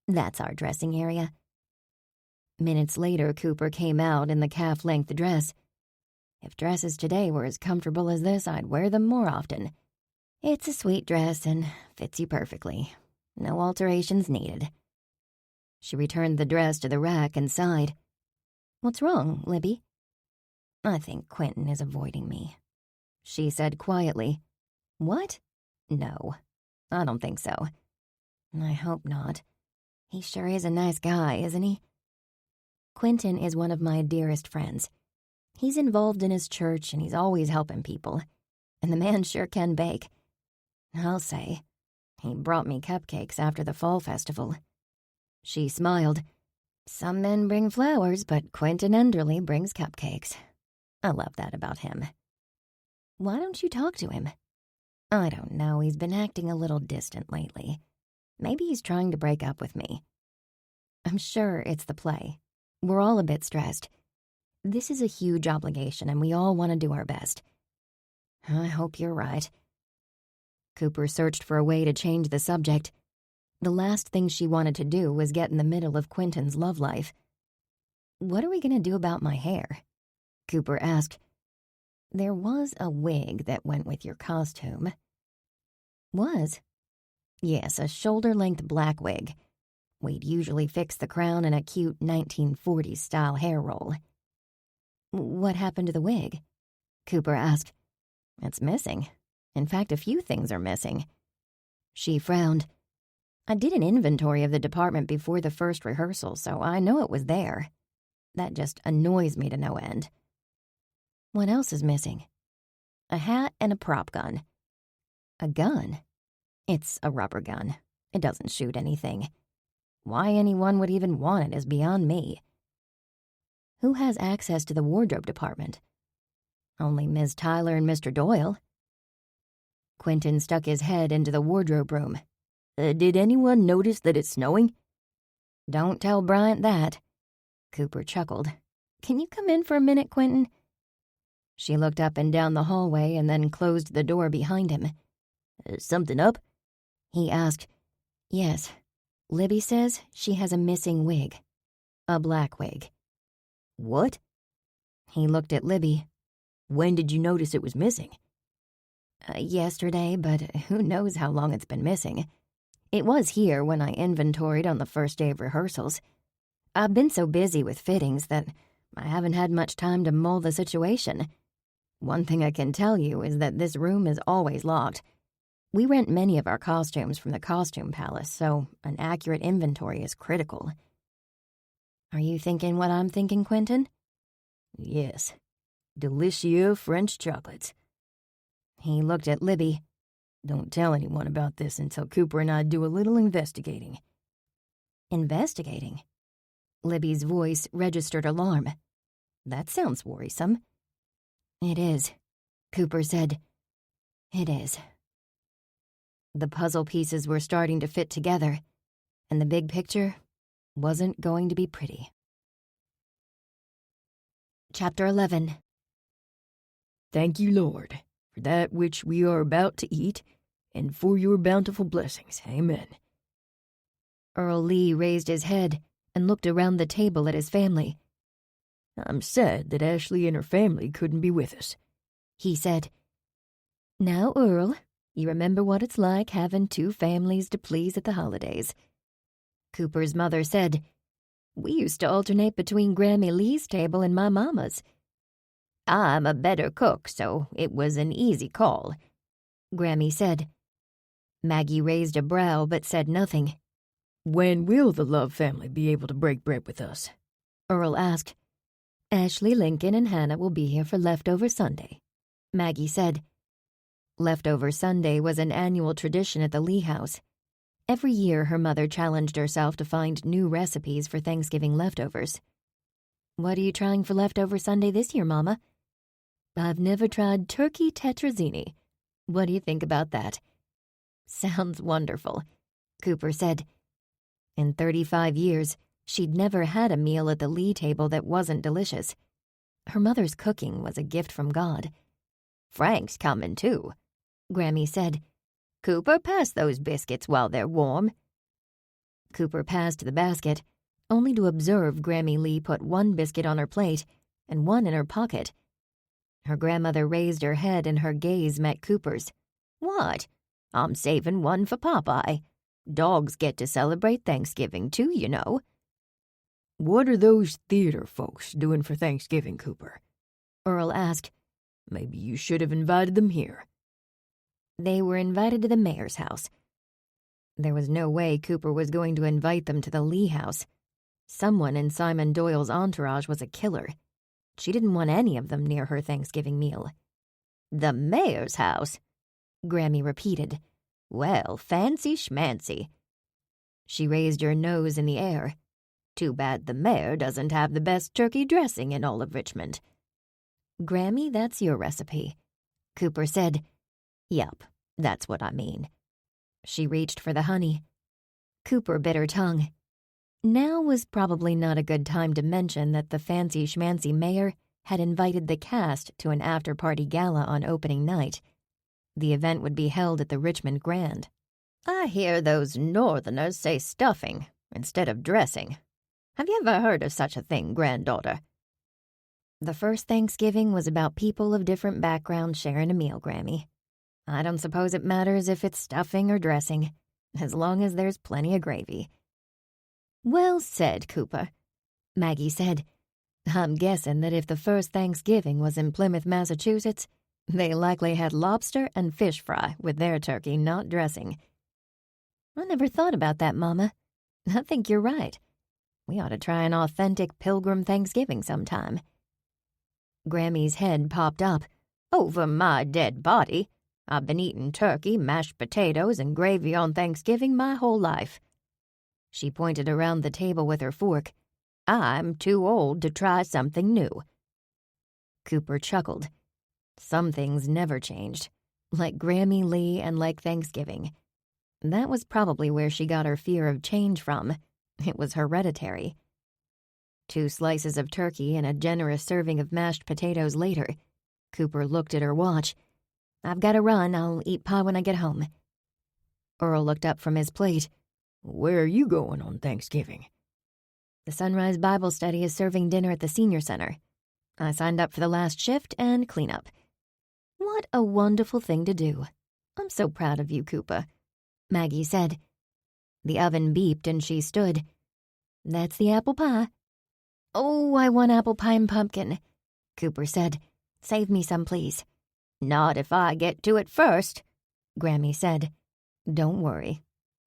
That's our dressing area. Minutes later, Cooper came out in the calf-length dress. If dresses today were as comfortable as this, I'd wear them more often. It's a sweet dress and fits you perfectly. No alterations needed. She returned the dress to the rack and sighed. What's wrong, Libby? I think Quentin is avoiding me, she said quietly. What? No, I don't think so. I hope not. He sure is a nice guy, isn't he? Quentin is one of my dearest friends. He's involved in his church and he's always helping people. And the man sure can bake. I'll say. He brought me cupcakes after the fall festival. She smiled. Some men bring flowers, but Quentin Enderley brings cupcakes. I love that about him. Why don't you talk to him? I don't know, he's been acting a little distant lately. Maybe he's trying to break up with me. I'm sure it's the play. We're all a bit stressed. This is a huge obligation and we all want to do our best. I hope you're right. Cooper searched for a way to change the subject. The last thing she wanted to do was get in the middle of Quentin's love life. What are we going to do about my hair? Cooper asked. There was a wig that went with your costume. Was? Yes, a shoulder-length black wig. We'd usually fix the crown in a cute 1940s-style hair roll. What happened to the wig? Cooper asked. It's missing. In fact, a few things are missing. She frowned. I did an inventory of the department before the first rehearsal, so I know it was there. That just annoys me to no end. What else is missing? A hat and a prop gun. A gun? It's a rubber gun. It doesn't shoot anything. Why anyone would even want it is beyond me. Who has access to the wardrobe department? Only Ms. Tyler and Mr. Doyle. Quentin stuck his head into the wardrobe room. Did anyone notice that it's snowing? Don't tell Bryant that. Cooper chuckled. Can you come in for a minute, Quentin? She looked up and down the hallway and then closed the door behind him. Something up? He asked. Yes. Libby says she has a missing wig. A black wig. What? He looked at Libby. When did you notice it was missing? Yesterday, but who knows how long it's been missing. It was here when I inventoried on the first day of rehearsals. I've been so busy with fittings that I haven't had much time to mull the situation. One thing I can tell you is that this room is always locked. We rent many of our costumes from the costume palace, so an accurate inventory is critical. Are you thinking what I'm thinking, Quentin? Yes. Delicieux French chocolates. He looked at Libby. Don't tell anyone about this until Cooper and I do a little investigating. Investigating? Libby's voice registered alarm. That sounds worrisome. It is, Cooper said. It is. The puzzle pieces were starting to fit together, and the big picture wasn't going to be pretty. Chapter 11. Thank you, Lord, for that which we are about to eat, and for your bountiful blessings. Amen. Earl Lee raised his head and looked around the table at his family. I'm sad that Ashley and her family couldn't be with us, he said. Now, Earl, you remember what it's like having two families to please at the holidays. Cooper's mother said, We used to alternate between Grammy Lee's table and my mama's. I'm a better cook, so it was an easy call, Grammy said. Maggie raised a brow but said nothing. When will the Love family be able to break bread with us? Earl asked. Ashley, Lincoln, and Hannah will be here for Leftover Sunday, Maggie said. Leftover Sunday was an annual tradition at the Lee house. Every year her mother challenged herself to find new recipes for Thanksgiving leftovers. What are you trying for Leftover Sunday this year, Mama? I've never tried turkey tetrazzini. What do you think about that? Sounds wonderful, Cooper said. In 35 years, she'd never had a meal at the Lee table that wasn't delicious. Her mother's cooking was a gift from God. Frank's coming, too, Grammy said. Cooper, pass those biscuits while they're warm. Cooper passed the basket, only to observe Grammy Lee put one biscuit on her plate and one in her pocket. Her grandmother raised her head and her gaze met Cooper's. What? I'm saving one for Popeye. Dogs get to celebrate Thanksgiving, too, you know. What are those theater folks doing for Thanksgiving, Cooper? Earl asked. Maybe you should have invited them here. They were invited to the mayor's house. There was no way Cooper was going to invite them to the Lee house. Someone in Simon Doyle's entourage was a killer. She didn't want any of them near her Thanksgiving meal. The mayor's house, Grammy repeated. Well, fancy schmancy. She raised her nose in the air. Too bad the mayor doesn't have the best turkey dressing in all of Richmond. Grammy, that's your recipe, Cooper said. Yup, that's what I mean. She reached for the honey. Cooper bit her tongue. Now was probably not a good time to mention that the fancy schmancy mayor had invited the cast to an after-party gala on opening night. The event would be held at the Richmond Grand. I hear those northerners say stuffing instead of dressing. Have you ever heard of such a thing, granddaughter? The first Thanksgiving was about people of different backgrounds sharing a meal, Grammy. I don't suppose it matters if it's stuffing or dressing, as long as there's plenty of gravy. Well said, Cooper, Maggie said. I'm guessing that if the first Thanksgiving was in Plymouth, Massachusetts, they likely had lobster and fish fry with their turkey, not dressing. I never thought about that, Mama. I think you're right. We ought to try an authentic Pilgrim Thanksgiving sometime. Grammy's head popped up. Over my dead body. I've been eating turkey, mashed potatoes, and gravy on Thanksgiving my whole life. She pointed around the table with her fork. I'm too old to try something new. Cooper chuckled. Some things never changed, like Grammy Lee and like Thanksgiving. That was probably where she got her fear of change from. It was hereditary. 2 slices of turkey and a generous serving of mashed potatoes later, Cooper looked at her watch. "I've got to run. I'll eat pie when I get home." Earl looked up from his plate. "Where are you going on Thanksgiving?" "The Sunrise Bible Study is serving dinner at the senior center. I signed up for the last shift and cleanup." "What a wonderful thing to do. I'm so proud of you, Cooper," Maggie said. The oven beeped and she stood. "That's the apple pie." "Oh, I want apple pie and pumpkin," Cooper said. "Save me some, please." "Not if I get to it first," Grammy said. "Don't worry,"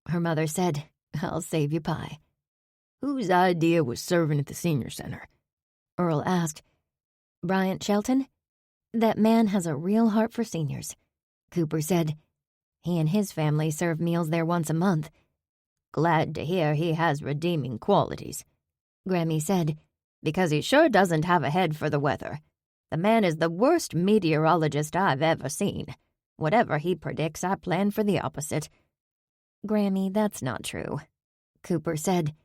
her mother said. "I'll save you pie." "Whose idea was serving at the senior center?" Earl asked. "Bryant Shelton? That man has a real heart for seniors," Cooper said. "He and his family serve meals there once a month." "Glad to hear he has redeeming qualities," Grammy said. "because he sure doesn't have a head for the weather. The man is the worst meteorologist I've ever seen. Whatever he predicts, I plan for the opposite." "Grammy, that's not true," Cooper said.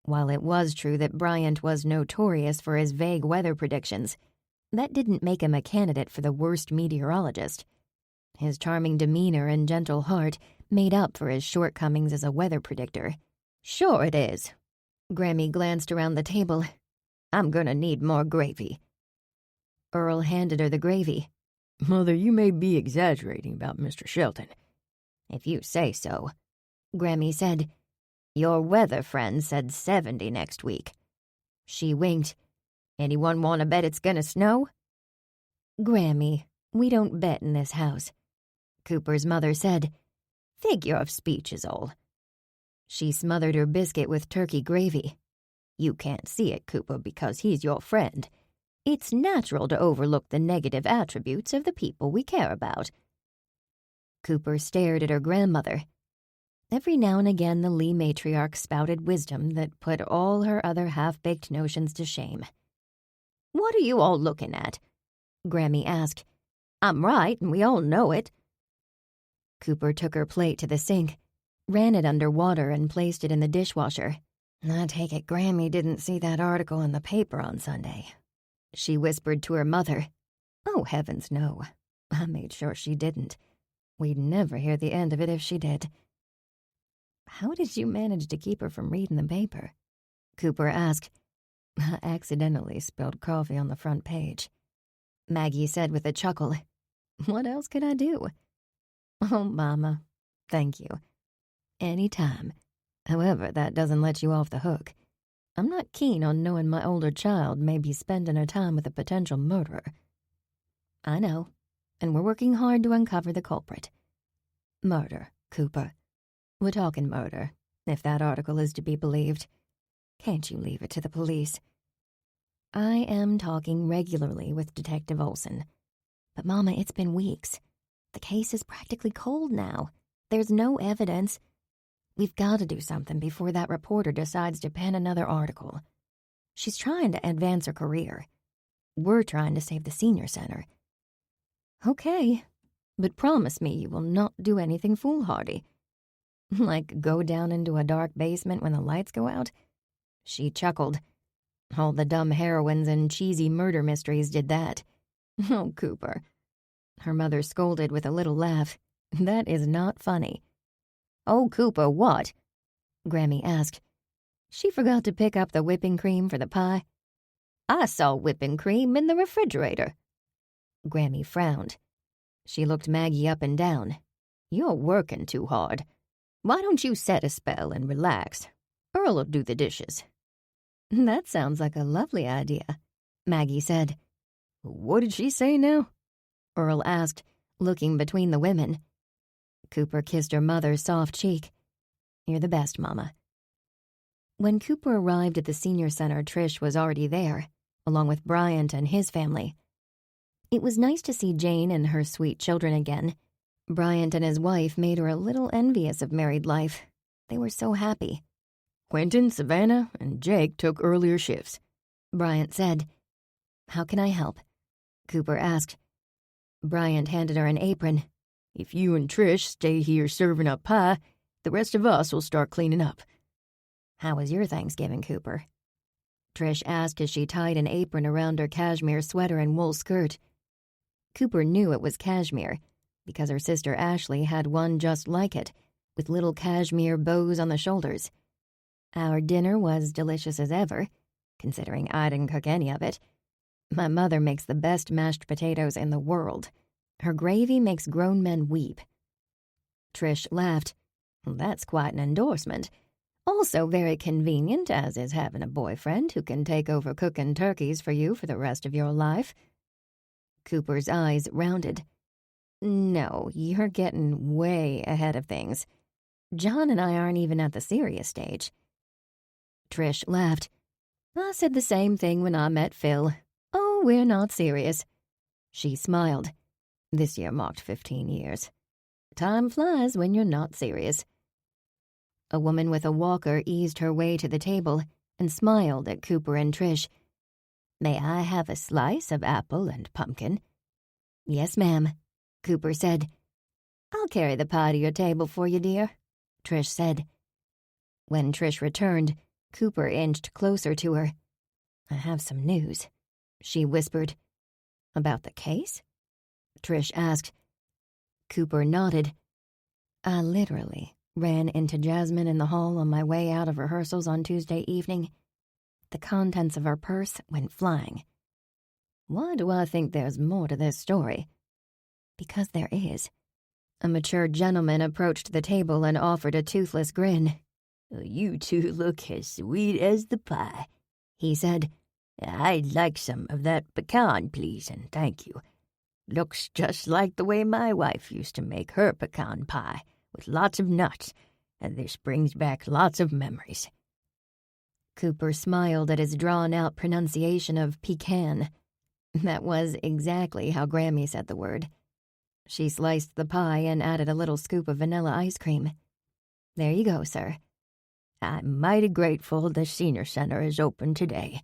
While it was true that Bryant was notorious for his vague weather predictions, that didn't make him a candidate for the worst meteorologist. His charming demeanor and gentle heart made up for his shortcomings as a weather predictor. "Sure it is." Grammy glanced around the table. "I'm gonna need more gravy." Earl handed her the gravy. "Mother, you may be exaggerating about Mr. Shelton." "If you say so," Grammy said. "Your weather friend said 70 next week." She winked. "Anyone want to bet it's gonna snow?" "Grammy, we don't bet in this house," Cooper's mother said. "Figure of speech is all." She smothered her biscuit with turkey gravy. "You can't see it, Cooper, because he's your friend. It's natural to overlook the negative attributes of the people we care about." Cooper stared at her grandmother. Every now and again the Lee matriarch spouted wisdom that put all her other half-baked notions to shame. "What are you all looking at?" Grammy asked. "I'm right, and we all know it." Cooper took her plate to the sink, ran it under water, and placed it in the dishwasher. "I take it Grammy didn't see that article in the paper on Sunday," she whispered to her mother. "Oh, heavens, no. I made sure she didn't. We'd never hear the end of it if she did." "How did you manage to keep her from reading the paper?" Cooper asked. "I accidentally spilled coffee on the front page," Maggie said with a chuckle. "What else could I do?" "Oh, Mama, thank you. Any time. However, that doesn't let you off the hook. I'm not keen on knowing my older child may be spending her time with a potential murderer." "I know, and we're working hard to uncover the culprit." "Murder, Cooper. We're talking murder, if that article is to be believed. Can't you leave it to the police?" "I am talking regularly with Detective Olson. But, Mama, it's been weeks. The case is practically cold now. There's no evidence. We've got to do something before that reporter decides to pen another article. She's trying to advance her career. We're trying to save the senior center." "Okay, but promise me you will not do anything foolhardy. Like go down into a dark basement when the lights go out?" She chuckled. "All the dumb heroines and cheesy murder mysteries did that." "Oh, Cooper." Her mother scolded with a little laugh. "That is not funny." "Oh, Cooper, what?" Grammy asked. "She forgot to pick up the whipping cream for the pie." "I saw whipping cream in the refrigerator." Grammy frowned. She looked Maggie up and down. "You're working too hard. Why don't you set a spell and relax? Earl'll do the dishes." "That sounds like a lovely idea," Maggie said. "What did she say now?" Earl asked, looking between the women. Cooper kissed her mother's soft cheek. "You're the best, Mama." When Cooper arrived at the senior center, Trish was already there, along with Bryant and his family. It was nice to see Jane and her sweet children again. Bryant and his wife made her a little envious of married life. They were so happy. "Quentin, Savannah, and Jake took earlier shifts," Bryant said. "How can I help?" Cooper asked. Bryant handed her an apron. If you and Trish stay here serving up pie, the rest of us will start cleaning up." "How was your Thanksgiving, Cooper?" Trish asked as she tied an apron around her cashmere sweater and wool skirt. Cooper knew it was cashmere because her sister Ashley had one just like it, with little cashmere bows on the shoulders. "Our dinner was delicious as ever, considering I didn't cook any of it. My mother makes the best mashed potatoes in the world. Her gravy makes grown men weep." Trish laughed. "That's quite an endorsement. Also very convenient, as is having a boyfriend who can take over cooking turkeys for you for the rest of your life." Cooper's eyes rounded. "No, you're getting way ahead of things. John and I aren't even at the serious stage." Trish laughed. "I said the same thing when I met Phil. Oh, we're not serious." She smiled. This year marked 15 years. Time flies when you're not serious. A woman with a walker eased her way to the table and smiled at Cooper and Trish. "May I have a slice of apple and pumpkin?" "Yes, ma'am," Cooper said. "I'll carry the pie to your table for you, dear," Trish said. When Trish returned, Cooper inched closer to her. "I have some news," she whispered. "About the case?" Trish asked. Cooper nodded. "I literally ran into Jasmine in the hall on my way out of rehearsals on Tuesday evening. The contents of her purse went flying." "Why do I think there's more to this story?" "Because there is." A mature gentleman approached the table and offered a toothless grin. "You two look as sweet as the pie," he said. "I'd like some of that pecan, please, and thank you. Looks just like the way my wife used to make her pecan pie, with lots of nuts, and this brings back lots of memories." Cooper smiled at his drawn-out pronunciation of pecan. That was exactly how Grammy said the word. She sliced the pie and added a little scoop of vanilla ice cream. "There you go, sir." "I'm mighty grateful the senior center is open today.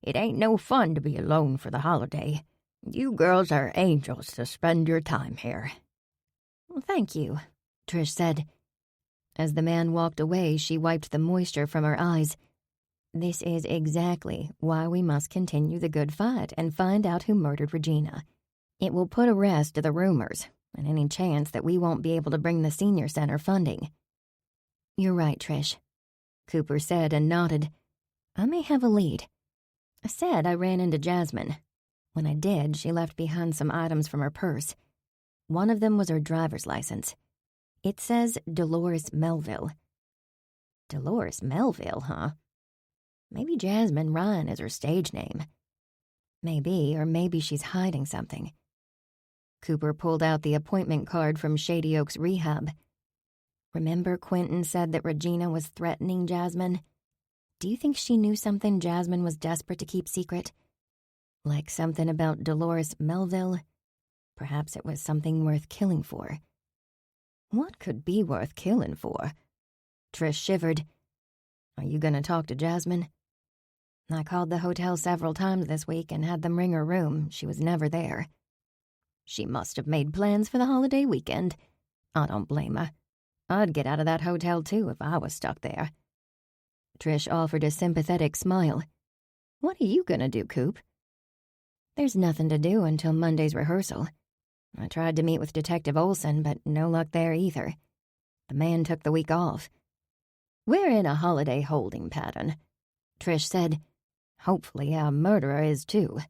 It ain't no fun to be alone for the holiday. You girls are angels to spend your time here." "Thank you," Trish said. As the man walked away, she wiped the moisture from her eyes. "This is exactly why we must continue the good fight and find out who murdered Regina. It will put a rest to the rumors and any chance that we won't be able to bring the senior center funding." "You're right, Trish," Cooper said and nodded. "I may have a lead. I said I ran into Jasmine. When I did, she left behind some items from her purse. One of them was her driver's license. It says Dolores Melville." Dolores Melville, huh? Maybe Jasmine Ryan is her stage name. Maybe, or maybe she's hiding something. Cooper pulled out the appointment card from Shady Oaks Rehab. Remember Quentin said that Regina was threatening Jasmine? Do you think she knew something Jasmine was desperate to keep secret? Like something about Dolores Melville? Perhaps it was something worth killing for. What could be worth killing for? Trish shivered. "Are you going to talk to Jasmine?" "I called the hotel several times this week and had them ring her room. She was never there." "She must have made plans for the holiday weekend. I don't blame her. I'd get out of that hotel too if I was stuck there." Trish offered a sympathetic smile. "What are you going to do, Coop?" "There's nothing to do until Monday's rehearsal. I tried to meet with Detective Olson, but no luck there either. The man took the week off." "We're in a holiday holding pattern," Trish said. "Hopefully our murderer is too."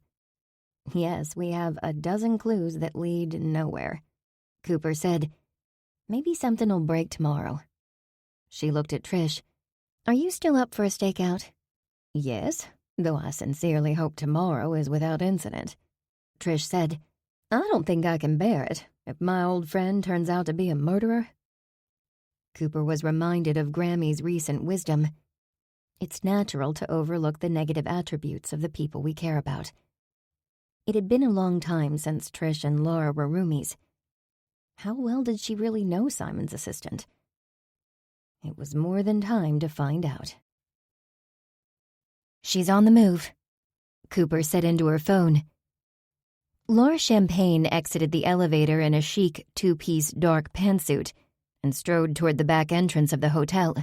"Yes, we have a dozen clues that lead nowhere," Cooper said. "Maybe something'll break tomorrow." She looked at Trish. "Are you still up for a stakeout?" "Yes, though I sincerely hope tomorrow is without incident," Trish said. "I don't think I can bear it if my old friend turns out to be a murderer." Cooper was reminded of Grammy's recent wisdom. It's natural to overlook the negative attributes of the people we care about. It had been a long time since Trish and Laura were roomies. How well did she really know Simon's assistant? It was more than time to find out. "She's on the move," Cooper said into her phone. Laura Champagne exited the elevator in a chic two-piece dark pantsuit and strode toward the back entrance of the hotel.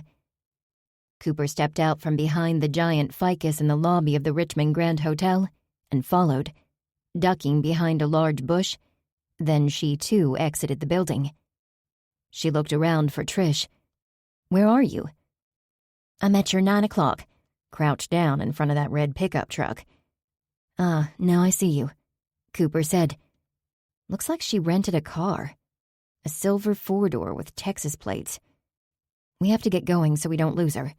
Cooper stepped out from behind the giant ficus in the lobby of the Richmond Grand Hotel and followed, ducking behind a large bush. Then she, too, exited the building. She looked around for Trish. "Where are you?" "I'm at your 9 o'clock, crouched down in front of that red pickup truck." "Ah, now I see you," Cooper said. "Looks like she rented a car. A silver four-door with Texas plates. We have to get going so we don't lose her.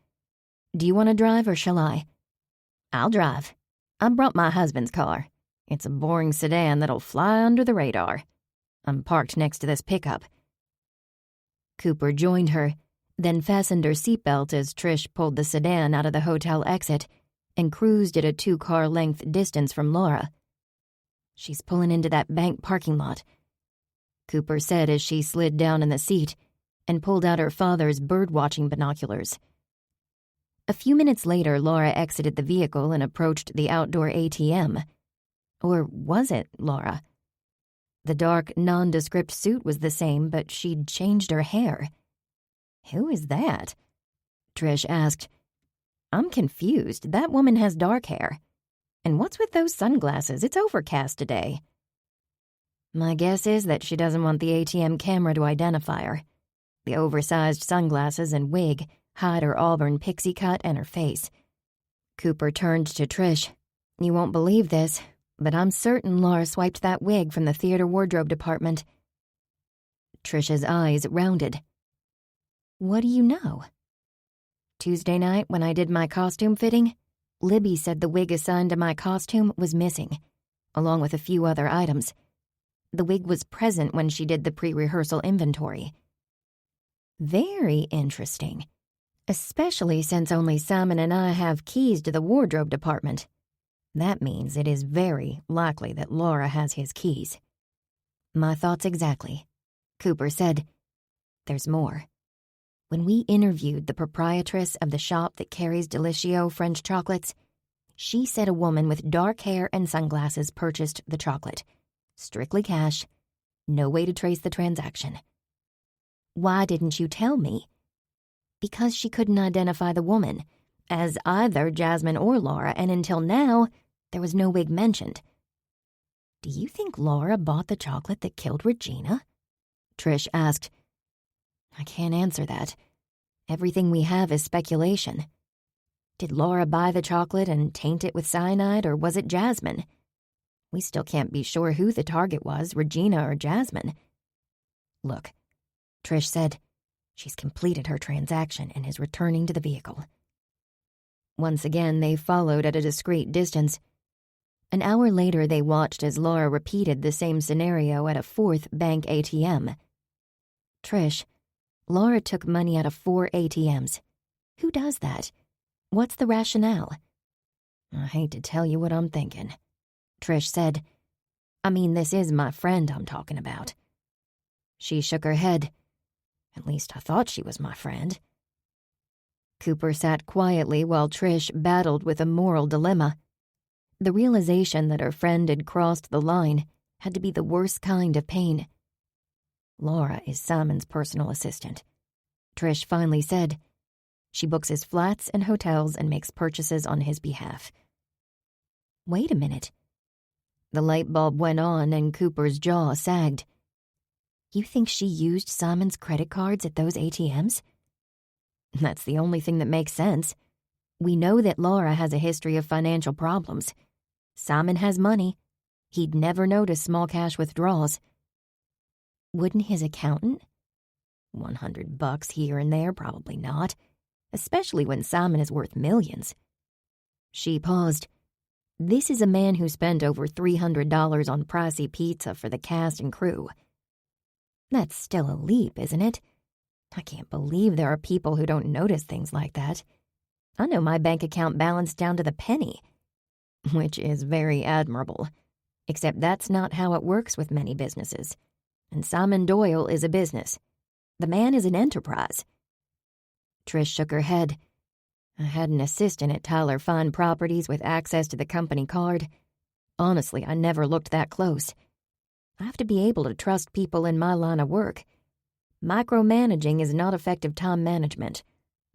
Do you want to drive or shall I?" "I'll drive. I brought my husband's car. It's a boring sedan that'll fly under the radar. I'm parked next to this pickup." Cooper joined her, then fastened her seatbelt as Trish pulled the sedan out of the hotel exit and cruised at a 2-car-length distance from Laura. "She's pulling into that bank parking lot," Cooper said as she slid down in the seat and pulled out her father's bird-watching binoculars. A few minutes later, Laura exited the vehicle and approached the outdoor ATM. Or was it Laura? The dark, nondescript suit was the same, but she'd changed her hair. "Who is that?" Trish asked. "I'm confused. That woman has dark hair. And what's with those sunglasses? It's overcast today." "My guess is that she doesn't want the ATM camera to identify her. The oversized sunglasses and wig hide her auburn pixie cut and her face." Cooper turned to Trish. "You won't believe this, but I'm certain Laura swiped that wig from the theater wardrobe department." Trish's eyes rounded. "What do you know?" "Tuesday night when I did my costume fitting, Libby said the wig assigned to my costume was missing, along with a few other items. The wig was present when she did the pre-rehearsal inventory." "Very interesting, especially since only Simon and I have keys to the wardrobe department. That means it is very likely that Laura has his keys." "My thoughts exactly," Cooper said. "There's more. When we interviewed the proprietress of the shop that carries Delicieux French chocolates, she said a woman with dark hair and sunglasses purchased the chocolate. Strictly cash. No way to trace the transaction." "Why didn't you tell me?" "Because she couldn't identify the woman as either Jasmine or Laura, and until now, there was no wig mentioned." "Do you think Laura bought the chocolate that killed Regina?" Trish asked. "I can't answer that. Everything we have is speculation. Did Laura buy the chocolate and taint it with cyanide, or was it Jasmine? We still can't be sure who the target was, Regina or Jasmine." "Look," Trish said, "she's completed her transaction and is returning to the vehicle." Once again, they followed at a discreet distance. An hour later, they watched as Laura repeated the same scenario at a 4th bank ATM. "Trish, Laura took money out of 4 ATMs. Who does that? What's the rationale?" "I hate to tell you what I'm thinking," Trish said. "I mean, this is my friend I'm talking about." She shook her head. "At least I thought she was my friend." Cooper sat quietly while Trish battled with a moral dilemma. The realization that her friend had crossed the line had to be the worst kind of pain. "Laura is Simon's personal assistant," Trish finally said. "She books his flats and hotels and makes purchases on his behalf." "Wait a minute." The light bulb went on and Cooper's jaw sagged. "You think she used Simon's credit cards at those ATMs?" "That's the only thing that makes sense. We know that Laura has a history of financial problems. Simon has money. He'd never notice small cash withdrawals." "Wouldn't his accountant?" $100 here and there, probably not, especially when Simon is worth millions. She paused. This is a man who spent over $300 on pricey pizza for the cast and crew. That's still a leap, isn't it? I can't believe there are people who don't notice things like that. I know my bank account balance down to the penny, which is very admirable, except that's not how it works with many businesses. And Simon Doyle is a business. The man is an enterprise. Trish shook her head. I had an assistant at Tyler Fine Properties with access to the company card. Honestly, I never looked that close. I have to be able to trust people in my line of work. Micromanaging is not effective time management,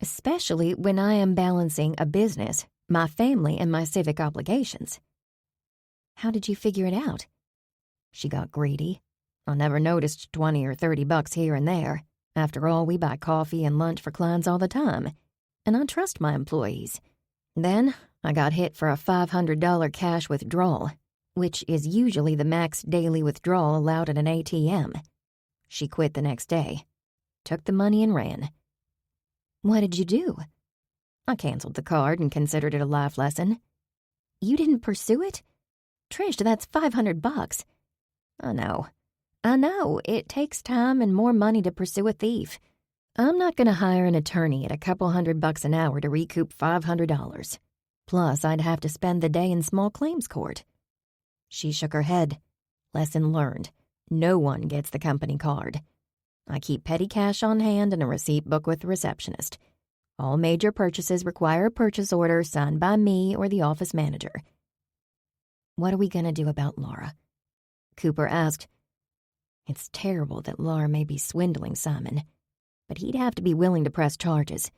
especially when I am balancing a business, my family, and my civic obligations. How did you figure it out? She got greedy. I never noticed $20 or $30 here and there. After all, we buy coffee and lunch for clients all the time, and I trust my employees. Then I got hit for a $500 cash withdrawal, which is usually the max daily withdrawal allowed at an ATM. She quit the next day, took the money and ran. What did you do? I canceled the card and considered it a life lesson. You didn't pursue it? Trish, that's $500. I know, it takes time and more money to pursue a thief. I'm not going to hire an attorney at a couple $100 an hour to recoup $500. Plus, I'd have to spend the day in small claims court. She shook her head. Lesson learned. No one gets the company card. I keep petty cash on hand and a receipt book with the receptionist. All major purchases require a purchase order signed by me or the office manager. What are we going to do about Laura? Cooper asked. It's terrible that Laura may be swindling Simon, but he'd have to be willing to press charges.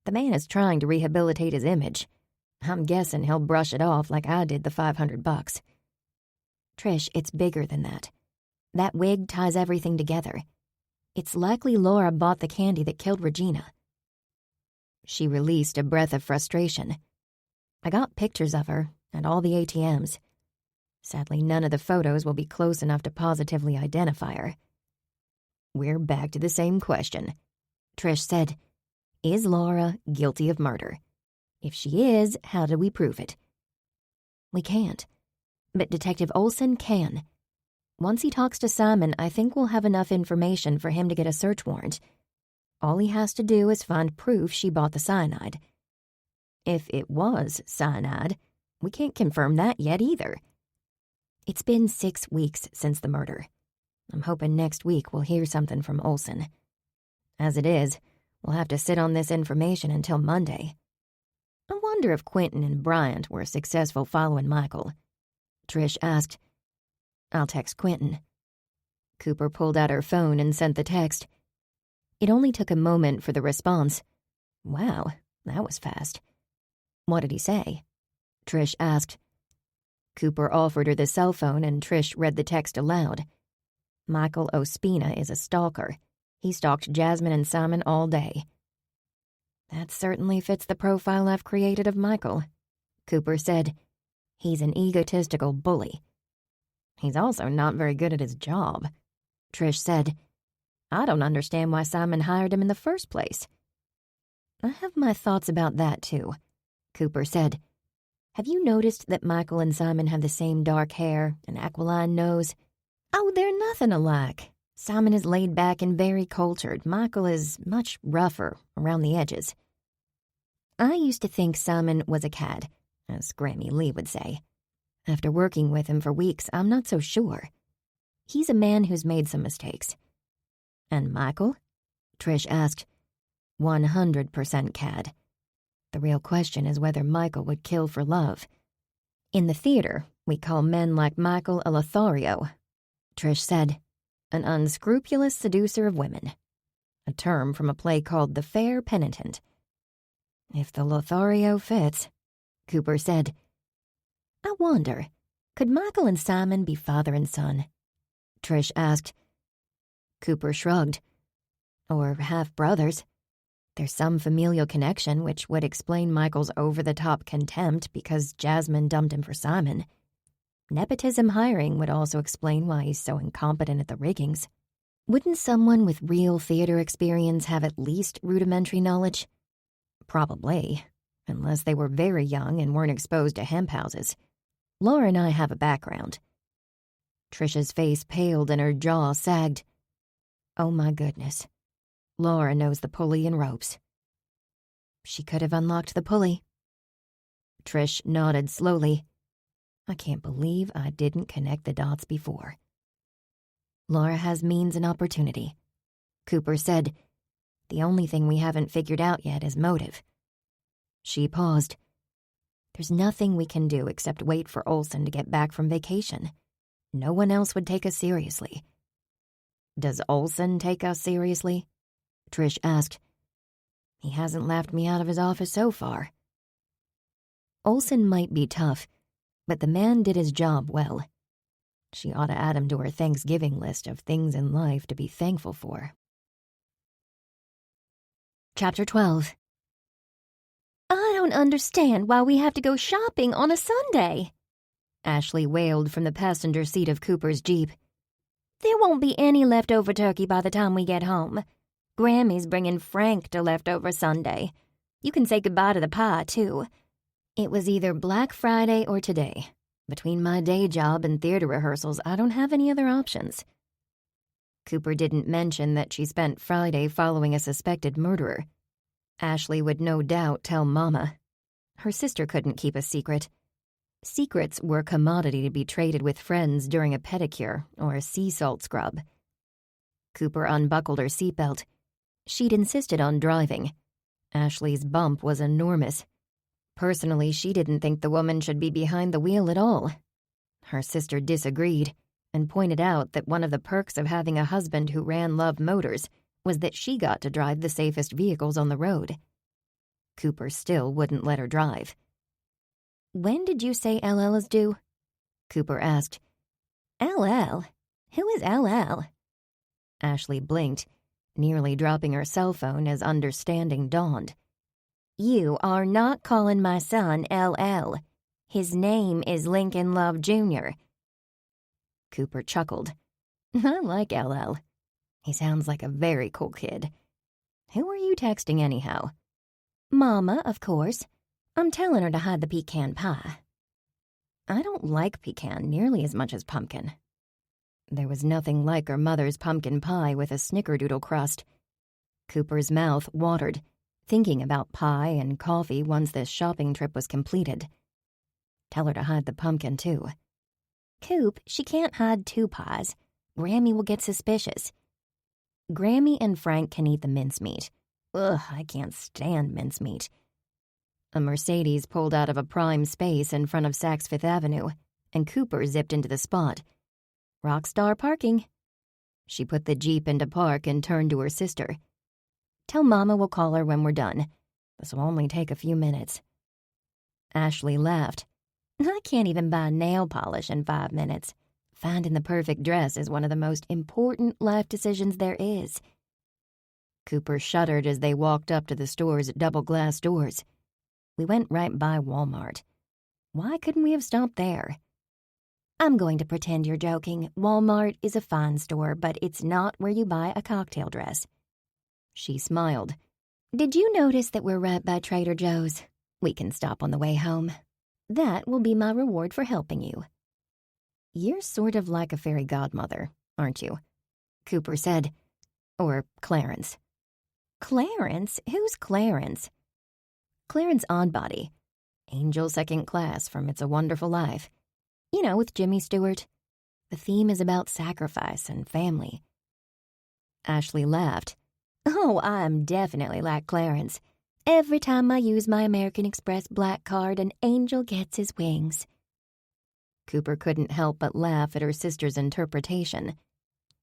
The man is trying to rehabilitate his image. I'm guessing he'll brush it off like I did the $500. Trish, it's bigger than that. That wig ties everything together. It's likely Laura bought the candy that killed Regina. She released a breath of frustration. I got pictures of her at all the ATMs. Sadly, none of the photos will be close enough to positively identify her. We're back to the same question. Trish said, is Laura guilty of murder? If she is, how do we prove it? We can't. But Detective Olson can. Once he talks to Simon, I think we'll have enough information for him to get a search warrant. All he has to do is find proof she bought the cyanide. If it was cyanide, we can't confirm that yet either. It's been 6 weeks since the murder. I'm hoping next week we'll hear something from Olson. As it is, we'll have to sit on this information until Monday. I wonder if Quentin and Bryant were successful following Michael. Trish asked. I'll text Quentin. Cooper pulled out her phone and sent the text. It only took a moment for the response. Wow, that was fast. What did he say? Trish asked. Cooper offered her the cell phone and Trish read the text aloud. Michael Ospina is a stalker. He stalked Jasmine and Simon all day. That certainly fits the profile I've created of Michael, Cooper said. He's an egotistical bully. He's also not very good at his job, Trish said. I don't understand why Simon hired him in the first place. I have my thoughts about that, too, Cooper said. Have you noticed that Michael and Simon have the same dark hair and aquiline nose? Oh, they're nothing alike. Simon is laid back and very cultured. Michael is much rougher around the edges. I used to think Simon was a cad, as Grammy Lee would say. After working with him for weeks, I'm not so sure. He's a man who's made some mistakes. And Michael? Trish asked. 100% cad. The real question is whether Michael would kill for love. In the theater, we call men like Michael a Lothario, Trish said, an unscrupulous seducer of women, a term from a play called The Fair Penitent. If the Lothario fits, Cooper said. I wonder, could Michael and Simon be father and son? Trish asked. Cooper shrugged. Or half-brothers. There's some familial connection which would explain Michael's over-the-top contempt because Jasmine dumped him for Simon. Nepotism hiring would also explain why he's so incompetent at the riggings. Wouldn't someone with real theater experience have at least rudimentary knowledge? Probably, unless they were very young and weren't exposed to hemp houses. Laura and I have a background. Trish's face paled and her jaw sagged. Oh my goodness. Laura knows the pulley and ropes. She could have unlocked the pulley. Trish nodded slowly. I can't believe I didn't connect the dots before. Laura has means and opportunity. Cooper said, the only thing we haven't figured out yet is motive. She paused. There's nothing we can do except wait for Olson to get back from vacation. No one else would take us seriously." "Does Olson take us seriously?" Trish asked. "He hasn't laughed me out of his office so far." Olson might be tough, but the man did his job well. She ought to add him to her Thanksgiving list of things in life to be thankful for. Chapter 12. "I don't understand why we have to go shopping on a Sunday," Ashley wailed from the passenger seat of Cooper's Jeep. "There won't be any leftover turkey by the time we get home. Grammy's bringing Frank to leftover Sunday. You can say goodbye to the pie, too. It was either Black Friday or today. Between my day job and theater rehearsals, I don't have any other options." Cooper didn't mention that she spent Friday following a suspected murderer. Ashley would no doubt tell Mama. Her sister couldn't keep a secret. Secrets were a commodity to be traded with friends during a pedicure or a sea salt scrub. Cooper unbuckled her seatbelt. She'd insisted on driving. Ashley's bump was enormous. Personally, she didn't think the woman should be behind the wheel at all. Her sister disagreed and pointed out that one of the perks of having a husband who ran Love Motors was that she got to drive the safest vehicles on the road. Cooper still wouldn't let her drive. "When did you say LL is due?" Cooper asked. "LL? Who is LL?" Ashley blinked, nearly dropping her cell phone as understanding dawned. "You are not calling my son LL. His name is Lincoln Love Jr." Cooper chuckled. "I like LL. He sounds like a very cool kid. Who are you texting anyhow?" "Mama, of course. I'm telling her to hide the pecan pie." "I don't like pecan nearly as much as pumpkin." There was nothing like her mother's pumpkin pie with a snickerdoodle crust. Cooper's mouth watered, thinking about pie and coffee once this shopping trip was completed. Tell her to hide the pumpkin, too. "Coop, she can't hide two pies. Grammy will get suspicious." "Grammy and Frank can eat the mincemeat. Ugh, I can't stand mincemeat." A Mercedes pulled out of a prime space in front of Saks Fifth Avenue, and Cooper zipped into the spot. Rockstar parking. She put the Jeep into park and turned to her sister. "Tell Mama we'll call her when we're done. This will only take a few minutes." Ashley laughed. "I can't even buy nail polish in 5 minutes. Finding the perfect dress is one of the most important life decisions there is." Cooper shuddered as they walked up to the store's double-glass doors. "We went right by Walmart. Why couldn't we have stopped there?" "I'm going to pretend you're joking. Walmart is a fine store, but it's not where you buy a cocktail dress." She smiled. "Did you notice that we're right by Trader Joe's? We can stop on the way home. That will be my reward for helping you." "You're sort of like a fairy godmother, aren't you?" Cooper said. "Or Clarence." "Clarence? Who's Clarence?" "Clarence Oddbody. Angel second class from It's a Wonderful Life. You know, with Jimmy Stewart. The theme is about sacrifice and family." Ashley laughed. "Oh, I'm definitely like Clarence. Every time I use my American Express black card, an angel gets his wings." Cooper couldn't help but laugh at her sister's interpretation.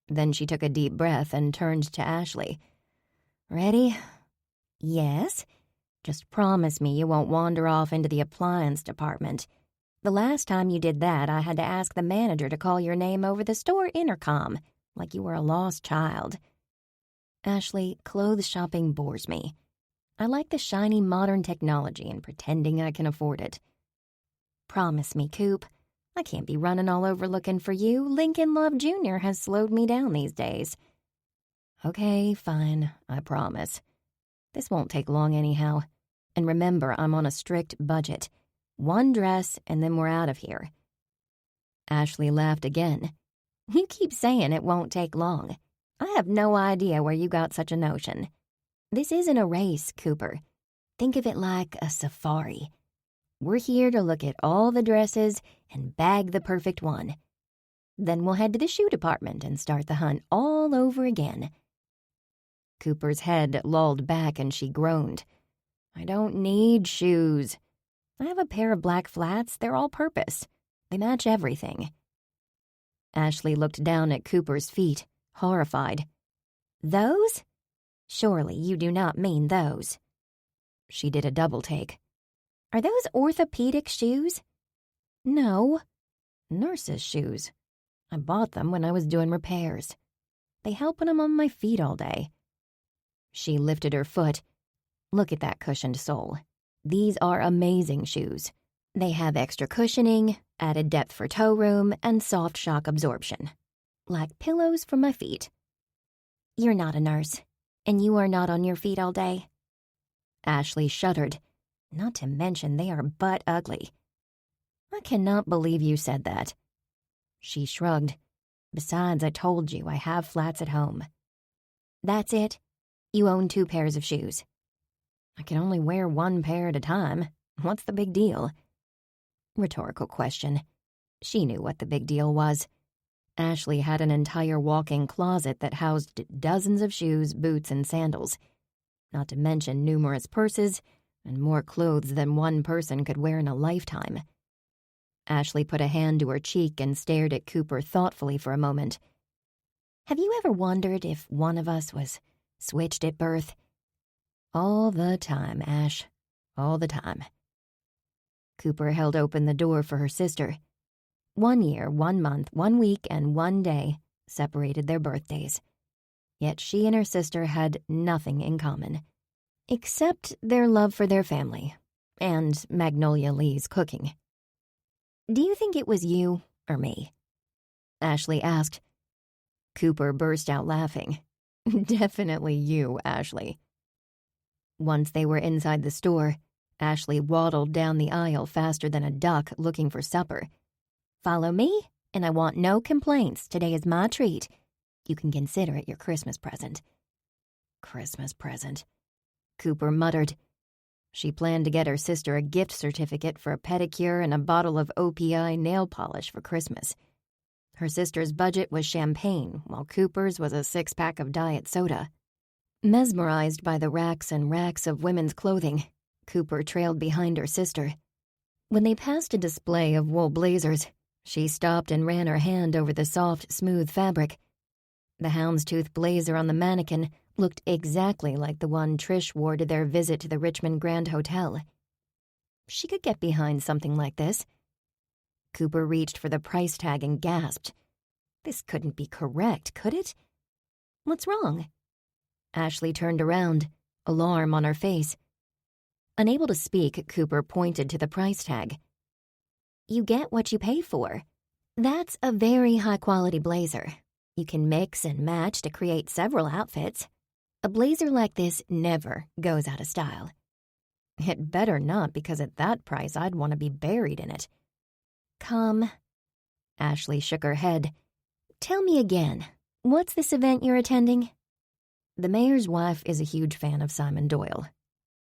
Then she took a deep breath and turned to Ashley. "Ready?" "Yes. Just promise me you won't wander off into the appliance department. The last time you did that, I had to ask the manager to call your name over the store intercom, like you were a lost child." "Ashley, clothes shopping bores me. I like the shiny modern technology and pretending I can afford it." "Promise me, Coop. I can't be running all over looking for you. Lincoln Love Jr. has slowed me down these days." "Okay, fine. I promise. This won't take long anyhow. And remember, I'm on a strict budget. 1 dress, and then we're out of here." Ashley laughed again. "You keep saying it won't take long. I have no idea where you got such a notion. This isn't a race, Cooper. Think of it like a safari. We're here to look at all the dresses and bag the perfect one. Then we'll head to the shoe department and start the hunt all over again." Cooper's head lolled back and she groaned. "I don't need shoes." I have a pair of black flats. They're all-purpose. They match everything. Ashley looked down at Cooper's feet, horrified. Those? Surely you do not mean those. She did a double take. Are those orthopedic shoes? No. Nurse's shoes. I bought them when I was doing repairs. They help when I'm on my feet all day. She lifted her foot. Look at that cushioned sole. These are amazing shoes. They have extra cushioning, added depth for toe room, and soft shock absorption. Like pillows for my feet. You're not a nurse, and you are not on your feet all day. Ashley shuddered. Not to mention they are butt ugly. I cannot believe you said that. She shrugged. Besides, I told you I have flats at home. That's it? You own 2 pairs of shoes. I can only wear 1 pair at a time. What's the big deal? Rhetorical question. She knew what the big deal was. Ashley had an entire walk-in closet that housed dozens of shoes, boots, and sandals, not to mention numerous purses and more clothes than one person could wear in a lifetime. Ashley put a hand to her cheek and stared at Cooper thoughtfully for a moment. Have you ever wondered if one of us was switched at birth? All the time, Ash. All the time. Cooper held open the door for her sister. 1 year, 1 month, 1 week, and 1 day separated their birthdays. Yet she and her sister had nothing in common, except their love for their family and Magnolia Lee's cooking. Do you think it was you or me? Ashley asked. Cooper burst out laughing. Definitely you, Ashley. Once they were inside the store, Ashley waddled down the aisle faster than a duck looking for supper. Follow me, and I want no complaints. Today is my treat. You can consider it your Christmas present. Christmas present, Cooper muttered. She planned to get her sister a gift certificate for a pedicure and a bottle of OPI nail polish for Christmas. Her sister's budget was champagne, while Cooper's was a 6-pack of diet soda. Mesmerized by the racks and racks of women's clothing, Cooper trailed behind her sister. When they passed a display of wool blazers, she stopped and ran her hand over the soft, smooth fabric. The houndstooth blazer on the mannequin looked exactly like the one Trish wore to their visit to the Richmond Grand Hotel. She could get behind something like this. Cooper reached for the price tag and gasped. This couldn't be correct, could it? What's wrong? Ashley turned around, alarm on her face. Unable to speak, Cooper pointed to the price tag. You get what you pay for. That's a very high-quality blazer. You can mix and match to create several outfits. A blazer like this never goes out of style. It better not, because at that price I'd want to be buried in it. Come. Ashley shook her head. Tell me again, what's this event you're attending? The mayor's wife is a huge fan of Simon Doyle.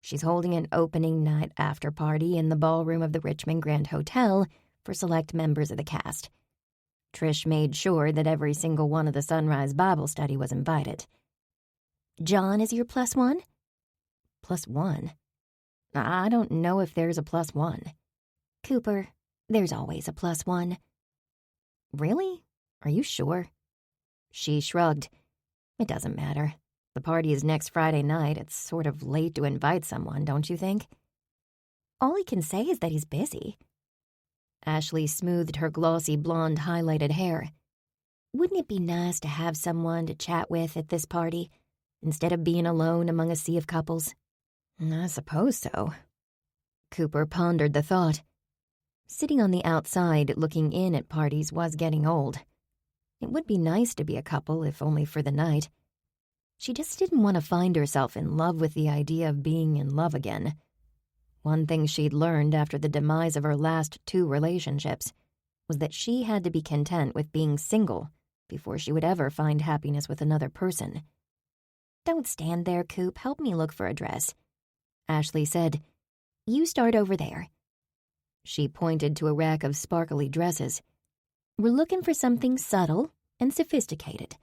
She's holding an opening night after party in the ballroom of the Richmond Grand Hotel for select members of the cast. Trish made sure that every single one of the Sunrise Bible Study was invited. John is your +1? +1? I don't know if there's a +1. Cooper, there's always a +1. Really? Are you sure? She shrugged. It doesn't matter. The party is next Friday night. It's sort of late to invite someone, don't you think? All he can say is that he's busy. Ashley smoothed her glossy blonde highlighted hair. Wouldn't it be nice to have someone to chat with at this party, instead of being alone among a sea of couples? I suppose so. Cooper pondered the thought. Sitting on the outside looking in at parties was getting old. It would be nice to be a couple, if only for the night. She just didn't want to find herself in love with the idea of being in love again. One thing she'd learned after the demise of her last 2 relationships was that she had to be content with being single before she would ever find happiness with another person. Don't stand there, Coop. Help me look for a dress. Ashley said, You start over there. She pointed to a rack of sparkly dresses. We're looking for something subtle and sophisticated.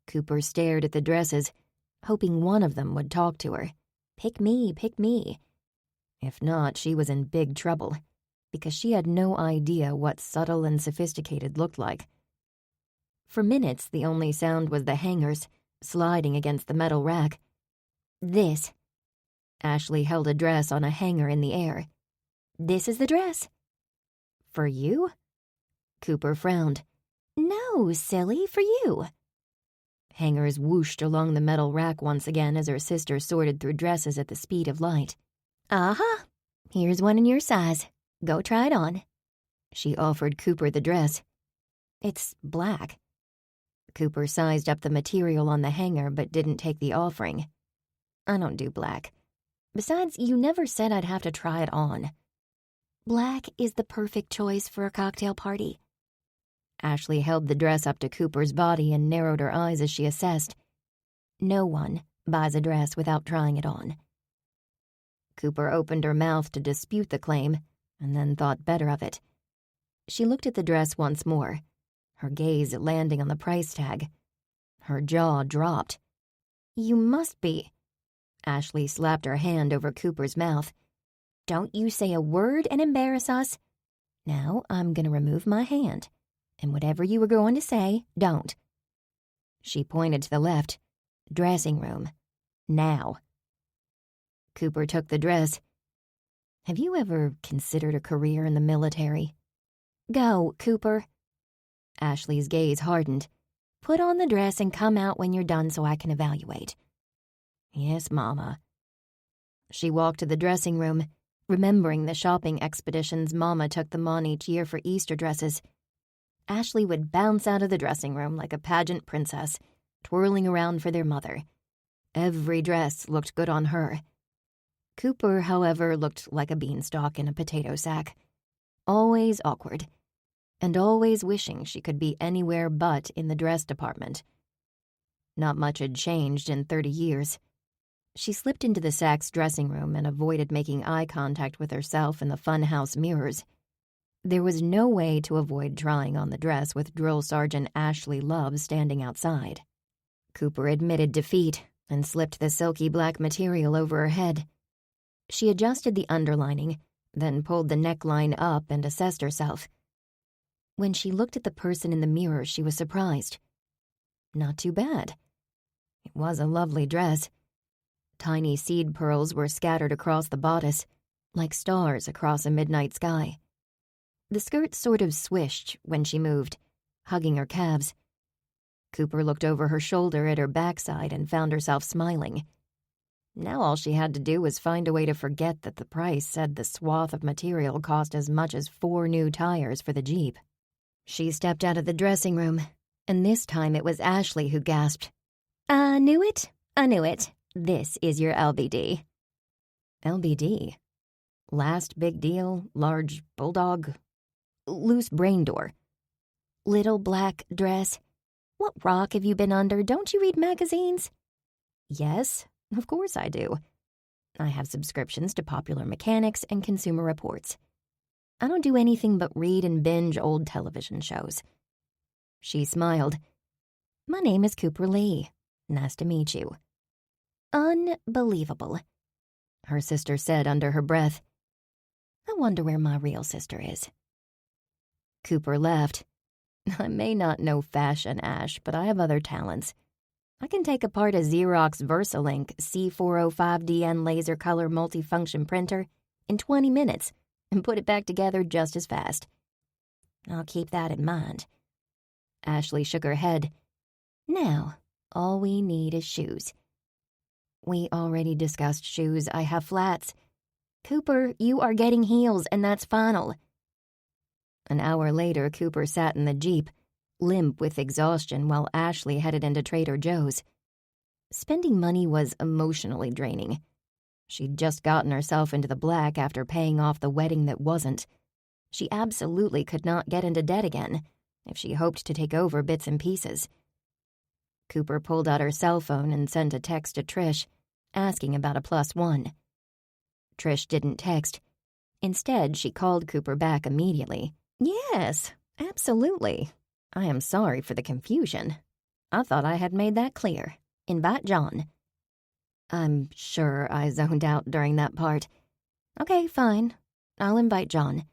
Cooper stared at the dresses, hoping one of them would talk to her. Pick me, pick me. If not, she was in big trouble, because she had no idea what subtle and sophisticated looked like. For minutes, the only sound was the hangers sliding against the metal rack. This. Ashley held a dress on a hanger in the air. This is the dress. For you? Cooper frowned. No, silly, for you. Hangers whooshed along the metal rack once again as her sister sorted through dresses at the speed of light. Uh-huh. Here's one in your size. Go try it on. She offered Cooper the dress. It's black. Cooper sized up the material on the hanger but didn't take the offering. I don't do black. Besides, you never said I'd have to try it on. Black is the perfect choice for a cocktail party. Ashley held the dress up to Cooper's body and narrowed her eyes as she assessed. No one buys a dress without trying it on. Cooper opened her mouth to dispute the claim, and then thought better of it. She looked at the dress once more, her gaze landing on the price tag. Her jaw dropped. You must be. Ashley slapped her hand over Cooper's mouth. Don't you say a word and embarrass us. Now I'm going to remove my hand. And whatever you were going to say, don't. She pointed to the left. Dressing room. Now. Cooper took the dress. Have you ever considered a career in the military? Go, Cooper. Ashley's gaze hardened. Put on the dress and come out when you're done so I can evaluate. Yes, Mama. She walked to the dressing room, remembering the shopping expeditions Mama took them on each year for Easter dresses. Ashley would bounce out of the dressing room like a pageant princess, twirling around for their mother. Every dress looked good on her. Cooper, however, looked like a beanstalk in a potato sack. Always awkward, and always wishing she could be anywhere but in the dress department. Not much had changed in 30 years. She slipped into the sack's dressing room and avoided making eye contact with herself in the funhouse mirrors. There was no way to avoid trying on the dress with Drill Sergeant Ashley Love standing outside. Cooper admitted defeat and slipped the silky black material over her head. She adjusted the underlining, then pulled the neckline up and assessed herself. When she looked at the person in the mirror, she was surprised. Not too bad. It was a lovely dress. Tiny seed pearls were scattered across the bodice, like stars across a midnight sky. The skirt sort of swished when she moved, hugging her calves. Cooper looked over her shoulder at her backside and found herself smiling. Now all she had to do was find a way to forget that the price said the swath of material cost as much as 4 new tires for the Jeep. She stepped out of the dressing room, and this time it was Ashley who gasped. I knew it. This is your LBD. LBD? Last big deal, large bulldog, loose brain door. Little black dress. What rock have you been under? Don't you read magazines? Yes, of course I do. I have subscriptions to Popular Mechanics and Consumer Reports. I don't do anything but read and binge old television shows. She smiled. My name is Cooper Lee. Nice to meet you. Unbelievable, her sister said under her breath. I wonder where my real sister is. Cooper laughed. I may not know fashion, Ash, but I have other talents. I can take apart a Xerox VersaLink C405DN laser color multifunction printer in 20 minutes and put it back together just as fast. I'll keep that in mind. Ashley shook her head. Now, all we need is shoes. We already discussed shoes. I have flats. Cooper, you are getting heels, and that's final. An hour later, Cooper sat in the Jeep, limp with exhaustion while Ashley headed into Trader Joe's. Spending money was emotionally draining. She'd just gotten herself into the black after paying off the wedding that wasn't. She absolutely could not get into debt again if she hoped to take over bits and pieces. Cooper pulled out her cell phone and sent a text to Trish, asking about a +1. Trish didn't text. Instead, she called Cooper back immediately. Yes, absolutely. I am sorry for the confusion. I thought I had made that clear. Invite John. I'm sure I zoned out during that part. Okay, fine. I'll invite John.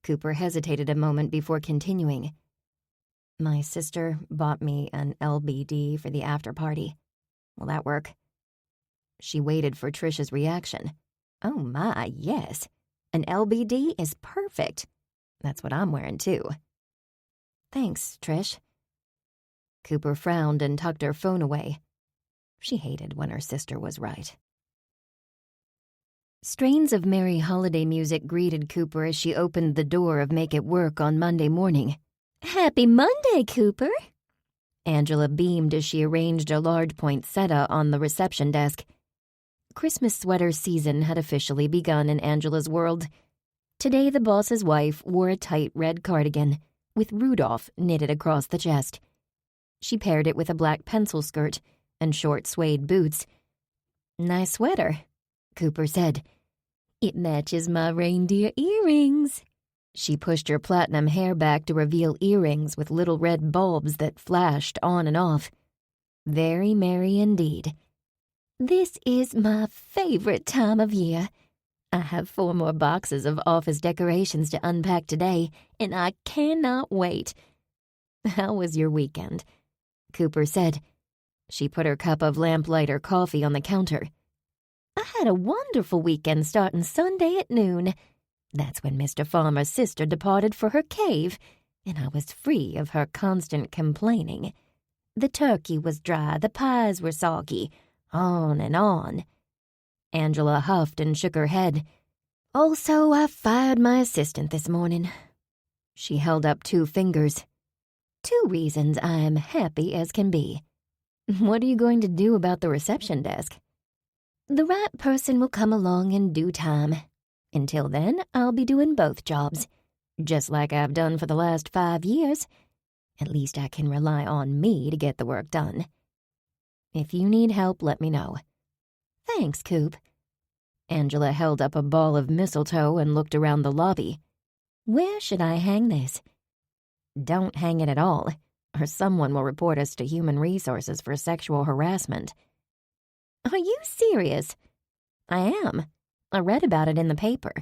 Cooper hesitated a moment before continuing. My sister bought me an LBD for the after party. Will that work? She waited for Trish's reaction. Oh my, yes. An LBD is perfect. That's what I'm wearing too. Thanks, Trish. Cooper frowned and tucked her phone away. She hated when her sister was right. Strains of merry holiday music greeted Cooper as she opened the door of Make It Work on Monday morning. Happy Monday, Cooper! Angela beamed as she arranged a large poinsettia on the reception desk. Christmas sweater season had officially begun in Angela's world. Today the boss's wife wore a tight red cardigan with Rudolph knitted across the chest. She paired it with a black pencil skirt and short suede boots. Nice sweater, Cooper said. It matches my reindeer earrings. She pushed her platinum hair back to reveal earrings with little red bulbs that flashed on and off. Very merry indeed. This is my favorite time of year. I have 4 more boxes of office decorations to unpack today, and I cannot wait. How was your weekend? Cooper said. She put her cup of lamplighter coffee on the counter. I had a wonderful weekend starting Sunday at noon. That's when Mr. Farmer's sister departed for her cave, and I was free of her constant complaining. The turkey was dry, the pies were soggy, on and on. Angela huffed and shook her head. Also, I fired my assistant this morning. She held up 2 fingers. 2 reasons I'm happy as can be. What are you going to do about the reception desk? The right person will come along in due time. Until then, I'll be doing both jobs, just like I've done for the last 5 years. At least I can rely on me to get the work done. If you need help, let me know. Thanks, Coop. Angela held up a ball of mistletoe and looked around the lobby. Where should I hang this? Don't hang it at all, or someone will report us to Human Resources for sexual harassment. Are you serious? I am. I read about it in the paper.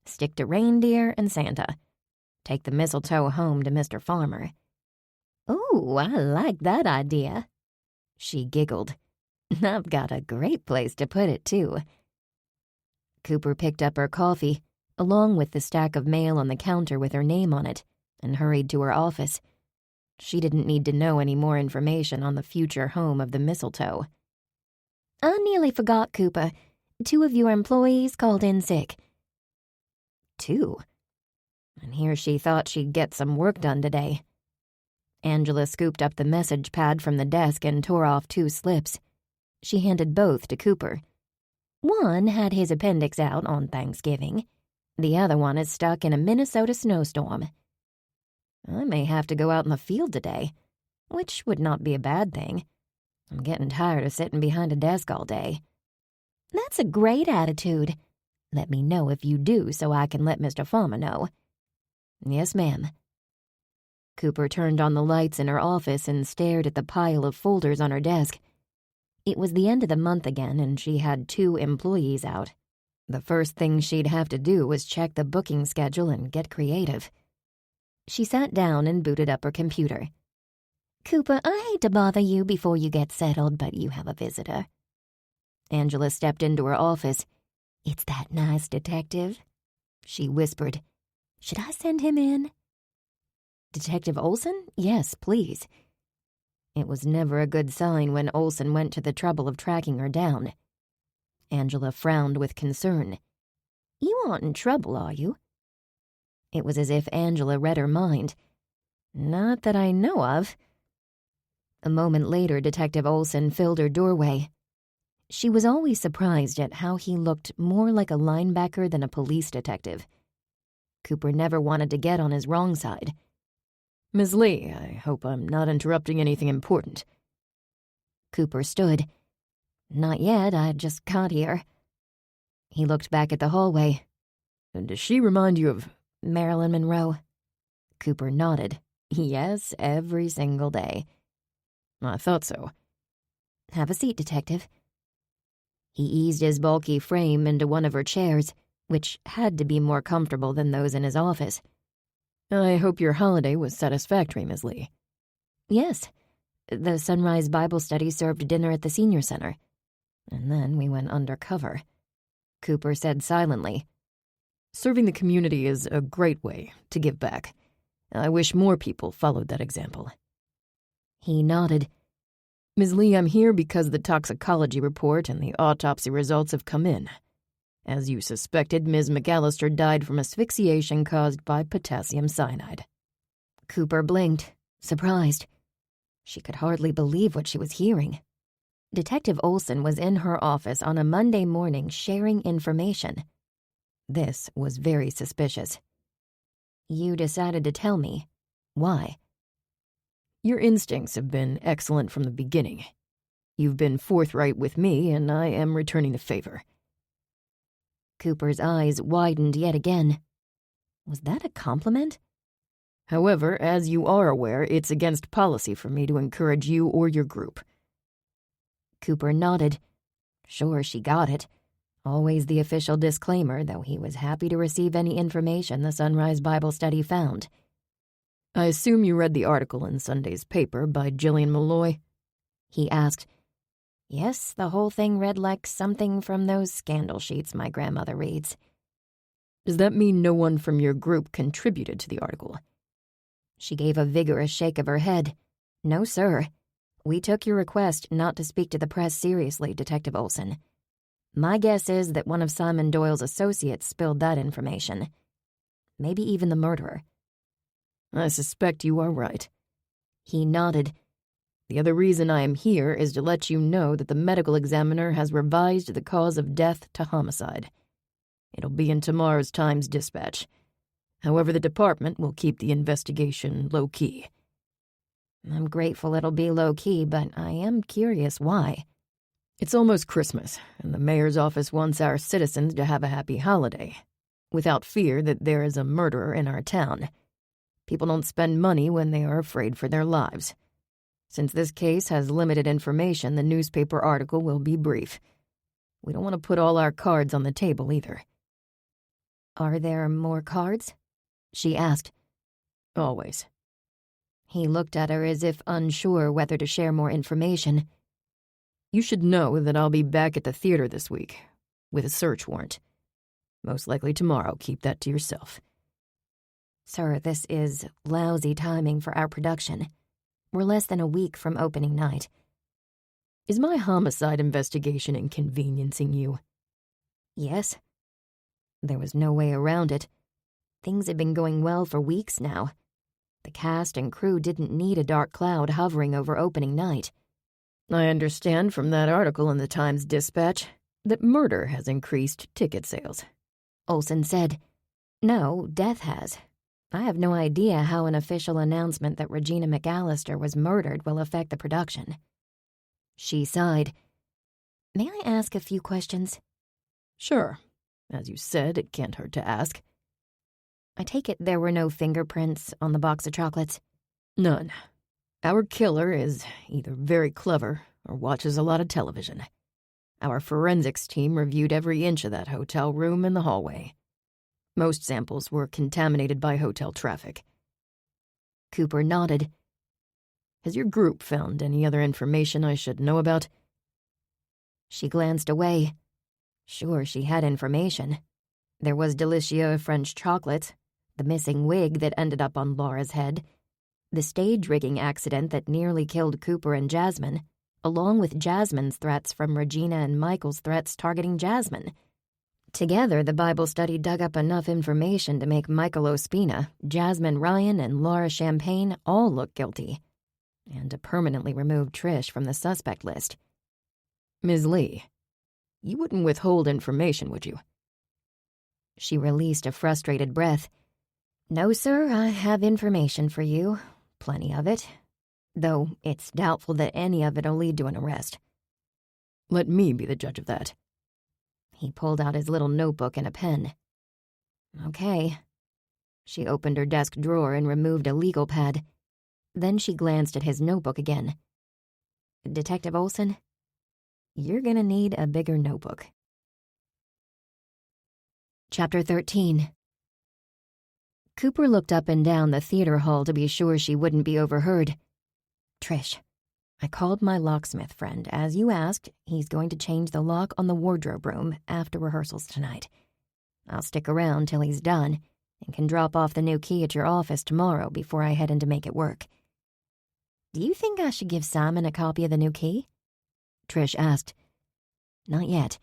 Stick to reindeer and Santa. Take the mistletoe home to Mr. Farmer. Ooh, I like that idea. She giggled. I've got a great place to put it, too. Cooper picked up her coffee, along with the stack of mail on the counter with her name on it, and hurried to her office. She didn't need to know any more information on the future home of the mistletoe. I nearly forgot, Cooper. 2 of your employees called in sick. 2? And here she thought she'd get some work done today. Angela scooped up the message pad from the desk and tore off 2 slips. She handed both to Cooper. One had his appendix out on Thanksgiving. The other one is stuck in a Minnesota snowstorm. I may have to go out in the field today, which would not be a bad thing. I'm getting tired of sitting behind a desk all day. That's a great attitude. Let me know if you do so I can let Mr. Farmer know. Yes, ma'am. Cooper turned on the lights in her office and stared at the pile of folders on her desk. It was the end of the month again, and she had 2 employees out. The first thing she'd have to do was check the booking schedule and get creative. She sat down and booted up her computer. Cooper, I hate to bother you before you get settled, but you have a visitor. Angela stepped into her office. It's that nice detective, she whispered. Should I send him in? Detective Olson? Yes, please. It was never a good sign when Olson went to the trouble of tracking her down. Angela frowned with concern. You aren't in trouble, are you? It was as if Angela read her mind. Not that I know of. A moment later, Detective Olson filled her doorway. She was always surprised at how he looked more like a linebacker than a police detective. Cooper never wanted to get on his wrong side. Ms. Lee, I hope I'm not interrupting anything important. Cooper stood. Not yet, I just got here. He looked back at the hallway. Does she remind you of Marilyn Monroe? Cooper nodded. Yes, every single day. I thought so. Have a seat, Detective. He eased his bulky frame into one of her chairs, which had to be more comfortable than those in his office. I hope your holiday was satisfactory, Ms. Lee. Yes. The Sunrise Bible Study served dinner at the Senior Center. And then we went undercover. Cooper said silently, Serving the community is a great way to give back. I wish more people followed that example. He nodded. Ms. Lee, I'm here because the toxicology report and the autopsy results have come in. As you suspected, Ms. McAllister died from asphyxiation caused by potassium cyanide. Cooper blinked, surprised. She could hardly believe what she was hearing. Detective Olson was in her office on a Monday morning sharing information. This was very suspicious. You decided to tell me. Why? Your instincts have been excellent from the beginning. You've been forthright with me, and I am returning the favor. Cooper's eyes widened yet again. Was that a compliment? However, as you are aware, it's against policy for me to encourage you or your group. Cooper nodded. Sure, she got it. Always the official disclaimer, though he was happy to receive any information the Sunrise Bible Study found. I assume you read the article in Sunday's paper by Gillian Malloy? He asked. Yes, the whole thing read like something from those scandal sheets my grandmother reads. Does that mean no one from your group contributed to the article? She gave a vigorous shake of her head. No, sir. We took your request not to speak to the press seriously, Detective Olson. My guess is that one of Simon Doyle's associates spilled that information. Maybe even the murderer. I suspect you are right. He nodded. The other reason I am here is to let you know that the medical examiner has revised the cause of death to homicide. It'll be in tomorrow's Times-Dispatch. However, the department will keep the investigation low-key. I'm grateful it'll be low-key, but I am curious why. It's almost Christmas, and the mayor's office wants our citizens to have a happy holiday, without fear that there is a murderer in our town. People don't spend money when they are afraid for their lives. Since this case has limited information, the newspaper article will be brief. We don't want to put all our cards on the table either. Are there more cards? She asked. Always. He looked at her as if unsure whether to share more information. You should know that I'll be back at the theater this week, with a search warrant. Most likely tomorrow. Keep that to yourself. Sir, this is lousy timing for our production. We're less than a week from opening night. Is my homicide investigation inconveniencing you? Yes. There was no way around it. Things had been going well for weeks now. The cast and crew didn't need a dark cloud hovering over opening night. I understand from that article in the Times-Dispatch that murder has increased ticket sales. Olson said. No, death has. I have no idea how an official announcement that Regina McAllister was murdered will affect the production. She sighed. May I ask a few questions? Sure. As you said, it can't hurt to ask. I take it there were no fingerprints on the box of chocolates? None. Our killer is either very clever or watches a lot of television. Our forensics team reviewed every inch of that hotel room and the hallway. Most samples were contaminated by hotel traffic. Cooper nodded. Has your group found any other information I should know about? She glanced away. Sure, she had information. There was Delicia French chocolate, the missing wig that ended up on Laura's head, the stage rigging accident that nearly killed Cooper and Jasmine, along with Jasmine's threats from Regina and Michael's threats targeting Jasmine. Together, the Bible study dug up enough information to make Michael Ospina, Jasmine Ryan, and Laura Champagne all look guilty, and to permanently remove Trish from the suspect list. Ms. Lee, you wouldn't withhold information, would you? She released a frustrated breath. No, sir, I have information for you. Plenty of it. Though it's doubtful that any of it'll lead to an arrest. Let me be the judge of that. He pulled out his little notebook and a pen. Okay. She opened her desk drawer and removed a legal pad. Then she glanced at his notebook again. Detective Olson? You're gonna need a bigger notebook. Chapter 13. Cooper looked up and down the theater hall to be sure she wouldn't be overheard. Trish, I called my locksmith friend. As you asked, he's going to change the lock on the wardrobe room after rehearsals tonight. I'll stick around till he's done and can drop off the new key at your office tomorrow before I head in to make it work. Do you think I should give Simon a copy of the new key? Trish asked. Not yet.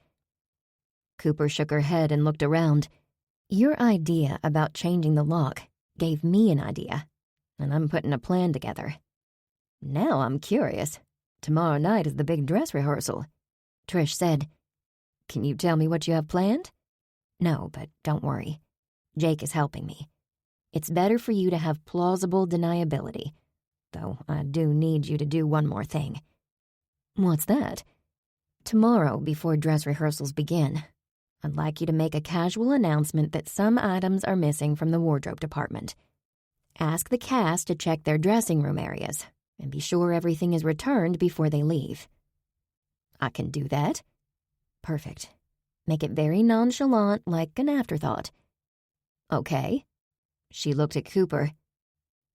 Cooper shook her head and looked around. Your idea about changing the lock gave me an idea, and I'm putting a plan together. Now I'm curious. Tomorrow night is the big dress rehearsal, Trish said. Can you tell me what you have planned? No, but don't worry. Jake is helping me. It's better for you to have plausible deniability, though I do need you to do one more thing. What's that? Tomorrow, before dress rehearsals begin, I'd like you to make a casual announcement that some items are missing from the wardrobe department. Ask the cast to check their dressing room areas and be sure everything is returned before they leave. I can do that. Perfect. Make it very nonchalant, like an afterthought. Okay. She looked at Cooper.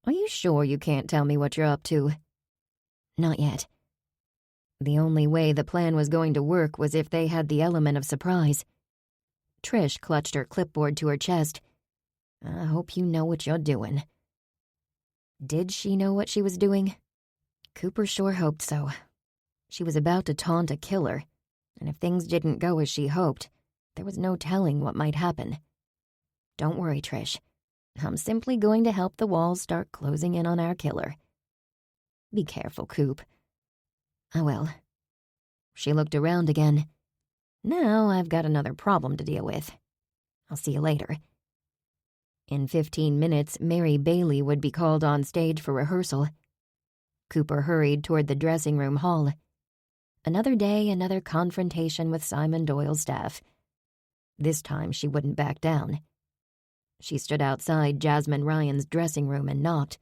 Are you sure you can't tell me what you're up to? Not yet. The only way the plan was going to work was if they had the element of surprise. Trish clutched her clipboard to her chest. I hope you know what you're doing. Did she know what she was doing? Cooper sure hoped so. She was about to taunt a killer, and if things didn't go as she hoped, there was no telling what might happen. Don't worry, Trish. I'm simply going to help the walls start closing in on our killer. Be careful, Coop. I will. She looked around again. Now I've got another problem to deal with. I'll see you later. In 15 minutes, Mary Bailey would be called on stage for rehearsal. Cooper hurried toward the dressing room hall. Another day, another confrontation with Simon Doyle's staff. This time she wouldn't back down. She stood outside Jasmine Ryan's dressing room and knocked.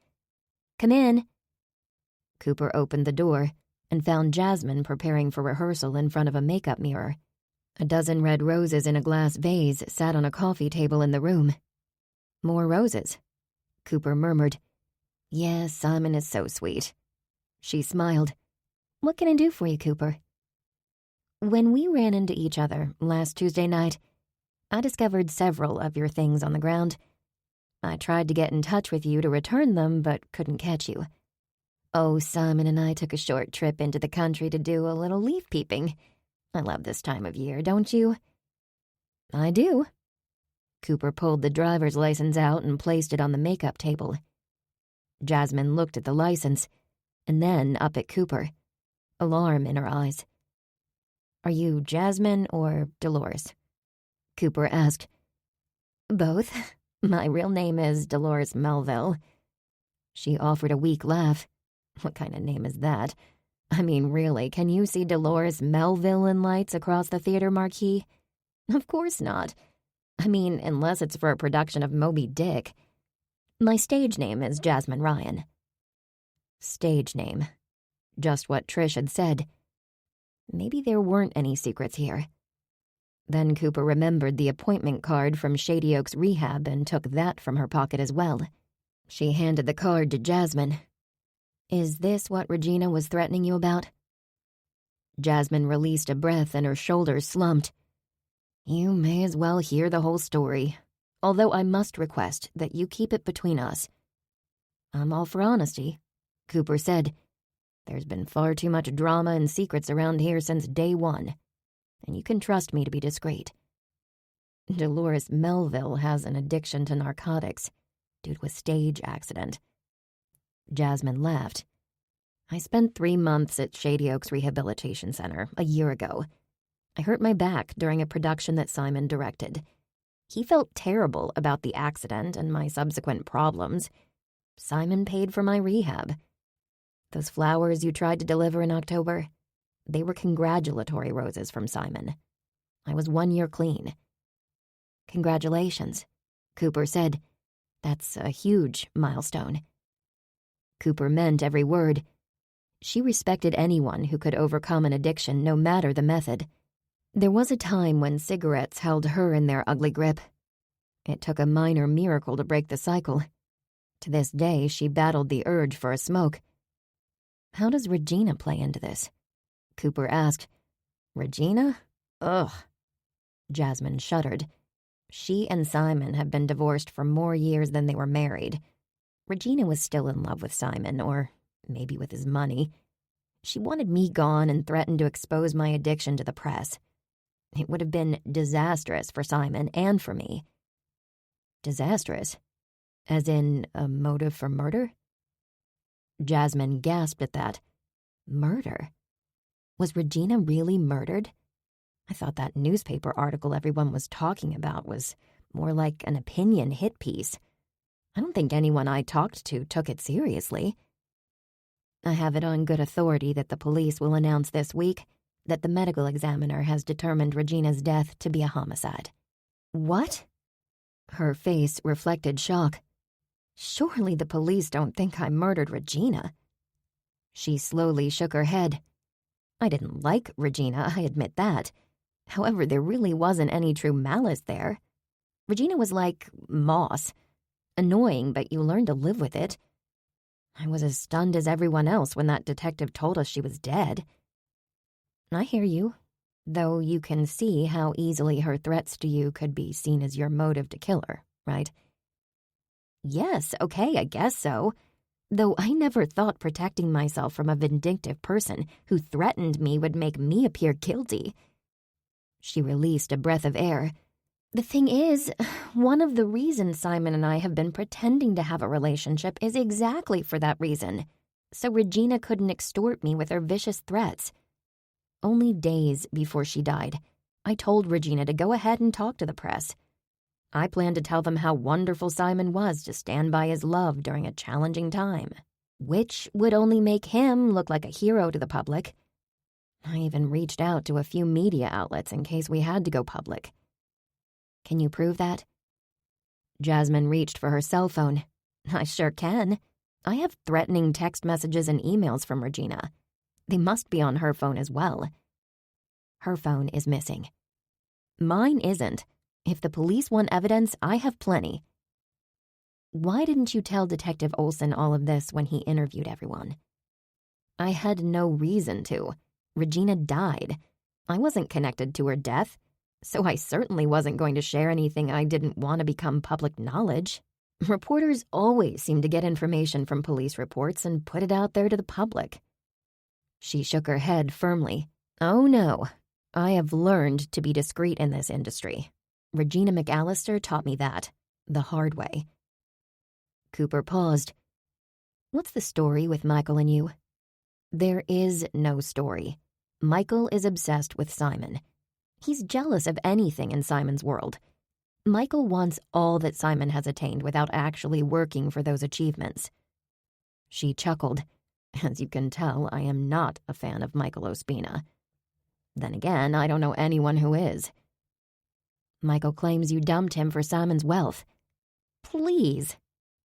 Come in. Cooper opened the door and found Jasmine preparing for rehearsal in front of a makeup mirror. A dozen red roses in a glass vase sat on a coffee table in the room. More roses, Cooper murmured. Yes, Simon is so sweet. She smiled. What can I do for you, Cooper? When we ran into each other last Tuesday night, I discovered several of your things on the ground. I tried to get in touch with you to return them, but couldn't catch you. Oh, Simon and I took a short trip into the country to do a little leaf peeping. I love this time of year, don't you? I do. Cooper pulled the driver's license out and placed it on the makeup table. Jasmine looked at the license, and then up at Cooper, alarm in her eyes. Are you Jasmine or Dolores? Cooper asked. Both. My real name is Dolores Melville. She offered a weak laugh. What kind of name is that? I mean, really, can you see Dolores Melville in lights across the theater marquee? Of course not. I mean, unless it's for a production of Moby Dick. My stage name is Jasmine Ryan. Stage name. Just what Trish had said. Maybe there weren't any secrets here. Then Cooper remembered the appointment card from Shady Oaks Rehab and took that from her pocket as well. She handed the card to Jasmine. Is this what Regina was threatening you about? Jasmine released a breath and her shoulders slumped. You may as well hear the whole story, although I must request that you keep it between us. I'm all for honesty, Cooper said. There's been far too much drama and secrets around here since day one, and you can trust me to be discreet. Dolores Melville has an addiction to narcotics due to a stage accident. Jasmine laughed. I spent 3 months at Shady Oaks Rehabilitation Center a year ago. I hurt my back during a production that Simon directed. He felt terrible about the accident and my subsequent problems. Simon paid for my rehab. Those flowers you tried to deliver in October, they were congratulatory roses from Simon. I was 1 year clean. Congratulations, Cooper said. That's a huge milestone. Cooper meant every word. She respected anyone who could overcome an addiction, no matter the method. There was a time when cigarettes held her in their ugly grip. It took a minor miracle to break the cycle. To this day, she battled the urge for a smoke. How does Regina play into this? Cooper asked. Regina? Ugh. Jasmine shuddered. She and Simon had been divorced for more years than they were married. Regina was still in love with Simon, or maybe with his money. She wanted me gone and threatened to expose my addiction to the press. It would have been disastrous for Simon and for me. Disastrous? As in a motive for murder? Jasmine gasped at that. Murder? Was Regina really murdered? I thought that newspaper article everyone was talking about was more like an opinion hit piece. I don't think anyone I talked to took it seriously. I have it on good authority that the police will announce this week that the medical examiner has determined Regina's death to be a homicide. What? Her face reflected shock. Surely the police don't think I murdered Regina. She slowly shook her head. I didn't like Regina, I admit that. However, there really wasn't any true malice there. Regina was like moss. Annoying, but you learn to live with it. I was as stunned as everyone else when that detective told us she was dead. I hear you, though you can see how easily her threats to you could be seen as your motive to kill her, right? Yes, okay, I guess so. Though I never thought protecting myself from a vindictive person who threatened me would make me appear guilty. She released a breath of air. The thing is, one of the reasons Simon and I have been pretending to have a relationship is exactly for that reason, so Regina couldn't extort me with her vicious threats. Only days before she died, I told Regina to go ahead and talk to the press. I planned to tell them how wonderful Simon was to stand by his love during a challenging time, which would only make him look like a hero to the public. I even reached out to a few media outlets in case we had to go public. Can you prove that? Jasmine reached for her cell phone. I sure can. I have threatening text messages and emails from Regina. They must be on her phone as well. Her phone is missing. Mine isn't. If the police want evidence, I have plenty. Why didn't you tell Detective Olson all of this when he interviewed everyone? I had no reason to. Regina died. I wasn't connected to her death, so I certainly wasn't going to share anything I didn't want to become public knowledge. Reporters always seem to get information from police reports and put it out there to the public. She shook her head firmly. Oh no, I have learned to be discreet in this industry. Regina McAllister taught me that, the hard way. Cooper paused. What's the story with Michael and you? There is no story. Michael is obsessed with Simon. He's jealous of anything in Simon's world. Michael wants all that Simon has attained without actually working for those achievements. She chuckled. As you can tell, I am not a fan of Michael Ospina. Then again, I don't know anyone who is. Michael claims you dumped him for Simon's wealth. Please,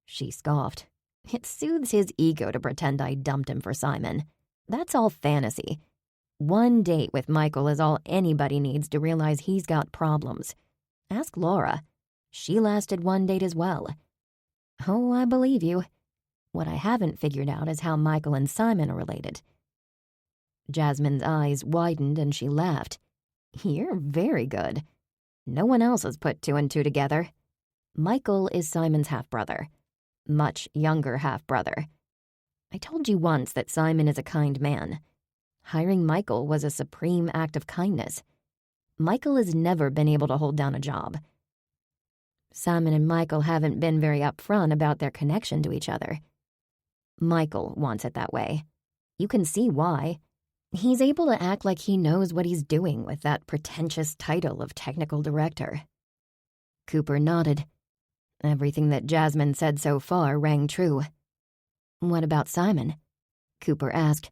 she scoffed. It soothes his ego to pretend I dumped him for Simon. That's all fantasy. One date with Michael is all anybody needs to realize he's got problems. Ask Laura. She lasted one date as well. Oh, I believe you. What I haven't figured out is how Michael and Simon are related. Jasmine's eyes widened and she laughed. You're very good. No one else has put two and two together. Michael is Simon's half-brother. Much younger half-brother. I told you once that Simon is a kind man. Hiring Michael was a supreme act of kindness. Michael has never been able to hold down a job. Simon and Michael haven't been very upfront about their connection to each other. Michael wants it that way. You can see why. He's able to act like he knows what he's doing with that pretentious title of technical director. Cooper nodded. Everything that Jasmine said so far rang true. What about Simon? Cooper asked.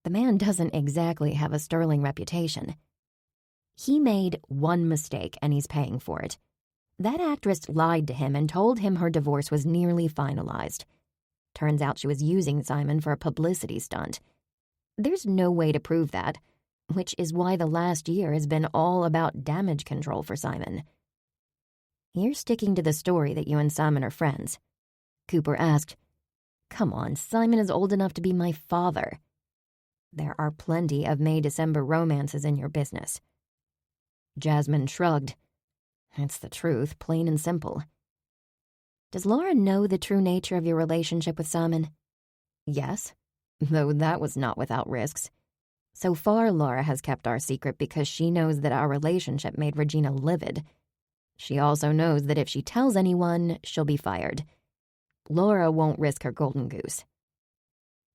The man doesn't exactly have a sterling reputation. He made one mistake and he's paying for it. That actress lied to him and told him her divorce was nearly finalized. Turns out she was using Simon for a publicity stunt. There's no way to prove that, which is why the last year has been all about damage control for Simon. You're sticking to the story that you and Simon are friends. Cooper asked. Come on, Simon is old enough to be my father. There are plenty of May-December romances in your business. Jasmine shrugged. It's the truth, plain and simple. Does Laura know the true nature of your relationship with Simon? Yes, though that was not without risks. So far, Laura has kept our secret because she knows that our relationship made Regina livid. She also knows that if she tells anyone, she'll be fired. Laura won't risk her golden goose.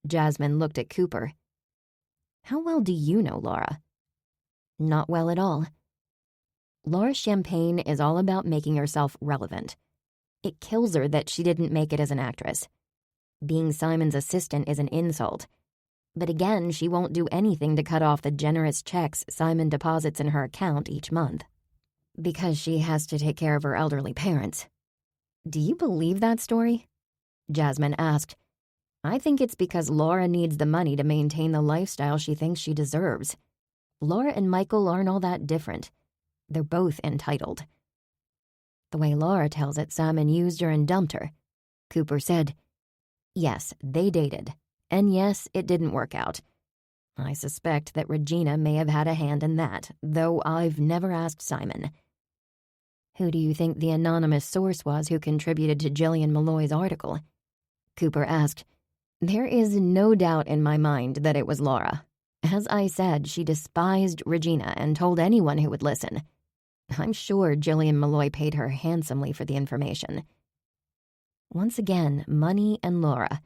Jasmine looked at Cooper. How well do you know Laura? Not well at all. Laura Champagne is all about making herself relevant. It kills her that she didn't make it as an actress. Being Simon's assistant is an insult. But again, she won't do anything to cut off the generous checks Simon deposits in her account each month. Because she has to take care of her elderly parents. Do you believe that story? Jasmine asked. I think it's because Laura needs the money to maintain the lifestyle she thinks she deserves. Laura and Michael aren't all that different. They're both entitled. The way Laura tells it, Simon used her and dumped her. Cooper said, yes, they dated. And yes, it didn't work out. I suspect that Regina may have had a hand in that, though I've never asked Simon. Who do you think the anonymous source was who contributed to Jillian Malloy's article? Cooper asked. There is no doubt in my mind that it was Laura. As I said, she despised Regina and told anyone who would listen. I'm sure Jillian Malloy paid her handsomely for the information. Once again, money and Laura.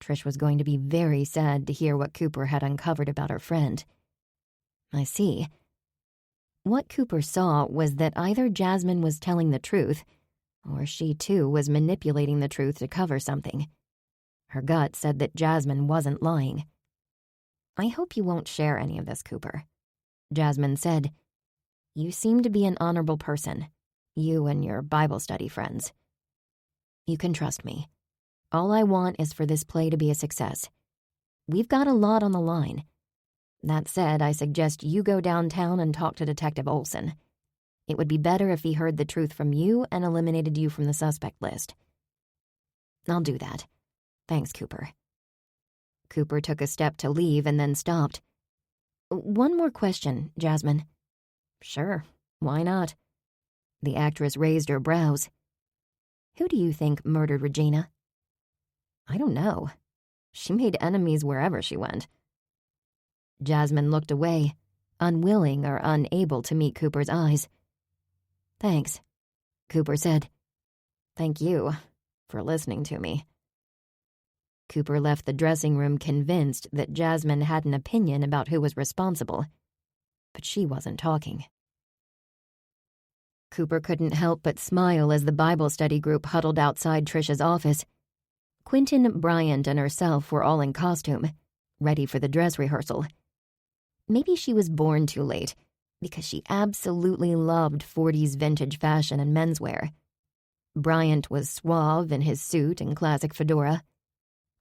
Trish was going to be very sad to hear what Cooper had uncovered about her friend. I see. What Cooper saw was that either Jasmine was telling the truth, or she too was manipulating the truth to cover something. Her gut said that Jasmine wasn't lying. I hope you won't share any of this, Cooper. Jasmine said, You seem to be an honorable person, you and your Bible study friends. You can trust me. All I want is for this play to be a success. We've got a lot on the line. That said, I suggest you go downtown and talk to Detective Olson. It would be better if he heard the truth from you and eliminated you from the suspect list. I'll do that. Thanks, Cooper. Cooper took a step to leave and then stopped. One more question, Jasmine. Sure, why not? The actress raised her brows. Who do you think murdered Regina? I don't know. She made enemies wherever she went. Jasmine looked away, unwilling or unable to meet Cooper's eyes. Thanks, Cooper said. Thank you for listening to me. Cooper left the dressing room convinced that Jasmine had an opinion about who was responsible, but she wasn't talking. Cooper couldn't help but smile as the Bible study group huddled outside Trish's office. Quentin, Bryant, and herself were all in costume, ready for the dress rehearsal. Maybe she was born too late, because she absolutely loved 40s vintage fashion and menswear. Bryant was suave in his suit and classic fedora.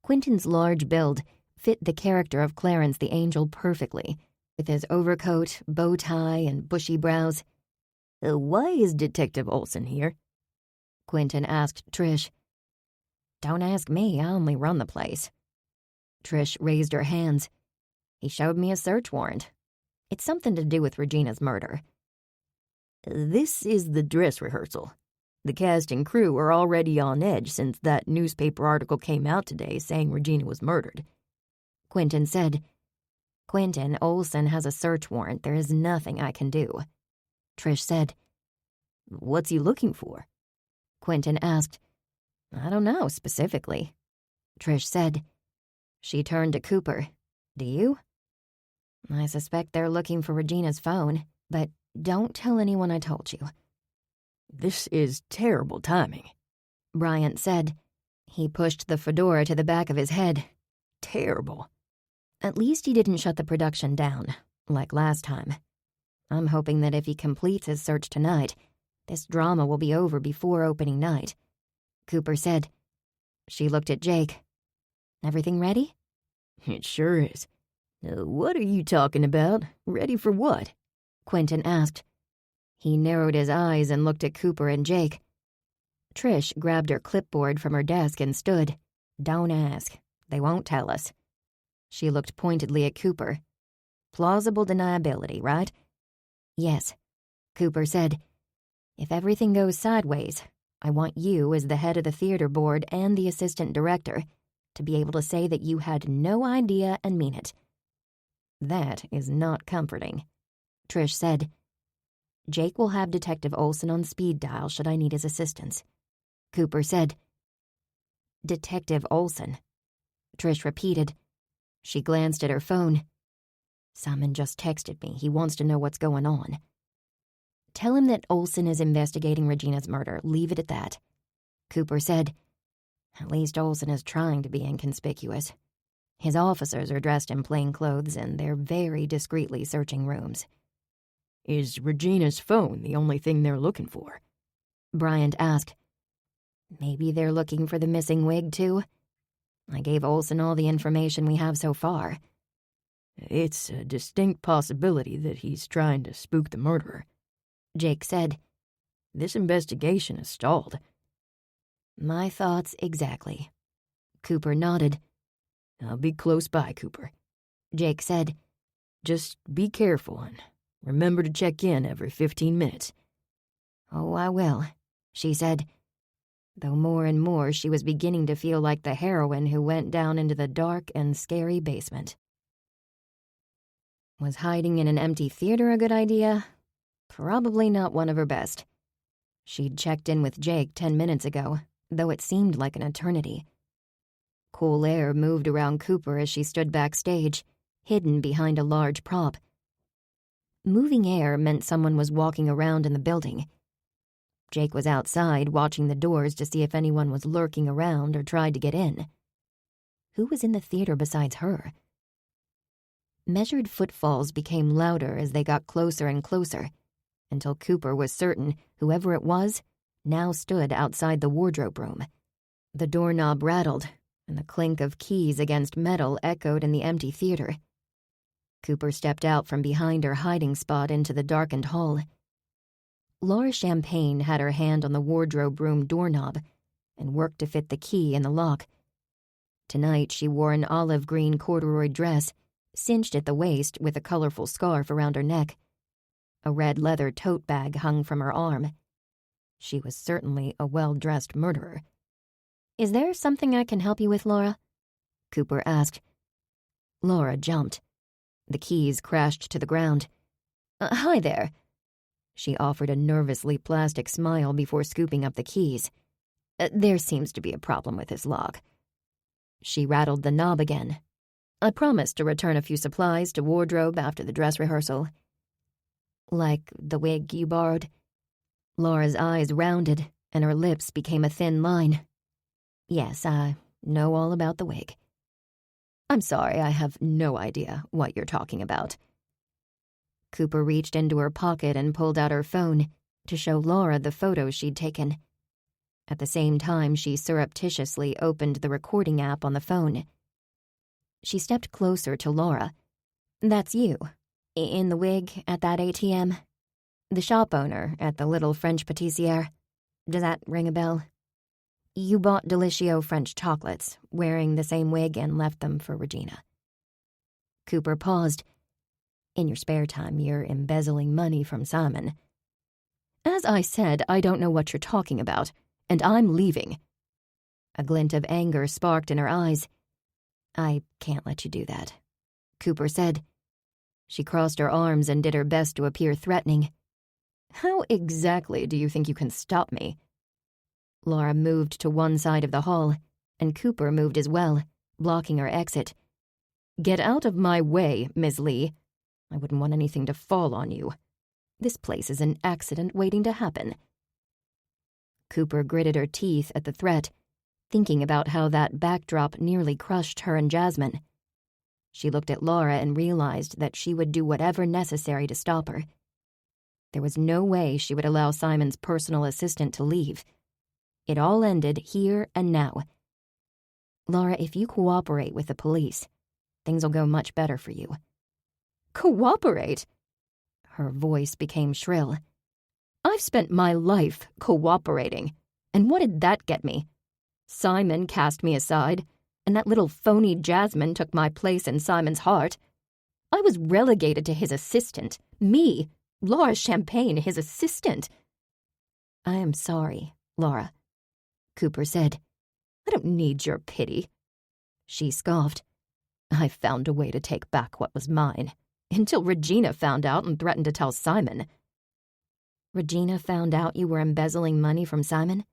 Quentin's large build fit the character of Clarence the Angel perfectly, with his overcoat, bow tie, and bushy brows. Why is Detective Olson here? Quentin asked Trish. Don't ask me, I only run the place. Trish raised her hands. He showed me a search warrant. It's something to do with Regina's murder. This is the dress rehearsal. The cast and crew are already on edge since that newspaper article came out today saying Regina was murdered. Quentin said, Quentin, Olson has a search warrant. There is nothing I can do. Trish said, What's he looking for? Quentin asked, I don't know specifically. Trish said. She turned to Cooper. Do you? I suspect they're looking for Regina's phone, but don't tell anyone I told you. This is terrible timing, Bryant said. He pushed the fedora to the back of his head. Terrible. At least he didn't shut the production down, like last time. I'm hoping that if he completes his search tonight, this drama will be over before opening night. Cooper said. She looked at Jake. Everything ready? It sure is. What are you talking about? Ready for what? Quentin asked. He narrowed his eyes and looked at Cooper and Jake. Trish grabbed her clipboard from her desk and stood. Don't ask. They won't tell us. She looked pointedly at Cooper. Plausible deniability, right? Yes, Cooper said. If everything goes sideways, I want you, as the head of the theater board and the assistant director, to be able to say that you had no idea and mean it. That is not comforting, Trish said. Jake will have Detective Olson on speed dial should I need his assistance, Cooper said. Detective Olson, Trish repeated. She glanced at her phone. Simon just texted me. He wants to know what's going on. Tell him that Olson is investigating Regina's murder. Leave it at that, Cooper said. At least Olson is trying to be inconspicuous. His officers are dressed in plain clothes and they're very discreetly searching rooms. Is Regina's phone the only thing they're looking for? Bryant asked. Maybe they're looking for the missing wig, too? I gave Olson all the information we have so far. It's a distinct possibility that he's trying to spook the murderer, Jake said. This investigation is stalled. My thoughts exactly. Cooper nodded. I'll be close by, Cooper, Jake said. Just be careful and remember to check in every 15 minutes. Oh, I will, she said, though more and more she was beginning to feel like the heroine who went down into the dark and scary basement. Was hiding in an empty theater a good idea? Probably not one of her best. She'd checked in with Jake 10 minutes ago, though it seemed like an eternity. Cool air moved around Cooper as she stood backstage, hidden behind a large prop. Moving air meant someone was walking around in the building. Jake was outside watching the doors to see if anyone was lurking around or tried to get in. Who was in the theater besides her? Measured footfalls became louder as they got closer and closer, until Cooper was certain whoever it was now stood outside the wardrobe room. The doorknob rattled, and the clink of keys against metal echoed in the empty theater. Cooper stepped out from behind her hiding spot into the darkened hall. Laura Champagne had her hand on the wardrobe room doorknob and worked to fit the key in the lock. Tonight she wore an olive green corduroy dress, cinched at the waist with a colorful scarf around her neck. A red leather tote bag hung from her arm. She was certainly a well-dressed murderer. Is there something I can help you with, Laura? Cooper asked. Laura jumped. The keys crashed to the ground. Hi there. She offered a nervously plastic smile before scooping up the keys. There seems to be a problem with his lock. She rattled the knob again. I promised to return a few supplies to wardrobe after the dress rehearsal. Like the wig you borrowed? Laura's eyes rounded, and her lips became a thin line. Yes, I know all about the wig. I'm sorry, I have no idea what you're talking about. Cooper reached into her pocket and pulled out her phone to show Laura the photos she'd taken. At the same time, she surreptitiously opened the recording app on the phone. She stepped closer to Laura. That's you, in the wig at that ATM. The shop owner at the little French pâtissière. Does that ring a bell? You bought Delicieux French chocolates, wearing the same wig, and left them for Regina. Cooper paused. In your spare time, you're embezzling money from Simon. As I said, I don't know what you're talking about, and I'm leaving. A glint of anger sparked in her eyes. I can't let you do that, Cooper said. She crossed her arms and did her best to appear threatening. How exactly do you think you can stop me? Laura moved to one side of the hall, and Cooper moved as well, blocking her exit. Get out of my way, Ms. Lee. I wouldn't want anything to fall on you. This place is an accident waiting to happen. Cooper gritted her teeth at the threat, thinking about how that backdrop nearly crushed her and Jasmine. She looked at Laura and realized that she would do whatever necessary to stop her. There was no way she would allow Simon's personal assistant to leave. It all ended here and now. Laura, if you cooperate with the police, Things'll go much better for you." "Cooperate?" Her voice became shrill. "I've spent my life cooperating, and what did that get me? Simon cast me aside, and that little phony Jasmine took my place in Simon's heart. I was relegated to his assistant. Me, Laura Champagne, his assistant." "I am sorry, Laura," Cooper said. "I don't need your pity." She scoffed. "I found a way to take back what was mine, until Regina found out and threatened to tell Simon." "Regina found out you were embezzling money from Simon?"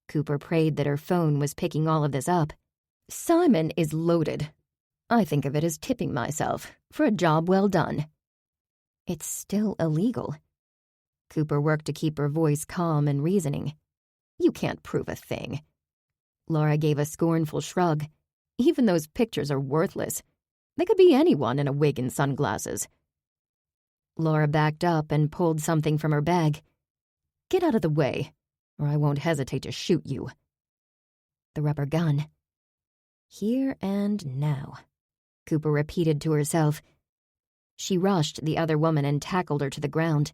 Cooper prayed that her phone was picking all of this up. "Simon is loaded. I think of it as tipping myself for a job well done." "It's still illegal." Cooper worked to keep her voice calm and reasoning. "You can't prove a thing." Laura gave a scornful shrug. "Even those pictures are worthless. They could be anyone in a wig and sunglasses." Laura backed up and pulled something from her bag. "Get out of the way, or I won't hesitate to shoot you." The rubber gun. "Here and now," Cooper repeated to herself. She rushed the other woman and tackled her to the ground.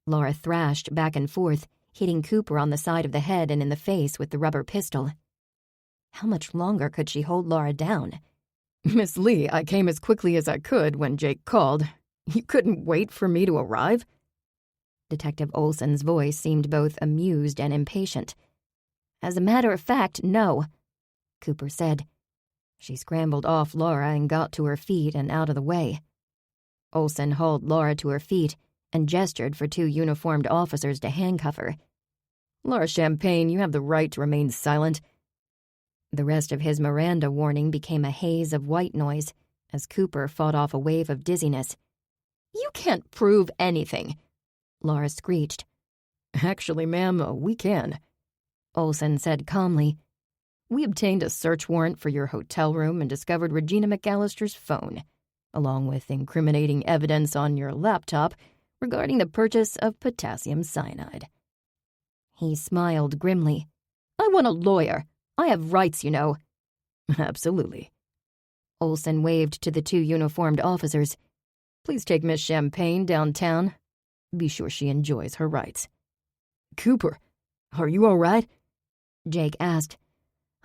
Laura thrashed back and forth, hitting Cooper on the side of the head and in the face with the rubber pistol. How much longer could she hold Laura down? "Miss Lee, I came as quickly as I could when Jake called. You couldn't wait for me to arrive?" Detective Olson's voice seemed both amused and impatient. "As a matter of fact, no," Cooper said. She scrambled off Laura and got to her feet and out of the way. Olson hauled Laura to her feet and gestured for two uniformed officers to handcuff her. "Laura Champagne, you have the right to remain silent." The rest of his Miranda warning became a haze of white noise as Cooper fought off a wave of dizziness. "You can't prove anything," Laura screeched. "Actually, ma'am, we can," Olson said calmly. "We obtained a search warrant for your hotel room and discovered Regina McAllister's phone, along with incriminating evidence on your laptop regarding the purchase of potassium cyanide." He smiled grimly. "I want a lawyer. I have rights, you know." Absolutely. Olson waved to the two uniformed officers. Please take Miss Champagne downtown. Be sure she enjoys her rights. Cooper, are you all right? Jake asked.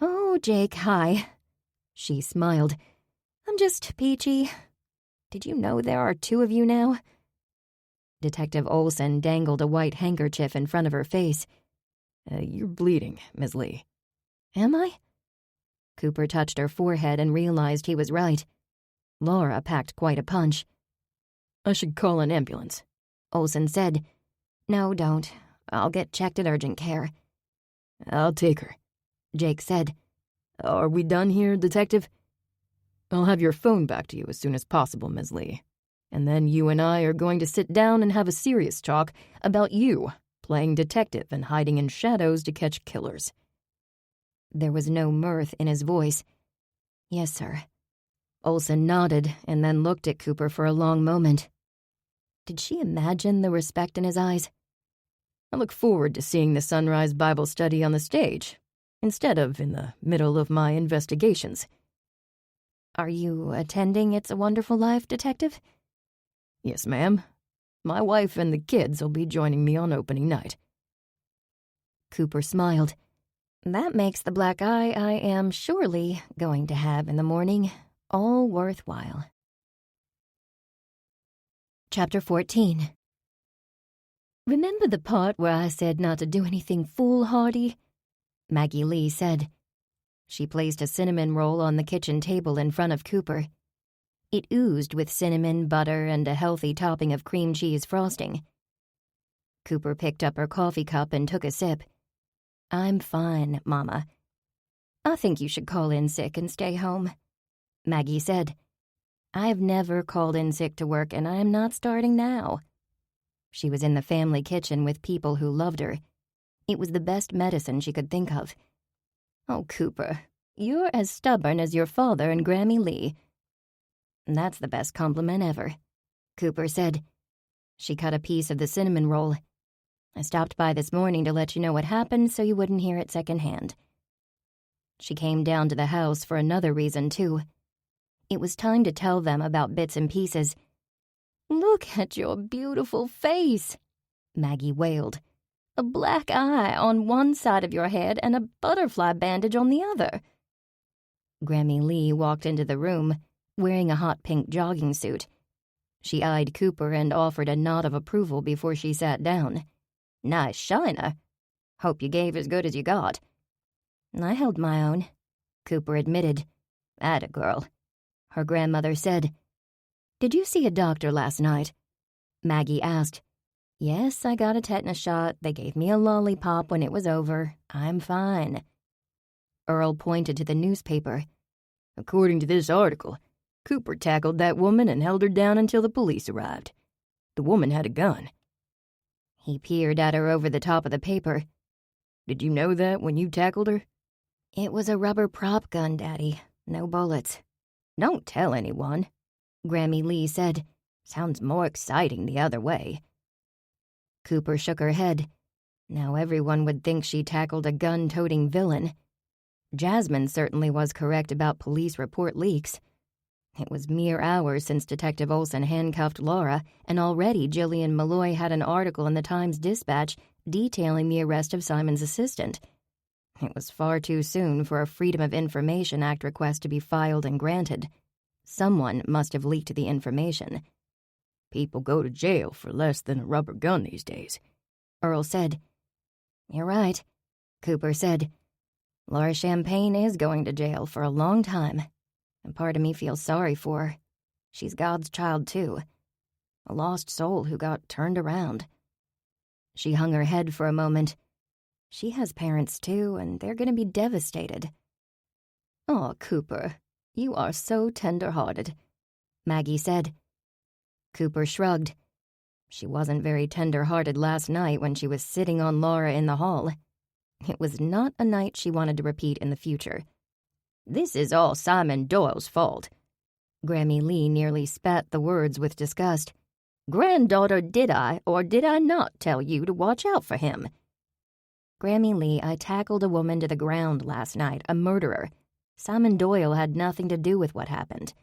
Oh, Jake, hi. She smiled. I'm just peachy. Did you know there are two of you now? Detective Olson dangled a white handkerchief in front of her face. You're bleeding, Ms. Lee. Am I? Cooper touched her forehead and realized he was right. Laura packed quite a punch. I should call an ambulance, Olson said. No, don't. I'll get checked at urgent care. I'll take her, Jake said. Are we done here, Detective? I'll have your phone back to you as soon as possible, Ms. Lee. And then you and I are going to sit down and have a serious talk about you playing detective and hiding in shadows to catch killers. There was no mirth in his voice. Yes, sir. Olson nodded and then looked at Cooper for a long moment. Did she imagine the respect in his eyes? I look forward to seeing the Sunrise Bible study on the stage, instead of in the middle of my investigations. Are you attending It's a Wonderful Life, Detective? Yes, ma'am. My wife and the kids will be joining me on opening night. Cooper smiled. That makes the black eye I am surely going to have in the morning all worthwhile. Chapter 14. Remember the part where I said not to do anything foolhardy? Maggie Lee said. She placed a cinnamon roll on the kitchen table in front of Cooper. It oozed with cinnamon, butter, and a healthy topping of cream cheese frosting. Cooper picked up her coffee cup and took a sip. I'm fine, Mama. I think you should call in sick and stay home, Maggie said. I've never called in sick to work, and I am not starting now. She was in the family kitchen with people who loved her. It was the best medicine she could think of. Oh, Cooper, you're as stubborn as your father and Grammy Lee. That's the best compliment ever, Cooper said. She cut a piece of the cinnamon roll. I stopped by this morning to let you know what happened so you wouldn't hear it secondhand. She came down to the house for another reason, too. It was time to tell them about Bits and Pieces. "Look at your beautiful face," Maggie wailed. "A black eye on one side of your head and a butterfly bandage on the other." Grammy Lee walked into the room, wearing a hot pink jogging suit. She eyed Cooper and offered a nod of approval before she sat down. "Nice shiner. Hope you gave as good as you got." "I held my own," Cooper admitted. "Atta girl," her grandmother said. "Did you see a doctor last night?" Maggie asked. "Yes, I got a tetanus shot. They gave me a lollipop when it was over. I'm fine." Earl pointed to the newspaper. "According to this article, Cooper tackled that woman and held her down until the police arrived. The woman had a gun." He peered at her over the top of the paper. "Did you know that when you tackled her?" "It was a rubber prop gun, Daddy. No bullets." "Don't tell anyone," Grammy Lee said. "Sounds more exciting the other way." Cooper shook her head. Now everyone would think she tackled a gun-toting villain. Jasmine certainly was correct about police report leaks. It was mere hours since Detective Olson handcuffed Laura, and already Jillian Malloy had an article in the Times-Dispatch detailing the arrest of Simon's assistant. It was far too soon for a Freedom of Information Act request to be filed and granted. Someone must have leaked the information. "People go to jail for less than a rubber gun these days," Earl said. "You're right," Cooper said. "Laura Champagne is going to jail for a long time, and part of me feels sorry for her. She's God's child, too. A lost soul who got turned around." She hung her head for a moment. She has parents, too, and they're going to be devastated. "Oh, Cooper, you are so tender-hearted," Maggie said. Cooper shrugged. She wasn't very tender-hearted last night when she was sitting on Laura in the hall. It was not a night she wanted to repeat in the future. "This is all Simon Doyle's fault." Grammy Lee nearly spat the words with disgust. "Granddaughter, did I or did I not tell you to watch out for him?" "Grammy Lee, I tackled a woman to the ground last night, a murderer. Simon Doyle had nothing to do with what happened."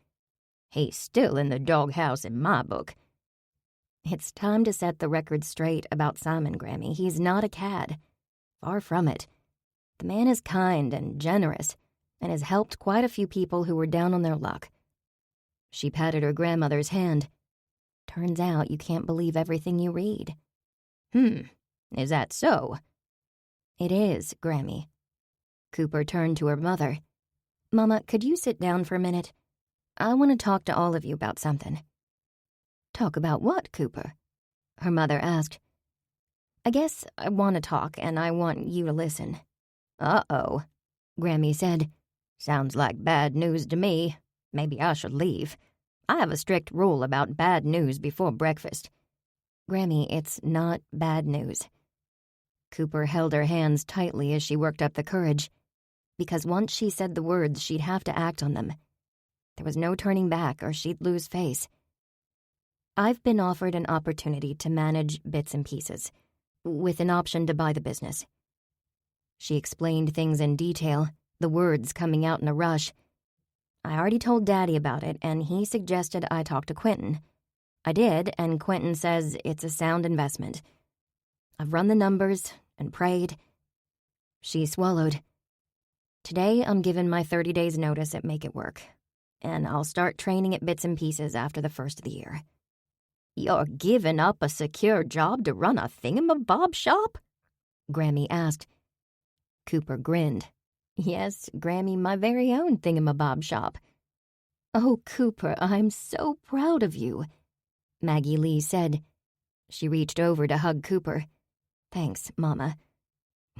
"He's still in the doghouse in my book." "It's time to set the record straight about Simon, Grammy. He's not a cad. Far from it. The man is kind and generous, and has helped quite a few people who were down on their luck." She patted her grandmother's hand. "Turns out you can't believe everything you read." Is that so?" "It is, Grammy." Cooper turned to her mother. "Mama, could you sit down for a minute? I want to talk to all of you about something." "Talk about what, Cooper?" her mother asked. "I guess I want to talk, and I want you to listen." "Uh-oh," Grammy said. "Sounds like bad news to me. Maybe I should leave. I have a strict rule about bad news before breakfast." "Grammy, it's not bad news." Cooper held her hands tightly as she worked up the courage. Because once she said the words, she'd have to act on them. There was no turning back or she'd lose face. "I've been offered an opportunity to manage Bits and Pieces, with an option to buy the business." She explained things in detail, the words coming out in a rush. "I already told Daddy about it, and he suggested I talk to Quentin. I did, and Quentin says it's a sound investment. I've run the numbers and prayed." She swallowed. "Today I'm given my 30 days notice at Make It Work, and I'll start training at Bits and Pieces after the first of the year." "You're giving up a secure job to run a thingamabob shop?" Grammy asked. Cooper grinned. "Yes, Grammy, my very own thingamabob shop." "Oh, Cooper, I'm so proud of you," Maggie Lee said. She reached over to hug Cooper. "Thanks, Mama."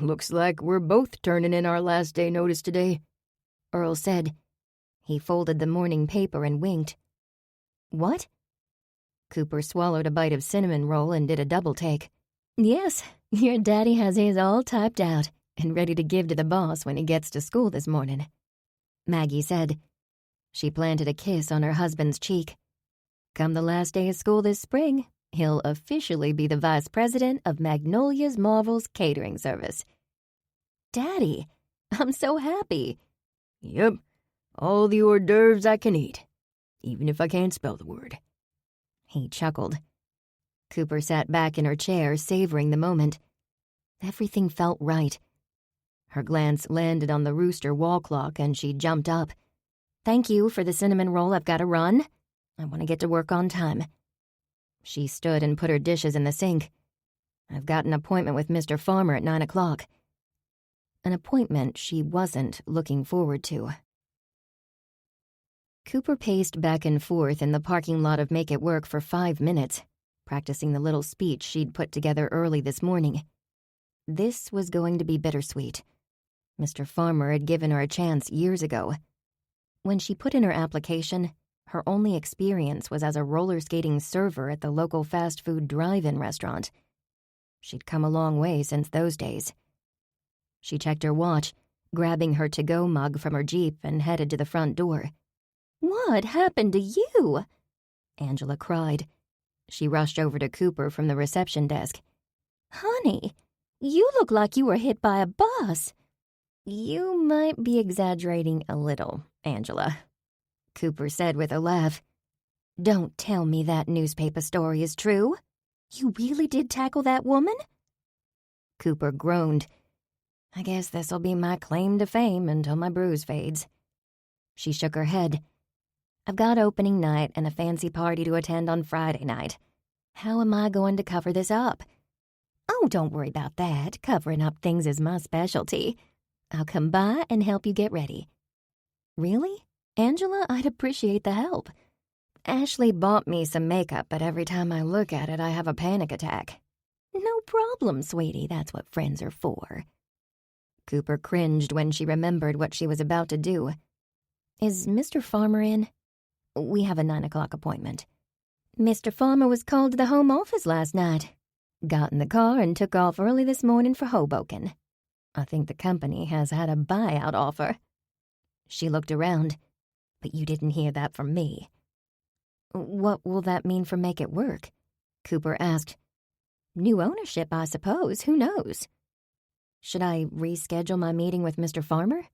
"Looks like we're both turning in our last day notice today," Earl said. He folded the morning paper and winked. "What?" Cooper swallowed a bite of cinnamon roll and did a double take. "Yes, your daddy has his all typed out and ready to give to the boss when he gets to school this morning," Maggie said. She planted a kiss on her husband's cheek. "Come the last day of school this spring, he'll officially be the vice president of Magnolia's Marvel's catering service." "Daddy, I'm so happy." "Yep, all the hors d'oeuvres I can eat," even if I can't spell the word." He chuckled. Cooper sat back in her chair, savoring the moment. Everything felt right. Her glance landed on the rooster wall clock, and she jumped up. "Thank you for the cinnamon roll. I've got to run. I want to get to work on time." She stood and put her dishes in the sink. "I've got an appointment with Mr. Farmer at 9 o'clock. An appointment she wasn't looking forward to. Cooper paced back and forth in the parking lot of Make It Work for 5 minutes, practicing the little speech she'd put together early this morning. This was going to be bittersweet. Mr. Farmer had given her a chance years ago. When she put in her application, her only experience was as a roller skating server at the local fast food drive-in restaurant. She'd come a long way since those days. She checked her watch, grabbing her to-go mug from her Jeep, and headed to the front door. "What happened to you?" Angela cried. She rushed over to Cooper from the reception desk. "Honey, you look like you were hit by a bus." "You might be exaggerating a little, Angela," Cooper said with a laugh. "Don't tell me that newspaper story is true. You really did tackle that woman?" Cooper groaned. "I guess this'll be my claim to fame until my bruise fades." She shook her head. "I've got opening night and a fancy party to attend on Friday night. How am I going to cover this up?" "Oh, don't worry about that. Covering up things is my specialty. I'll come by and help you get ready." "Really? Angela, I'd appreciate the help. Ashley bought me some makeup, but every time I look at it, I have a panic attack." "No problem, sweetie. That's what friends are for." Cooper cringed when she remembered what she was about to do. "Is Mr. Farmer in?" "We have a 9 o'clock appointment." "Mr. Farmer was called to the home office last night. Got in the car and took off early this morning for Hoboken. I think the company has had a buyout offer." She looked around. "But you didn't hear that from me." "What will that mean for Make It Work?" Cooper asked. "New ownership, I suppose. Who knows?" "Should I reschedule my meeting with Mr. Farmer?"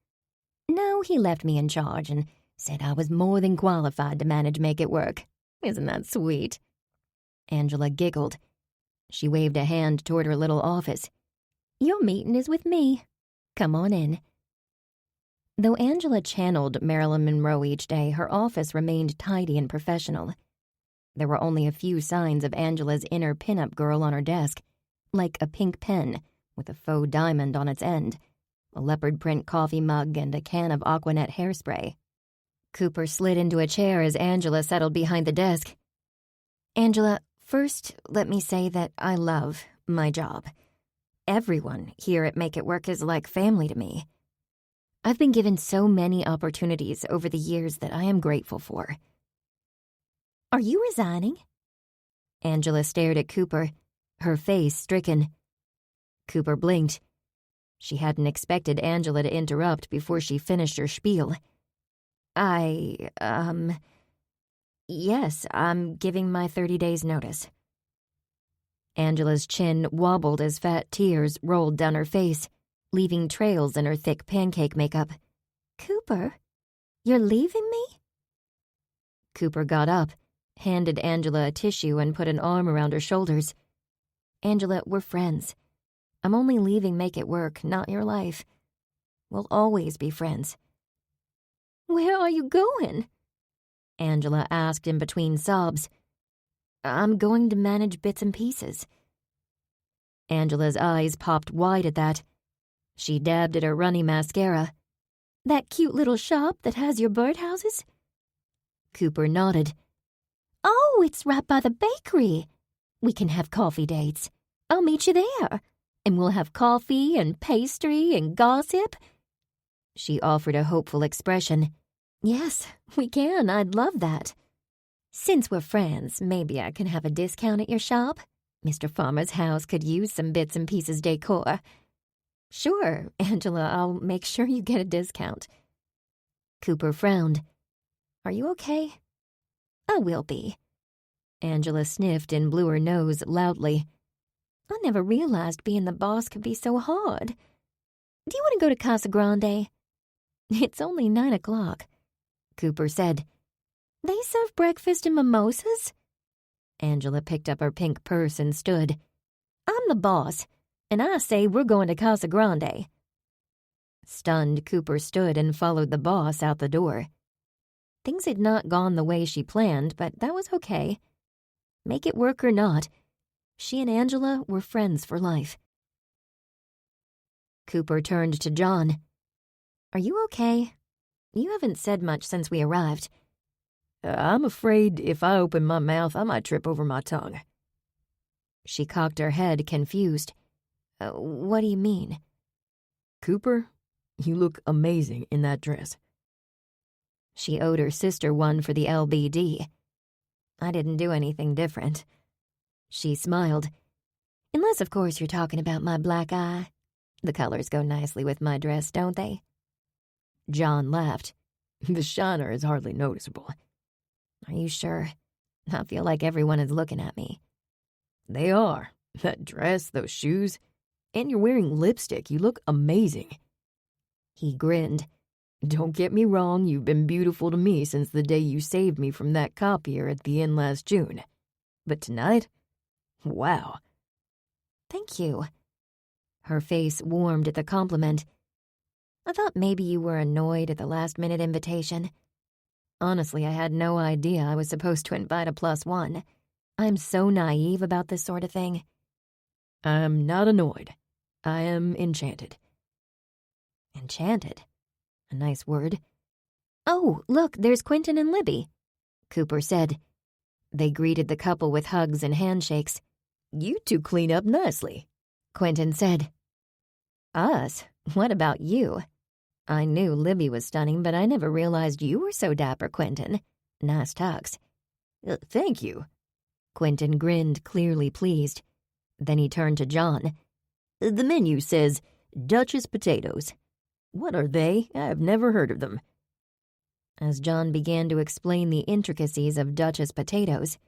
"No, he left me in charge and said I was more than qualified to manage Make It Work. Isn't that sweet?" Angela giggled. She waved a hand toward her little office. "Your meeting is with me. Come on in." Though Angela channeled Marilyn Monroe each day, her office remained tidy and professional. There were only a few signs of Angela's inner pinup girl on her desk, like a pink pen with a faux diamond on its end, a leopard print coffee mug, and a can of Aquanet hairspray. Cooper slid into a chair as Angela settled behind the desk. "Angela, first, let me say that I love my job. Everyone here at Make It Work is like family to me. I've been given so many opportunities over the years that I am grateful for." "Are you resigning?" Angela stared at Cooper, her face stricken. Cooper blinked. She hadn't expected Angela to interrupt before she finished her spiel. Yes, I'm giving my 30 days' notice." Angela's chin wobbled as fat tears rolled down her face, leaving trails in her thick pancake makeup. "Cooper, you're leaving me?" Cooper got up, handed Angela a tissue, and put an arm around her shoulders. "Angela, we're friends. I'm only leaving Make It Work, not your life. We'll always be friends." "Where are you going?" Angela asked in between sobs. "I'm going to manage Bits and Pieces." Angela's eyes popped wide at that. She dabbed at her runny mascara. "That cute little shop that has your birdhouses?" Cooper nodded. "Oh, it's right by the bakery. We can have coffee dates. I'll meet you there, and we'll have coffee and pastry and gossip." She offered a hopeful expression. "Yes, we can. I'd love that. Since we're friends, maybe I can have a discount at your shop. Mr. Farmer's house could use some Bits and Pieces decor." "Sure, Angela, I'll make sure you get a discount." Cooper frowned. "Are you okay?" "I will be." Angela sniffed and blew her nose loudly. "I never realized being the boss could be so hard. Do you want to go to Casa Grande?" "It's only 9 o'clock," Cooper said. They serve breakfast and mimosas? Angela picked up her pink purse and stood. I'm the boss, and I say we're going to Casa Grande. Stunned, Cooper stood and followed the boss out the door. Things had not gone the way she planned, but that was okay. Make it work or not, she and Angela were friends for life. Cooper turned to John. Are you okay? You haven't said much since we arrived. I'm afraid if I open my mouth, I might trip over my tongue. She cocked her head, confused. What do you mean? Cooper, you look amazing in that dress. She owed her sister one for the LBD. I didn't do anything different. She smiled. Unless, of course, you're talking about my black eye. The colors go nicely with my dress, don't they? John laughed. The shiner is hardly noticeable. Are you sure? I feel like everyone is looking at me. They are. That dress, those shoes, and you're wearing lipstick. You look amazing. He grinned. Don't get me wrong, you've been beautiful to me since the day you saved me from that copier at the inn last June. But tonight? Wow. Thank you. Her face warmed at the compliment. I thought maybe you were annoyed at the last-minute invitation. Honestly, I had no idea I was supposed to invite a +1. I'm so naive about this sort of thing. I'm not annoyed. I am enchanted. Enchanted? A nice word. Oh, look, there's Quentin and Libby, Cooper said. They greeted the couple with hugs and handshakes. You two clean up nicely, Quentin said. Us? What about you? I knew Libby was stunning, but I never realized you were so dapper, Quentin. Nice tux. Thank you. Quentin grinned, clearly pleased. Then he turned to John. The menu says Duchess potatoes. What are they? I have never heard of them. As John began to explain the intricacies of Duchess potatoes,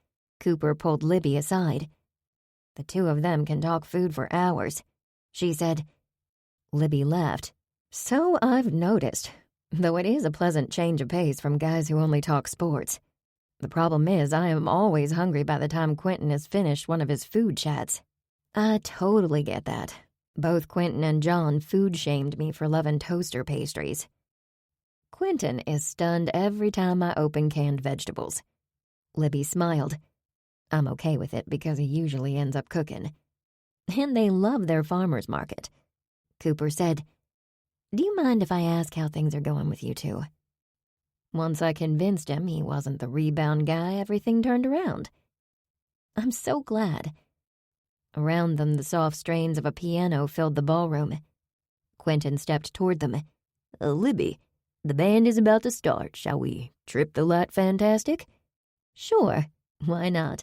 Cooper pulled Libby aside. The two of them can talk food for hours, she said. Libby laughed. So I've noticed, though it is a pleasant change of pace from guys who only talk sports. The problem is I am always hungry by the time Quentin has finished one of his food chats. I totally get that. Both Quentin and John food-shamed me for loving toaster pastries. Quentin is stunned every time I open canned vegetables. Libby smiled. I'm okay with it because he usually ends up cooking. And they love their farmer's market. Cooper said, Do you mind if I ask how things are going with you two? Once I convinced him he wasn't the rebound guy, everything turned around. I'm so glad. Around them, the soft strains of a piano filled the ballroom. Quentin stepped toward them. Libby, the band is about to start. Shall we trip the light fantastic? Sure, why not?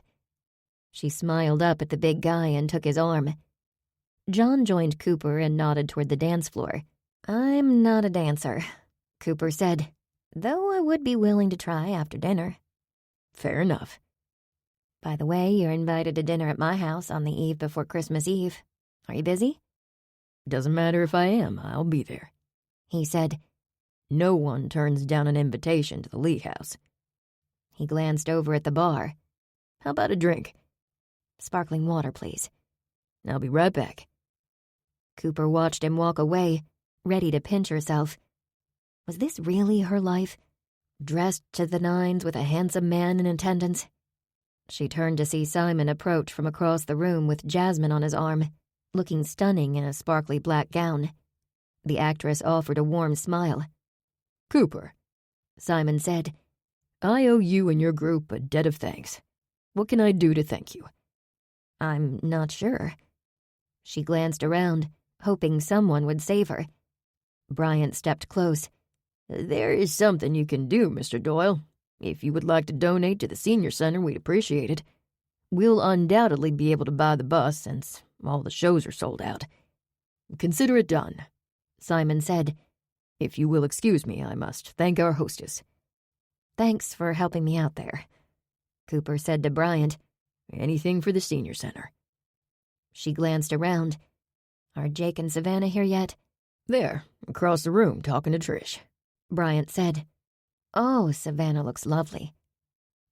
She smiled up at the big guy and took his arm. John joined Cooper and nodded toward the dance floor. I'm not a dancer, Cooper said, though I would be willing to try after dinner. Fair enough. By the way, you're invited to dinner at my house on the eve before Christmas Eve. Are you busy? Doesn't matter if I am, I'll be there, he said. No one turns down an invitation to the Lee House. He glanced over at the bar. How about a drink? Sparkling water, please. I'll be right back. Cooper watched him walk away, ready to pinch herself. Was this really her life? Dressed to the nines with a handsome man in attendance? She turned to see Simon approach from across the room with Jasmine on his arm, looking stunning in a sparkly black gown. The actress offered a warm smile. Cooper, Simon said, I owe you and your group a debt of thanks. What can I do to thank you? I'm not sure. She glanced around, hoping someone would save her. Bryant stepped close. There is something you can do, Mr. Doyle. If you would like to donate to the senior center, we'd appreciate it. We'll undoubtedly be able to buy the bus since all the shows are sold out. Consider it done, Simon said. If you will excuse me, I must thank our hostess. Thanks for helping me out there, Cooper said to Bryant. Anything for the senior center. She glanced around. Are Jake and Savannah here yet? There, across the room, talking to Trish, Bryant said. Oh, Savannah looks lovely.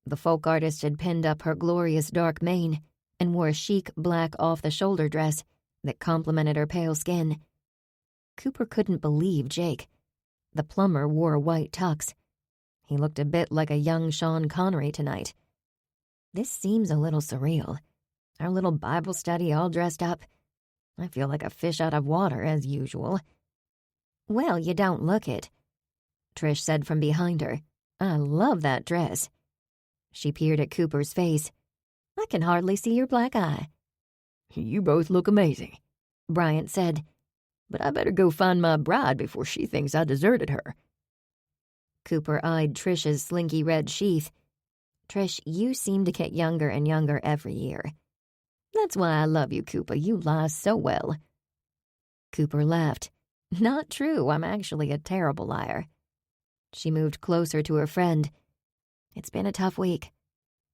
The folk artist had pinned up her glorious dark mane and wore a chic black off-the-shoulder dress that complemented her pale skin. Cooper couldn't believe Jake. The plumber wore a white tux. He looked a bit like a young Sean Connery tonight. This seems a little surreal. Our little Bible study all dressed up. I feel like a fish out of water, as usual. Well, you don't look it, Trish said from behind her. I love that dress. She peered at Cooper's face. I can hardly see your black eye. You both look amazing, Bryant said. but I better go find my bride before she thinks I deserted her. Cooper eyed Trish's slinky red sheath. Trish, you seem to get younger and younger every year. That's why I love you, Cooper. You lie so well. Cooper laughed. Not true. I'm actually a terrible liar. She moved closer to her friend. It's been a tough week.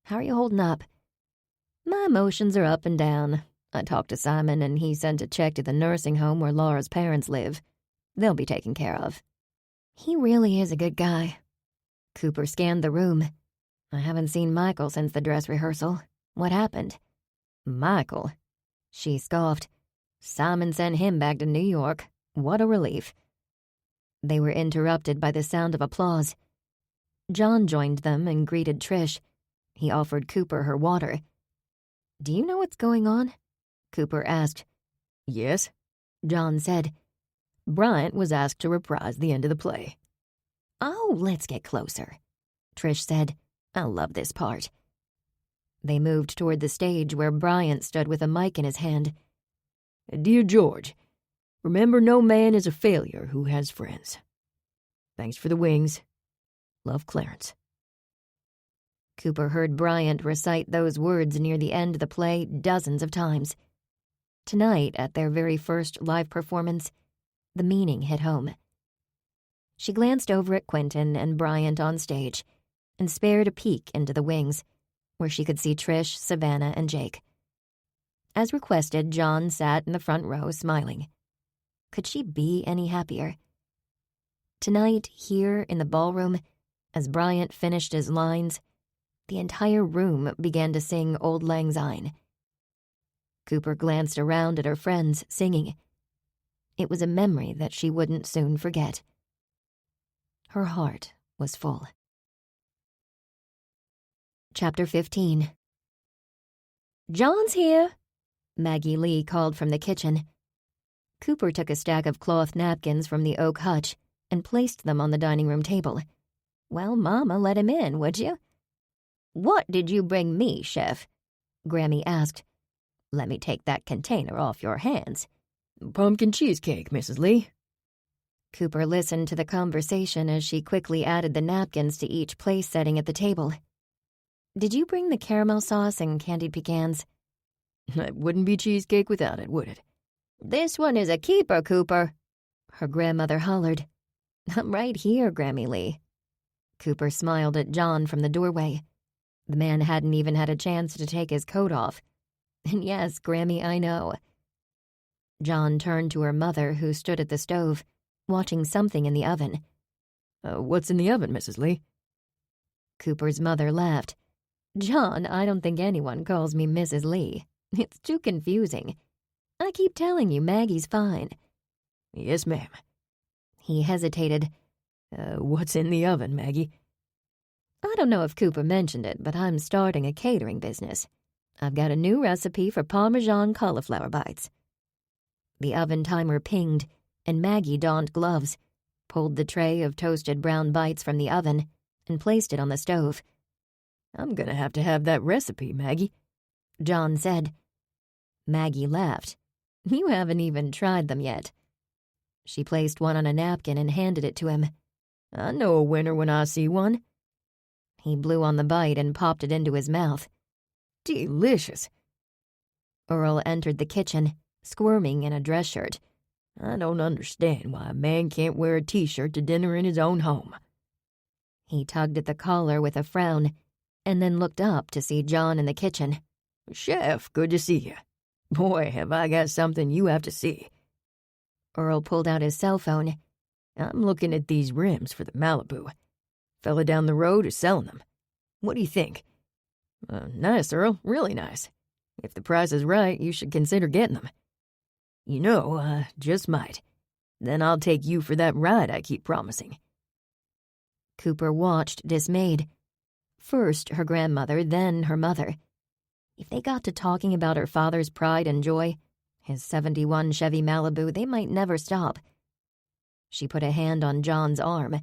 How are you holding up? My emotions are up and down. I talked to Simon, and he sent a check to the nursing home where Laura's parents live. They'll be taken care of. He really is a good guy. Cooper scanned the room. I haven't seen Michael since the dress rehearsal. What happened? Michael? She scoffed. Simon sent him back to New York. What a relief. They were interrupted by the sound of applause. John joined them and greeted Trish. He offered Cooper her water. Do you know what's going on? Cooper asked. Yes, John said. Bryant was asked to reprise the end of the play. Oh, let's get closer, Trish said. I love this part. They moved toward the stage where Bryant stood with a mic in his hand. Dear George, remember no man is a failure who has friends. Thanks for the wings. Love, Clarence. Cooper heard Bryant recite those words near the end of the play dozens of times. Tonight, at their very first live performance, the meaning hit home. She glanced over at Quentin and Bryant on stage and spared a peek into the wings, where she could see Trish, Savannah, and Jake. As requested, John sat in the front row, smiling. Could she be any happier? Tonight, here in the ballroom, as Bryant finished his lines, the entire room began to sing Auld Lang Syne. Cooper glanced around at her friends, singing. It was a memory that she wouldn't soon forget. Her heart was full. Chapter 15. John's here, Maggie Lee called from the kitchen. Cooper took a stack of cloth napkins from the oak hutch and placed them on the dining room table. Well, Mama, let him in, would you? What did you bring me, Chef? Grammy asked. Let me take that container off your hands. Pumpkin cheesecake, Mrs. Lee. Cooper listened to the conversation as she quickly added the napkins to each place setting at the table. Did you bring the caramel sauce and candied pecans? It wouldn't be cheesecake without it, would it? This one is a keeper, Cooper, her grandmother hollered. I'm right here, Grammy Lee. Cooper smiled at John from the doorway. The man hadn't even had a chance to take his coat off. And yes, Grammy, I know. John turned to her mother, who stood at the stove, watching something in the oven. What's in the oven, Mrs. Lee? Cooper's mother laughed. John, I don't think anyone calls me Mrs. Lee. It's too confusing. I keep telling you Maggie's fine. Yes, ma'am. He hesitated. What's in the oven, Maggie? I don't know if Cooper mentioned it, but I'm starting a catering business. I've got a new recipe for Parmesan cauliflower bites. The oven timer pinged, and Maggie donned gloves, pulled the tray of toasted brown bites from the oven, and placed it on the stove. I'm gonna have to have that recipe, Maggie, John said. Maggie laughed. You haven't even tried them yet. She placed one on a napkin and handed it to him. I know a winner when I see one. He blew on the bite and popped it into his mouth. Delicious. Earl entered the kitchen, squirming in a dress shirt. I don't understand why a man can't wear a t-shirt to dinner in his own home. He tugged at the collar with a frown, and then looked up to see John in the kitchen. Chef, good to see you. Boy, have I got something you have to see. Earl pulled out his cell phone. I'm looking at these rims for the Malibu. Fella down the road is selling them. What do you think? Nice, Earl. Really nice. If the price is right, you should consider getting them. You know, just might. Then I'll take you for that ride I keep promising. Cooper watched, dismayed. First her grandmother, then her mother. If they got to talking about her father's pride and joy, his '71 Chevy Malibu, they might never stop. She put a hand on John's arm.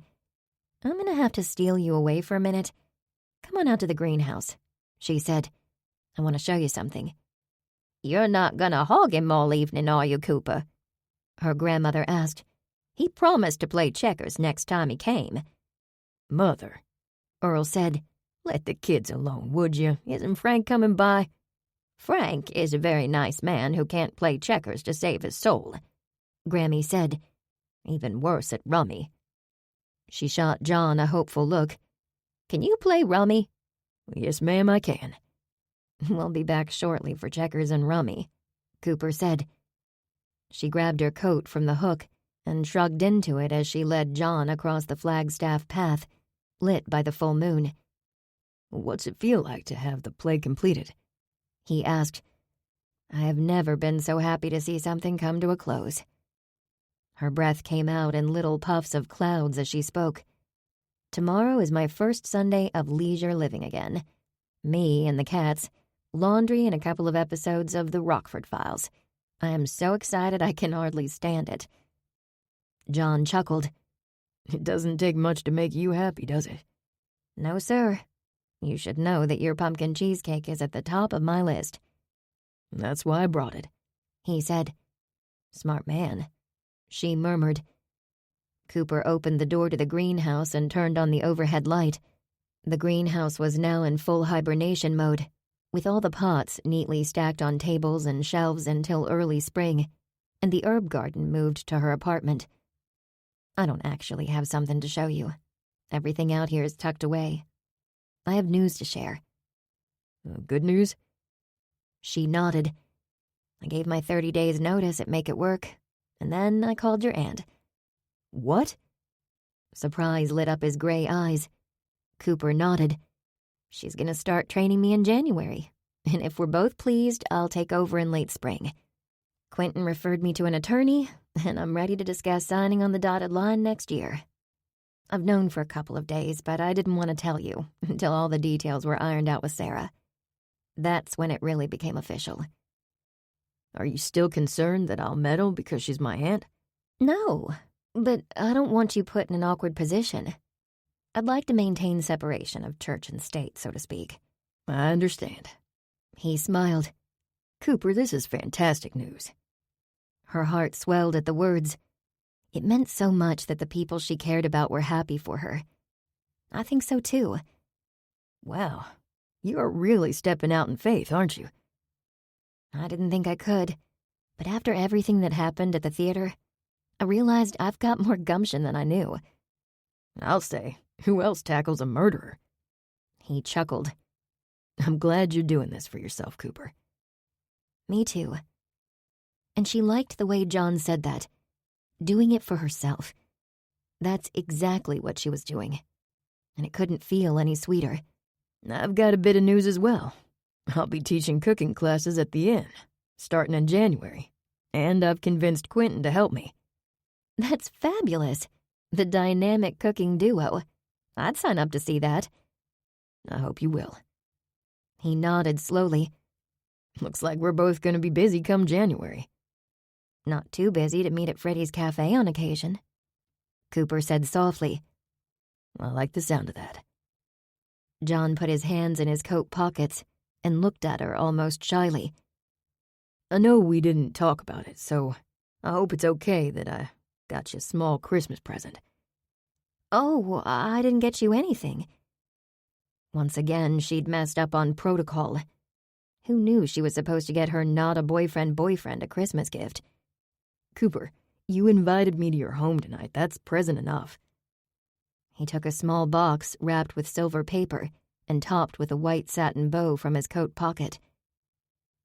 I'm gonna have to steal you away for a minute. Come on out to the greenhouse, she said. I want to show you something. You're not gonna hog him all evening, are you, Cooper? Her grandmother asked. He promised to play checkers next time he came. Mother, Earl said. let the kids alone, would you? Isn't Frank coming by? Frank is a very nice man who can't play checkers to save his soul, Grammy said. Even worse at rummy. She shot John a hopeful look. Can you play rummy? Yes, ma'am, I can. We'll be back shortly for checkers and rummy, Cooper said. She grabbed her coat from the hook and shrugged into it as she led John across the Flagstaff path, lit by the full moon. What's it feel like to have the play completed? He asked. I have never been so happy to see something come to a close. Her breath came out in little puffs of clouds as she spoke. Tomorrow is my first Sunday of leisure living again. Me and the cats, laundry and a couple of episodes of the Rockford Files. I am so excited I can hardly stand it. John chuckled. It doesn't take much to make you happy, does it? No, sir. You should know that your pumpkin cheesecake is at the top of my list. That's why I brought it, he said. Smart man, she murmured. Cooper opened the door to the greenhouse and turned on the overhead light. The greenhouse was now in full hibernation mode, with all the pots neatly stacked on tables and shelves until early spring, and the herb garden moved to her apartment. I don't actually have something to show you. Everything out here is tucked away. I have news to share. Good news? She nodded. I gave my 30 days notice at Make It Work, and then I called your aunt. What? Surprise lit up his gray eyes. Cooper nodded. She's gonna start training me in January, and if we're both pleased, I'll take over in late spring. Quentin referred me to an attorney, and I'm ready to discuss signing on the dotted line next year. I've known for a couple of days, but I didn't want to tell you until all the details were ironed out with Sarah. That's when it really became official. Are you still concerned that I'll meddle because she's my aunt? No, but I don't want you put in an awkward position. I'd like to maintain separation of church and state, so to speak. I understand. He smiled. Cooper, this is fantastic news. Her heart swelled at the words. It meant so much that the people she cared about were happy for her. I think so, too. Wow, you're really stepping out in faith, aren't you? I didn't think I could, but after everything that happened at the theater, I realized I've got more gumption than I knew. I'll say, who else tackles a murderer? He chuckled. I'm glad you're doing this for yourself, Cooper. Me too. And she liked the way John said that. Doing it for herself. That's exactly what she was doing. And it couldn't feel any sweeter. I've got a bit of news as well. I'll be teaching cooking classes at the inn, starting in January. And I've convinced Quentin to help me. That's fabulous. The dynamic cooking duo. I'd sign up to see that. I hope you will. He nodded slowly. Looks like we're both going to be busy come January. Not too busy to meet at Freddy's Cafe on occasion, Cooper said softly. I like the sound of that. John put his hands in his coat pockets and looked at her almost shyly. I know we didn't talk about it, so I hope it's okay that I got you a small Christmas present. Oh, I didn't get you anything. Once again, she'd messed up on protocol. Who knew she was supposed to get her not-a-boyfriend a Christmas gift? Cooper, you invited me to your home tonight. That's present enough. He took a small box wrapped with silver paper and topped with a white satin bow from his coat pocket.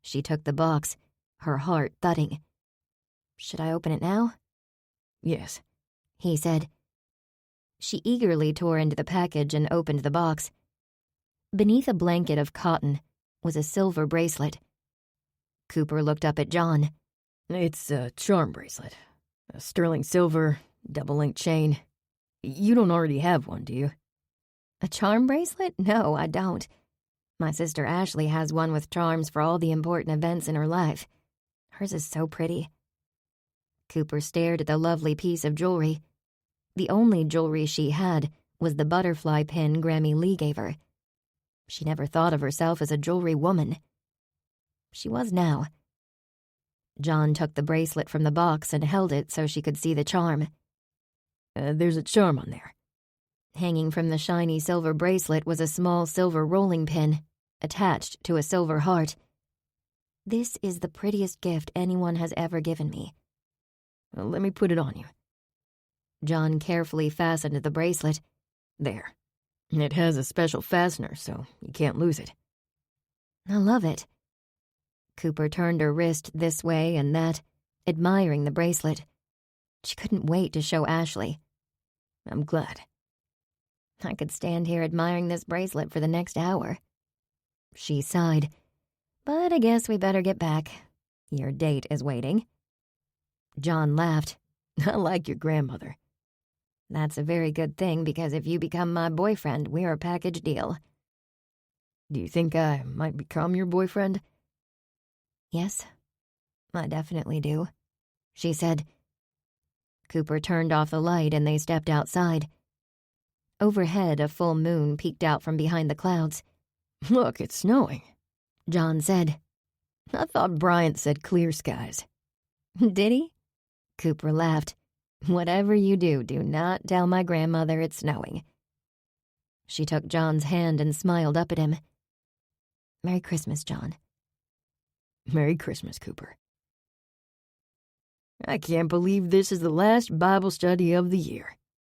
She took the box, her heart thudding. Should I open it now? Yes, he said. She eagerly tore into the package and opened the box. Beneath a blanket of cotton was a silver bracelet. Cooper looked up at John. It's a charm bracelet. A sterling silver, double-linked chain. You don't already have one, do you? A charm bracelet? No, I don't. My sister Ashley has one with charms for all the important events in her life. Hers is so pretty. Cooper stared at the lovely piece of jewelry. The only jewelry she had was the butterfly pin Grammy Lee gave her. She never thought of herself as a jewelry woman. She was now. John took the bracelet from the box and held it so she could see the charm. There's a charm on there. Hanging from the shiny silver bracelet was a small silver rolling pin, attached to a silver heart. This is the prettiest gift anyone has ever given me. Let me put it on you. John carefully fastened the bracelet. There. It has a special fastener, so you can't lose it. I love it. Cooper turned her wrist this way and that, admiring the bracelet. She couldn't wait to show Ashley. I'm glad. I could stand here admiring this bracelet for the next hour. She sighed. But I guess we better get back. Your date is waiting. John laughed. I like your grandmother. That's a very good thing, because if you become my boyfriend, we're a package deal. Do you think I might become your boyfriend? Yes, I definitely do, she said. Cooper turned off the light and they stepped outside. Overhead, a full moon peeked out from behind the clouds. Look, it's snowing, John said. I thought Bryant said clear skies. Did he? Cooper laughed. Whatever you do, do not tell my grandmother it's snowing. She took John's hand and smiled up at him. Merry Christmas, John. Merry Christmas, Cooper. I can't believe this is the last Bible study of the year,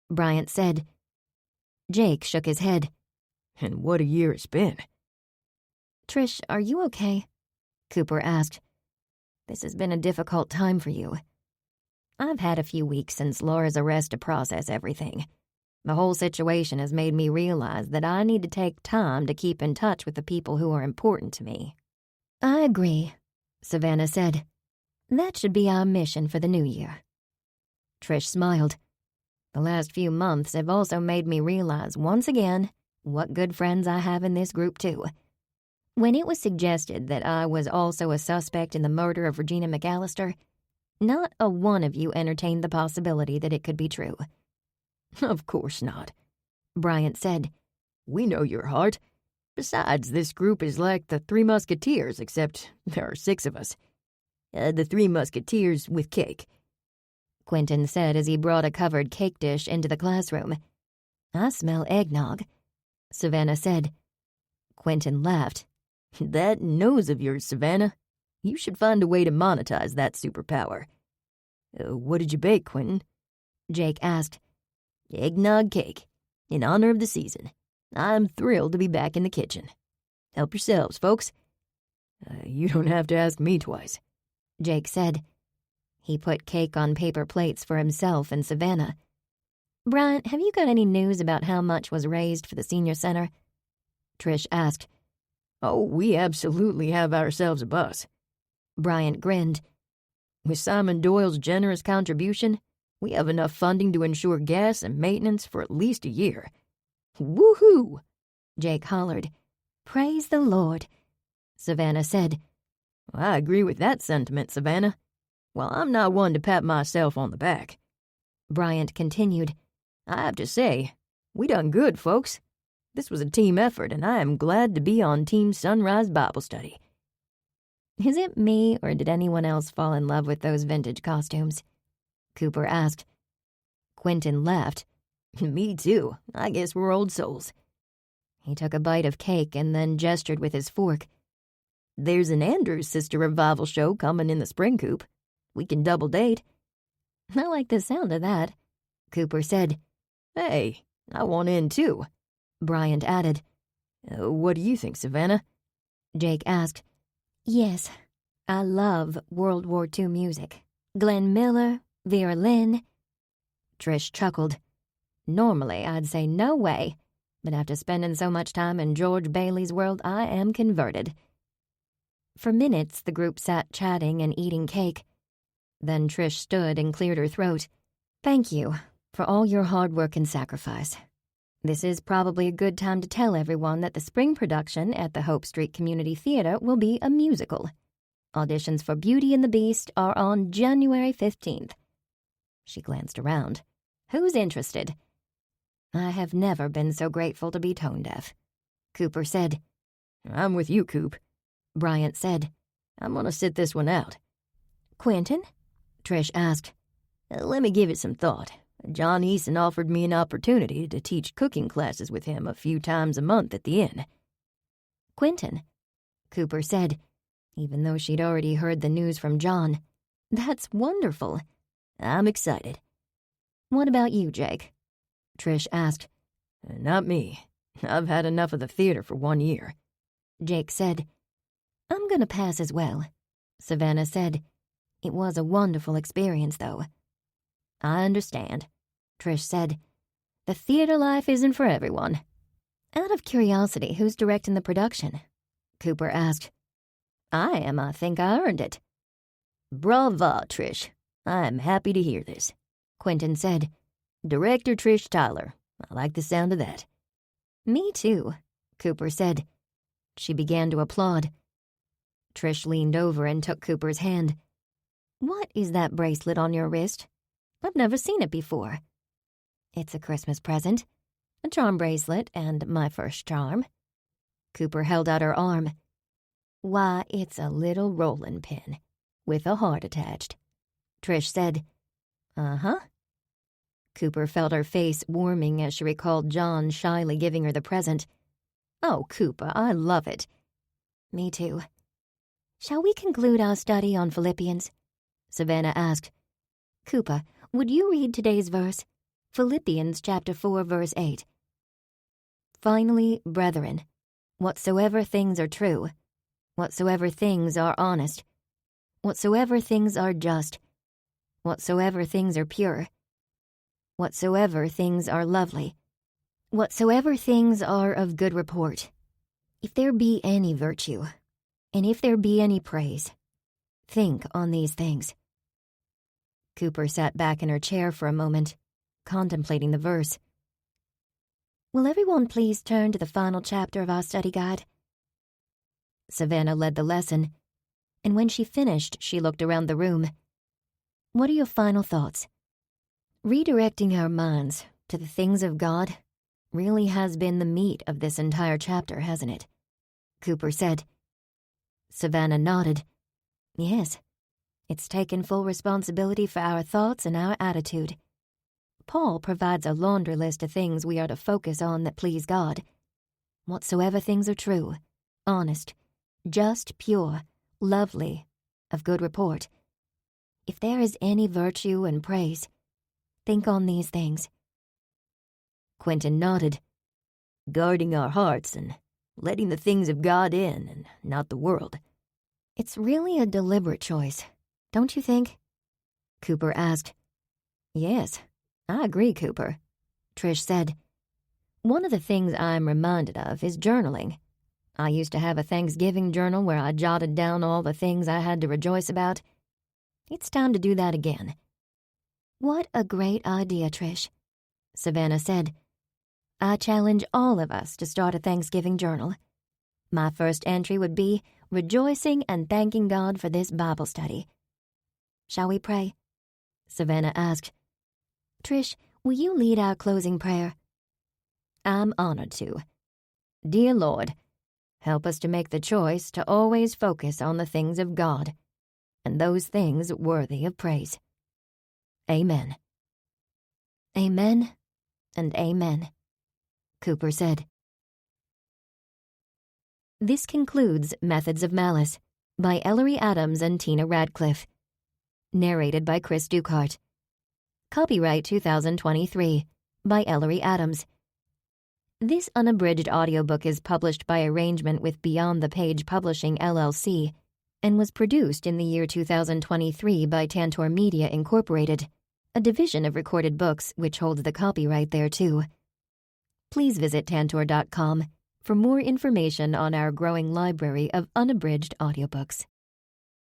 Bryant said. Jake shook his head. And what a year it's been. Trish, are you okay? Cooper asked. This has been a difficult time for you. I've had a few weeks since Laura's arrest to process everything. The whole situation has made me realize that I need to take time to keep in touch with the people who are important to me. I agree, Savannah said. That should be our mission for the new year. Trish smiled. The last few months have also made me realize once again what good friends I have in this group too. When it was suggested that I was also a suspect in the murder of Regina McAllister, not a one of you entertained the possibility that it could be true. Of course not, Bryant said. We know your heart. Besides, this group is like the Three Musketeers, except there are 6 of us. The Three Musketeers with cake, Quentin said as he brought a covered cake dish into the classroom. I smell eggnog, Savannah said. Quentin laughed. That nose of yours, Savannah. You should find a way to monetize that superpower. What did you bake, Quentin? Jake asked. Eggnog cake, in honor of the season. I'm thrilled to be back in the kitchen. Help yourselves, folks. You don't have to ask me twice, Jake said. He put cake on paper plates for himself and Savannah. Bryant, have you got any news about how much was raised for the senior center? Trish asked. Oh, we absolutely have ourselves a bus. Bryant grinned. With Simon Doyle's generous contribution, we have enough funding to ensure gas and maintenance for at least a year. Woohoo! Jake hollered. Praise the Lord, Savannah said. I agree with that sentiment, Savannah. Well, I'm not one to pat myself on the back. Bryant continued. I have to say, we done good, folks. This was a team effort, and I am glad to be on Team Sunrise Bible Study. Is it me, or did anyone else fall in love with those vintage costumes? Cooper asked. Quentin laughed. Me too. I guess we're old souls. He took a bite of cake and then gestured with his fork. There's an Andrews Sister Revival show coming in the spring, Coop. We can double date. I like the sound of that, Cooper said. Hey, I want in too, Bryant added. What do you think, Savannah? Jake asked. Yes, I love World War II music. Glenn Miller, Vera Lynn. Trish chuckled. Normally, I'd say no way, but after spending so much time in George Bailey's world, I am converted." For minutes, the group sat chatting and eating cake. Then Trish stood and cleared her throat. "Thank you for all your hard work and sacrifice. This is probably a good time to tell everyone that the spring production at the Hope Street Community Theater will be a musical. Auditions for Beauty and the Beast are on January 15th. She glanced around. "Who's interested?" "I have never been so grateful to be tone-deaf," Cooper said. "I'm with you, Coop," Bryant said. "I'm gonna sit this one out." "Quentin?" Trish asked. Let me give it some thought. John Eason offered me an opportunity to teach cooking classes with him a few times a month at the inn." "Quentin," Cooper said, even though she'd already heard the news from John. "That's wonderful." "I'm excited." "What about you, Jake?" Trish asked. "Not me. I've had enough of the theater for 1 year." Jake said. "I'm gonna pass as well," Savannah said. "It was a wonderful experience, though." "I understand," Trish said. "The theater life isn't for everyone." "Out of curiosity, who's directing the production?" Cooper asked. "I am. I think I earned it." "Brava, Trish. I am happy to hear this," Quentin said. "Director Trish Tyler. I like the sound of that." "Me too," Cooper said. She began to applaud. Trish leaned over and took Cooper's hand. "What is that bracelet on your wrist? I've never seen it before." "It's a Christmas present. A charm bracelet and my first charm." Cooper held out her arm. "Why, it's a little rolling pin with a heart attached," Trish said. "Uh-huh." Cooper felt her face warming as she recalled John shyly giving her the present. "Oh, Cooper, I love it." "Me too." "Shall we conclude our study on Philippians?" Savannah asked. "Cooper, would you read today's verse? Philippians chapter 4, verse 8. "Finally, brethren, whatsoever things are true, whatsoever things are honest, whatsoever things are just, whatsoever things are pure, whatsoever things are lovely, whatsoever things are of good report, if there be any virtue, and if there be any praise, think on these things." Cooper sat back in her chair for a moment, contemplating the verse. "Will everyone please turn to the final chapter of our study guide?" Savannah led the lesson, and when she finished, she looked around the room. "What are your final thoughts?" Redirecting our minds to the things of God really has been the meat of this entire chapter, hasn't it? Cooper said. Savannah nodded. "Yes. It's taken full responsibility for our thoughts and our attitude. Paul provides a laundry list of things we are to focus on that please God. Whatsoever things are true, honest, just, pure, lovely, of good report. If there is any virtue and praise, think on these things." Quentin nodded. "Guarding our hearts and letting the things of God in and not the world." "It's really a deliberate choice, don't you think?" Cooper asked. "Yes, I agree, Cooper," Trish said. "One of the things I'm reminded of is journaling. I used to have a Thanksgiving journal where I jotted down all the things I had to rejoice about. It's time to do that again." "What a great idea, Trish," Savannah said. "I challenge all of us to start a Thanksgiving journal. My first entry would be rejoicing and thanking God for this Bible study." "Shall we pray?" Savannah asked. "Trish, will you lead our closing prayer?" "I'm honored to. Dear Lord, help us to make the choice to always focus on the things of God and those things worthy of praise. Amen." "Amen and amen," Cooper said. This concludes Methods of Malice by Ellery Adams and Tina Radcliffe. Narrated by Chris Ducart. Copyright 2023 by Ellery Adams. This unabridged audiobook is published by arrangement with Beyond the Page Publishing, LLC, and was produced in the year 2023 by Tantor Media, Incorporated, a division of Recorded Books which holds the copyright thereto. please visit Tantor.com for more information on our growing library of unabridged audiobooks.